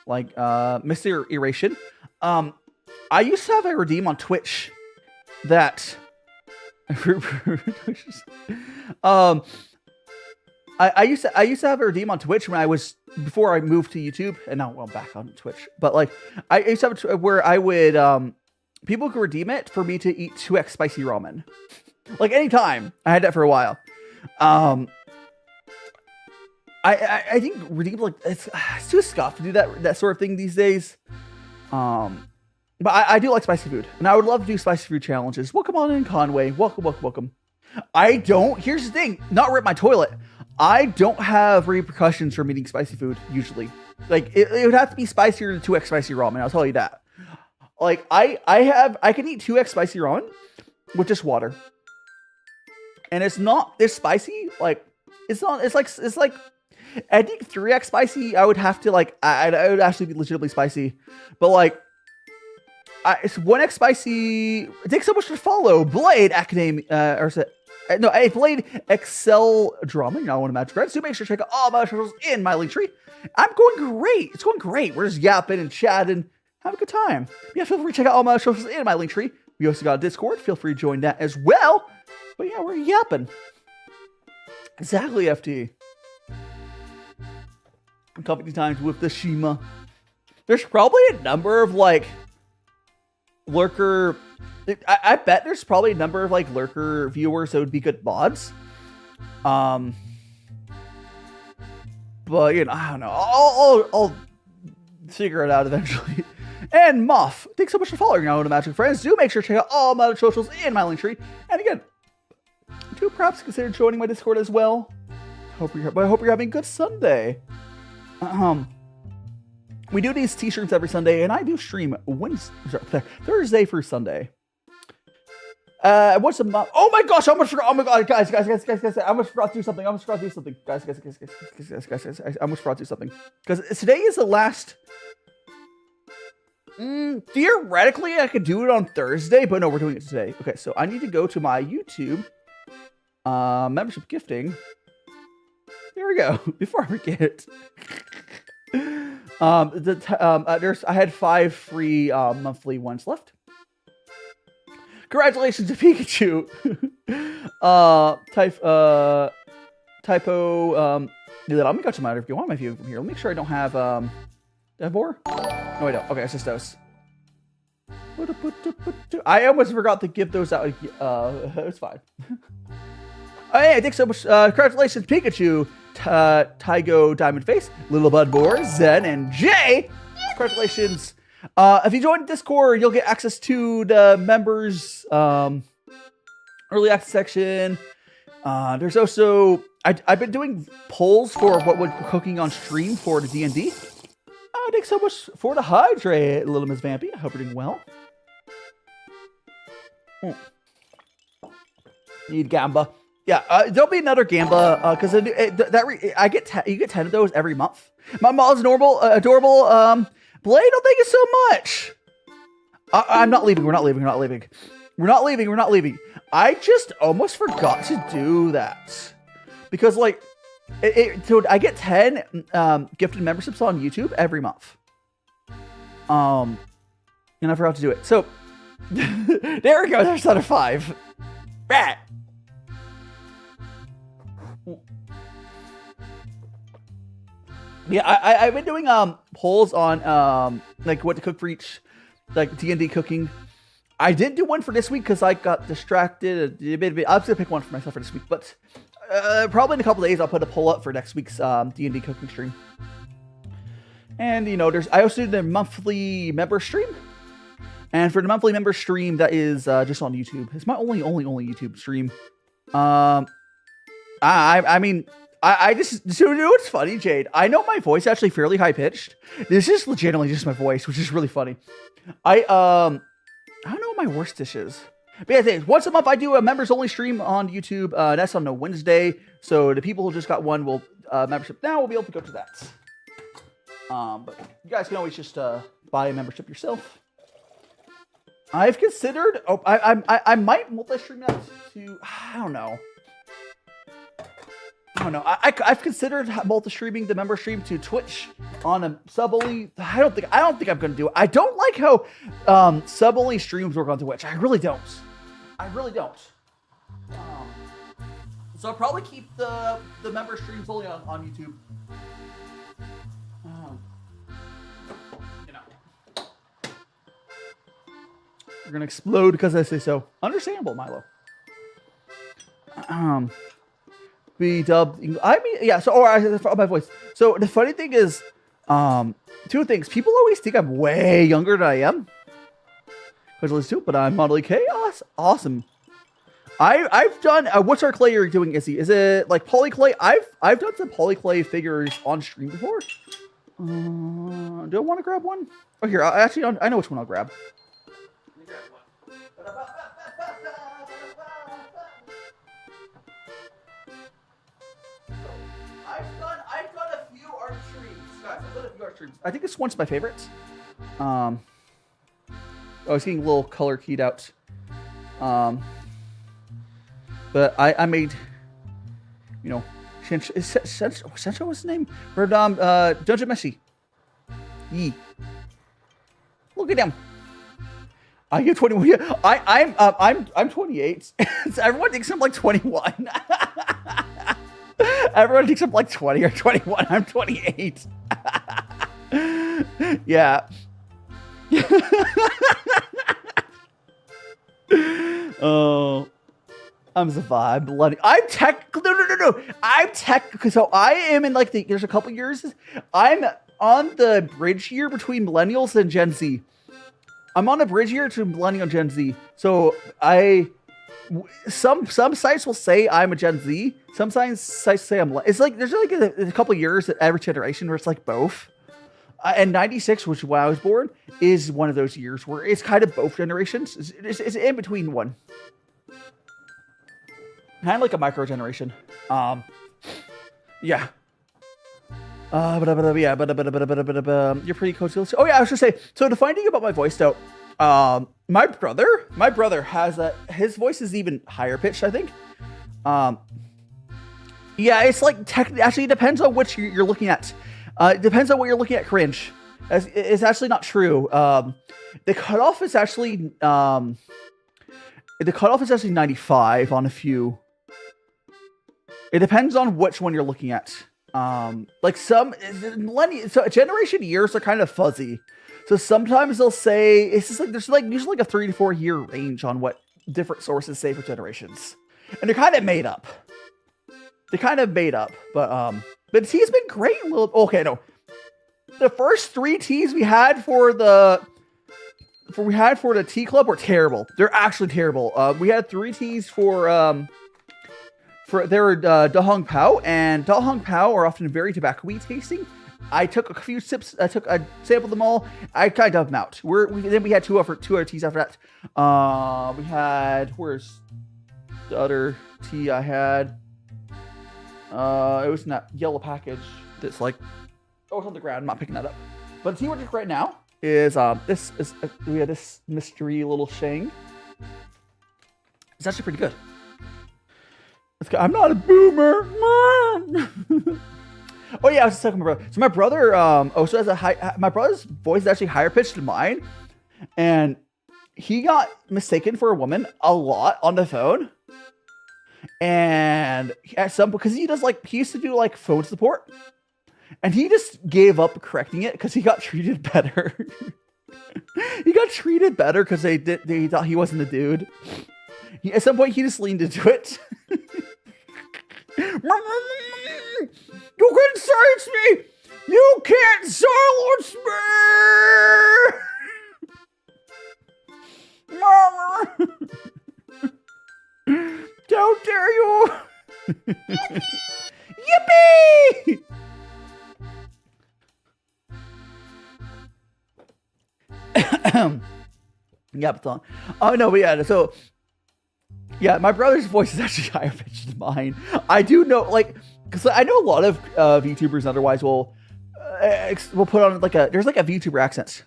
Speaker 2: Like Mr. Eration. I used to have a redeem on Twitch that I used to have a redeem on Twitch when I was before I moved to YouTube, and now I'm back on Twitch. But like I used to have where I would people could redeem it for me to eat 2x spicy ramen. Like anytime. I had that for a while. I think redeem like it's too scuffed to do that sort of thing these days. But I do like spicy food, and I would love to do spicy food challenges. Welcome on in, Conway. Welcome. I don't. Here's the thing. Not rip my toilet. I don't have repercussions from eating spicy food usually. Like it would have to be spicier than 2x spicy ramen. I'll tell you that. Like I can eat 2x spicy ramen with just water, and it's spicy. Like it's not. It's like I think 3x spicy. I would have to like. I would actually be legitimately spicy, but like. It's 1x spicy. It takes so much to follow. Blade Academia, Blade Excel Drama. You know, I want to match friends. So make sure to check out all my socials in my link tree. I'm going great. It's going great. We're just yapping and chatting, have a good time. Yeah, feel free to check out all my socials in my link tree. We also got a Discord. Feel free to join that as well. But yeah, we're yapping. Exactly, FT. Company times with the Shima. There's probably a number of like. Lurker, I bet there's probably a number of like lurker viewers that would be good mods. But you know, I don't know. I'll figure it out eventually. And Muff, thanks so much for following now to Magic Friends. Do make sure to check out all my other socials in my link tree. And again, do perhaps consider joining my Discord as well. I hope you're having a good Sunday. We do these t-shirts every Sunday, and I do stream Thursday through Sunday. What's the month? Oh my gosh! I almost forgot. Oh my god, guys! I almost forgot to do something. Guys! I almost forgot to do something because today is the last. Theoretically, I could do it on Thursday, but no, we're doing it today. Okay, so I need to go to my YouTube membership gifting. There we go. Before I forget. I had 5 free monthly ones left. Congratulations to Pikachu. Typo. Let me go to my if you want my view from here. Let me make sure I don't have do I have more? No, I don't. Okay, it's just those. I almost forgot to give those out. It's fine. Oh, hey, thanks so much. Congratulations, Pikachu. Tygo, Diamond Face, Little Bud Boar, Zen, and Jay. Congratulations. If you join Discord, you'll get access to the members early access section. There's also I've been doing polls for what we're cooking on stream for the D&D. Thanks so much for the hydrate, Little Miss Vampy. I hope you're doing well. Need Gamba. Yeah, there'll be another Gamba because I get you get 10 of those every month. My mom's adorable. Blade, oh, thank you so much. I'm not leaving. We're not leaving. I just almost forgot to do that because like so I get 10 gifted memberships on YouTube every month. And I forgot to do it. So there we go. There's another 5. Rat. Yeah, I've been doing polls on like what to cook for each like D&D cooking. I didn't do one for this week because I got distracted. I was gonna pick one for myself for this week, but probably in a couple days I'll put a poll up for next week's D&D cooking stream. And you know, I also do the monthly member stream, and for the monthly member stream that is just on YouTube. It's my only YouTube stream. I mean, I just, so you know what's funny, Jade? I know my voice is actually fairly high pitched. This is legitimately just my voice, which is really funny. I don't know what my worst dish is. But yeah, once a month I do a members only stream on YouTube. That's on a Wednesday. So the people who just got one will membership now will be able to go to that. But you guys can always just buy a membership yourself. I've considered. Oh, I might multi-stream that to. I don't know. I've considered multi-streaming the member stream to Twitch on a sub-only. I don't think I'm gonna do it. I don't like how sub-only streams work on Twitch. I really don't. So I'll probably keep the member streams only on YouTube. You know, we're gonna explode because I say so. Understandable, Milo. Be dubbed. I mean, yeah. So, my voice. So the funny thing is, two things. People always think I'm way younger than I am. But I'm Model Chaos. Awesome. I've done. What's our clay you're doing, Izzy? Is it like poly clay? I've done some poly clay figures on stream before. Do I want to grab one? Oh, here. I know which one I'll grab. Let me grab one. I've done a few art streams, guys. I think this one's my favorite. Oh, it's getting a little color keyed out. But I made, you know, Sencho was his name? For Dungeon Messi. Yee. Look at him. I get 21. Yeah, I'm 28. So everyone thinks I'm like 21. Everyone thinks I'm like 20 or 21. I'm 28. Yeah. Oh, I'm Zavai. Bloody. I'm tech. No. I'm tech. So I am in like there's a couple years. I'm on the bridge year between millennials and Gen Z. I'm on a bridge year to millennial and Gen Z. So some sites will say I'm a Gen Z. Some sites say I'm. It's like there's like a couple years at every generation where it's like both. And 96, which is when I was born, is one of those years where it's kind of both generations. It's in between one. Kind of like a micro generation. Yeah. You're pretty cozy. Oh yeah, I was gonna say. So the funny thing about my voice, though, my brother has his voice is even higher pitched, I think. Yeah, it's like actually it depends on which you're looking at. It depends on what you're looking at. Cringe. It's actually not true. The cutoff is actually 95 on a few. It depends on which one you're looking at. Like some generation years are kind of fuzzy. So sometimes they'll say it's just like there's like usually like a 3 to 4 year range on what different sources say for generations, and they're kind of made up. But he's been great. Okay, no. The first 3 teas we had for the tea club were terrible. They're actually terrible. We had 3 teas for Da Hong Pao, and Da Hong Pao are often very tobacco-y tasting. I took a few sips. I sampled them all. I kind of dubbed them out. Then we had two other teas after that. We had, where's the other tea I had? It was in that yellow package that's like, oh, it's on the ground. I'm not picking that up. But the tea we're drinking right now is we have this mystery little Sheng. It's actually pretty good. I'm not a boomer. Oh yeah, I was just talking to my brother. So my brother also has my brother's voice is actually higher pitched than mine, and he got mistaken for a woman a lot on the phone. And at some, because he used to do like phone support, and he just gave up correcting it because he got treated better. He got treated better because they thought he wasn't a dude. At some point, he just leaned into it. You can silence me! You can't silence me! Don't dare you! Yippee! Yeah, but oh no, but yeah, so yeah, my brother's voice is actually higher pitched than mine. I do know, like, because I know a lot of VTubers otherwise will put on like there's like a VTuber accent.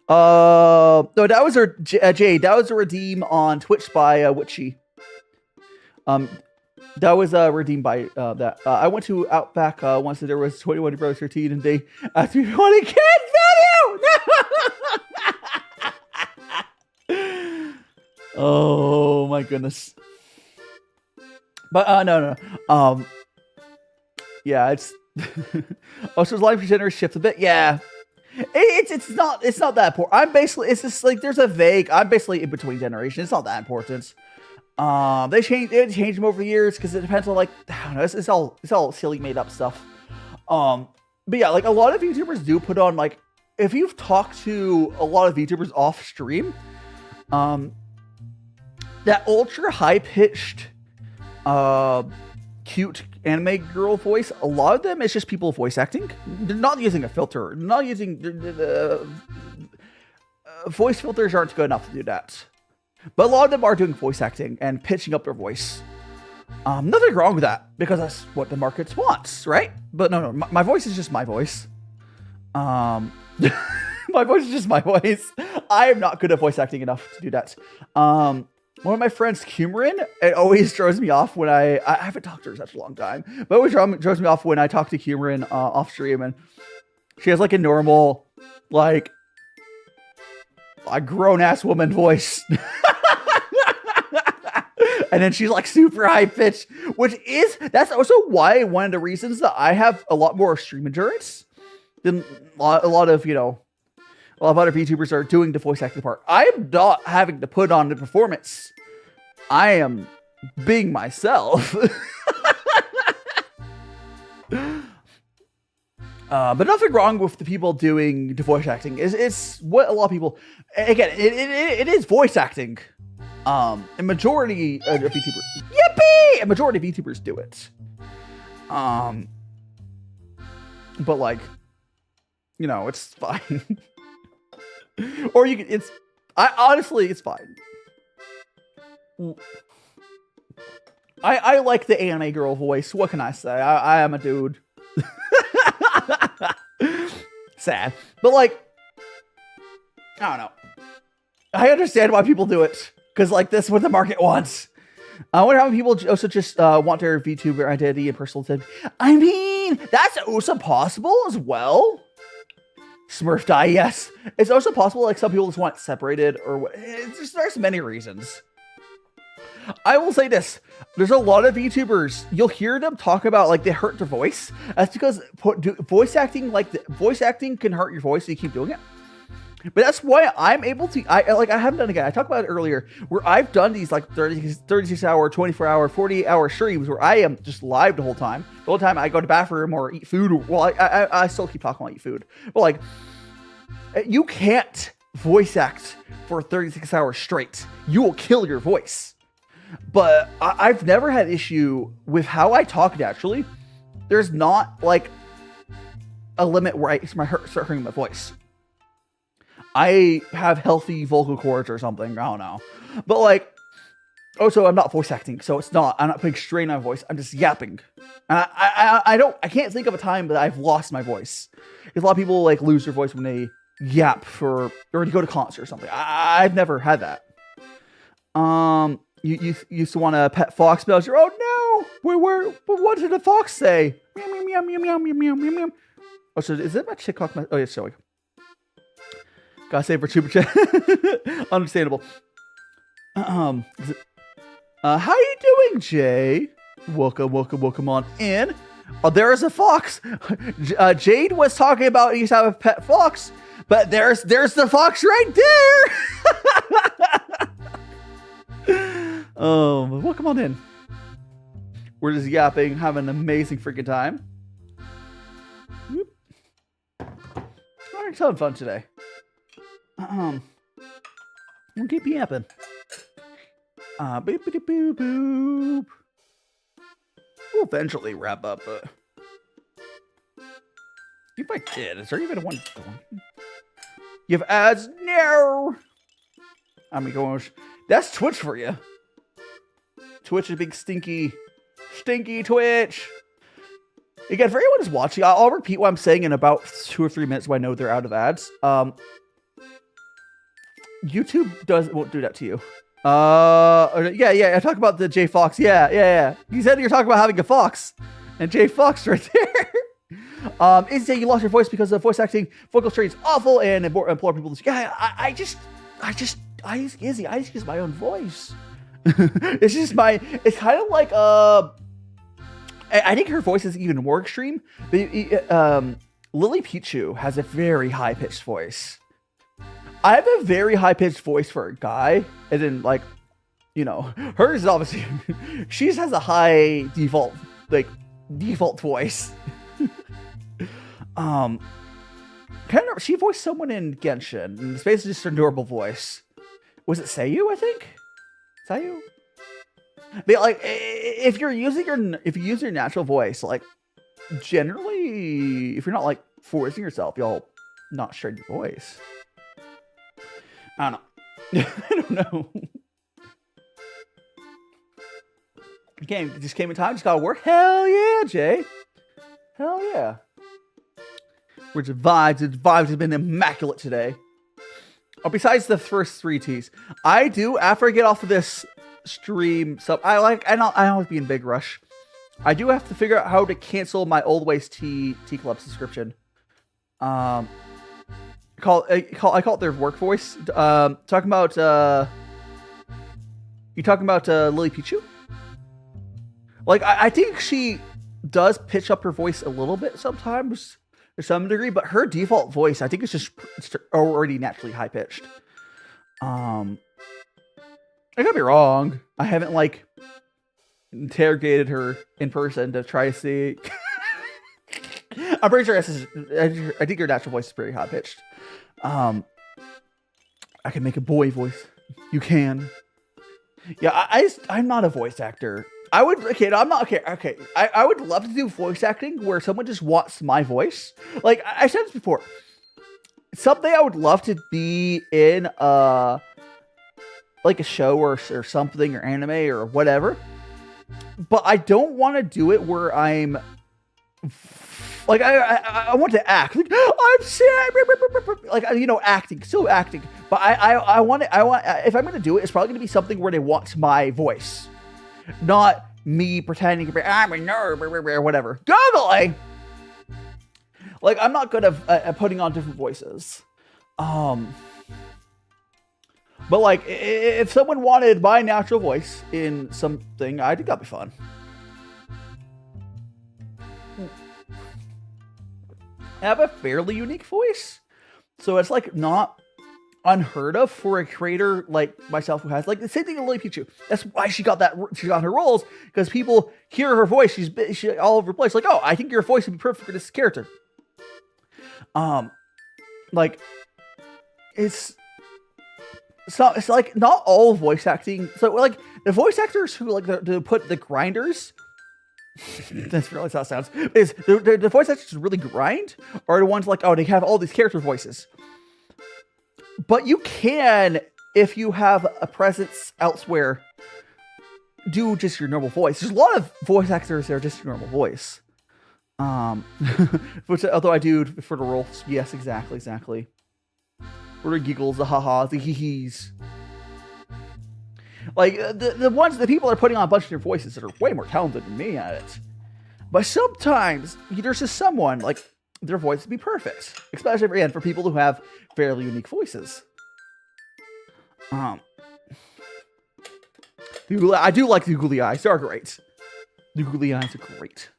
Speaker 2: No, that was her Jade. That was a redeem on Twitch by Witchy. That was redeemed by that. I went to Outback once. There was 21 Brothers 13, and they asked me if I want a kid video. Oh my goodness. But no. Yeah, it's also his life percentage shifts a bit. Yeah. It's not that important. I'm basically, it's just like there's a vague, I'm basically in between generations. It's not that important. They changed them over the years because it depends on, like, I don't know, it's all silly made up stuff. But yeah, like a lot of VTubers do put on, like, if you've talked to a lot of VTubers off stream, that ultra high pitched, cute anime girl voice, a lot of them is just people voice acting. They're not using a filter, not using voice filters aren't good enough to do that. But a lot of them are doing voice acting and pitching up their voice. Nothing wrong with that because that's what the market wants, right? But no, my voice is just my voice. My voice is just my voice. I am not good at voice acting enough to do that. One of my friends, Kumarin, it always throws me off when I haven't talked to her in such a long time, but it always throws me off when I talk to Kumarin off stream, and she has like a normal, like, a grown-ass woman voice. And then she's like super high pitched, that's also why one of the reasons that I have a lot more stream endurance than a lot of, you know, a lot of other VTubers are doing the voice acting part. I'm not having to put on the performance. I am being myself. But nothing wrong with the people doing the voice acting. It's what a lot of people, again, it is voice acting. A majority of VTubers, yippee! A majority of VTubers do it. But like, you know, it's fine. Or you can, honestly, it's fine. I like the anime girl voice. What can I say? I am a dude. Sad. But like, I don't know. I understand why people do it. Because, like, this is what the market wants. I wonder how many people also just want their VTuber identity and personal identity. I mean, that's also possible as well. Smurf die, yes. It's also possible, like, some people just want it separated or there's many reasons. I will say this. There's a lot of VTubers, you'll hear them talk about, like, they hurt their voice. That's because voice acting can hurt your voice, so you keep doing it. But that's why I'm able to, I haven't done it again. I talked about it earlier, where I've done these like 36 hour, 24 hour, 48 hour streams where I am just live the whole time. The whole time I go to the bathroom or eat food. Well, I still keep talking about eat food. But like, you can't voice act for 36 hours straight. You will kill your voice. But I've never had issue with how I talk naturally. There's not like a limit where I start hurting my voice. I have healthy vocal cords or something. I don't know. But like, also I'm not voice acting, so I'm not putting strain on my voice. I'm just yapping. And I can't think of a time that I've lost my voice. Because a lot of people like lose their voice when they yap or to go to concert or something. I've never had that. You used to want a pet fox, but oh no, what did the fox say? Meow meow meow meow meow meow meow meow. Oh, so is it my TikTok? Oh yeah, sorry. Gotta save for Tuber chat. Understandable. How you doing, Jay? Welcome on in. Oh, there is a fox. Jade was talking about he used to have a pet fox, but there's the fox right there. Oh, well, come on in. We're just yapping, having an amazing freaking time. Whoop. We're having fun today. We'll keep yapping. Boop, boop, boop, boop. We'll eventually wrap up, but if I did, is there even one going? You have ads? No! I mean, gosh, that's Twitch for you. Twitch is big stinky Twitch. Again, for anyone who's watching, I'll repeat what I'm saying in about 2 or 3 minutes when I know they're out of ads. YouTube won't do that to you. Yeah. I talk about the J Fox. Yeah. You said you're talking about having a fox, and J Fox right there. Is it you lost your voice because of voice acting? Vocal strain is awful, and implore people to. Yeah, I just use my own voice. It's just it's kind of like I think her voice is even more extreme. But Lily Pichu has a very high pitched voice. I have a very high-pitched voice for a guy, and then, like, you know, hers is obviously, she just has a high default voice. She voiced someone in Genshin, and it's basically just her normal voice. Was it Sayu, I think? Sayu? But, like, if you use your natural voice, like, generally, if you're not, like, forcing yourself, you'll not shred your voice. I don't know. I don't know. Just came in time. Just got to work. Hell yeah, Jay. Hell yeah. We're just vibes. The vibes have been immaculate today. Oh, besides the first 3 T's, I do after I get off of this stream. So I don't always be in big rush. I do have to figure out how to cancel my Oldwaystea Tea Club subscription. I call it their work voice. Talking about you talking about Lily Pichu? Like I think she does pitch up her voice a little bit sometimes to some degree, but her default voice I think is just already naturally high pitched. I could be wrong. I haven't like interrogated her in person to try to see. I'm pretty sure I think your natural voice is pretty high pitched. I can make a boy voice. You can. Yeah, I'm not a voice actor. I would I would love to do voice acting where someone just wants my voice. Like I said this before. Someday I would love to be in like a show or something or anime or whatever. But I don't want to do it where I'm like I want to act like I'm sad, like you know, still acting. But I want if I'm gonna do it, it's probably gonna be something where they want my voice, not me pretending to be I'm a nerd or whatever. Googling. Like I'm not good at putting on different voices. But like if someone wanted my natural voice in something, I think that'd be fun. I have a fairly unique voice, so it's like not unheard of for a creator like myself who has like the same thing in Lily Pichu. That's why she got her roles, because people hear her voice. She's all over the place. Like, oh, I think your voice would be perfect for this character. Like it's like not all voice acting. So like the voice actors who like to put the grinders. That's really how it sounds. Is the voice actors really grind, or the ones like, oh, they have all these character voices? But you can, if you have a presence elsewhere, do just your normal voice. There's a lot of voice actors that are just your normal voice. Which, although I do for the roles, yes, exactly. What are giggles, the ha-has, the hee-hees? Like, the people are putting on a bunch of their voices that are way more talented than me at it. But sometimes, there's just someone, like, their voice would be perfect. Especially, again, for people who have fairly unique voices. I do like the googly eyes. They're great. The googly eyes are great.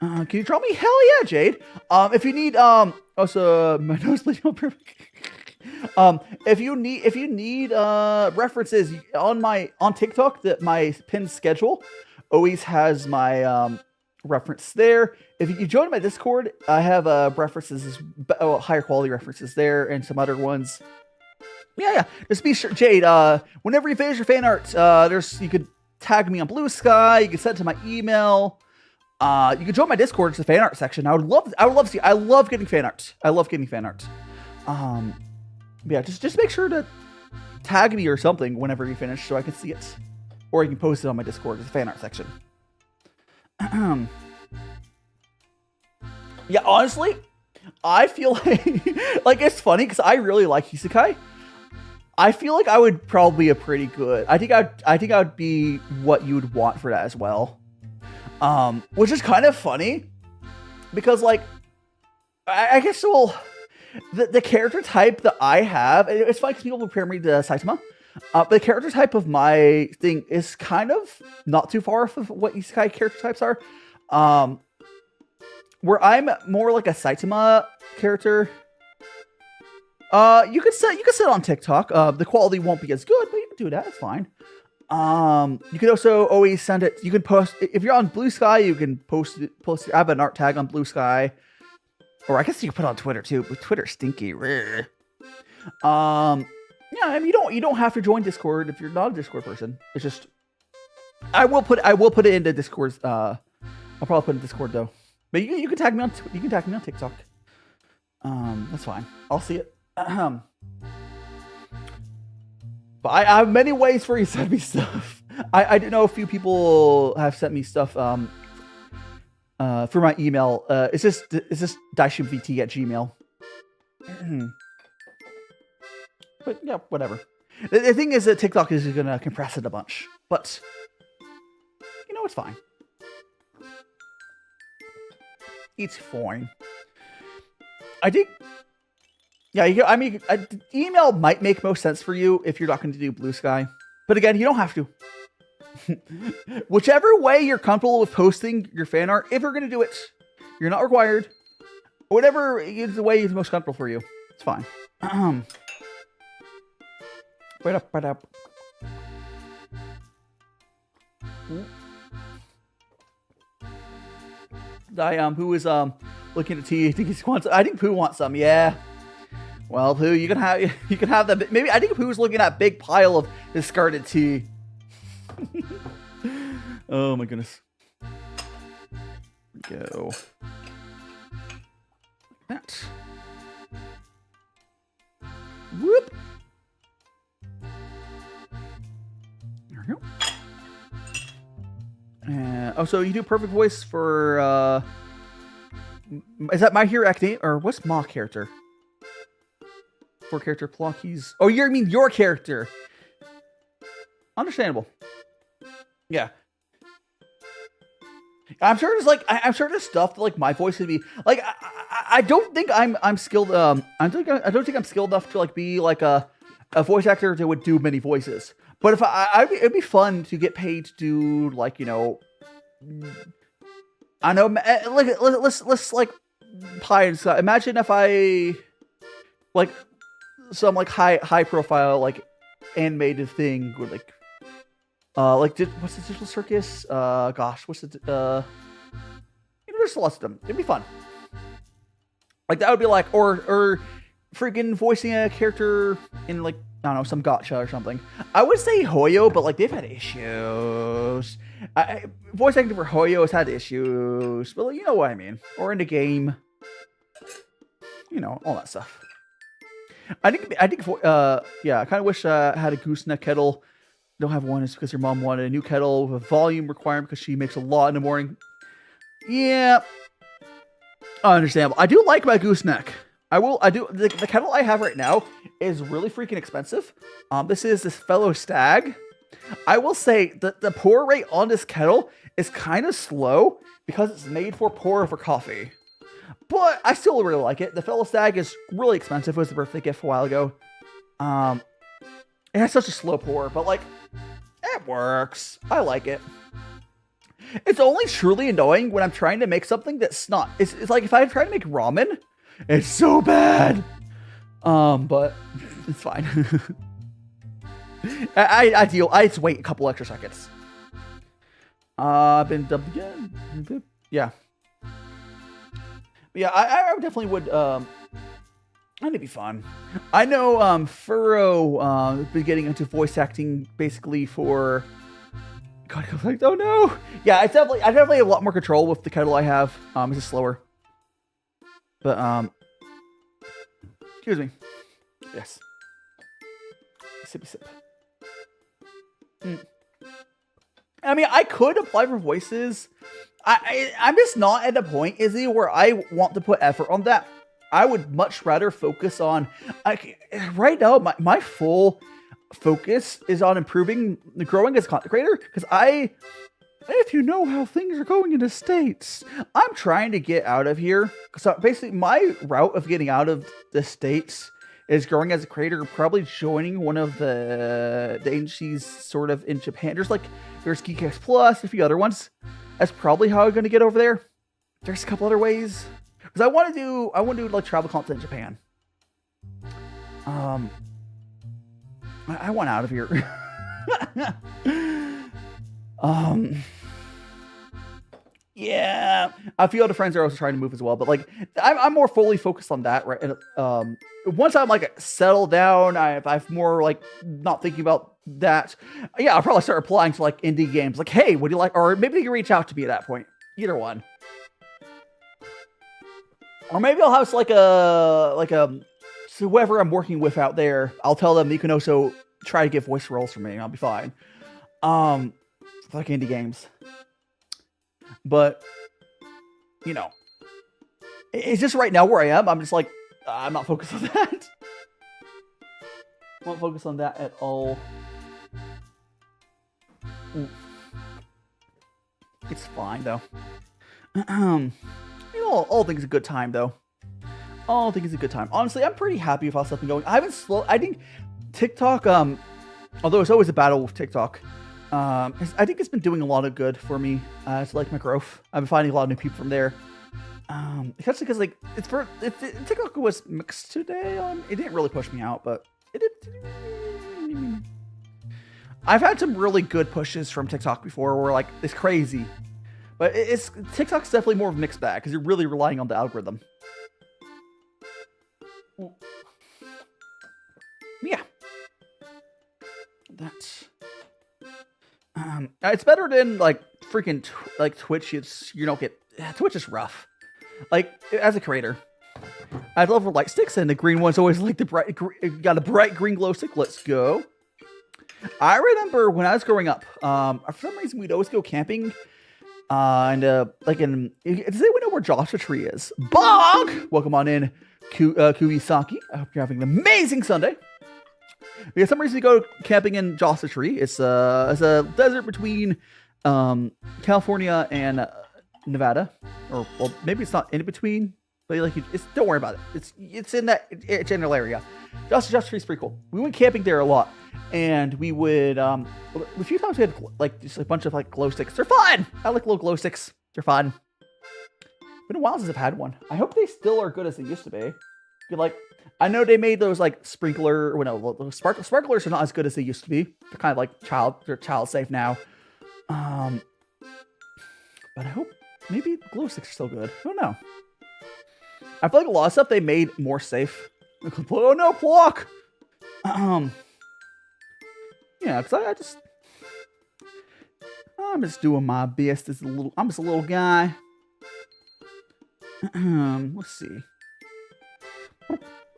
Speaker 2: Can you draw me? Hell yeah, Jade. If you need also my nose bleeding on perfect. If you need references on TikTok, that my pinned schedule always has my reference there. If you join my Discord, I have references, higher quality references there, and some other ones. Yeah. Just be sure, Jade. Whenever you finish your fan art, you could tag me on Blue Sky. You can send it to my email. You can join my Discord. It's the fan art section. I would love to see. I love getting fan art. Yeah, just make sure to tag me or something whenever you finish, so I can see it, or you can post it on my Discord. It's the fan art section. Yeah, honestly, I feel like it's funny because I really like isekai. I feel like I would probably be a pretty good. I think I would be what you would want for that as well. Which is kind of funny because, like, I guess, well, the character type that I have, it's funny because people compare me to Saitama. But the character type of my thing is kind of not too far off of what isekai character types are. Where I'm more like a Saitama character. You could set on TikTok. The quality won't be as good, but you can do that. It's fine. You can also always send it. You can post if you're on Blue Sky. You can post. I have an art tag on Blue Sky, or I guess you can put it on Twitter too. But Twitter's stinky. Yeah, I mean, you don't have to join Discord if you're not a Discord person. It's just I will put it into Discord. I'll probably put it in Discord though. But you can tag me on TikTok. That's fine. I'll see it. But I have many ways for you to send me stuff. I do know a few people have sent me stuff for my email. It's just DaiShimaVT at Gmail. But yeah, whatever. The thing is that TikTok is gonna compress it a bunch, but you know, it's fine. It's fine. I think. Yeah, I mean, email might make most sense for you if you're not going to do Blue Sky. But again, you don't have to. Whichever way you're comfortable with posting your fan art, if you're going to do it, you're not required. Whatever is the way is most comfortable for you, it's fine. Wait up. Who is looking at tea? I think Pooh wants some. Yeah. Well, Pooh, you can have that. Maybe I think Pooh's looking at big pile of discarded tea. Oh my goodness. Go. That. Whoop. There we go. Oh, so you do perfect voice for is that My Hero Academia, or what's Ma character? For character Plockies. Oh, you mean your character? Understandable. Yeah. I'm sure there's I'm sure there's stuff that like my voice would be like. I don't think I'm skilled. I don't think I'm skilled enough to like be like a voice actor that would do many voices. But if it'd be fun to get paid to do like, you know, I know, like let's like pie and stuff. Imagine if I like some like high profile like animated thing with what's the Digital Circus? Gosh, what's the you know, there's lots of them. It'd be fun. Like that would be like or freaking voicing a character in like, I don't know, some gotcha or something. I would say Hoyo, but like they've had issues. Voice acting for Hoyo has had issues, but like, you know what I mean. Or in the game, you know, all that stuff. I think yeah, I kind of wish I had a gooseneck kettle. Don't have one. It's because your mom wanted a new kettle with a volume requirement because she makes a lot in the morning. Yeah, understandable. I do like my gooseneck. The kettle I have right now is really freaking expensive. This is this fellow stag. I will say that the pour rate on this kettle is kind of slow because it's made for pour for coffee. But I still really like it. The fellow stag is really expensive. It was a birthday gift a while ago. It has such a slow pour, but like, it works. I like it. It's only truly annoying when I'm trying to make something that's not. It's like if I try to make ramen, it's so bad. But it's fine. I deal. I just wait a couple extra seconds. I've been dubbed again. Yeah. Yeah, I definitely would. That'd be fun. I know Furrow been getting into voice acting basically for. God, I was like, oh no. Yeah, I definitely have a lot more control with the kettle I have. It's just slower. But excuse me. Yes. Sippy sip. I mean, I could apply for voices. I'm just not at the point, Izzy, where I want to put effort on that. I would much rather focus on... right now, my full focus is on growing as a content creator. Because if you know how things are going in the States, I'm trying to get out of here. So basically, my route of getting out of the States is growing as a creator, probably joining one of the agencies sort of in Japan. There's Geekx Plus, a few other ones. That's probably how I'm going to get over there. There's a couple other ways. Because I want to do like travel content in Japan. I want out of here. Yeah, a few other friends are also trying to move as well, but like I'm more fully focused on that, right? And once I'm like settled down, I've more like not thinking about that. Yeah, I'll probably start applying to like indie games. Like, hey, would you like? Or maybe you can reach out to me at that point. Either one. Or maybe I'll have so whoever I'm working with out there, I'll tell them you can also try to get voice roles for me. I'll be fine. For like indie games. But, you know, it's just right now where I am. I'm just like, I'm not focused on that. I won't focus on that at all. It's fine, though. You know, all things a good time, though. All things a good time. Honestly, I'm pretty happy with how stuff been going. I think TikTok, although it's always a battle with TikTok, I think it's been doing a lot of good for me. It's like my growth. I've been finding a lot of new people from there. Especially because like TikTok was mixed today. It didn't really push me out, but it did. I've had some really good pushes from TikTok before, where like it's crazy, but TikTok's definitely more of a mixed bag because you're really relying on the algorithm. Yeah, that's. It's better than like freaking like Twitch. You don't get Twitch is rough. Like as a creator, I love the light sticks, and the green one's always like the bright. Got a bright green glow stick. Let's go. I remember when I was growing up. For some reason, we'd always go camping. Like in does anyone know where Joshua Tree is? Bonk! Welcome on in, Kuisaki. I hope you're having an amazing Sunday. For some reason, we go camping in Joshua Tree. It's a desert between California and Nevada, or well, maybe it's not in between, but like don't worry about it. It's in that general area. Joshua Tree's pretty cool. We went camping there a lot, and we would a few times we had like just a bunch of like glow sticks. They're fun. I like little glow sticks. They're fun. Been a while since I've had one. I hope they still are good as they used to be. Like. I know they made those like sparklers are not as good as they used to be. They're kind of like child safe now. But I hope maybe glow sticks are still good. I don't know. I feel like a lot of stuff they made more safe. Oh no, Plock! Yeah, because I'm just doing my best as I'm just a little guy. Let's see.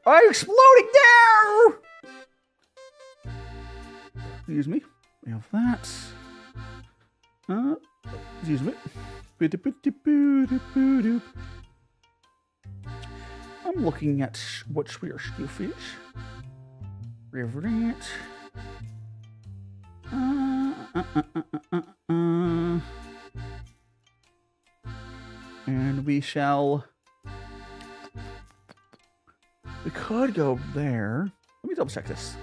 Speaker 2: I'm exploding there! Excuse me. We have that. Excuse me. I'm looking at which we are stupid. River it. And we shall. We could go there. Let me double check this.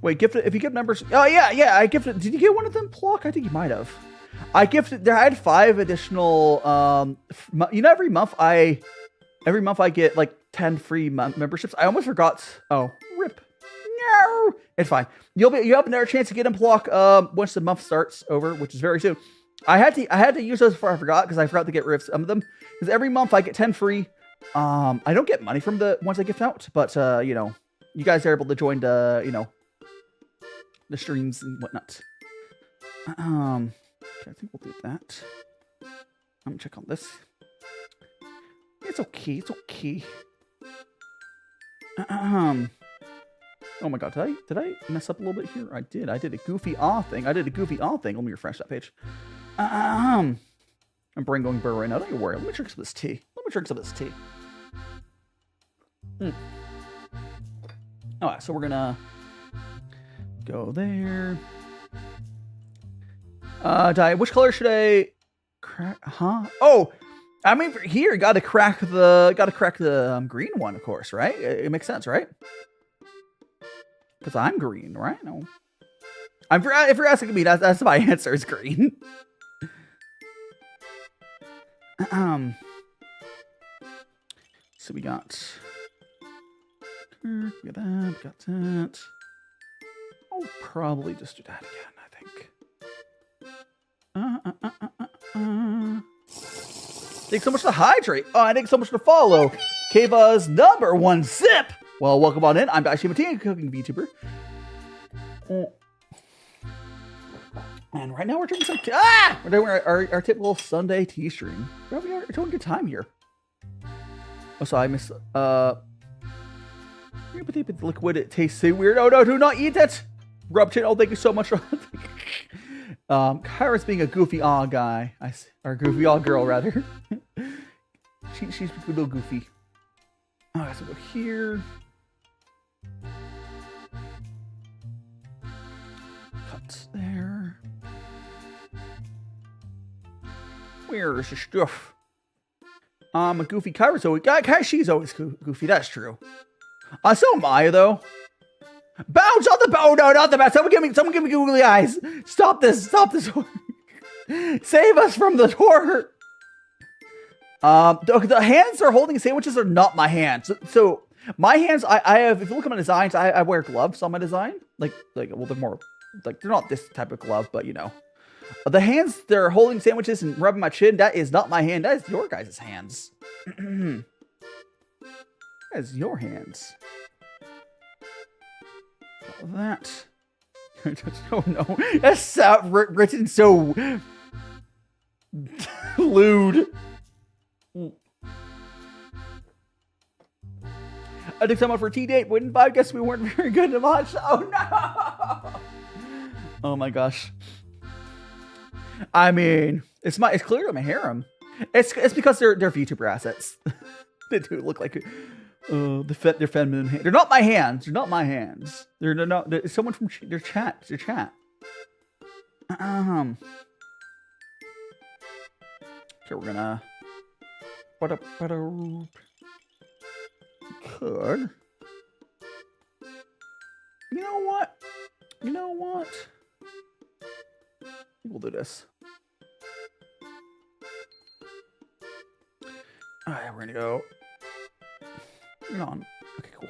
Speaker 2: Wait, if you give numbers. Oh yeah, I gifted. Did you get one of them, Plock? I think you might have. I gifted. There, I had 5 additional. Every month I get like 10 free memberships. I almost forgot. Oh, rip. No, it's fine. You have another chance to get unblock once the month starts over, which is very soon. I had to use those before I forgot because I forgot to get rid of some of them. Because every month I get 10 free. I don't get money from the ones I gift out, but you guys are able to join the the streams and whatnot. Okay, I think we'll do that. I'm gonna check on this. It's okay. It's okay. Oh my god, did I mess up a little bit here? I did. I did a goofy thing. Let me refresh that page. I'm brain going burr right now. Don't you worry. Let me drink some of this tea. Alright, so we're gonna go there. Which color should I crack? Huh? Oh, I mean, here, gotta crack the green one, of course, right? It makes sense, right? Because I'm green, right? No. If you're asking me, that's my answer. Is green. So we got that. I'll probably just do that again, I think. Thanks so much to hydrate. Oh, and thanks so much to follow. Keva's #1 sip. Well, welcome on in. I'm DaiShimaVT, a cooking VTuber. And right now we're drinking some tea. We're doing our typical Sunday tea stream. We're doing a good time here. Oh, so I missed. Liquid, it tastes so weird. Oh no, do not eat it. Rupture. Oh, thank you so much. Kyra's being a goofy guy. Or goofy girl, rather. She's a little goofy. Alright, so go here. Cut there. Where is the stuff? I'm a goofy Kyra, so she's always goofy. That's true. So am I, though. Bounce on the bow! No, not the bat. Someone give me googly eyes. Stop this horror. Save us from the horror. The hands are holding sandwiches are not my hands. So my hands, I have. If you look at my designs, I wear gloves on my design. Well, they're more they're not this type of glove, but the hands they're holding sandwiches and rubbing my chin. That is not my hand. That is your guys' hands. That is your hands. That. Oh no, that's written so lewd. I took someone for a tea date, but I guess we weren't very good to watch. Oh no! Oh my gosh. I mean, it's clearly my harem. It's because they're VTuber assets. They do look like they're feminine hands. They're not my hands. They're not my hands. They're someone from their chat. Their chat. Okay, we're gonna. Could. You know what? We'll do this. Alright, we're gonna go. On. Okay, cool.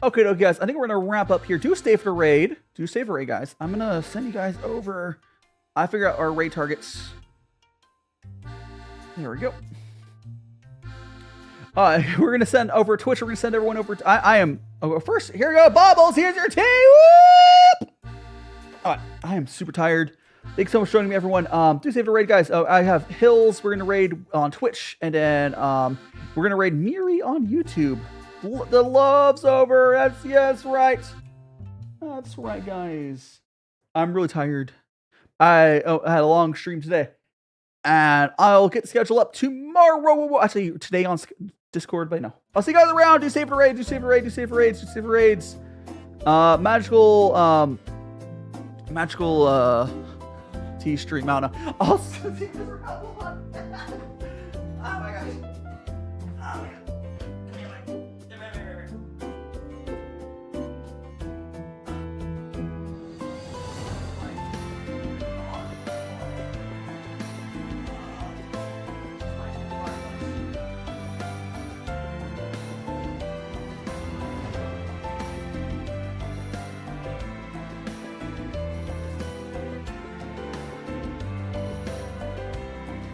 Speaker 2: Okay, guys. I think we're gonna wrap up here. Do stay for the raid. Guys. I'm gonna send you guys over. I figure out our raid targets. There we go. We're gonna send over Twitch. We're gonna send everyone over. I am. Oh, first, here we go. Bubbles. Here's your tea. Whoop! Alright, I am super tired. Thanks so much for joining me, everyone. Do save the raid, guys. I have Hills. We're gonna raid on Twitch, and then we're gonna raid Miri on YouTube. The love's over. Yes, right. That's right, guys. I'm really tired. I had a long stream today, and I'll get the schedule up tomorrow. Actually, today on Discord, but no. I'll see you guys around. Do save the raid. Do save the raid. Do save the raids. Do save the raids. Magical tea stream. I don't know. I'll see you guys around.